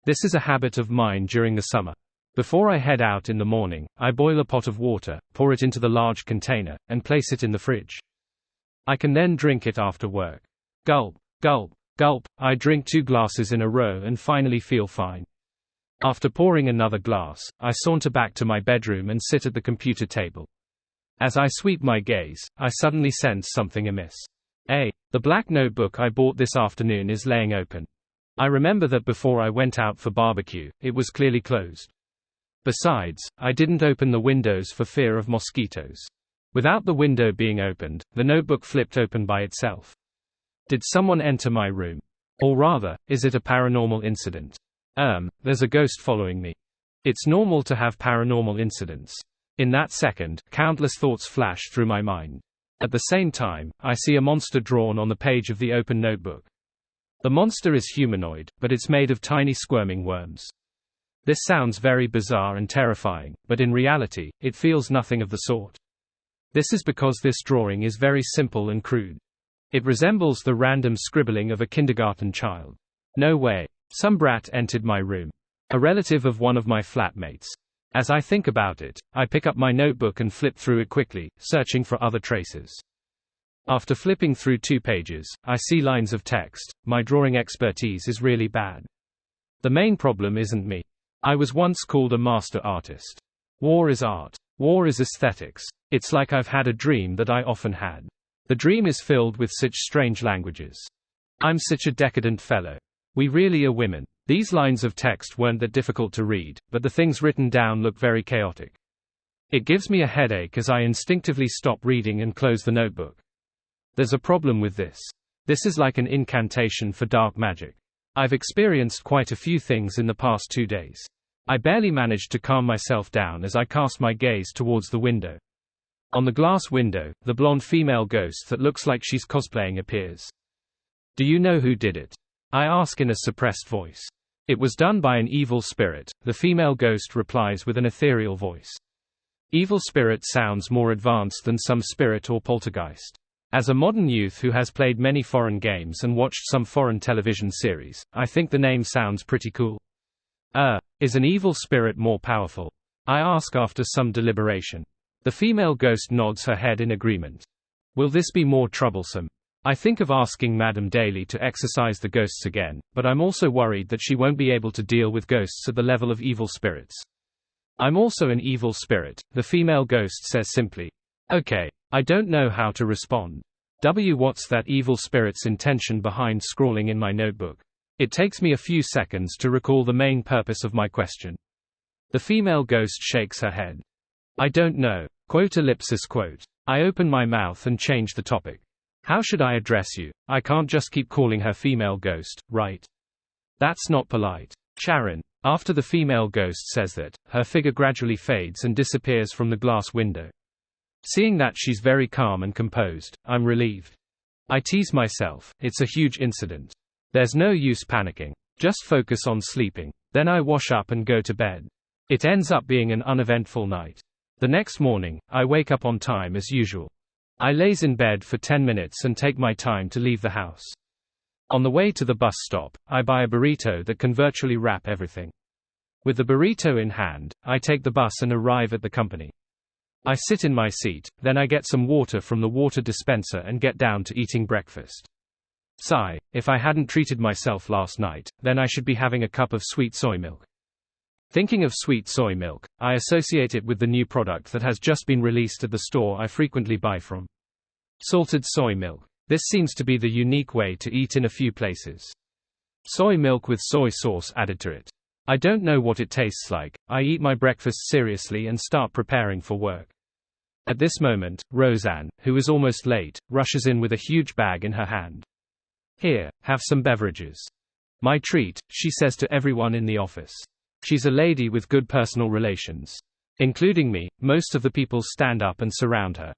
This is a habit of mine during the summer. Before I head out in the morning, I boil a pot of water, pour it into the large container, and place it in the fridge. I can then drink it after work. Gulp, gulp, gulp, I drink 2 glasses in a row and finally feel fine. After pouring another glass, I saunter back to my bedroom and sit at the computer table. As I sweep my gaze, I suddenly sense something amiss. The black notebook I bought this afternoon is laying open. I remember that before I went out for barbecue, it was clearly closed. Besides, I didn't open the windows for fear of mosquitoes. Without the window being opened, the notebook flipped open by itself. Did someone enter my room? Or rather, is it a paranormal incident? There's a ghost following me. It's normal to have paranormal incidents. In that second, countless thoughts flash through my mind. At the same time, I see a monster drawn on the page of the open notebook. The monster is humanoid, but it's made of tiny squirming worms. This sounds very bizarre and terrifying, but in reality, it feels nothing of the sort. This is because this drawing is very simple and crude. It resembles the random scribbling of a kindergarten child. No way. Some brat entered my room. A relative of one of my flatmates. As I think about it, I pick up my notebook and flip through it quickly, searching for other traces. After flipping through 2 pages, I see lines of text. My drawing expertise is really bad. The main problem isn't me. I was once called a master artist. War is art. War is aesthetics. It's like I've had a dream that I often had. The dream is filled with such strange languages. I'm such a decadent fellow. We really are women. These lines of text weren't that difficult to read, but the things written down look very chaotic. It gives me a headache as I instinctively stop reading and close the notebook. There's a problem with this. This is like an incantation for dark magic. I've experienced quite a few things in the past 2 days. I barely managed to calm myself down as I cast my gaze towards the window. On the glass window, the blonde female ghost that looks like she's cosplaying appears. Do you know who did it? I ask in a suppressed voice. It was done by an evil spirit, the female ghost replies with an ethereal voice. Evil spirit sounds more advanced than some spirit or poltergeist. As a modern youth who has played many foreign games and watched some foreign television series, I think the name sounds pretty cool. Is an evil spirit more powerful? I ask after some deliberation. The female ghost nods her head in agreement. Will this be more troublesome? I think of asking Madame Daly to exorcise the ghosts again, but I'm also worried that she won't be able to deal with ghosts at the level of evil spirits. I'm also an evil spirit, the female ghost says simply. Okay. I don't know how to respond. What's that evil spirit's intention behind scrawling in my notebook? It takes me a few seconds to recall the main purpose of my question. The female ghost shakes her head. I don't know. Quote ellipsis quote. I open my mouth and change the topic. How should I address you? I can't just keep calling her female ghost, right? That's not polite. Sharon. After the female ghost says that, her figure gradually fades and disappears from the glass window. Seeing that she's very calm and composed, I'm relieved. I tease myself, it's a huge incident. There's no use panicking. Just focus on sleeping. Then I wash up and go to bed. It ends up being an uneventful night. The next morning, I wake up on time as usual. I laze in bed for 10 minutes and take my time to leave the house. On the way to the bus stop, I buy a burrito that can virtually wrap everything. With the burrito in hand, I take the bus and arrive at the company. I sit in my seat, then I get some water from the water dispenser and get down to eating breakfast. Sigh, if I hadn't treated myself last night, then I should be having a cup of sweet soy milk. Thinking of sweet soy milk, I associate it with the new product that has just been released at the store I frequently buy from. Salted soy milk. This seems to be the unique way to eat in a few places. Soy milk with soy sauce added to it. I don't know what it tastes like. I eat my breakfast seriously and start preparing for work. At this moment, Roseanne, who is almost late, rushes in with a huge bag in her hand. Here, have some beverages. My treat, she says to everyone in the office. She's a lady with good personal relations. Including me, most of the people stand up and surround her.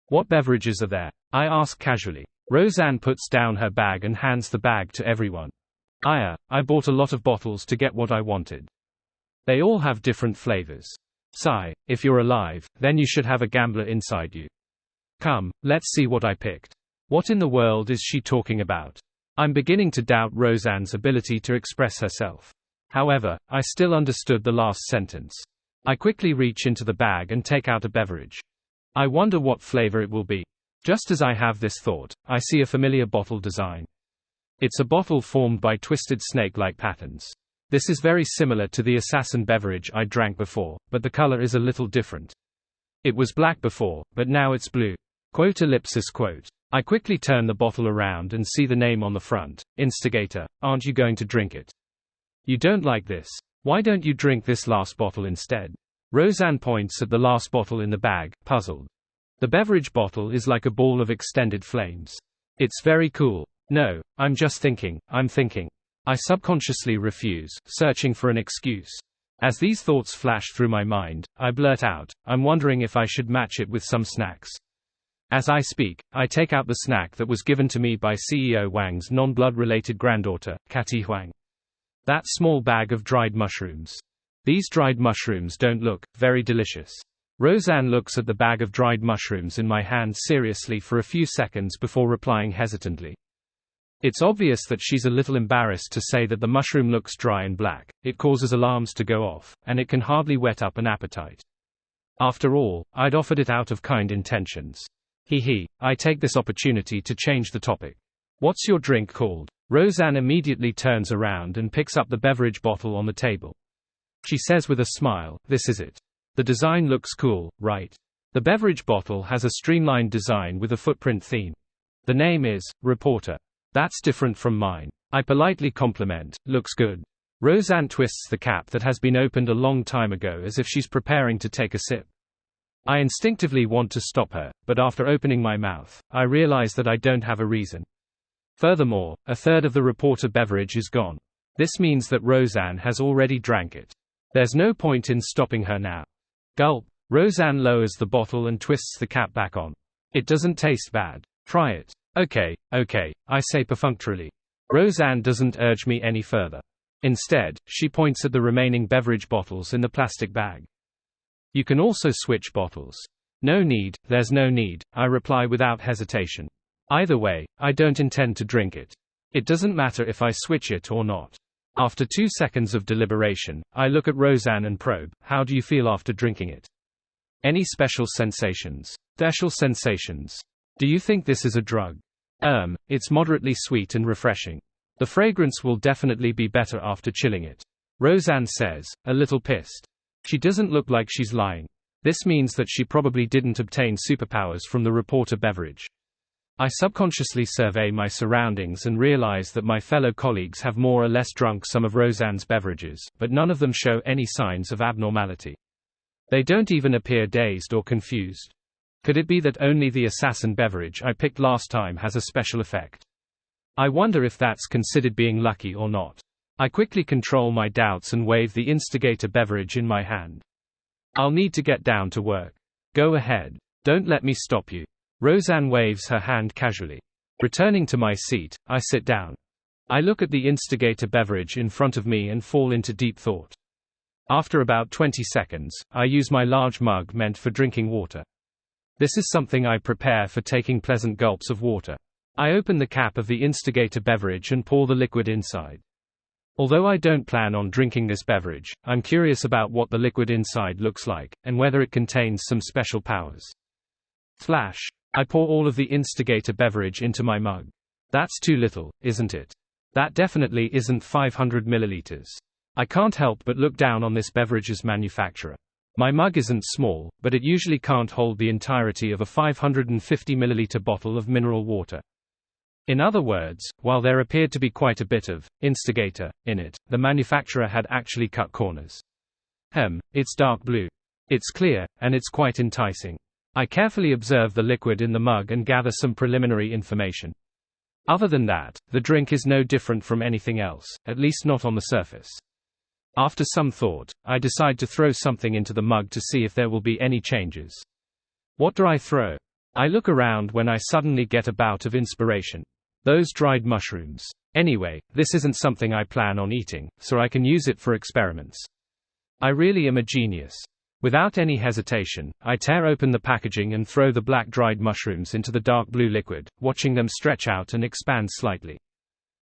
What beverages are there? I ask casually. Roseanne puts down her bag and hands the bag to everyone. I bought a lot of bottles to get what I wanted. They all have different flavors. Sigh, if you're alive, then you should have a gambler inside you. Come, let's see what I picked. What in the world is she talking about? I'm beginning to doubt Roseanne's ability to express herself. However, I still understood the last sentence. I quickly reach into the bag and take out a beverage. I wonder what flavor it will be. Just as I have this thought, I see a familiar bottle design. It's a bottle formed by twisted snake-like patterns. This is very similar to the assassin beverage I drank before, but the color is a little different. It was black before, but now it's blue. Quote ellipsis quote. I quickly turn the bottle around and see the name on the front. Instigator, aren't you going to drink it? You don't like this. Why don't you drink this last bottle instead? Roseanne points at the last bottle in the bag, puzzled. The beverage bottle is like a ball of extended flames. It's very cool. No, I'm just thinking, I'm thinking. I subconsciously refuse, searching for an excuse. As these thoughts flash through my mind, I blurt out, I'm wondering if I should match it with some snacks. As I speak, I take out the snack that was given to me by CEO Wang's non-blood-related granddaughter, Cathy Huang. That small bag of dried mushrooms. These dried mushrooms don't look very delicious. Roseanne looks at the bag of dried mushrooms in my hand seriously for a few seconds before replying hesitantly. It's obvious that she's a little embarrassed to say that the mushroom looks dry and black, it causes alarms to go off, and it can hardly whet up an appetite. After all, I'd offered it out of kind intentions. I take this opportunity to change the topic. What's your drink called? Roseanne immediately turns around and picks up the beverage bottle on the table. She says with a smile, this is it. The design looks cool, right? The beverage bottle has a streamlined design with a footprint theme. The name is Reporter. That's different from mine. I politely compliment, looks good. Roseanne twists the cap that has been opened a long time ago as if she's preparing to take a sip. I instinctively want to stop her, but after opening my mouth, I realize that I don't have a reason. Furthermore, a third of the Reporter beverage is gone. This means that Roseanne has already drank it. There's no point in stopping her now. Gulp. Roseanne lowers the bottle and twists the cap back on. It doesn't taste bad. Try it. Okay, I say perfunctorily. Roseanne doesn't urge me any further. Instead, she points at the remaining beverage bottles in the plastic bag. You can also switch bottles. No need, there's no need, I reply without hesitation. Either way, I don't intend to drink it. It doesn't matter if I switch it or not. After 2 seconds of deliberation, I look at Roseanne and probe, how do you feel after drinking it? Any special sensations? Special sensations. Do you think this is a drug? It's moderately sweet and refreshing. The fragrance will definitely be better after chilling it. Roseanne says, a little pissed. She doesn't look like she's lying. This means that she probably didn't obtain superpowers from the Reporter beverage. I subconsciously survey my surroundings and realize that my fellow colleagues have more or less drunk some of Roseanne's beverages, but none of them show any signs of abnormality. They don't even appear dazed or confused. Could it be that only the assassin beverage I picked last time has a special effect? I wonder if that's considered being lucky or not. I quickly control my doubts and wave the Instigator beverage in my hand. I'll need to get down to work. Go ahead. Don't let me stop you. Roseanne waves her hand casually. Returning to my seat, I sit down. I look at the Instigator beverage in front of me and fall into deep thought. After about 20 seconds, I use my large mug meant for drinking water. This is something I prepare for taking pleasant gulps of water. I open the cap of the Instigator beverage and pour the liquid inside. Although I don't plan on drinking this beverage, I'm curious about what the liquid inside looks like, and whether it contains some special powers. Flash. I pour all of the Instigator beverage into my mug. That's too little, isn't it? That definitely isn't 500 milliliters. I can't help but look down on this beverage's manufacturer. My mug isn't small, but it usually can't hold the entirety of a 550 milliliter bottle of mineral water. In other words, while there appeared to be quite a bit of Instigator in it, the manufacturer had actually cut corners. It's dark blue. It's clear, and it's quite enticing. I carefully observe the liquid in the mug and gather some preliminary information. Other than that, the drink is no different from anything else, at least not on the surface. After some thought, I decide to throw something into the mug to see if there will be any changes. What do I throw? I look around when I suddenly get a bout of inspiration. Those dried mushrooms. Anyway, this isn't something I plan on eating, so I can use it for experiments. I really am a genius. Without any hesitation, I tear open the packaging and throw the black dried mushrooms into the dark blue liquid, watching them stretch out and expand slightly.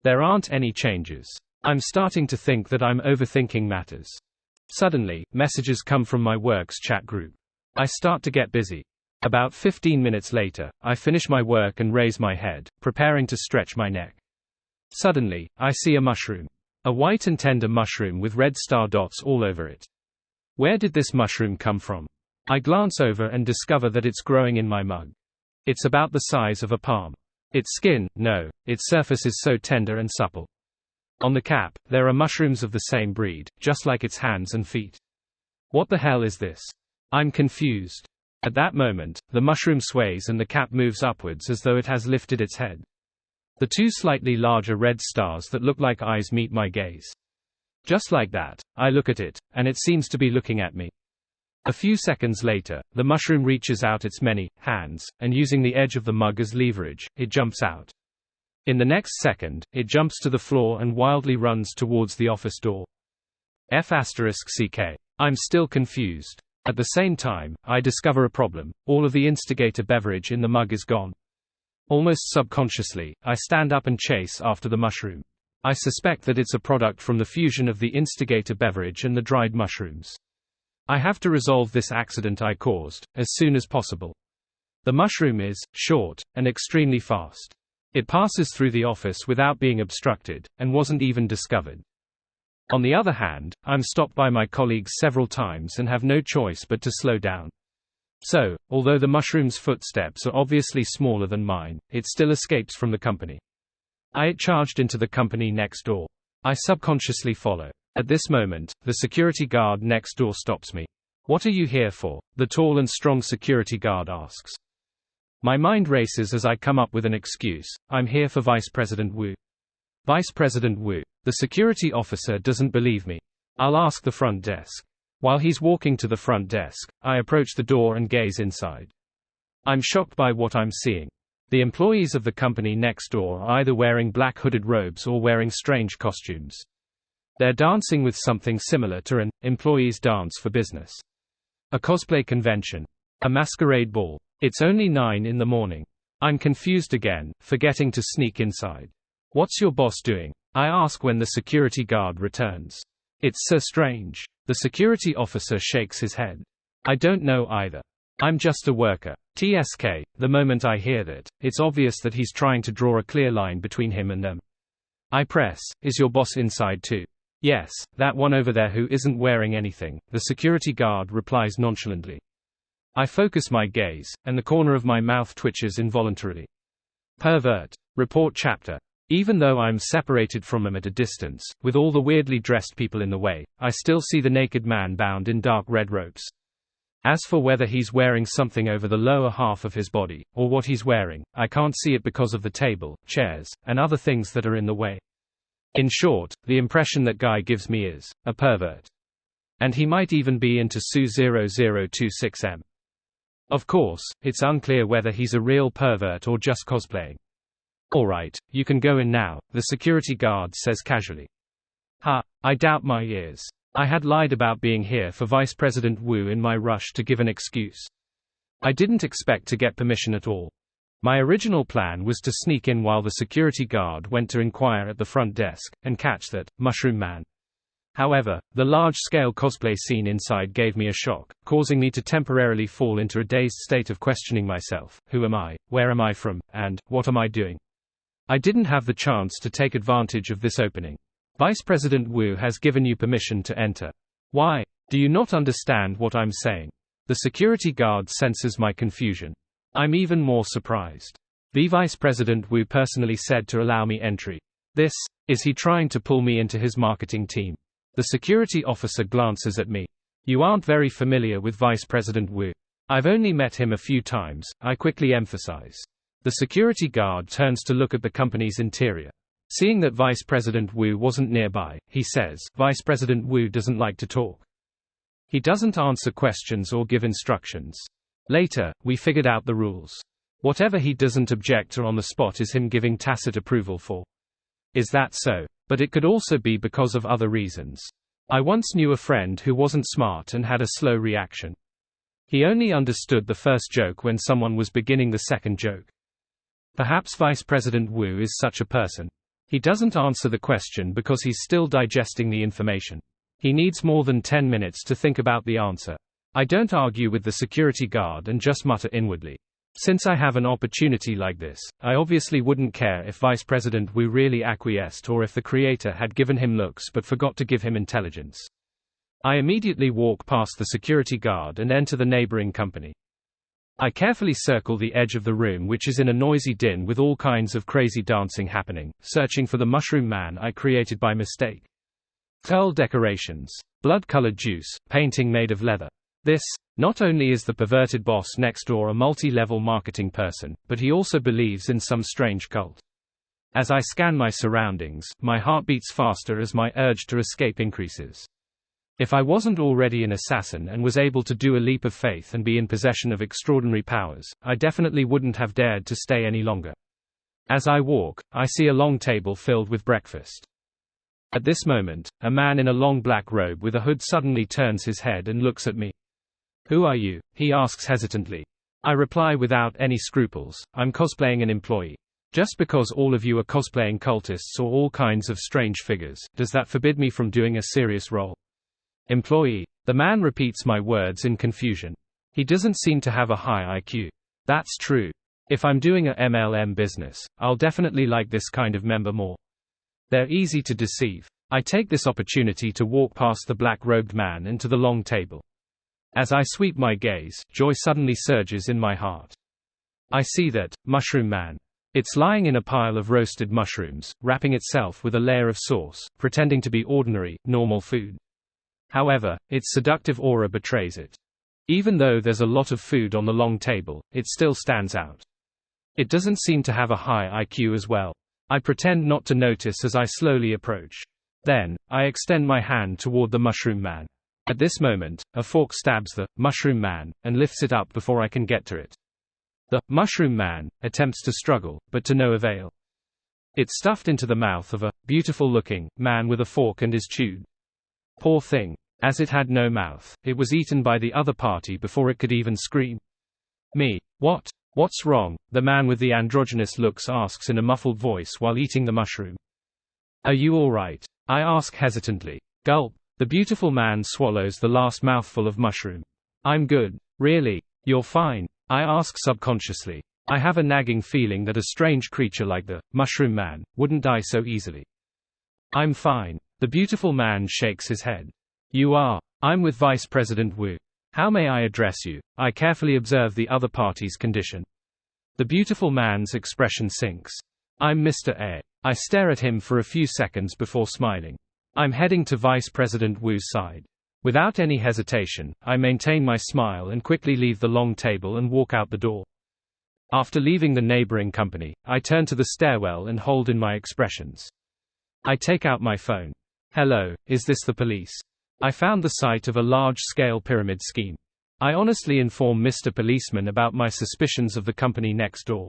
There aren't any changes. I'm starting to think that I'm overthinking matters. Suddenly, messages come from my work's chat group. I start to get busy. About 15 minutes later, I finish my work and raise my head, preparing to stretch my neck. Suddenly, I see a mushroom. A white and tender mushroom with red star dots all over it. Where did this mushroom come from? I glance over and discover that it's growing in my mug. It's about the size of a palm. Its skin, no, its surface is so tender and supple. On the cap, there are mushrooms of the same breed, just like its hands and feet. What the hell is this? I'm confused. At that moment, the mushroom sways and the cap moves upwards as though it has lifted its head. The two slightly larger red stars that look like eyes meet my gaze. Just like that, I look at it, and it seems to be looking at me. A few seconds later, the mushroom reaches out its many hands, and using the edge of the mug as leverage, it jumps out. In the next second, it jumps to the floor and wildly runs towards the office door. F***ck. I'm still confused. At the same time, I discover a problem. All of the Instigator beverage in the mug is gone. Almost subconsciously, I stand up and chase after the mushroom. I suspect that it's a product from the fusion of the Instigator beverage and the dried mushrooms. I have to resolve this accident I caused, as soon as possible. The mushroom is short and extremely fast. It passes through the office without being obstructed, and wasn't even discovered. On the other hand, I'm stopped by my colleagues several times and have no choice but to slow down. So, although the mushroom's footsteps are obviously smaller than mine, it still escapes from the company. It charged into the company next door. I subconsciously follow. At this moment, the security guard next door stops me. "What are you here for?" the tall and strong security guard asks. My mind races as I come up with an excuse. "I'm here for Vice President Wu." "Vice President Wu." The security officer doesn't believe me. "I'll ask the front desk." While he's walking to the front desk, I approach the door and gaze inside. I'm shocked by what I'm seeing. The employees of the company next door are either wearing black hooded robes or wearing strange costumes. They're dancing with something similar to an employees dance for business. A cosplay convention. A masquerade ball. It's only 9 in the morning. I'm confused again, forgetting to sneak inside. "What's your boss doing?" I ask when the security guard returns. "It's so strange." The security officer shakes his head. "I don't know either. I'm just a worker." TSK. The moment I hear that, it's obvious that he's trying to draw a clear line between him and them. I press, "Is your boss inside too?" "Yes, that one over there who isn't wearing anything," the security guard replies nonchalantly. I focus my gaze, and the corner of my mouth twitches involuntarily. Pervert. Report chapter. Even though I'm separated from him at a distance, with all the weirdly dressed people in the way, I still see the naked man bound in dark red ropes. As for whether he's wearing something over the lower half of his body, or what he's wearing, I can't see it because of the table, chairs, and other things that are in the way. In short, the impression that guy gives me is a pervert. And he might even be into Su 0026M. Of course, it's unclear whether he's a real pervert or just cosplaying. Alright, you can go in now, the security guard says casually. I doubt my ears. I had lied about being here for Vice President Wu in my rush to give an excuse. I didn't expect to get permission at all. My original plan was to sneak in while the security guard went to inquire at the front desk, and catch that Mushroom Man. However, the large-scale cosplay scene inside gave me a shock, causing me to temporarily fall into a dazed state of questioning myself. Who am I, where am I from, and what am I doing? I didn't have the chance to take advantage of this opening. Vice President Wu has given you permission to enter. Why? Do you not understand what I'm saying? The security guard senses my confusion. I'm even more surprised. The Vice President Wu personally said to allow me entry. Is he trying to pull me into his marketing team? The security officer glances at me. You aren't very familiar with Vice President Wu. I've only met him a few times, I quickly emphasize. The security guard turns to look at the company's interior. Seeing that Vice President Wu wasn't nearby, he says, Vice President Wu doesn't like to talk. He doesn't answer questions or give instructions. Later, we figured out the rules. Whatever he doesn't object to on the spot is him giving tacit approval for. Is that so? But it could also be because of other reasons. I once knew a friend who wasn't smart and had a slow reaction. He only understood the first joke when someone was beginning the second joke. Perhaps Vice President Wu is such a person. He doesn't answer the question because he's still digesting the information. He needs more than 10 minutes to think about the answer. I don't argue with the security guard and just mutter inwardly. Since I have an opportunity like this, I obviously wouldn't care if Vice President Wu really acquiesced or if the creator had given him looks but forgot to give him intelligence. I immediately walk past the security guard and enter the neighboring company. I carefully circle the edge of the room, which is in a noisy din with all kinds of crazy dancing happening, searching for the Mushroom Man I created by mistake. Pearl decorations, blood-colored juice, painting made of leather. Not only is the perverted boss next door a multi-level marketing person, but he also believes in some strange cult. As I scan my surroundings, my heart beats faster as my urge to escape increases. If I wasn't already an assassin and was able to do a leap of faith and be in possession of extraordinary powers, I definitely wouldn't have dared to stay any longer. As I walk, I see a long table filled with breakfast. At this moment, a man in a long black robe with a hood suddenly turns his head and looks at me. Who are you? He asks hesitantly. I reply without any scruples, I'm cosplaying an employee. Just because all of you are cosplaying cultists or all kinds of strange figures, does that forbid me from doing a serious role? Employee. The man repeats my words in confusion. He doesn't seem to have a high IQ. That's true. If I'm doing a MLM business, I'll definitely like this kind of member more. They're easy to deceive. I take this opportunity to walk past the black-robed man and to the long table. As I sweep my gaze, joy suddenly surges in my heart. I see that Mushroom Man. It's lying in a pile of roasted mushrooms, wrapping itself with a layer of sauce, pretending to be ordinary, normal food. However, its seductive aura betrays it. Even though there's a lot of food on the long table, it still stands out. It doesn't seem to have a high IQ as well. I pretend not to notice as I slowly approach. Then, I extend my hand toward the Mushroom Man. At this moment, a fork stabs the Mushroom Man and lifts it up before I can get to it. The Mushroom Man attempts to struggle, but to no avail. It's stuffed into the mouth of a beautiful-looking man with a fork and is chewed. Poor thing. As it had no mouth, it was eaten by the other party before it could even scream. Me. What? What's wrong? The man with the androgynous looks asks in a muffled voice while eating the mushroom. Are you all right? I ask hesitantly. Gulp. The beautiful man swallows the last mouthful of mushroom. I'm good. Really? You're fine? I ask subconsciously. I have a nagging feeling that a strange creature like the Mushroom Man wouldn't die so easily. I'm fine. The beautiful man shakes his head. You are. I'm with Vice President Wu. How may I address you? I carefully observe the other party's condition. The beautiful man's expression sinks. I'm Mr. A. I stare at him for a few seconds before smiling. I'm heading to Vice President Wu's side. Without any hesitation, I maintain my smile and quickly leave the long table and walk out the door. After leaving the neighboring company, I turn to the stairwell and hold in my expressions. I take out my phone. Hello, is this the police? I found the site of a large-scale pyramid scheme. I honestly inform Mr. Policeman about my suspicions of the company next door.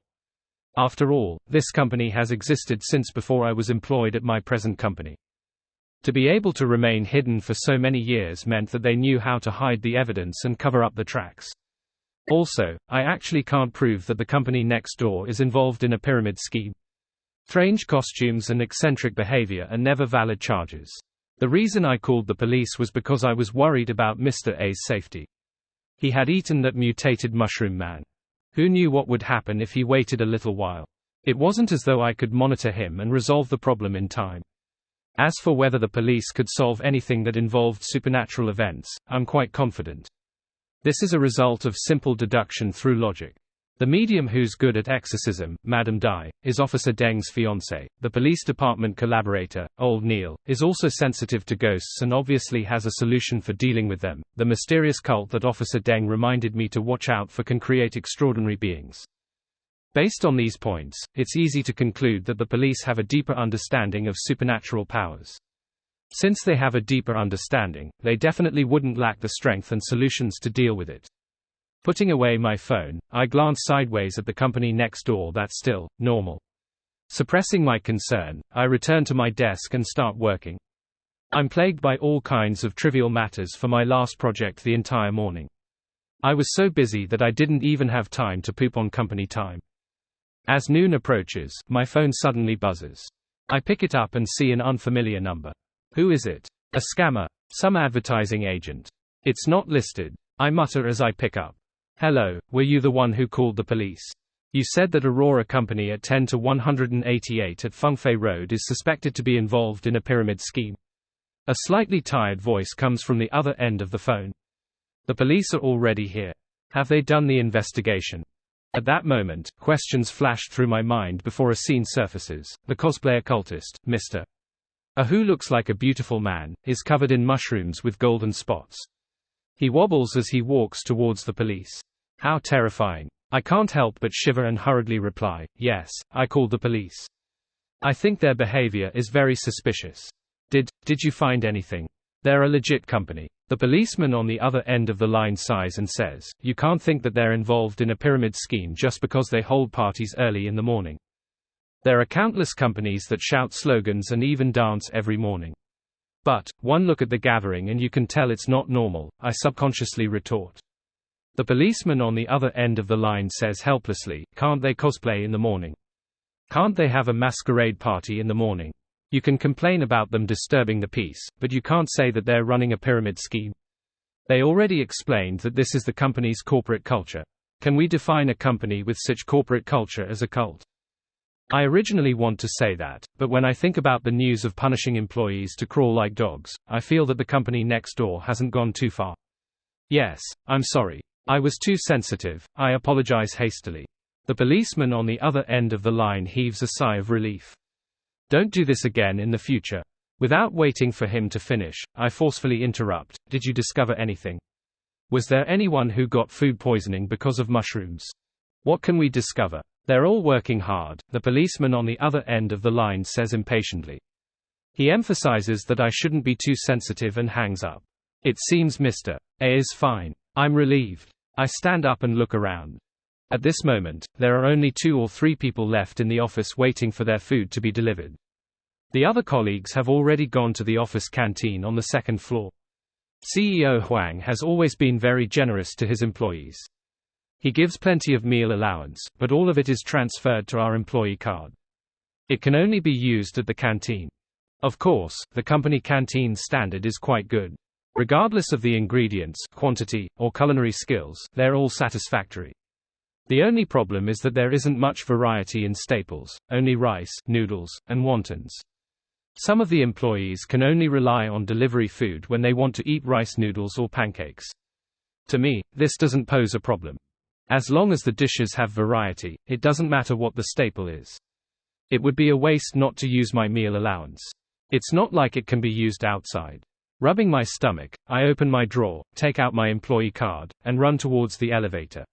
After all, this company has existed since before I was employed at my present company. To be able to remain hidden for so many years meant that they knew how to hide the evidence and cover up the tracks. Also, I actually can't prove that the company next door is involved in a pyramid scheme. Strange costumes and eccentric behavior are never valid charges. The reason I called the police was because I was worried about Mr. A's safety. He had eaten that mutated mushroom man. Who knew what would happen if he waited a little while? It wasn't as though I could monitor him and resolve the problem in time. As for whether the police could solve anything that involved supernatural events, I'm quite confident. This is a result of simple deduction through logic. The medium who's good at exorcism, Madame Di, is Officer Deng's fiancé. The police department collaborator, Old Neil, is also sensitive to ghosts and obviously has a solution for dealing with them. The mysterious cult that Officer Deng reminded me to watch out for can create extraordinary beings. Based on these points, it's easy to conclude that the police have a deeper understanding of supernatural powers. Since they have a deeper understanding, they definitely wouldn't lack the strength and solutions to deal with it. Putting away my phone, I glance sideways at the company next door that's still normal. Suppressing my concern, I return to my desk and start working. I'm plagued by all kinds of trivial matters for my last project the entire morning. I was so busy that I didn't even have time to poop on company time. As noon approaches, my phone suddenly buzzes. I pick it up and see an unfamiliar number. Who is it? A scammer? Some advertising agent? It's not listed. I mutter as I pick up. Hello, were you the one who called the police? You said that Aurora Company at 10 to 188 at Fengfei Road is suspected to be involved in a pyramid scheme. A slightly tired voice comes from the other end of the phone. The police are already here. Have they done the investigation? At that moment, questions flash through my mind before a scene surfaces. The cosplay occultist, Mr. A, who looks like a beautiful man, is covered in mushrooms with golden spots. He wobbles as he walks towards the police. How terrifying. I can't help but shiver and hurriedly reply, yes, I called the police. I think their behavior is very suspicious. Did you find anything? They're a legit company. The policeman on the other end of the line sighs and says, you can't think that they're involved in a pyramid scheme just because they hold parties early in the morning. There are countless companies that shout slogans and even dance every morning. But, one look at the gathering and you can tell it's not normal, I subconsciously retort. The policeman on the other end of the line says helplessly, can't they cosplay in the morning? Can't they have a masquerade party in the morning? You can complain about them disturbing the peace, but you can't say that they're running a pyramid scheme. They already explained that this is the company's corporate culture. Can we define a company with such corporate culture as a cult? I originally want to say that, but when I think about the news of punishing employees to crawl like dogs, I feel that the company next door hasn't gone too far. Yes, I'm sorry. I was too sensitive, I apologize hastily. The policeman on the other end of the line heaves a sigh of relief. Don't do this again in the future. Without waiting for him to finish, I forcefully interrupt. Did you discover anything? Was there anyone who got food poisoning because of mushrooms? What can we discover? They're all working hard, the policeman on the other end of the line says impatiently. He emphasizes that I shouldn't be too sensitive and hangs up. It seems Mr. A is fine. I'm relieved. I stand up and look around. At this moment, there are only 2 or 3 people left in the office waiting for their food to be delivered. The other colleagues have already gone to the office canteen on the 2nd floor. CEO Huang has always been very generous to his employees. He gives plenty of meal allowance, but all of it is transferred to our employee card. It can only be used at the canteen. Of course, the company canteen standard is quite good. Regardless of the ingredients, quantity, or culinary skills, they're all satisfactory. The only problem is that there isn't much variety in staples, only rice, noodles, and wontons. Some of the employees can only rely on delivery food when they want to eat rice noodles or pancakes. To me, this doesn't pose a problem. As long as the dishes have variety, it doesn't matter what the staple is. It would be a waste not to use my meal allowance. It's not like it can be used outside. Rubbing my stomach, I open my drawer, take out my employee card, and run towards the elevator.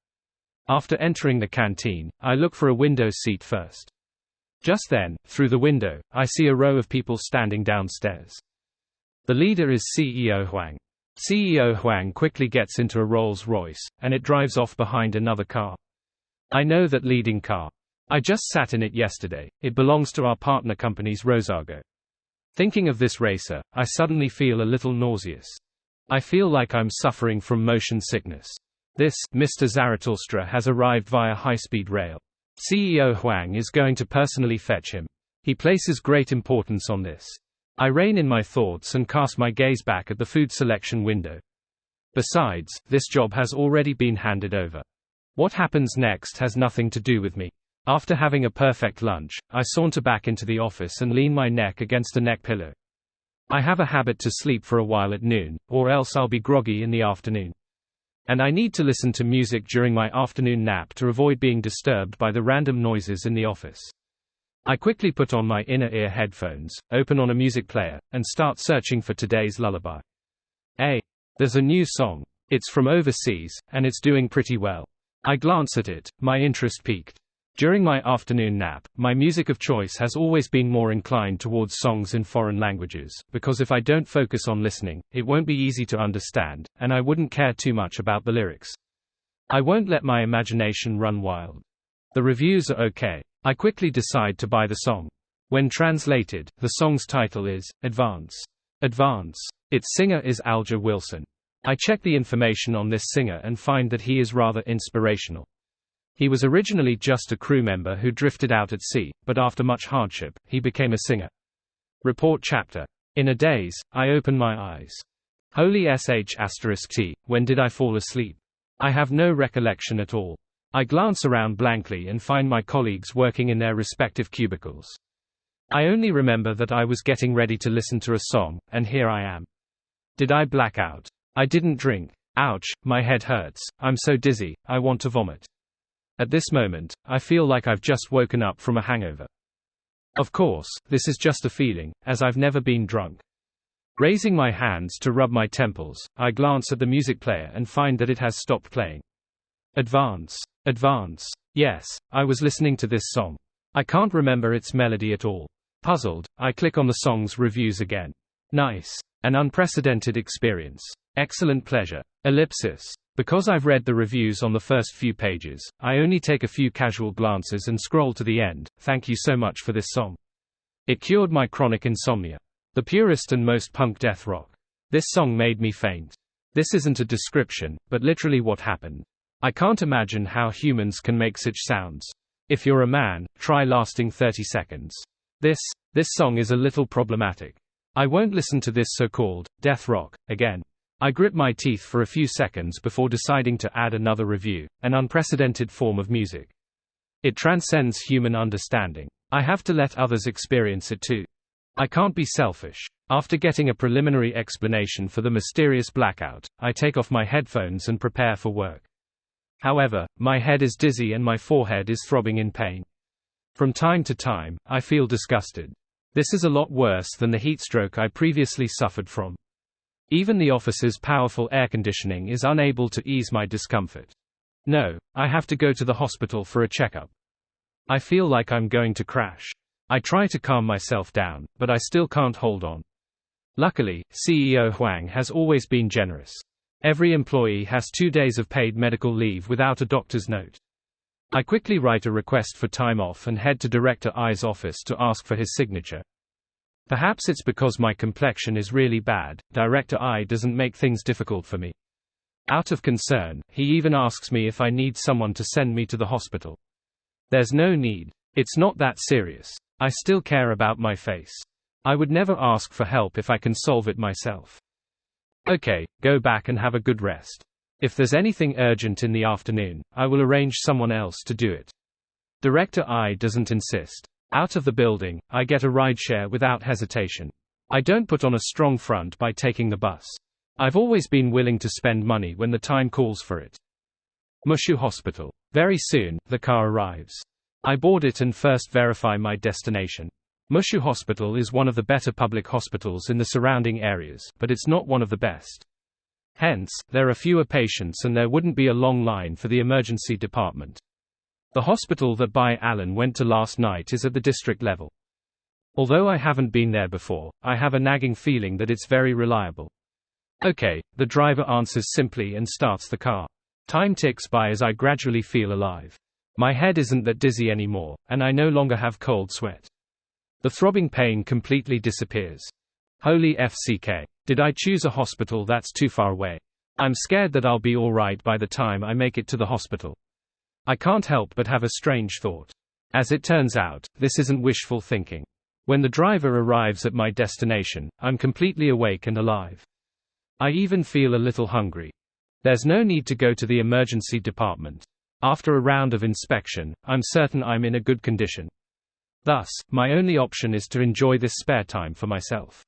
After entering the canteen, I look for a window seat first. Just then, through the window, I see a row of people standing downstairs. The leader is CEO Huang. CEO Huang quickly gets into a Rolls-Royce, and it drives off behind another car. I know that leading car. I just sat in it yesterday. It belongs to our partner company's Rosago. Thinking of this racer, I suddenly feel a little nauseous. I feel like I'm suffering from motion sickness. This Mr. Zarathustra has arrived via high-speed rail. CEO Huang is going to personally fetch him. He places great importance on this. I rein in my thoughts and cast my gaze back at the food selection window. Besides, this job has already been handed over. What happens next has nothing to do with me. After having a perfect lunch, I saunter back into the office and lean my neck against a neck pillow. I have a habit to sleep for a while at noon, or else I'll be groggy in the afternoon. And I need to listen to music during my afternoon nap to avoid being disturbed by the random noises in the office. I quickly put on my inner ear headphones, open on a music player, and start searching for today's lullaby. There's a new song. It's from overseas, and it's doing pretty well. I glance at it, my interest piqued. During my afternoon nap, my music of choice has always been more inclined towards songs in foreign languages, because if I don't focus on listening, it won't be easy to understand, and I wouldn't care too much about the lyrics. I won't let my imagination run wild. The reviews are okay. I quickly decide to buy the song. When translated, the song's title is Advance. Advance. Its singer is Alger Wilson. I check the information on this singer and find that he is rather inspirational. He was originally just a crew member who drifted out at sea, but after much hardship, he became a singer. Report chapter. In a daze, I open my eyes. Holy sh*t, when did I fall asleep? I have no recollection at all. I glance around blankly and find my colleagues working in their respective cubicles. I only remember that I was getting ready to listen to a song, and here I am. Did I black out? I didn't drink. Ouch, my head hurts, I'm so dizzy, I want to vomit. At this moment, I feel like I've just woken up from a hangover. Of course, this is just a feeling, as I've never been drunk. Raising my hands to rub my temples, I glance at the music player and find that it has stopped playing. Advance. Advance. Yes, I was listening to this song. I can't remember its melody at all. Puzzled, I click on the song's reviews again. Nice. An unprecedented experience. Excellent pleasure. Ellipsis. Because I've read the reviews on the first few pages, I only take a few casual glances and scroll to the end. Thank you so much for this song. It cured my chronic insomnia. The purest and most punk death rock. This song made me faint. This isn't a description, but literally what happened. I can't imagine how humans can make such sounds. If you're a man, try lasting 30 seconds. This song is a little problematic. I won't listen to this so-called death rock again. I grip my teeth for a few seconds before deciding to add another review, an unprecedented form of music. It transcends human understanding. I have to let others experience it too. I can't be selfish. After getting a preliminary explanation for the mysterious blackout, I take off my headphones and prepare for work. However, my head is dizzy and my forehead is throbbing in pain. From time to time, I feel disgusted. This is a lot worse than the heat stroke I previously suffered from. Even the office's powerful air conditioning is unable to ease my discomfort. No, I have to go to the hospital for a checkup. I feel like I'm going to crash. I try to calm myself down, but I still can't hold on. Luckily, CEO Huang has always been generous. Every employee has 2 days of paid medical leave without a doctor's note. I quickly write a request for time off and head to Director I's office to ask for his signature. Perhaps it's because my complexion is really bad, Director I doesn't make things difficult for me. Out of concern, he even asks me if I need someone to send me to the hospital. There's no need. It's not that serious. I still care about my face. I would never ask for help if I can solve it myself. Okay, go back and have a good rest. If there's anything urgent in the afternoon, I will arrange someone else to do it. Director I doesn't insist. Out of the building, I get a rideshare without hesitation. I don't put on a strong front by taking the bus. I've always been willing to spend money when the time calls for it. Mushu Hospital. Very soon, the car arrives. I board it and first verify my destination. Mushu Hospital is one of the better public hospitals in the surrounding areas, but it's not one of the best. Hence, there are fewer patients and there wouldn't be a long line for the emergency department. The hospital that Bai Allen went to last night is at the district level. Although I haven't been there before, I have a nagging feeling that it's very reliable. Okay, the driver answers simply and starts the car. Time ticks by as I gradually feel alive. My head isn't that dizzy anymore, and I no longer have cold sweat. The throbbing pain completely disappears. Holy FCK. Did I choose a hospital that's too far away? I'm scared that I'll be alright by the time I make it to the hospital. I can't help but have a strange thought. As it turns out, this isn't wishful thinking. When the driver arrives at my destination, I'm completely awake and alive. I even feel a little hungry. There's no need to go to the emergency department. After a round of inspection, I'm certain I'm in a good condition. Thus, my only option is to enjoy this spare time for myself.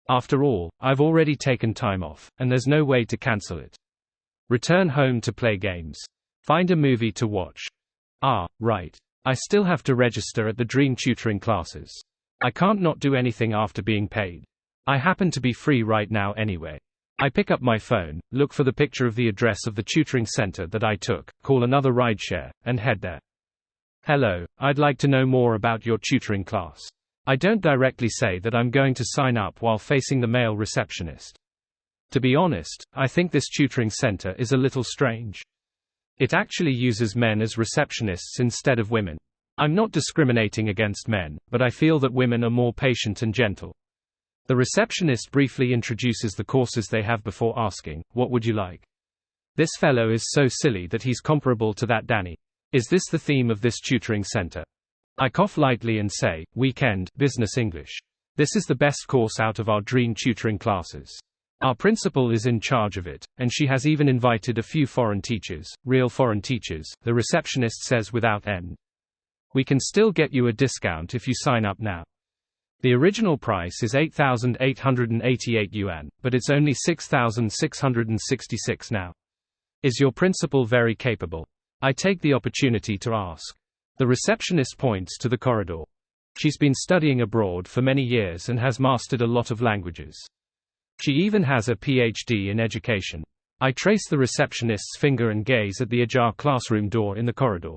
After all, I've already taken time off, and there's no way to cancel it. Return home to play games. Find a movie to watch. Ah, right. I still have to register at the Dream tutoring classes. I can't not do anything after being paid. I happen to be free right now anyway. I pick up my phone, look for the picture of the address of the tutoring center that I took, call another rideshare, and head there. Hello, I'd like to know more about your tutoring class. I don't directly say that I'm going to sign up while facing the male receptionist. To be honest, I think this tutoring center is a little strange. It actually uses men as receptionists instead of women. I'm not discriminating against men, but I feel that women are more patient and gentle. The receptionist briefly introduces the courses they have before asking, "What would you like?" This fellow is so silly that he's comparable to that Danny. Is this the theme of this tutoring center? I cough lightly and say, "Weekend, Business English. This is the best course out of our Dream tutoring classes. Our principal is in charge of it, and she has even invited a few foreign teachers, real foreign teachers," the receptionist says without end. "We can still get you a discount if you sign up now. The original price is 8,888 yuan, but it's only 6,666 now. Is your principal very capable?" I take the opportunity to ask. The receptionist points to the corridor. She's been studying abroad for many years and has mastered a lot of languages. She even has a PhD in education. I trace the receptionist's finger and gaze at the ajar classroom door in the corridor.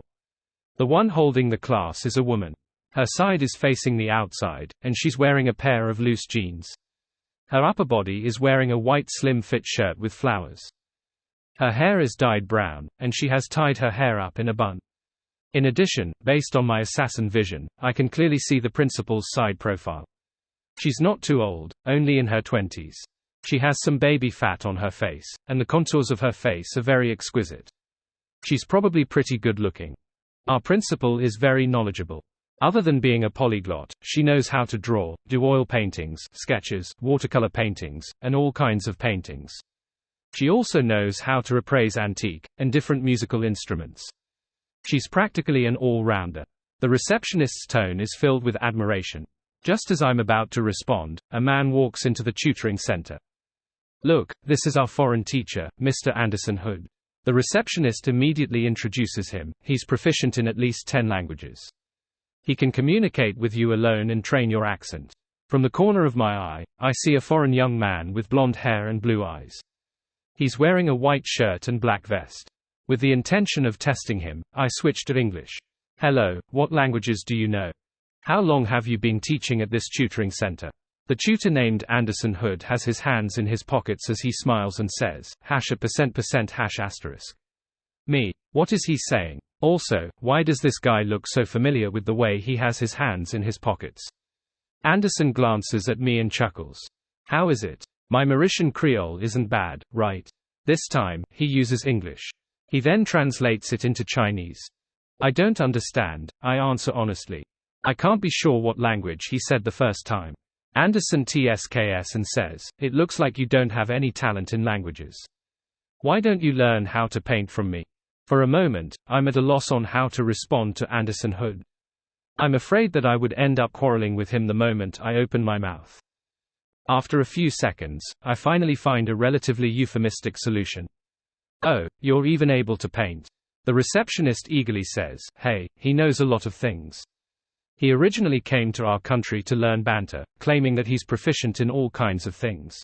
The one holding the class is a woman. Her side is facing the outside, and she's wearing a pair of loose jeans. Her upper body is wearing a white slim-fit shirt with flowers. Her hair is dyed brown, and she has tied her hair up in a bun. In addition, based on my assassin vision, I can clearly see the principal's side profile. She's not too old, only in her 20s. She has some baby fat on her face, and the contours of her face are very exquisite. She's probably pretty good looking. Our principal is very knowledgeable. Other than being a polyglot, she knows how to draw, do oil paintings, sketches, watercolor paintings, and all kinds of paintings. She also knows how to appraise antique and different musical instruments. She's practically an all-rounder. The receptionist's tone is filled with admiration. Just as I'm about to respond, a man walks into the tutoring center. "Look, this is our foreign teacher, Mr. Anderson Hood." The receptionist immediately introduces him. He's proficient in at least 10 languages. He can communicate with you alone and train your accent. From the corner of my eye, I see a foreign young man with blonde hair and blue eyes. He's wearing a white shirt and black vest. With the intention of testing him, I switch to English. "Hello, what languages do you know? How long have you been teaching at this tutoring center?" The tutor named Anderson Hood has his hands in his pockets as he smiles and says, #%##*. Me. What is he saying? Also, why does this guy look so familiar with the way he has his hands in his pockets? Anderson glances at me and chuckles. How is it? My Mauritian Creole isn't bad, right? This time, he uses English. He then translates it into Chinese. I don't understand, I answer honestly. I can't be sure what language he said the first time. Anderson tsks and says, "It looks like you don't have any talent in languages. Why don't you learn how to paint from me?" For a moment, I'm at a loss on how to respond to Anderson Hood. I'm afraid that I would end up quarreling with him the moment I open my mouth. After a few seconds, I finally find a relatively euphemistic solution. "Oh, you're even able to paint." The receptionist eagerly says, "Hey, he knows a lot of things. He originally came to our country to learn banter, claiming that he's proficient in all kinds of things."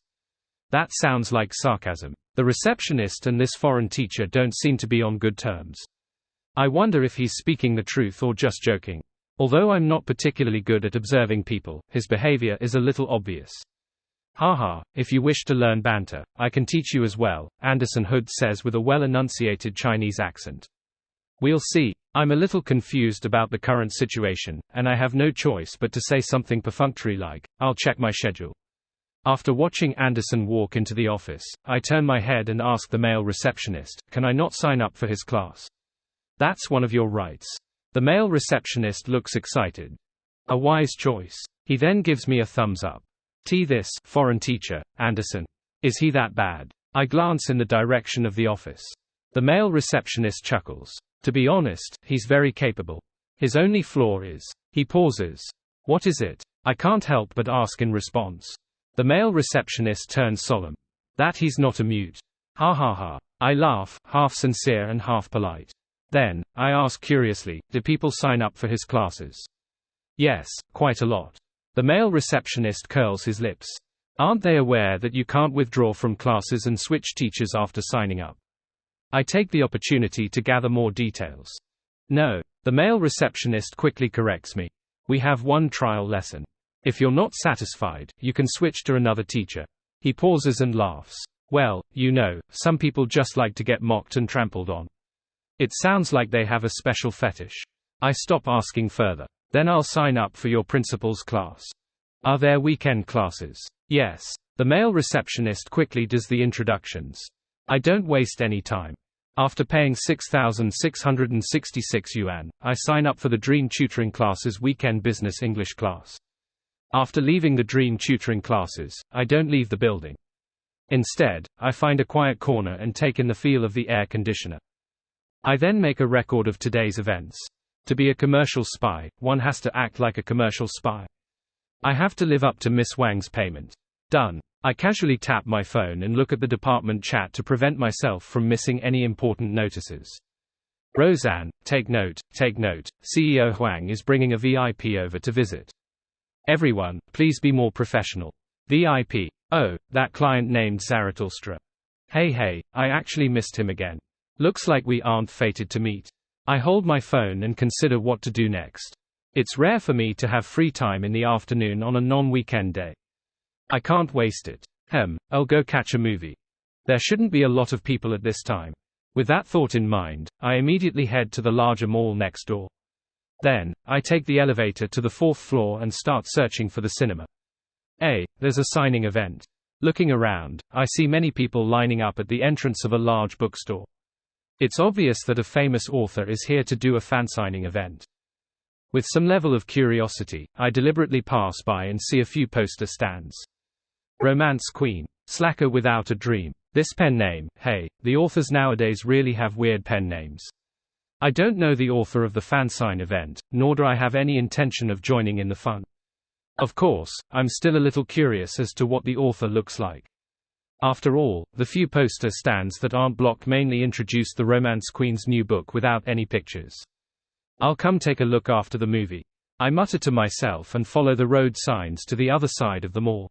That sounds like sarcasm. The receptionist and this foreign teacher don't seem to be on good terms. I wonder if he's speaking the truth or just joking. Although I'm not particularly good at observing people, his behavior is a little obvious. Haha, if you wish to learn banter, I can teach you as well, Anderson Hood says with a well-enunciated Chinese accent. We'll see. I'm a little confused about the current situation, and I have no choice but to say something perfunctory like, I'll check my schedule. After watching Anderson walk into the office, I turn my head and ask the male receptionist, can I not sign up for his class? That's one of your rights. The male receptionist looks excited. A wise choice. He then gives me a thumbs up. This foreign teacher, Anderson. Is he that bad? I glance in the direction of the office. The male receptionist chuckles. To be honest, he's very capable. His only flaw is, he pauses. What is it? I can't help but ask in response. The male receptionist turns solemn. That he's not a mute. Ha ha ha. I laugh, half sincere and half polite. Then, I ask curiously, do people sign up for his classes? Yes, quite a lot. The male receptionist curls his lips. Aren't they aware that you can't withdraw from classes and switch teachers after signing up? I take the opportunity to gather more details. No. The male receptionist quickly corrects me. We have one trial lesson. If you're not satisfied, you can switch to another teacher. He pauses and laughs. Well, you know, some people just like to get mocked and trampled on. It sounds like they have a special fetish. I stop asking further. Then I'll sign up for your principal's class. Are there weekend classes? Yes. The male receptionist quickly does the introductions. I don't waste any time. After paying 6,666 yuan, I sign up for the Dream Tutoring Classes weekend business English class. After leaving the Dream Tutoring classes, I don't leave the building. Instead, I find a quiet corner and take in the feel of the air conditioner. I then make a record of today's events. To be a commercial spy, one has to act like a commercial spy. I have to live up to Miss Wang's payment. Done. I casually tap my phone and look at the department chat to prevent myself from missing any important notices. Roseanne, take note, CEO Huang is bringing a VIP over to visit. Everyone, please be more professional. VIP. Oh, that client named Zarathustra. Hey, I actually missed him again. Looks like we aren't fated to meet. I hold my phone and consider what to do next. It's rare for me to have free time in the afternoon on a non-weekend day. I can't waste it. I'll go catch a movie. There shouldn't be a lot of people at this time. With that thought in mind, I immediately head to the larger mall next door. Then, I take the elevator to the 4th floor and start searching for the cinema. There's a signing event. Looking around, I see many people lining up at the entrance of a large bookstore. It's obvious that a famous author is here to do a fan signing event. With some level of curiosity, I deliberately pass by and see a few poster stands. Romance Queen. Slacker Without a Dream. This pen name, hey, the authors nowadays really have weird pen names. I don't know the author of the fan sign event, nor do I have any intention of joining in the fun. Of course, I'm still a little curious as to what the author looks like. After all, the few poster stands that aren't blocked mainly introduced the Romance Queen's new book without any pictures. I'll come take a look after the movie. I mutter to myself and follow the road signs to the other side of the mall.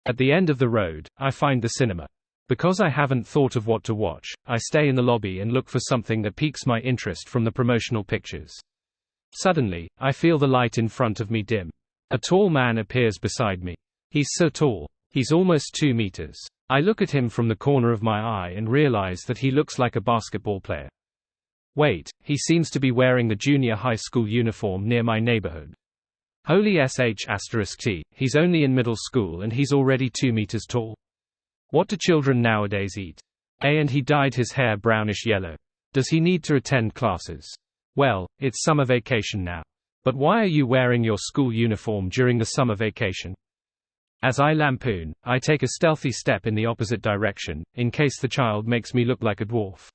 At the end of the road, I find the cinema. Because I haven't thought of what to watch, I stay in the lobby and look for something that piques my interest from the promotional pictures. Suddenly, I feel the light in front of me dim. A tall man appears beside me. He's so tall. He's almost 2 meters. I look at him from the corner of my eye and realize that he looks like a basketball player. Wait, he seems to be wearing the junior high school uniform near my neighborhood. Holy sh*t, he's only in middle school and he's already 2 meters tall. What do children nowadays eat? And he dyed his hair brownish yellow. Does he need to attend classes? Well, it's summer vacation now. But why are you wearing your school uniform during the summer vacation? As I lampoon, I take a stealthy step in the opposite direction, in case the child makes me look like a dwarf.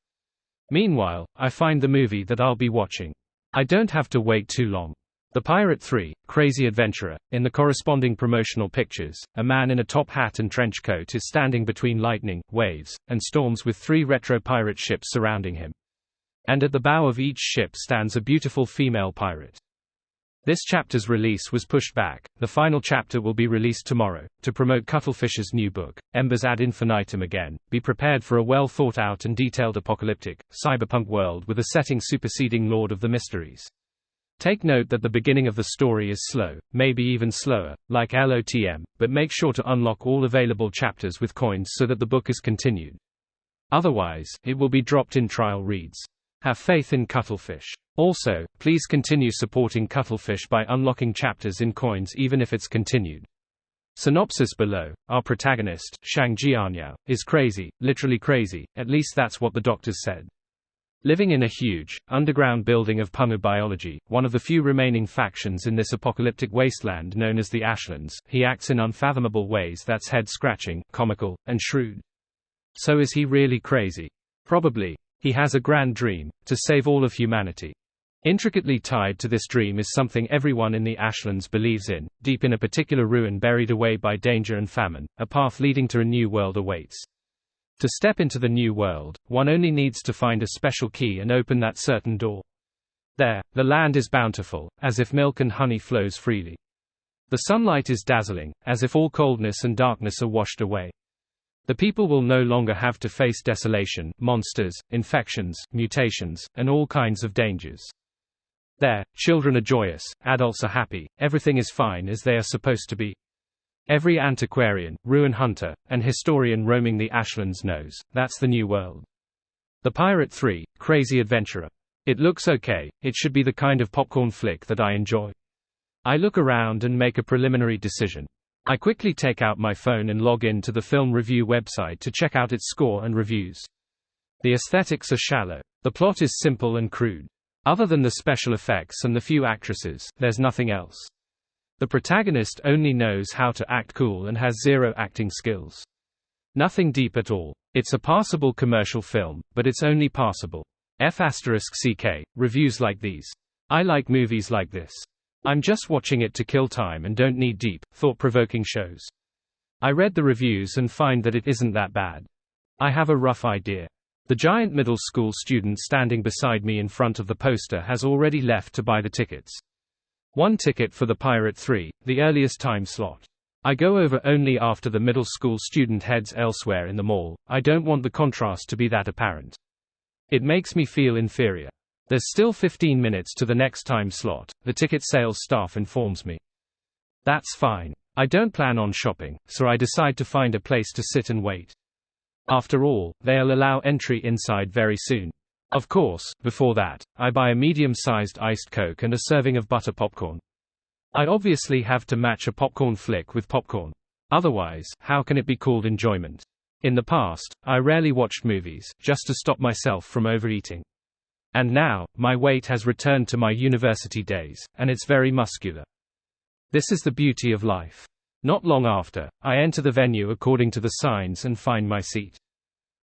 Meanwhile, I find the movie that I'll be watching. I don't have to wait too long. The Pirate 3, Crazy Adventurer. In the corresponding promotional pictures, a man in a top hat and trench coat is standing between lightning, waves, and storms with 3 retro pirate ships surrounding him. And at the bow of each ship stands a beautiful female pirate. This chapter's release was pushed back. The final chapter will be released tomorrow. To promote Cuttlefish's new book, Embers Ad Infinitum again, be prepared for a well thought out and detailed apocalyptic, cyberpunk world with a setting superseding Lord of the Mysteries. Take note that the beginning of the story is slow, maybe even slower, like LOTM, but make sure to unlock all available chapters with coins so that the book is continued. Otherwise, it will be dropped in trial reads. Have faith in Cuttlefish. Also, please continue supporting Cuttlefish by unlocking chapters in coins even if it's continued. Synopsis below. Our protagonist, Shang Jianyao, is crazy, literally crazy, at least that's what the doctors said. Living in a huge, underground building of Pumu biology, one of the few remaining factions in this apocalyptic wasteland known as the Ashlands, he acts in unfathomable ways that's head-scratching, comical, and shrewd. So is he really crazy? Probably. He has a grand dream, to save all of humanity. Intricately tied to this dream is something everyone in the Ashlands believes in, deep in a particular ruin buried away by danger and famine, a path leading to a new world awaits. To step into the new world, one only needs to find a special key and open that certain door. There, the land is bountiful, as if milk and honey flows freely. The sunlight is dazzling, as if all coldness and darkness are washed away. The people will no longer have to face desolation, monsters, infections, mutations, and all kinds of dangers. There, children are joyous, adults are happy, everything is fine as they are supposed to be. Every antiquarian, ruin hunter, and historian roaming the Ashlands knows, that's the new world. The Pirate 3, Crazy Adventurer. It looks okay, it should be the kind of popcorn flick that I enjoy. I look around and make a preliminary decision. I quickly take out my phone and log in to the film review website to check out its score and reviews. The aesthetics are shallow. The plot is simple and crude. Other than the special effects and the few actresses, there's nothing else. The protagonist only knows how to act cool and has zero acting skills. Nothing deep at all. It's a passable commercial film, but it's only passable. F***CK, reviews like these. I like movies like this. I'm just watching it to kill time and don't need deep, thought-provoking shows. I read the reviews and find that it isn't that bad. I have a rough idea. The giant middle school student standing beside me in front of the poster has already left to buy the tickets. One ticket for the Pirate 3, the earliest time slot. I go over only after the middle school student heads elsewhere in the mall. I don't want the contrast to be that apparent. It makes me feel inferior. There's still 15 minutes to the next time slot, the ticket sales staff informs me. That's fine. I don't plan on shopping, so I decide to find a place to sit and wait. After all, they'll allow entry inside very soon. Of course, before that, I buy a medium-sized iced Coke and a serving of butter popcorn. I obviously have to match a popcorn flick with popcorn. Otherwise, how can it be called enjoyment? In the past, I rarely watched movies, just to stop myself from overeating. And now, my weight has returned to my university days, and it's very muscular. This is the beauty of life. Not long after, I enter the venue according to the signs and find my seat.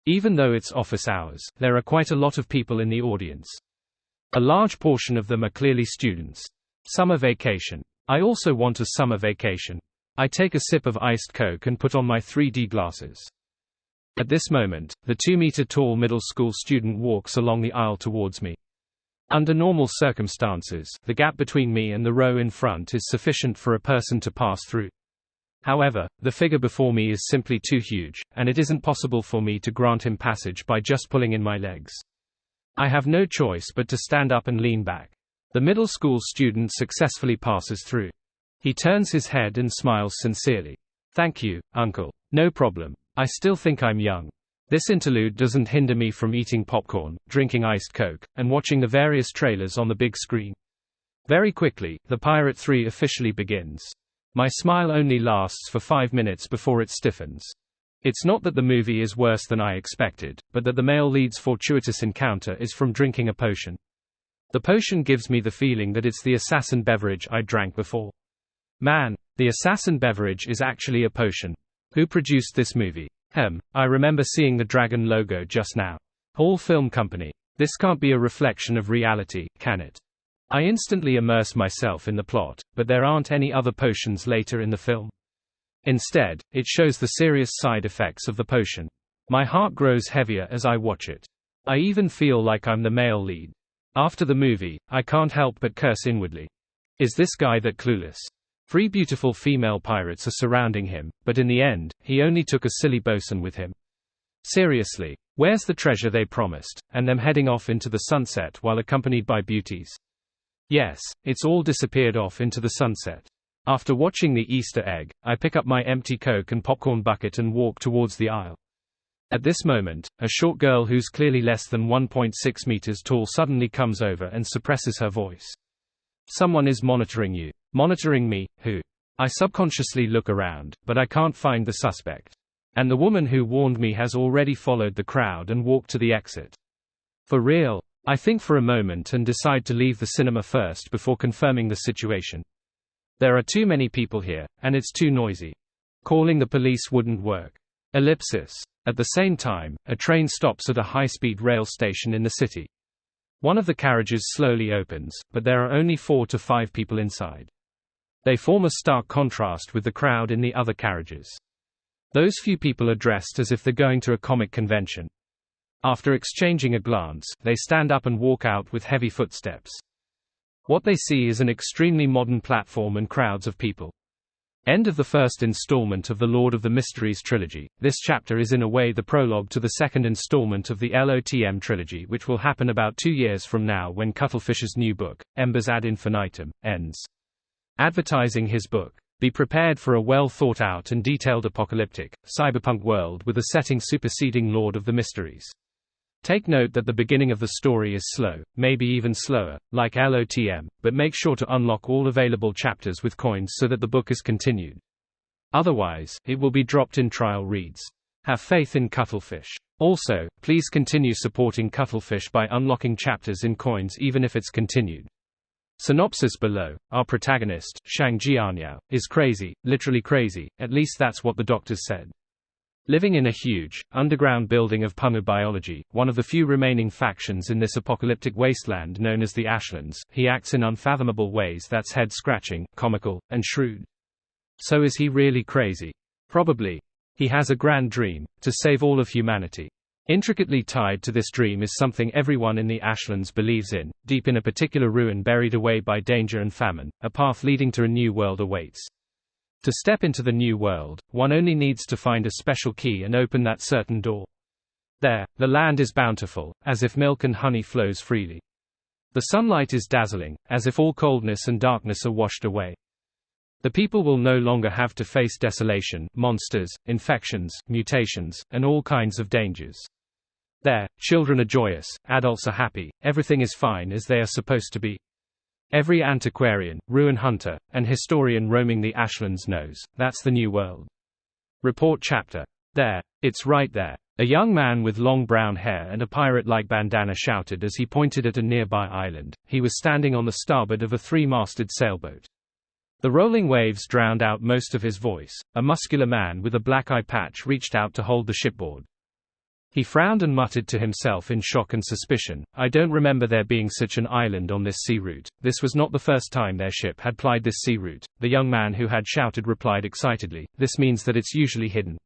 Even though it's office hours, there are quite a lot of people in the audience. A large portion of them are clearly students. Summer vacation. I also want a summer vacation. I take a sip of iced Coke and put on my 3D glasses. At this moment, the 2-meter-tall middle school student walks along the aisle towards me. Under normal circumstances, the gap between me and the row in front is sufficient for a person to pass through. However, the figure before me is simply too huge, and it isn't possible for me to grant him passage by just pulling in my legs. I have no choice but to stand up and lean back. The middle school student successfully passes through. He turns his head and smiles sincerely. Thank you, uncle. No problem. I still think I'm young. This interlude doesn't hinder me from eating popcorn, drinking iced Coke, and watching the various trailers on the big screen. Very quickly, The Pirate 3 officially begins. My smile only lasts for 5 minutes before it stiffens. It's not that the movie is worse than I expected, but that the male lead's fortuitous encounter is from drinking a potion. The potion gives me the feeling that it's the assassin beverage I drank before. Man, the assassin beverage is actually a potion. Who produced this movie? I remember seeing the dragon logo just now. Hall Film Company. This can't be a reflection of reality, can it? I instantly immerse myself in the plot, but there aren't any other potions later in the film. Instead, it shows the serious side effects of the potion. My heart grows heavier as I watch it. I even feel like I'm the male lead. After the movie, I can't help but curse inwardly. Is this guy that clueless? 3 beautiful female pirates are surrounding him, but in the end, he only took a silly bosun with him. Seriously, where's the treasure they promised, and them heading off into the sunset while accompanied by beauties? Yes, it's all disappeared off into the sunset. After watching the Easter egg, I pick up my empty Coke and popcorn bucket and walk towards the aisle. At this moment, a short girl who's clearly less than 1.6 meters tall suddenly comes over and suppresses her voice. Someone is monitoring you. Monitoring me, who? I subconsciously look around, but I can't find the suspect. And the woman who warned me has already followed the crowd and walked to the exit. For real? I think for a moment and decide to leave the cinema first before confirming the situation. There are too many people here, and it's too noisy. Calling the police wouldn't work. Ellipsis. At the same time, a train stops at a high-speed rail station in the city. One of the carriages slowly opens, but there are only 4 to 5 people inside. They form a stark contrast with the crowd in the other carriages. Those few people are dressed as if they're going to a comic convention. After exchanging a glance, they stand up and walk out with heavy footsteps. What they see is an extremely modern platform and crowds of people. End of the first installment of the Lord of the Mysteries trilogy. This chapter is in a way the prologue to the second installment of the LOTM trilogy, which will happen about 2 years from now when Cuttlefish's new book, Embers ad Infinitum, ends. Advertising his book. Be prepared for a well-thought-out and detailed apocalyptic, cyberpunk world with a setting superseding Lord of the Mysteries. Take note that the beginning of the story is slow, maybe even slower, like LOTM, but make sure to unlock all available chapters with coins so that the book is continued. Otherwise, it will be dropped in trial reads. Have faith in Cuttlefish. Also, please continue supporting Cuttlefish by unlocking chapters in coins even if it's continued. Synopsis below. Our protagonist, Shang Jianyao, is crazy, literally crazy, at least that's what the doctors said. Living in a huge, underground building of Pumu biology, one of the few remaining factions in this apocalyptic wasteland known as the Ashlands, he acts in unfathomable ways that's head-scratching, comical, and shrewd. So is he really crazy? Probably. He has a grand dream, to save all of humanity. Intricately tied to this dream is something everyone in the Ashlands believes in. Deep in a particular ruin buried away by danger and famine, a path leading to a new world awaits. To step into the new world, one only needs to find a special key and open that certain door. There, the land is bountiful, as if milk and honey flows freely. The sunlight is dazzling, as if all coldness and darkness are washed away. The people will no longer have to face desolation, monsters, infections, mutations, and all kinds of dangers. There, children are joyous, adults are happy, everything is fine as they are supposed to be. Every antiquarian, ruin hunter, and historian roaming the Ashlands knows, that's the new world. Report chapter. There. It's right there. A young man with long brown hair and a pirate-like bandana shouted as he pointed at a nearby island. He was standing on the starboard of a 3-masted sailboat. The rolling waves drowned out most of his voice. A muscular man with a black eye patch reached out to hold the shipboard. He frowned and muttered to himself in shock and suspicion, I don't remember there being such an island on this sea route. This was not the first time their ship had plied this sea route. The young man who had shouted replied excitedly, this means that it's usually hidden.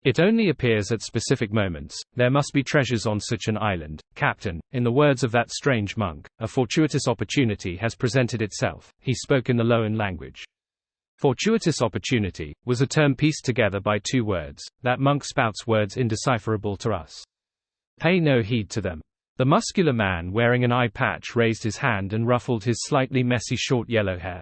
It only appears at specific moments. There must be treasures on such an island, Captain. In the words of that strange monk, a fortuitous opportunity has presented itself. He spoke in the Loan language. Fortuitous opportunity was a term pieced together by 2 words. That monk spouts words indecipherable to us. Pay no heed to them. The muscular man wearing an eye patch raised his hand and ruffled his slightly messy short yellow hair.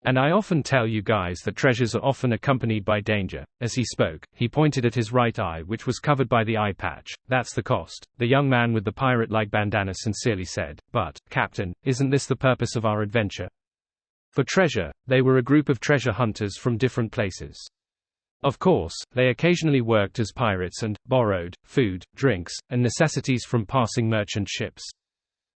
And I often tell you guys that treasures are often accompanied by danger. As he spoke, he pointed at his right eye, which was covered by the eye patch. That's the cost. The young man with the pirate-like bandana sincerely said, but, Captain, isn't this the purpose of our adventure? For treasure, they were a group of treasure hunters from different places. Of course, they occasionally worked as pirates and borrowed food, drinks, and necessities from passing merchant ships.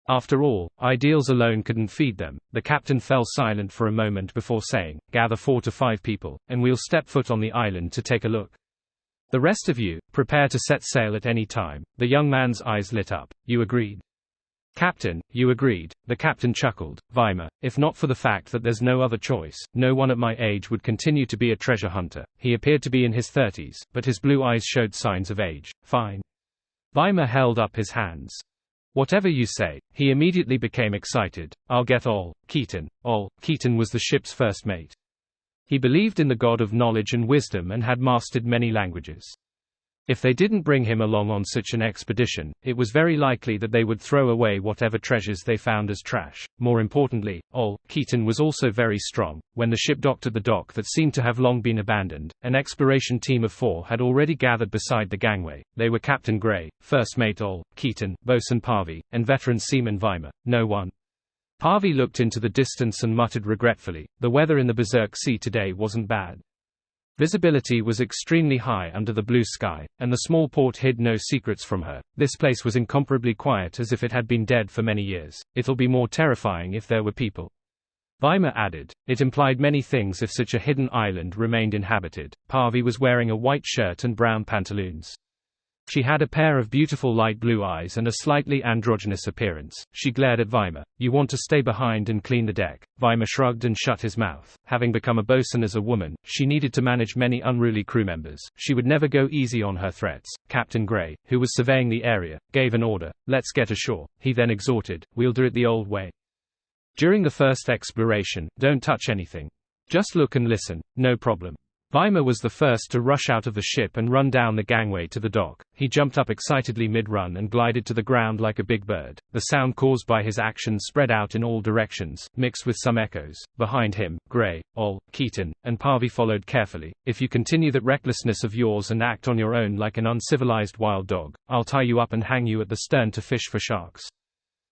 After all, ideals alone couldn't feed them. The captain fell silent for a moment before saying, gather 4 to 5 people, and we'll step foot on the island to take a look. The rest of you, prepare to set sail at any time. The young man's eyes lit up. You agreed? Captain, you agreed. The captain chuckled. Weimar, if not for the fact that there's no other choice, no one at my age would continue to be a treasure hunter. He appeared to be in his 30s, but his blue eyes showed signs of age. Fine. Weimar held up his hands. Whatever you say. He immediately became excited. I'll get Ol Keaton. Ol Keaton was the ship's first mate. He believed in the god of knowledge and wisdom and had mastered many languages. If they didn't bring him along on such an expedition, it was very likely that they would throw away whatever treasures they found as trash. More importantly, Ol. Keaton was also very strong. When the ship docked at the dock that seemed to have long been abandoned, an exploration team of 4 had already gathered beside the gangway. They were Captain Gray, First Mate Ol. Keaton, Bosun Parvi, and veteran seaman Weimer. No one. Parvi looked into the distance and muttered regretfully, "The weather in the Berserk Sea today wasn't bad." Visibility was extremely high under the blue sky, and the small port hid no secrets from her. This place was incomparably quiet, as if it had been dead for many years. "It'll be more terrifying if there were people," Weimer added. It implied many things if such a hidden island remained inhabited. Parvi was wearing a white shirt and brown pantaloons. She had a pair of beautiful light blue eyes and a slightly androgynous appearance. She glared at Weimer. "You want to stay behind and clean the deck?" Weimer shrugged and shut his mouth. Having become a bosun as a woman, she needed to manage many unruly crew members. She would never go easy on her threats. Captain Gray, who was surveying the area, gave an order. "Let's get ashore." He then exhorted, "We'll do it the old way. During the first exploration, don't touch anything. Just look and listen, no problem." Weimer was the first to rush out of the ship and run down the gangway to the dock. He jumped up excitedly mid-run and glided to the ground like a big bird. The sound caused by his actions spread out in all directions, mixed with some echoes. Behind him, Gray, Ol. Keaton, and Parvi followed carefully. "If you continue that recklessness of yours and act on your own like an uncivilized wild dog, I'll tie you up and hang you at the stern to fish for sharks."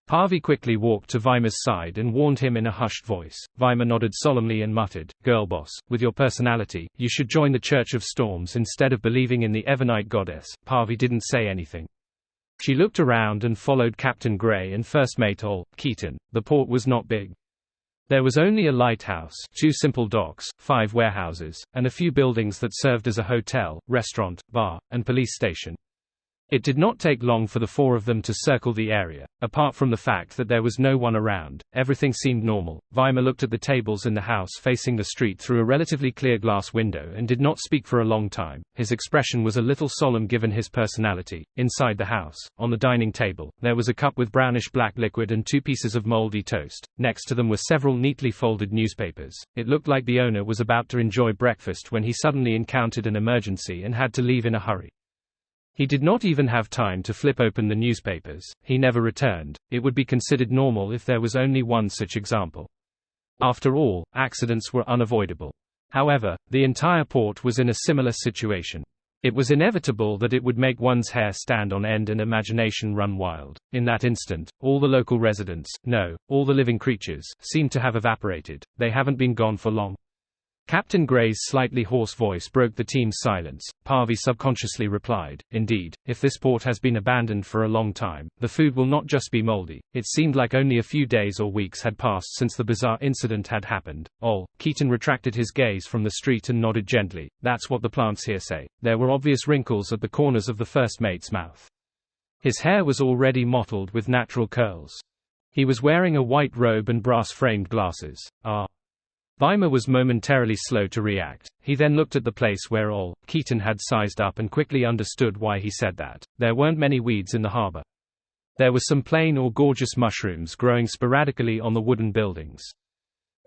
Parvi quickly walked to Weimer's side and warned him in a hushed voice. Weimer nodded solemnly and muttered, "Girl boss, with your personality, you should join the Church of Storms instead of believing in the Evernite goddess." Parvi didn't say anything. She looked around and followed Captain Gray and First Mate Ol. Keaton. The port was not big. There was only a lighthouse, 2 simple docks, 5 warehouses, and a few buildings that served as a hotel, restaurant, bar, and police station. It did not take long for the 4 of them to circle the area. Apart from the fact that there was no one around, everything seemed normal. Weimer looked at the tables in the house facing the street through a relatively clear glass window and did not speak for a long time. His expression was a little solemn given his personality. Inside the house, on the dining table, there was a cup with brownish black liquid and 2 pieces of moldy toast. Next to them were several neatly folded newspapers. It looked like the owner was about to enjoy breakfast when he suddenly encountered an emergency and had to leave in a hurry. He did not even have time to flip open the newspapers. He never returned. It would be considered normal if there was only one such example. After all, accidents were unavoidable. However, the entire port was in a similar situation. It was inevitable that it would make one's hair stand on end and imagination run wild. In that instant, all the local residents, no, all the living creatures, seemed to have evaporated. They haven't been gone for long. Captain Gray's slightly hoarse voice broke the team's silence. Parvi subconsciously replied, "Indeed, if this port has been abandoned for a long time, the food will not just be moldy." It seemed like only a few days or weeks had passed since the bizarre incident had happened. Ol. Keaton retracted his gaze from the street and nodded gently. "That's what the plants here say." There were obvious wrinkles at the corners of the first mate's mouth. His hair was already mottled with natural curls. He was wearing a white robe and brass-framed glasses. "Ah." Weimer was momentarily slow to react. He then looked at the place where Ol. Keaton had sized up and quickly understood why he said that. There weren't many weeds in the harbor. There were some plain or gorgeous mushrooms growing sporadically on the wooden buildings.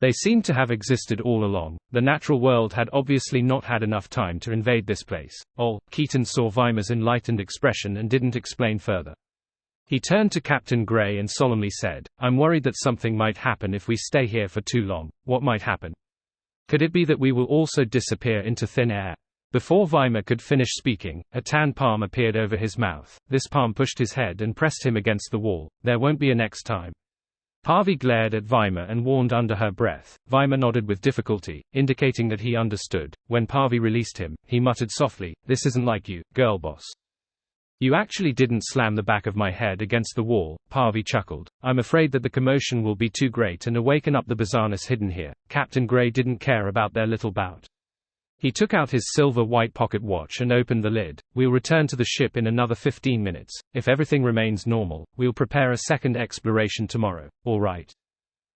They seemed to have existed all along. The natural world had obviously not had enough time to invade this place. Ol. Keaton saw Weimer's enlightened expression and didn't explain further. He turned to Captain Gray and solemnly said, "I'm worried that something might happen if we stay here for too long." "What might happen? Could it be that we will also disappear into thin air?" Before Weimer could finish speaking, a tan palm appeared over his mouth. This palm pushed his head and pressed him against the wall. "There won't be a next time." Parvi glared at Weimer and warned under her breath. Weimer nodded with difficulty, indicating that he understood. When Parvi released him, he muttered softly, "This isn't like you, girl boss." "You actually didn't slam the back of my head against the wall," Parvi chuckled. "I'm afraid that the commotion will be too great and awaken up the bizarreness hidden here." Captain Gray didn't care about their little bout. He took out his silver-white pocket watch and opened the lid. "We'll return to the ship in another 15 minutes. If everything remains normal, we'll prepare a second exploration tomorrow. All right?"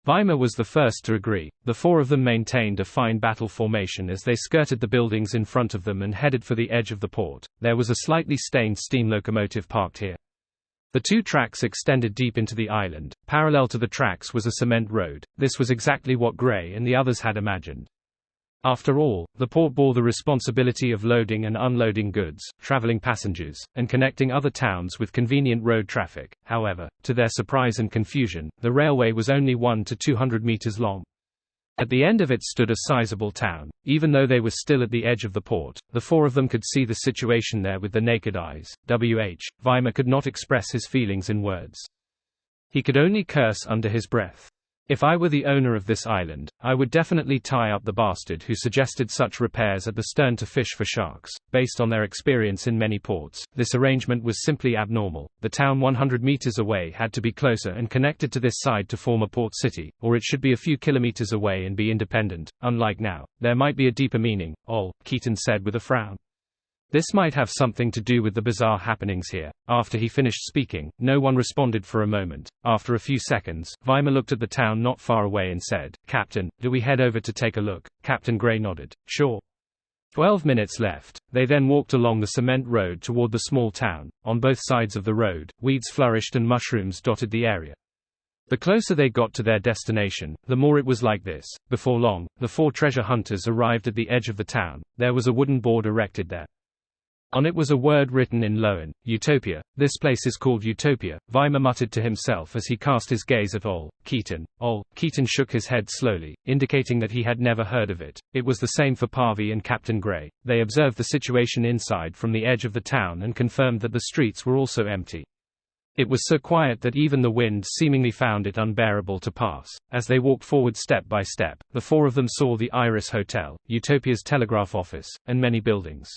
Weimer was the first to agree. The 4 of them maintained a fine battle formation as they skirted the buildings in front of them and headed for the edge of the port. There was a slightly stained steam locomotive parked here. The 2 tracks extended deep into the island. Parallel to the tracks was a cement road. This was exactly what Gray and the others had imagined. After all, the port bore the responsibility of loading and unloading goods, traveling passengers, and connecting other towns with convenient road traffic. However, to their surprise and confusion, the railway was only 1 to 200 meters long. At the end of it stood a sizable town. Even though they were still at the edge of the port, the four of them could see the situation there with their naked eyes. Weimar could not express his feelings in words. He could only curse under his breath. If I were the owner of this island, I would definitely tie up the bastard who suggested such repairs at the stern to fish for sharks. Based on their experience in many ports, this arrangement was simply abnormal. The town 100 meters away had to be closer and connected to this side to form a port city, or it should be a few kilometers away and be independent. Unlike now, there might be a deeper meaning, Keaton said with a frown. This might have something to do with the bizarre happenings here. After he finished speaking, no one responded for a moment. After a few seconds, Weimar looked at the town not far away and said, "Captain, do we head over to take a look?" Captain Gray nodded. "Sure." 12 minutes left. They then walked along the cement road toward the small town. On both sides of the road, weeds flourished and mushrooms dotted the area. The closer they got to their destination, the more it was like this. Before long, the four treasure hunters arrived at the edge of the town. There was a wooden board erected there. On it was a word written in Loan, Utopia. "This place is called Utopia," Weimar muttered to himself as he cast his gaze at Keaton. Keaton shook his head slowly, indicating that he had never heard of it. It was the same for Parvey and Captain Gray. They observed the situation inside from the edge of the town and confirmed that the streets were also empty. It was so quiet that even the wind seemingly found it unbearable to pass. As they walked forward step by step, the four of them saw the Iris Hotel, Utopia's telegraph office, and many buildings.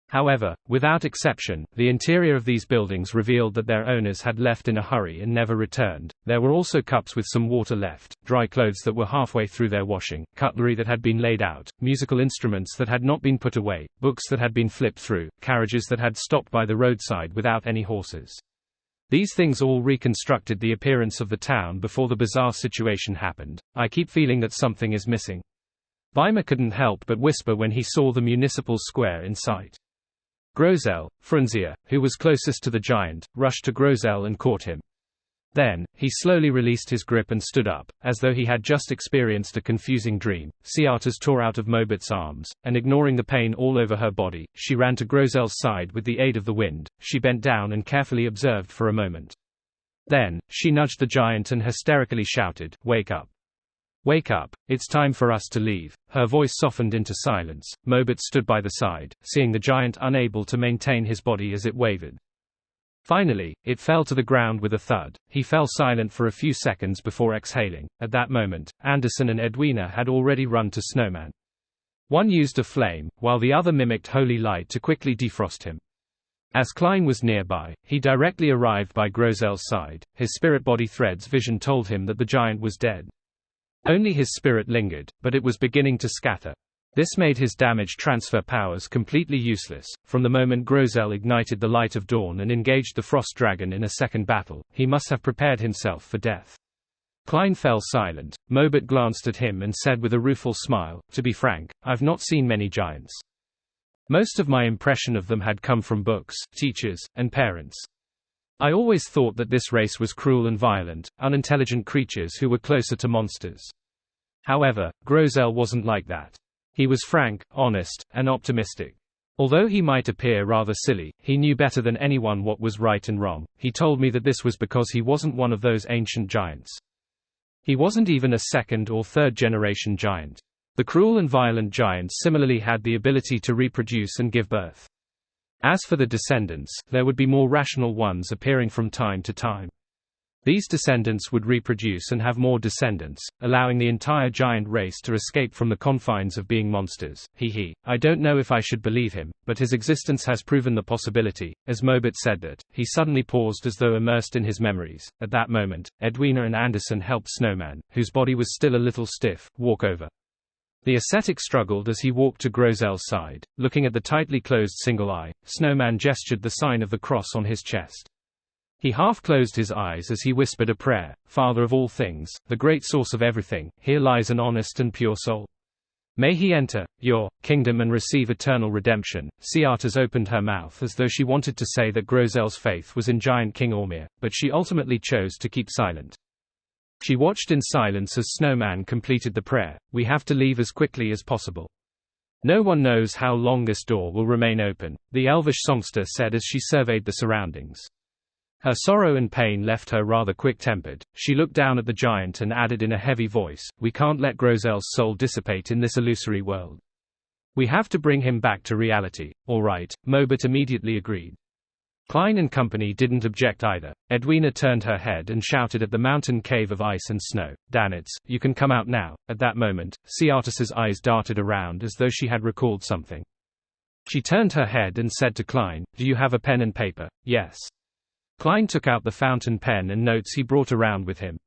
However, without exception, the interior of these buildings revealed that their owners had left in a hurry and never returned. There were also cups with some water left, dry clothes that were halfway through their washing, cutlery that had been laid out, musical instruments that had not been put away, books that had been flipped through, carriages that had stopped by the roadside without any horses. These things all reconstructed the appearance of the town before the bizarre situation happened. "I keep feeling that something is missing." Weimar couldn't help but whisper when he saw the municipal square in sight. Grosel, Frunzier, who was closest to the giant, rushed to Grosel and caught him. Then, he slowly released his grip and stood up, as though he had just experienced a confusing dream. Ciatas tore out of Mobit's arms, and ignoring the pain all over her body, she ran to Grosel's side with the aid of the wind. She bent down and carefully observed for a moment. Then, she nudged the giant and hysterically shouted, "Wake up! Wake up, it's time for us to leave." Her voice softened into silence. Mobit stood by the side, seeing the giant unable to maintain his body as it wavered. Finally, it fell to the ground with a thud. He fell silent for a few seconds before exhaling. At that moment, Anderson and Edwina had already run to Snowman. One used a flame, while the other mimicked holy light to quickly defrost him. As Klein was nearby, he directly arrived by Grosel's side. His spirit body thread's vision told him that the giant was dead. Only his spirit lingered, but it was beginning to scatter. This made his damage transfer powers completely useless. From the moment Grosel ignited the light of dawn and engaged the frost dragon in a second battle, he must have prepared himself for death. Klein fell silent. Mobit glanced at him and said with a rueful smile, "To be frank, I've not seen many giants. Most of my impression of them had come from books, teachers, and parents. I always thought that this race was cruel and violent, unintelligent creatures who were closer to monsters." However, Grosel wasn't like that. He was frank, honest, and optimistic. Although he might appear rather silly, he knew better than anyone what was right and wrong. He told me that this was because he wasn't one of those ancient giants. He wasn't even a second or third generation giant. The cruel and violent giants similarly had the ability to reproduce and give birth. As for the descendants, there would be more rational ones appearing from time to time. These descendants would reproduce and have more descendants, allowing the entire giant race to escape from the confines of being monsters. I don't know if I should believe him, but his existence has proven the possibility." As Mobit said that, he suddenly paused as though immersed in his memories. At that moment, Edwina and Anderson helped Snowman, whose body was still a little stiff, walk over. The ascetic struggled as he walked to Grosel's side. Looking at the tightly closed single eye, Snowman gestured the sign of the cross on his chest. He half closed his eyes as he whispered a prayer. "Father of all things, the great source of everything, here lies an honest and pure soul. May he enter your kingdom and receive eternal redemption." Ciatas opened her mouth as though she wanted to say that Grosel's faith was in giant King Ormir, but she ultimately chose to keep silent. She watched in silence as Snowman completed the prayer. We have to leave as quickly as possible. No one knows how long this door will remain open, the elvish songster said as she surveyed the surroundings. Her sorrow and pain left her rather quick-tempered. She looked down at the giant and added in a heavy voice, "We can't let Grozel's soul dissipate in this illusory world. We have to bring him back to reality." "All right," Mobert immediately agreed. Klein and company didn't object either. Edwina turned her head and shouted at the mountain cave of ice and snow, "Danitz, you can come out now." At that moment, Ciartus's eyes darted around as though she had recalled something. She turned her head and said to Klein, "Do you have a pen and paper?" "Yes." Klein took out the fountain pen and notes he brought around with him.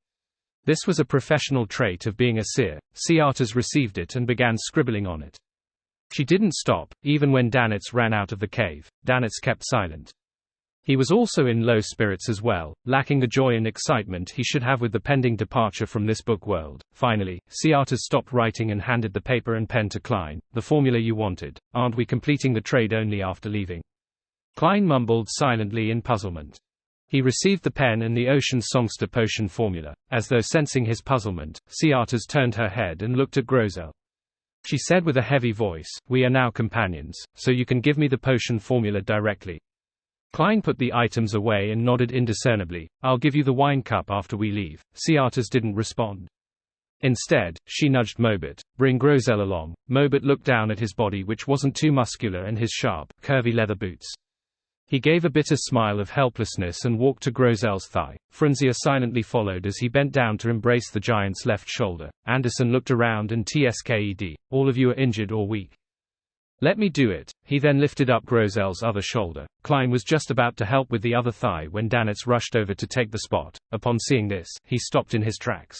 This was a professional trait of being a seer. Ciartus received it and began scribbling on it. She didn't stop, even when Danitz ran out of the cave. Danitz kept silent. He was also in low spirits as well, lacking the joy and excitement he should have with the pending departure from this book world. Finally, Ciartus stopped writing and handed the paper and pen to Klein. "The formula you wanted. Aren't we completing the trade only after leaving?" Klein mumbled silently in puzzlement. He received the pen and the ocean songster potion formula. As though sensing his puzzlement, Ciartus turned her head and looked at Grozel. She said with a heavy voice, "We are now companions, so you can give me the potion formula directly." Klein put the items away and nodded indiscernibly. "I'll give you the wine cup after we leave." Ciartus didn't respond. Instead, she nudged Mobert. "Bring Grozel along." Mobert looked down at his body, which wasn't too muscular, and his sharp, curvy leather boots. He gave a bitter smile of helplessness and walked to Grozel's thigh. Frunzia silently followed as he bent down to embrace the giant's left shoulder. Anderson looked around and tsked, "All of you are injured or weak. Let me do it." He then lifted up Grozel's other shoulder. Klein was just about to help with the other thigh when Danitz rushed over to take the spot. Upon seeing this, he stopped in his tracks.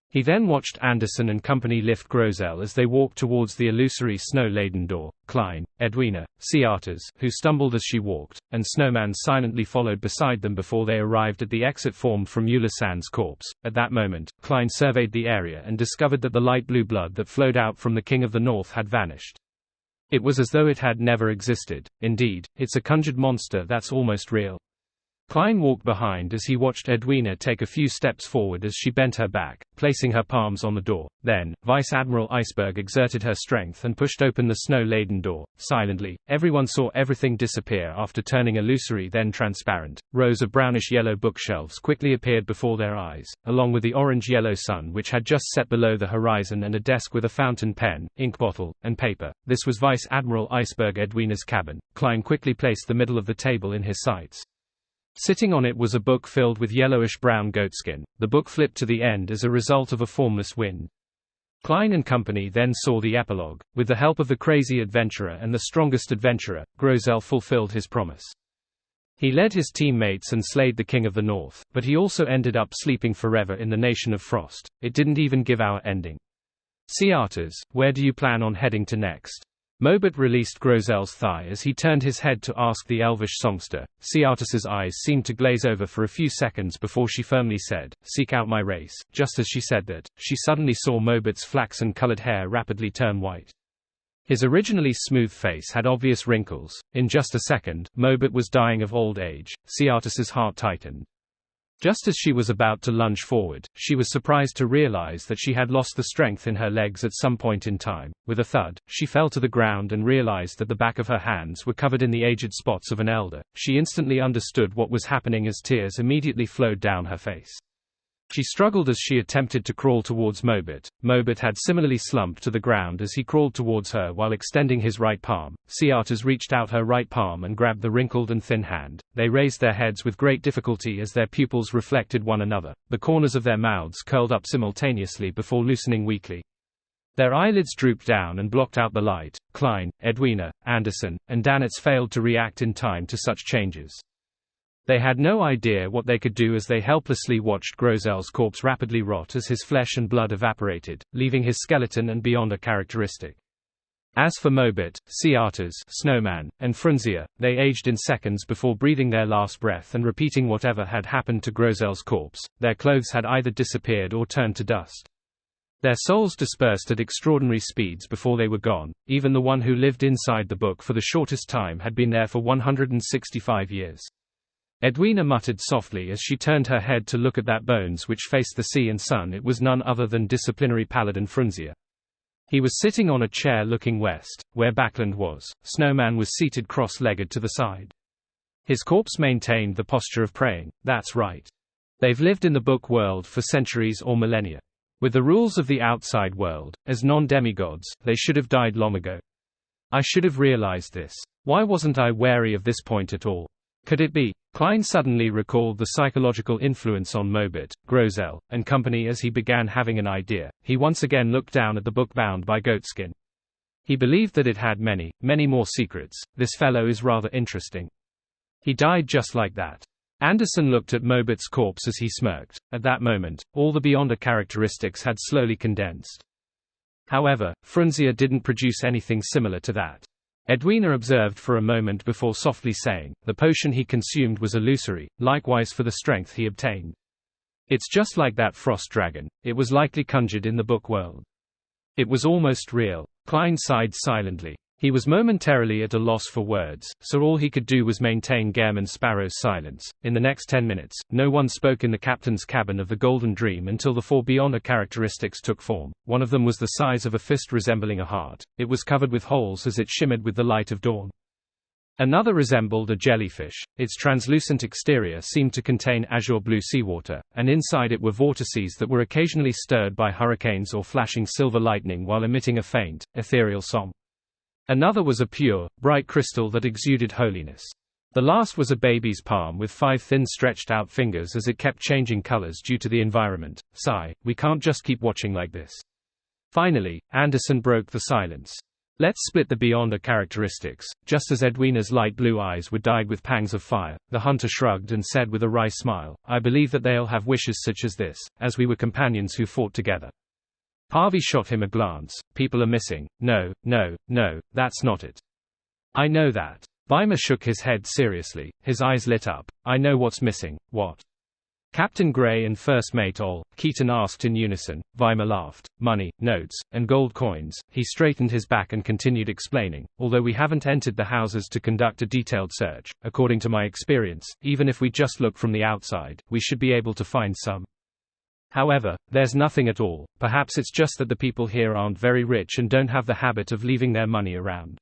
He then watched Anderson and company lift Grozel as they walked towards the illusory snow-laden door. Klein, Edwina, Ciartus, who stumbled as she walked, and Snowman silently followed beside them before they arrived at the exit formed from Ulasand's corpse. At that moment, Klein surveyed the area and discovered that the light blue blood that flowed out from the King of the North had vanished. It was as though it had never existed. Indeed, it's a conjured monster that's almost real. Klein walked behind as he watched Edwina take a few steps forward as she bent her back, placing her palms on the door. Then, Vice Admiral Iceberg exerted her strength and pushed open the snow-laden door. Silently, everyone saw everything disappear after turning illusory then transparent. Rows of brownish-yellow bookshelves quickly appeared before their eyes, along with the orange-yellow sun which had just set below the horizon and a desk with a fountain pen, ink bottle, and paper. This was Vice Admiral Iceberg Edwina's cabin. Klein quickly placed the middle of the table in his sights. Sitting on it was a book filled with yellowish-brown goatskin. The book flipped to the end as a result of a formless wind. Klein and company then saw the epilogue. With the help of the crazy adventurer and the strongest adventurer, Grozel fulfilled his promise. He led his teammates and slayed the King of the North, but he also ended up sleeping forever in the Nation of Frost. It didn't even give our ending. Ciartus, where do you plan on heading to next? Mobert released Grozel's thigh as he turned his head to ask the elvish songster. Ciartus's eyes seemed to glaze over for a few seconds before she firmly said, "Seek out my race." Just as she said that, she suddenly saw Mobert's flaxen-colored hair rapidly turn white. His originally smooth face had obvious wrinkles. In just a second, Mobert was dying of old age. Ciartus's heart tightened. Just as she was about to lunge forward, she was surprised to realize that she had lost the strength in her legs at some point in time. With a thud, she fell to the ground and realized that the back of her hands were covered in the aged spots of an elder. She instantly understood what was happening as tears immediately flowed down her face. She struggled as she attempted to crawl towards Mobert. Mobert had similarly slumped to the ground as he crawled towards her while extending his right palm. Ciartus reached out her right palm and grabbed the wrinkled and thin hand. They raised their heads with great difficulty as their pupils reflected one another. The corners of their mouths curled up simultaneously before loosening weakly. Their eyelids drooped down and blocked out the light. Klein, Edwina, Anderson, and Danitz failed to react in time to such changes. They had no idea what they could do as they helplessly watched Grozel's corpse rapidly rot as his flesh and blood evaporated, leaving his skeleton and beyond a characteristic. As for Mobert, Ciartus, Snowman, and Frunzia, they aged in seconds before breathing their last breath and repeating whatever had happened to Grozel's corpse. Their clothes had either disappeared or turned to dust. Their souls dispersed at extraordinary speeds before they were gone. Even the one who lived inside the book for the shortest time had been there for 165 years. Edwina muttered softly as she turned her head to look at that bones which faced the sea and sun. It was none other than disciplinary paladin Frunzier. He was sitting on a chair looking west, where Backland was. Snowman was seated cross-legged to the side. His corpse maintained the posture of praying. That's right. They've lived in the book world for centuries or millennia. With the rules of the outside world, as non-demigods, they should have died long ago. I should have realized this. Why wasn't I wary of this point at all? Could it be? Klein suddenly recalled the psychological influence on Mobit, Grosel, and company as he began having an idea. He once again looked down at the book bound by Goatskin. He believed that it had many, many more secrets. This fellow is rather interesting. He died just like that. Anderson looked at Mobit's corpse as he smirked. At that moment, all the Beyonder characteristics had slowly condensed. However, Frunzier didn't produce anything similar to that. Edwina observed for a moment before softly saying, the potion he consumed was illusory, likewise for the strength he obtained. It's just like that frost dragon. It was likely conjured in the book world. It was almost real. Klein sighed silently. He was momentarily at a loss for words, so all he could do was maintain Gairman Sparrow's silence. In the next 10 minutes, no one spoke in the captain's cabin of the Golden Dream until the 4 Beyonder characteristics took form. One of them was the size of a fist resembling a heart. It was covered with holes as it shimmered with the light of dawn. Another resembled a jellyfish. Its translucent exterior seemed to contain azure blue seawater, and inside it were vortices that were occasionally stirred by hurricanes or flashing silver lightning while emitting a faint, ethereal song. Another was a pure, bright crystal that exuded holiness. The last was a baby's palm with 5 thin stretched-out fingers as it kept changing colors due to the environment. Sigh, we can't just keep watching like this. Finally, Anderson broke the silence. Let's split the Beyonder characteristics. Just as Edwina's light blue eyes were dyed with pangs of fire, the hunter shrugged and said with a wry smile, I believe that they'll have wishes such as this, as we were companions who fought together. Harvey shot him a glance. People are missing. No, no, no, that's not it. I know that. Weimar shook his head seriously. His eyes lit up. I know what's missing. What? Captain Gray and First Mate Ol, Keaton asked in unison. Weimar laughed. Money, notes, and gold coins. He straightened his back and continued explaining. Although we haven't entered the houses to conduct a detailed search, according to my experience, even if we just look from the outside, we should be able to find some. However, there's nothing at all. Perhaps it's just that the people here aren't very rich and don't have the habit of leaving their money around.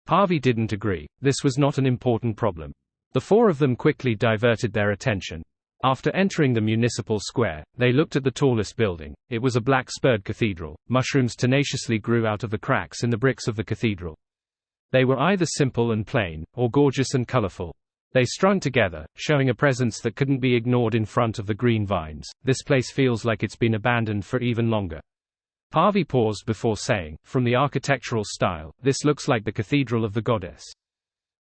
Harvey didn't agree. This was not an important problem. The 4 of them quickly diverted their attention. After entering the municipal square, they looked at the tallest building. It was a black-spurred cathedral. Mushrooms tenaciously grew out of the cracks in the bricks of the cathedral. They were either simple and plain, or gorgeous and colorful. They strung together, showing a presence that couldn't be ignored in front of the green vines. This place feels like it's been abandoned for even longer. Harvey paused before saying, from the architectural style, this looks like the Cathedral of the Goddess.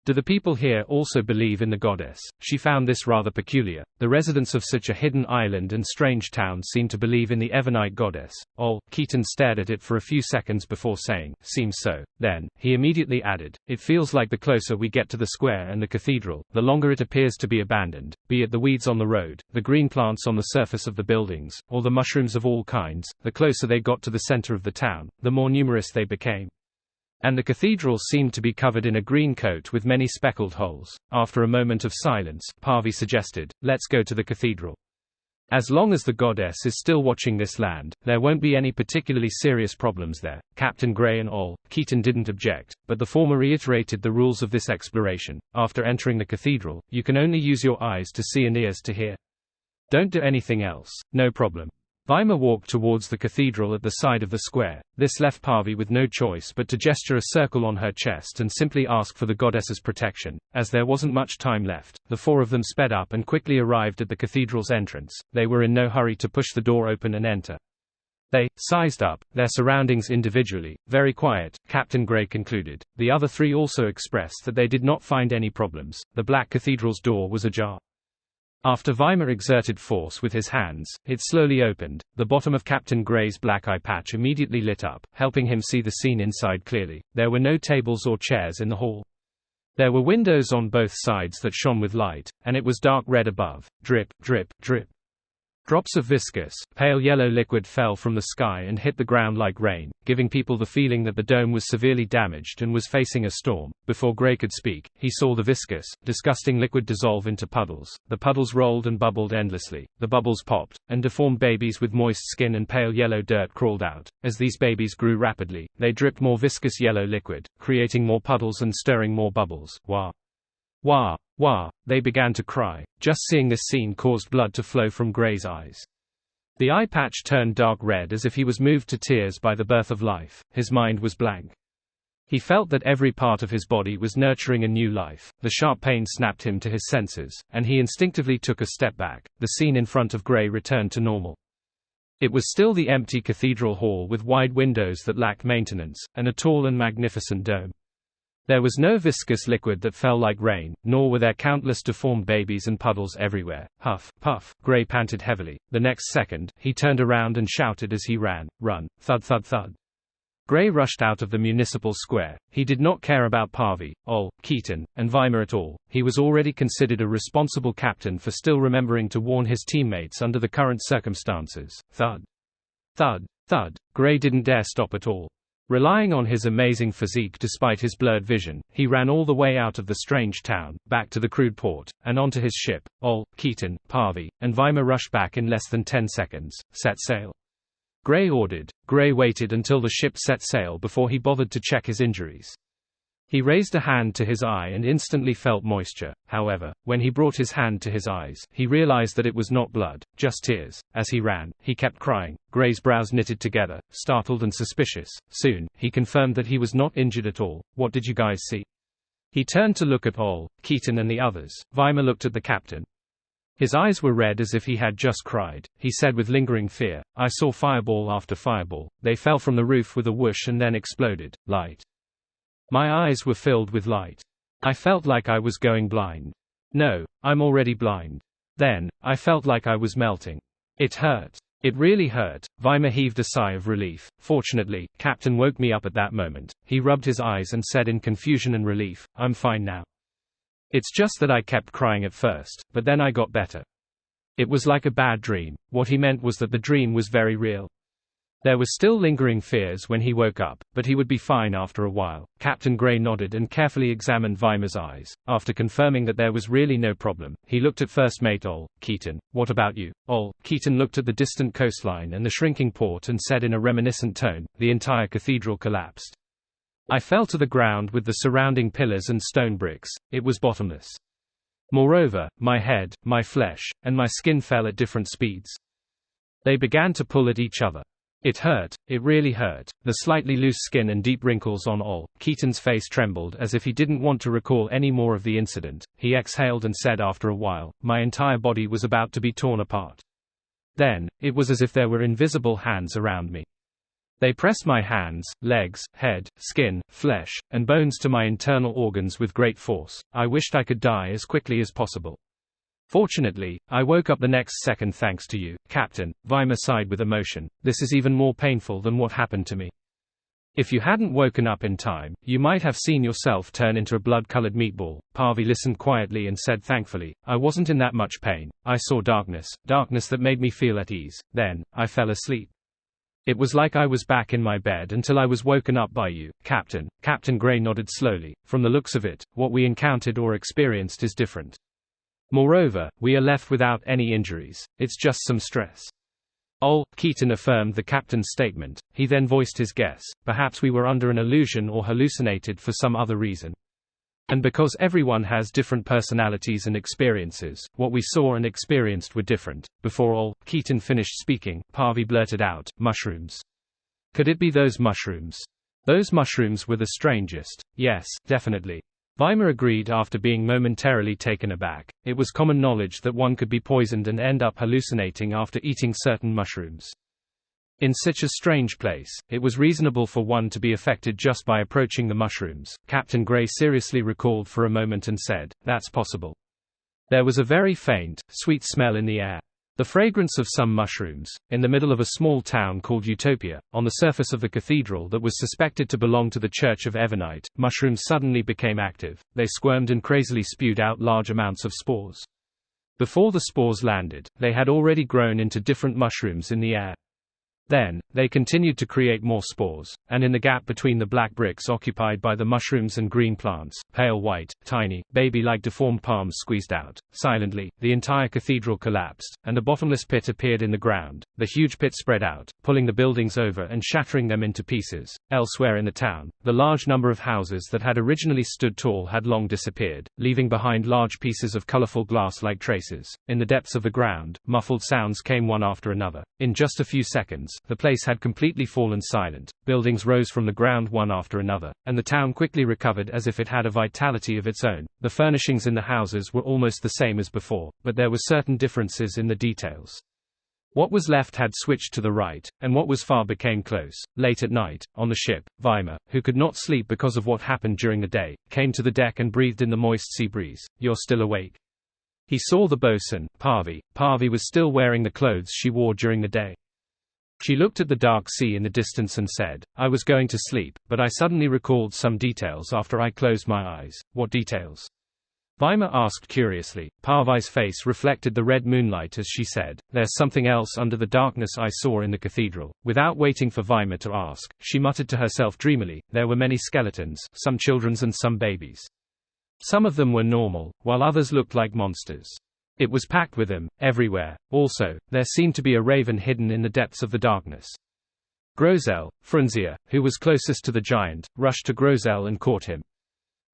Do the people here also believe in the goddess? She found this rather peculiar. The residents of such a hidden island and strange town seem to believe in the Evernite goddess. Keaton stared at it for a few seconds before saying, seems so. Then, he immediately added, it feels like the closer we get to the square and the cathedral, the longer it appears to be abandoned, be it the weeds on the road, the green plants on the surface of the buildings, or the mushrooms of all kinds. The closer they got to the center of the town, the more numerous they became. And the cathedral seemed to be covered in a green coat with many speckled holes. After a moment of silence, Harvey suggested, let's go to the cathedral. As long as the goddess is still watching this land, there won't be any particularly serious problems there. Captain Gray and Ol, Keaton didn't object, but the former reiterated the rules of this exploration. After entering the cathedral, you can only use your eyes to see and ears to hear. Don't do anything else. No problem. Weimar walked towards the cathedral at the side of the square. This left Harvey with no choice but to gesture a circle on her chest and simply ask for the goddess's protection. As there wasn't much time left, the 4 of them sped up and quickly arrived at the cathedral's entrance. They were in no hurry to push the door open and enter. They sized up their surroundings individually. Very quiet, Captain Gray concluded. The other 3 also expressed that they did not find any problems. The black cathedral's door was ajar. After Weimar exerted force with his hands, it slowly opened. The bottom of Captain Gray's black eye patch immediately lit up, helping him see the scene inside clearly. There were no tables or chairs in the hall. There were windows on both sides that shone with light, and it was dark red above. Drip, drip, drip. Drops of viscous, pale yellow liquid fell from the sky and hit the ground like rain, giving people the feeling that the dome was severely damaged and was facing a storm. Before Gray could speak, he saw the viscous, disgusting liquid dissolve into puddles. The puddles rolled and bubbled endlessly. The bubbles popped, and deformed babies with moist skin and pale yellow dirt crawled out. As these babies grew rapidly, they dripped more viscous yellow liquid, creating more puddles and stirring more bubbles. Wah! Wah! Wah! They began to cry. Just seeing this scene caused blood to flow from Gray's eyes. The eye patch turned dark red as if he was moved to tears by the birth of life. His mind was blank. He felt that every part of his body was nurturing a new life. The sharp pain snapped him to his senses, and he instinctively took a step back. The scene in front of Gray returned to normal. It was still the empty cathedral hall with wide windows that lacked maintenance, and a tall and magnificent dome. There was no viscous liquid that fell like rain, nor were there countless deformed babies and puddles everywhere. Huff, puff, Gray panted heavily. The next second, he turned around and shouted as he ran, "Run!" Thud, thud, thud. Gray rushed out of the municipal square. He did not care about Parvy, Ol, Keaton, and Weimar at all. He was already considered a responsible captain for still remembering to warn his teammates under the current circumstances. Thud. Thud, thud. Gray didn't dare stop at all. Relying on his amazing physique despite his blurred vision, he ran all the way out of the strange town, back to the crude port, and onto his ship. Ol, Keaton, Parvy, and Weimar rushed back in less than 10 seconds. Set sail. Gray ordered. Gray waited until the ship set sail before he bothered to check his injuries. He raised a hand to his eye and instantly felt moisture. However, when he brought his hand to his eyes, he realized that it was not blood, just tears. As he ran, he kept crying. Gray's brows knitted together, startled and suspicious. Soon, he confirmed that he was not injured at all. "What did you guys see?" He turned to look at Ol, Keaton and the others. Weimar looked at the captain. His eyes were red as if he had just cried. He said with lingering fear, "I saw fireball after fireball. They fell from the roof with a whoosh and then exploded. Light. My eyes were filled with light. I felt like I was going blind. No, I'm already blind. Then, I felt like I was melting. It hurt. It really hurt." Weimar heaved a sigh of relief. "Fortunately, Captain woke me up at that moment." He rubbed his eyes and said in confusion and relief, "I'm fine now. It's just that I kept crying at first, but then I got better." It was like a bad dream. What he meant was that the dream was very real. There was still lingering fears when he woke up, but he would be fine after a while. Captain Gray nodded and carefully examined Weimar's eyes. After confirming that there was really no problem, he looked at First Mate Ol, Keaton. "What about you?" Ol, Keaton looked at the distant coastline and the shrinking port and said in a reminiscent tone, "The entire cathedral collapsed. I fell to the ground with the surrounding pillars and stone bricks. It was bottomless. Moreover, my head, my flesh, and my skin fell at different speeds. They began to pull at each other. It hurt, it really hurt." The slightly loose skin and deep wrinkles on Ol, Keaton's face trembled as if he didn't want to recall any more of the incident. He exhaled and said after a while, "My entire body was about to be torn apart. Then, it was as if there were invisible hands around me. They pressed my hands, legs, head, skin, flesh, and bones to my internal organs with great force. I wished I could die as quickly as possible. Fortunately, I woke up the next second thanks to you, Captain." Weimar sighed with emotion. "This is even more painful than what happened to me. If you hadn't woken up in time, you might have seen yourself turn into a blood-colored meatball." Parvy listened quietly and said thankfully, "I wasn't in that much pain. I saw darkness that made me feel at ease. Then, I fell asleep. It was like I was back in my bed until I was woken up by you, Captain." Captain Gray nodded slowly. "From the looks of it, what we encountered or experienced is different. Moreover, we are left without any injuries. It's just some stress." Ol, Keaton affirmed the captain's statement. He then voiced his guess. "Perhaps we were under an illusion or hallucinated for some other reason. And because everyone has different personalities and experiences, what we saw and experienced were different." Before Ol, Keaton finished speaking, Parvy blurted out, "Mushrooms. Could it be those mushrooms?" "Those mushrooms were the strangest. Yes, definitely." Weimar agreed after being momentarily taken aback. It was common knowledge that one could be poisoned and end up hallucinating after eating certain mushrooms. In such a strange place, it was reasonable for one to be affected just by approaching the mushrooms. Captain Gray seriously recalled for a moment and said, "That's possible. There was a very faint, sweet smell in the air. The fragrance of some mushrooms, in the middle of a small town called Utopia, on the surface of the cathedral that was suspected to belong to the Church of Evernite. Mushrooms suddenly became active. They squirmed and crazily spewed out large amounts of spores. Before the spores landed, they had already grown into different mushrooms in the air. Then, they continued to create more spores, and in the gap between the black bricks occupied by the mushrooms and green plants, pale white, tiny, baby-like deformed palms squeezed out. Silently, the entire cathedral collapsed, and a bottomless pit appeared in the ground. The huge pit spread out, pulling the buildings over and shattering them into pieces. Elsewhere in the town, the large number of houses that had originally stood tall had long disappeared, leaving behind large pieces of colorful glass-like traces. In the depths of the ground, muffled sounds came one after another. In just a few seconds, the place had completely fallen silent. Buildings rose from the ground one after another, and the town quickly recovered as if it had a vitality of its own. The furnishings in the houses were almost the same as before, but there were certain differences in the details. What was left had switched to the right, and what was far became close. Late at night, on the ship, Weimar, who could not sleep because of what happened during the day, came to the deck and breathed in the moist sea breeze. "You're still awake?" He saw the bosun, Parvi. Parvi was still wearing the clothes she wore during the day. She looked at the dark sea in the distance and said, "I was going to sleep, but I suddenly recalled some details after I closed my eyes." "What details?" Weimar asked curiously. Parvi's face reflected the red moonlight as she said, "There's something else under the darkness I saw in the cathedral." Without waiting for Weimar to ask, she muttered to herself dreamily, "There were many skeletons, some children's and some babies. Some of them were normal, while others looked like monsters. It was packed with them, everywhere. Also, there seemed to be a raven hidden in the depths of the darkness." Grosel, Frunzier, who was closest to the giant, rushed to Grosel and caught him.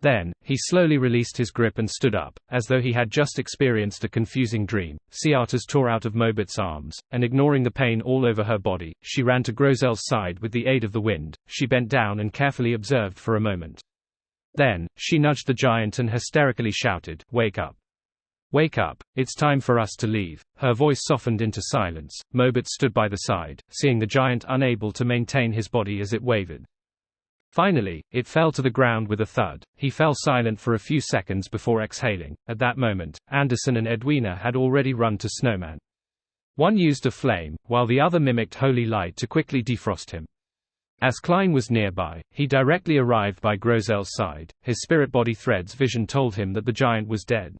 Then, he slowly released his grip and stood up, as though he had just experienced a confusing dream. Ciatas tore out of Mobit's arms, and ignoring the pain all over her body, she ran to Grosel's side with the aid of the wind. She bent down and carefully observed for a moment. Then, she nudged the giant and hysterically shouted, "Wake up! Wake up, it's time for us to leave." Her voice softened into silence. Mobit stood by the side, seeing the giant unable to maintain his body as it wavered. Finally, it fell to the ground with a thud. He fell silent for a few seconds before exhaling. At that moment, Anderson and Edwina had already run to Snowman. One used a flame, while the other mimicked holy light to quickly defrost him. As Klein was nearby, he directly arrived by Grosel's side. His spirit-body thread's vision told him that the giant was dead.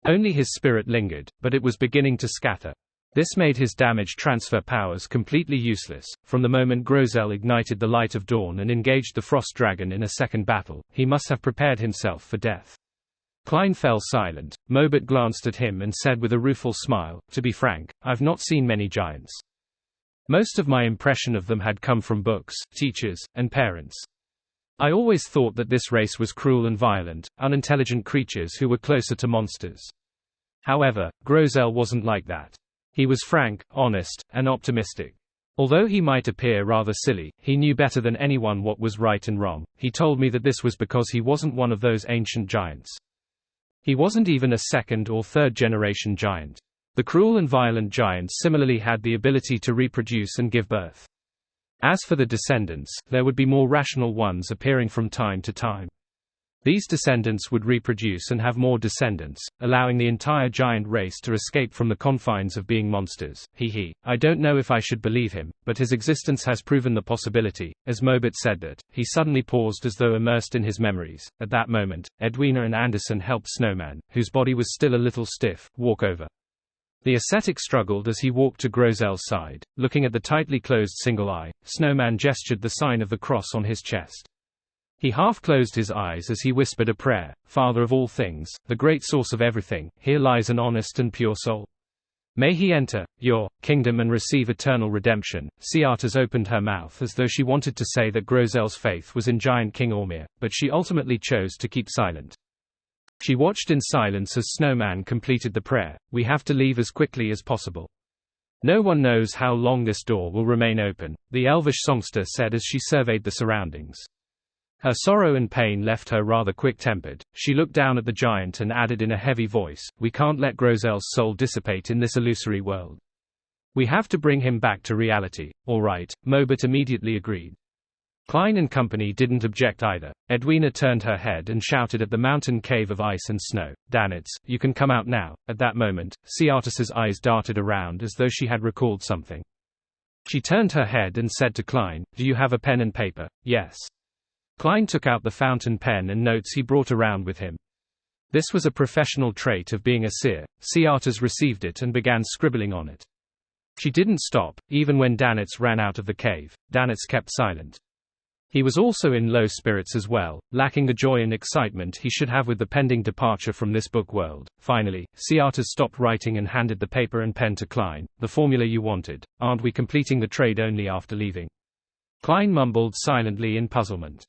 Only his spirit lingered, but it was beginning to scatter. This made his damage transfer powers completely useless. From the moment Grosel ignited the light of dawn and engaged the frost dragon in a second battle, he must have prepared himself for death. Klein fell silent. Mobit glanced at him and said with a rueful smile, "To be frank, I've not seen many giants. Most of my impression of them had come from books, teachers, and parents. I always thought that this race was cruel and violent, unintelligent creatures who were closer to monsters." However, Grosel wasn't like that. He was frank, honest, and optimistic. Although he might appear rather silly, he knew better than anyone what was right and wrong. He told me that this was because he wasn't one of those ancient giants. He wasn't even a second or third generation giant. The cruel and violent giants similarly had the ability to reproduce and give birth. As for the descendants, there would be more rational ones appearing from time to time. These descendants would reproduce and have more descendants, allowing the entire giant race to escape from the confines of being monsters. I don't know if I should believe him, but his existence has proven the possibility." As Mobit said that, he suddenly paused as though immersed in his memories. At that moment, Edwina and Anderson helped Snowman, whose body was still a little stiff, walk over. The ascetic struggled as he walked to Grosel's side. Looking at the tightly closed single eye, Snowman gestured the sign of the cross on his chest. He half closed his eyes as he whispered a prayer. "Father of all things, the great source of everything, here lies an honest and pure soul. May he enter your kingdom and receive eternal redemption." Ciatas opened her mouth as though she wanted to say that Grosel's faith was in giant King Ormir, but she ultimately chose to keep silent. She watched in silence as Snowman completed the prayer. "We have to leave as quickly as possible. No one knows how long this door will remain open," the elvish songster said as she surveyed the surroundings. Her sorrow and pain left her rather quick-tempered. She looked down at the giant and added in a heavy voice, "We can't let Grosel's soul dissipate in this illusory world. We have to bring him back to reality." "All right," Mobit immediately agreed. Klein and company didn't object either. Edwina turned her head and shouted at the mountain cave of ice and snow, "Danitz, you can come out now." At that moment, Ciatas's eyes darted around as though she had recalled something. She turned her head and said to Klein, "Do you have a pen and paper?" "Yes." Klein took out the fountain pen and notes he brought around with him. This was a professional trait of being a seer. Seatas received it and began scribbling on it. She didn't stop, even when Danitz ran out of the cave. Danitz kept silent. He was also in low spirits as well, lacking the joy and excitement he should have with the pending departure from this book world. Finally, Seatas stopped writing and handed the paper and pen to Klein. The formula you wanted. Aren't we completing the trade only after leaving? Klein mumbled silently in puzzlement.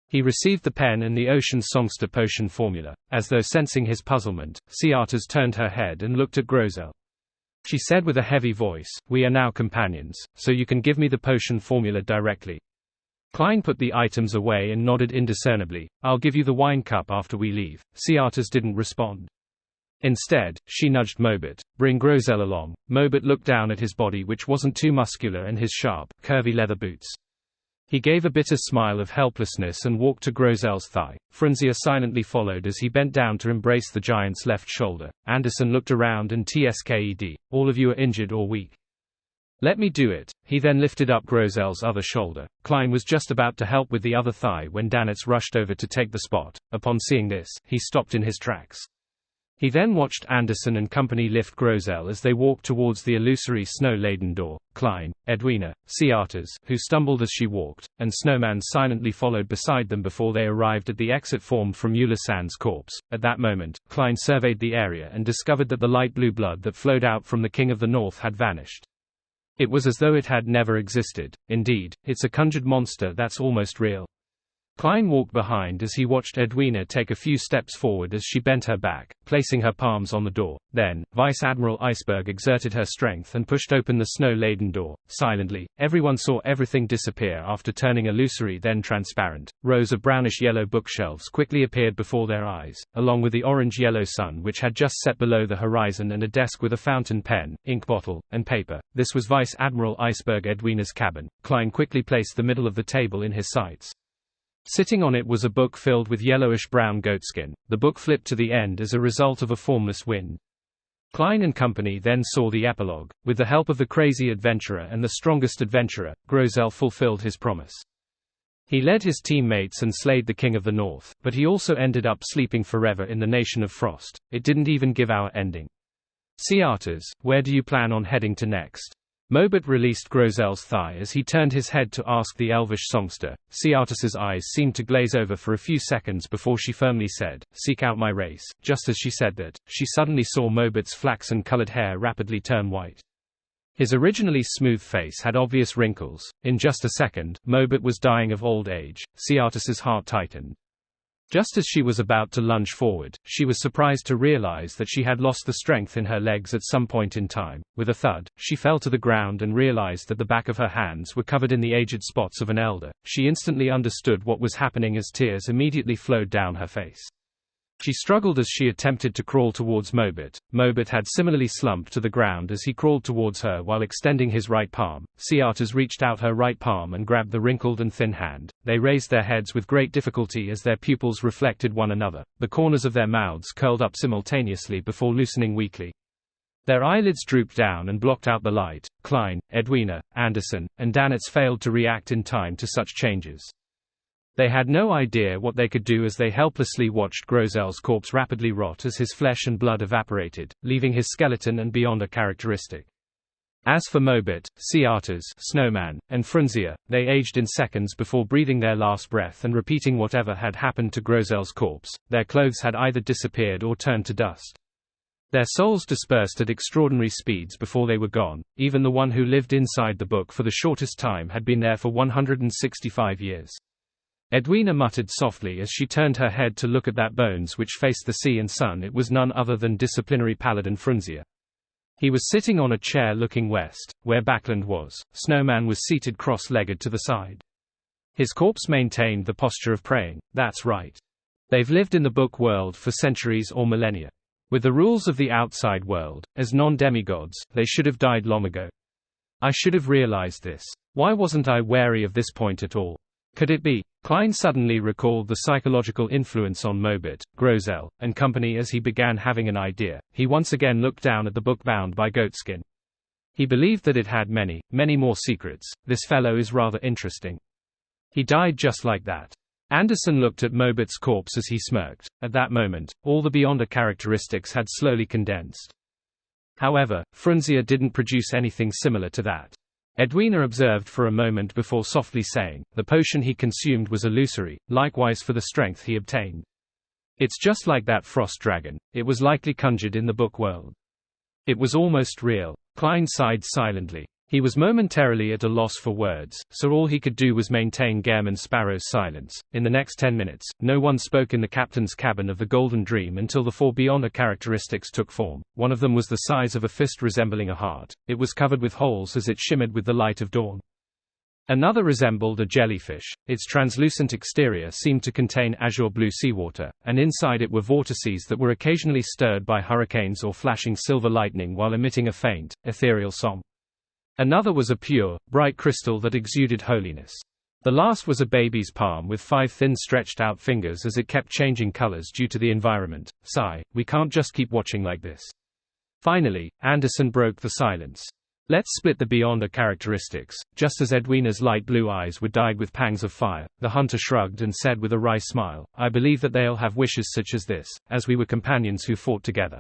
He received the pen and the ocean songster potion formula. As though sensing his puzzlement, Seatas turned her head and looked at Grosel. She said with a heavy voice, "We are now companions, so you can give me the potion formula directly." Klein put the items away and nodded indiscernibly. "I'll give you the wine cup after we leave." Seatas didn't respond. Instead, she nudged Mobit. "Bring Grosel along." Mobit looked down at his body, which wasn't too muscular, and his sharp, curvy leather boots. He gave a bitter smile of helplessness and walked to Grosel's thigh. Frunzia silently followed as he bent down to embrace the giant's left shoulder. Anderson looked around and tsked. "All of you are injured or weak. Let me do it." He then lifted up Grosel's other shoulder. Klein was just about to help with the other thigh when Danitz rushed over to take the spot. Upon seeing this, he stopped in his tracks. He then watched Anderson and company lift Grosel as they walked towards the illusory snow-laden door. Klein, Edwina, Seatas, who stumbled as she walked, and Snowman silently followed beside them before they arrived at the exit formed from Ulasand's corpse. At that moment, Klein surveyed the area and discovered that the light blue blood that flowed out from the King of the North had vanished. It was as though it had never existed. Indeed, it's a conjured monster that's almost real. Klein walked behind as he watched Edwina take a few steps forward as she bent her back, placing her palms on the door. Then, Vice Admiral Iceberg exerted her strength and pushed open the snow-laden door. Silently, everyone saw everything disappear after turning illusory then transparent. Rows of brownish-yellow bookshelves quickly appeared before their eyes, along with the orange-yellow sun which had just set below the horizon, and a desk with a fountain pen, ink bottle, and paper. This was Vice Admiral Iceberg Edwina's cabin. Klein quickly placed the middle of the table in his sights. Sitting on it was a book filled with yellowish-brown goatskin. The book flipped to the end as a result of a formless wind. Klein and company then saw the epilogue. With the help of the crazy adventurer and the strongest adventurer, Grosel fulfilled his promise. He led his teammates and slayed the King of the North, but he also ended up sleeping forever in the Nation of Frost. It didn't even give our ending. Seatas, where do you plan on heading to next? Mobit released Grosel's thigh as he turned his head to ask the elvish songster. Seatas's eyes seemed to glaze over for a few seconds before she firmly said, "Seek out my race." Just as she said that, she suddenly saw Mobit's flaxen-colored hair rapidly turn white. His originally smooth face had obvious wrinkles. In just a second, Mobit was dying of old age. Seatas's heart tightened. Just as she was about to lunge forward, she was surprised to realize that she had lost the strength in her legs at some point in time. With a thud, she fell to the ground and realized that the back of her hands were covered in the aged spots of an elder. She instantly understood what was happening as tears immediately flowed down her face. She struggled as she attempted to crawl towards Mobit. Mobit had similarly slumped to the ground as he crawled towards her while extending his right palm. Seatas reached out her right palm and grabbed the wrinkled and thin hand. They raised their heads with great difficulty as their pupils reflected one another. The corners of their mouths curled up simultaneously before loosening weakly. Their eyelids drooped down and blocked out the light. Klein, Edwina, Anderson, and Danitz failed to react in time to such changes. They had no idea what they could do as they helplessly watched Grosel's corpse rapidly rot as his flesh and blood evaporated, leaving his skeleton and beyond a characteristic. As for Mobit, Seatas, Snowman, and Frunzia, they aged in seconds before breathing their last breath and repeating whatever had happened to Grosel's corpse. Their clothes had either disappeared or turned to dust. Their souls dispersed at extraordinary speeds before they were gone. Even the one who lived inside the book for the shortest time had been there for 165 years. Edwina muttered softly as she turned her head to look at that bones which faced the sea and sun. It was none other than disciplinary paladin Frunzia. He was sitting on a chair looking west, where Backland was. Snowman was seated cross-legged to the side. His corpse maintained the posture of praying. That's right. They've lived in the book world for centuries or millennia. With the rules of the outside world, as non-demigods, they should have died long ago. I should have realized this. Why wasn't I wary of this point at all? Could it be? Klein suddenly recalled the psychological influence on Mobit, Grosel, and company as he began having an idea. He once again looked down at the book bound by goatskin. He believed that it had many more secrets. This fellow is rather interesting. He died just like that. Anderson looked at Mobit's corpse as he smirked. At that moment, all the Beyonder characteristics had slowly condensed. However, Frunzier didn't produce anything similar to that. Edwina observed for a moment before softly saying, the potion he consumed was illusory, likewise for the strength he obtained. It's just like that frost dragon, it was likely conjured in the book world. It was almost real. Klein sighed silently. He was momentarily at a loss for words, so all he could do was maintain Gehrman Sparrow's silence. In the next 10 minutes, no one spoke in the captain's cabin of the Golden Dream until the 4 Beyonder characteristics took form. One of them was the size of a fist resembling a heart. It was covered with holes as it shimmered with the light of dawn. Another resembled a jellyfish. Its translucent exterior seemed to contain azure blue seawater, and inside it were vortices that were occasionally stirred by hurricanes or flashing silver lightning while emitting a faint, ethereal song. Another was a pure, bright crystal that exuded holiness. The last was a baby's palm with 5 thin stretched-out fingers as it kept changing colors due to the environment. Sigh, we can't just keep watching like this. Finally, Anderson broke the silence. Let's split the Beyonder characteristics. Just as Edwina's light blue eyes were dyed with pangs of fire, the hunter shrugged and said with a wry smile, I believe that they'll have wishes such as this, as we were companions who fought together.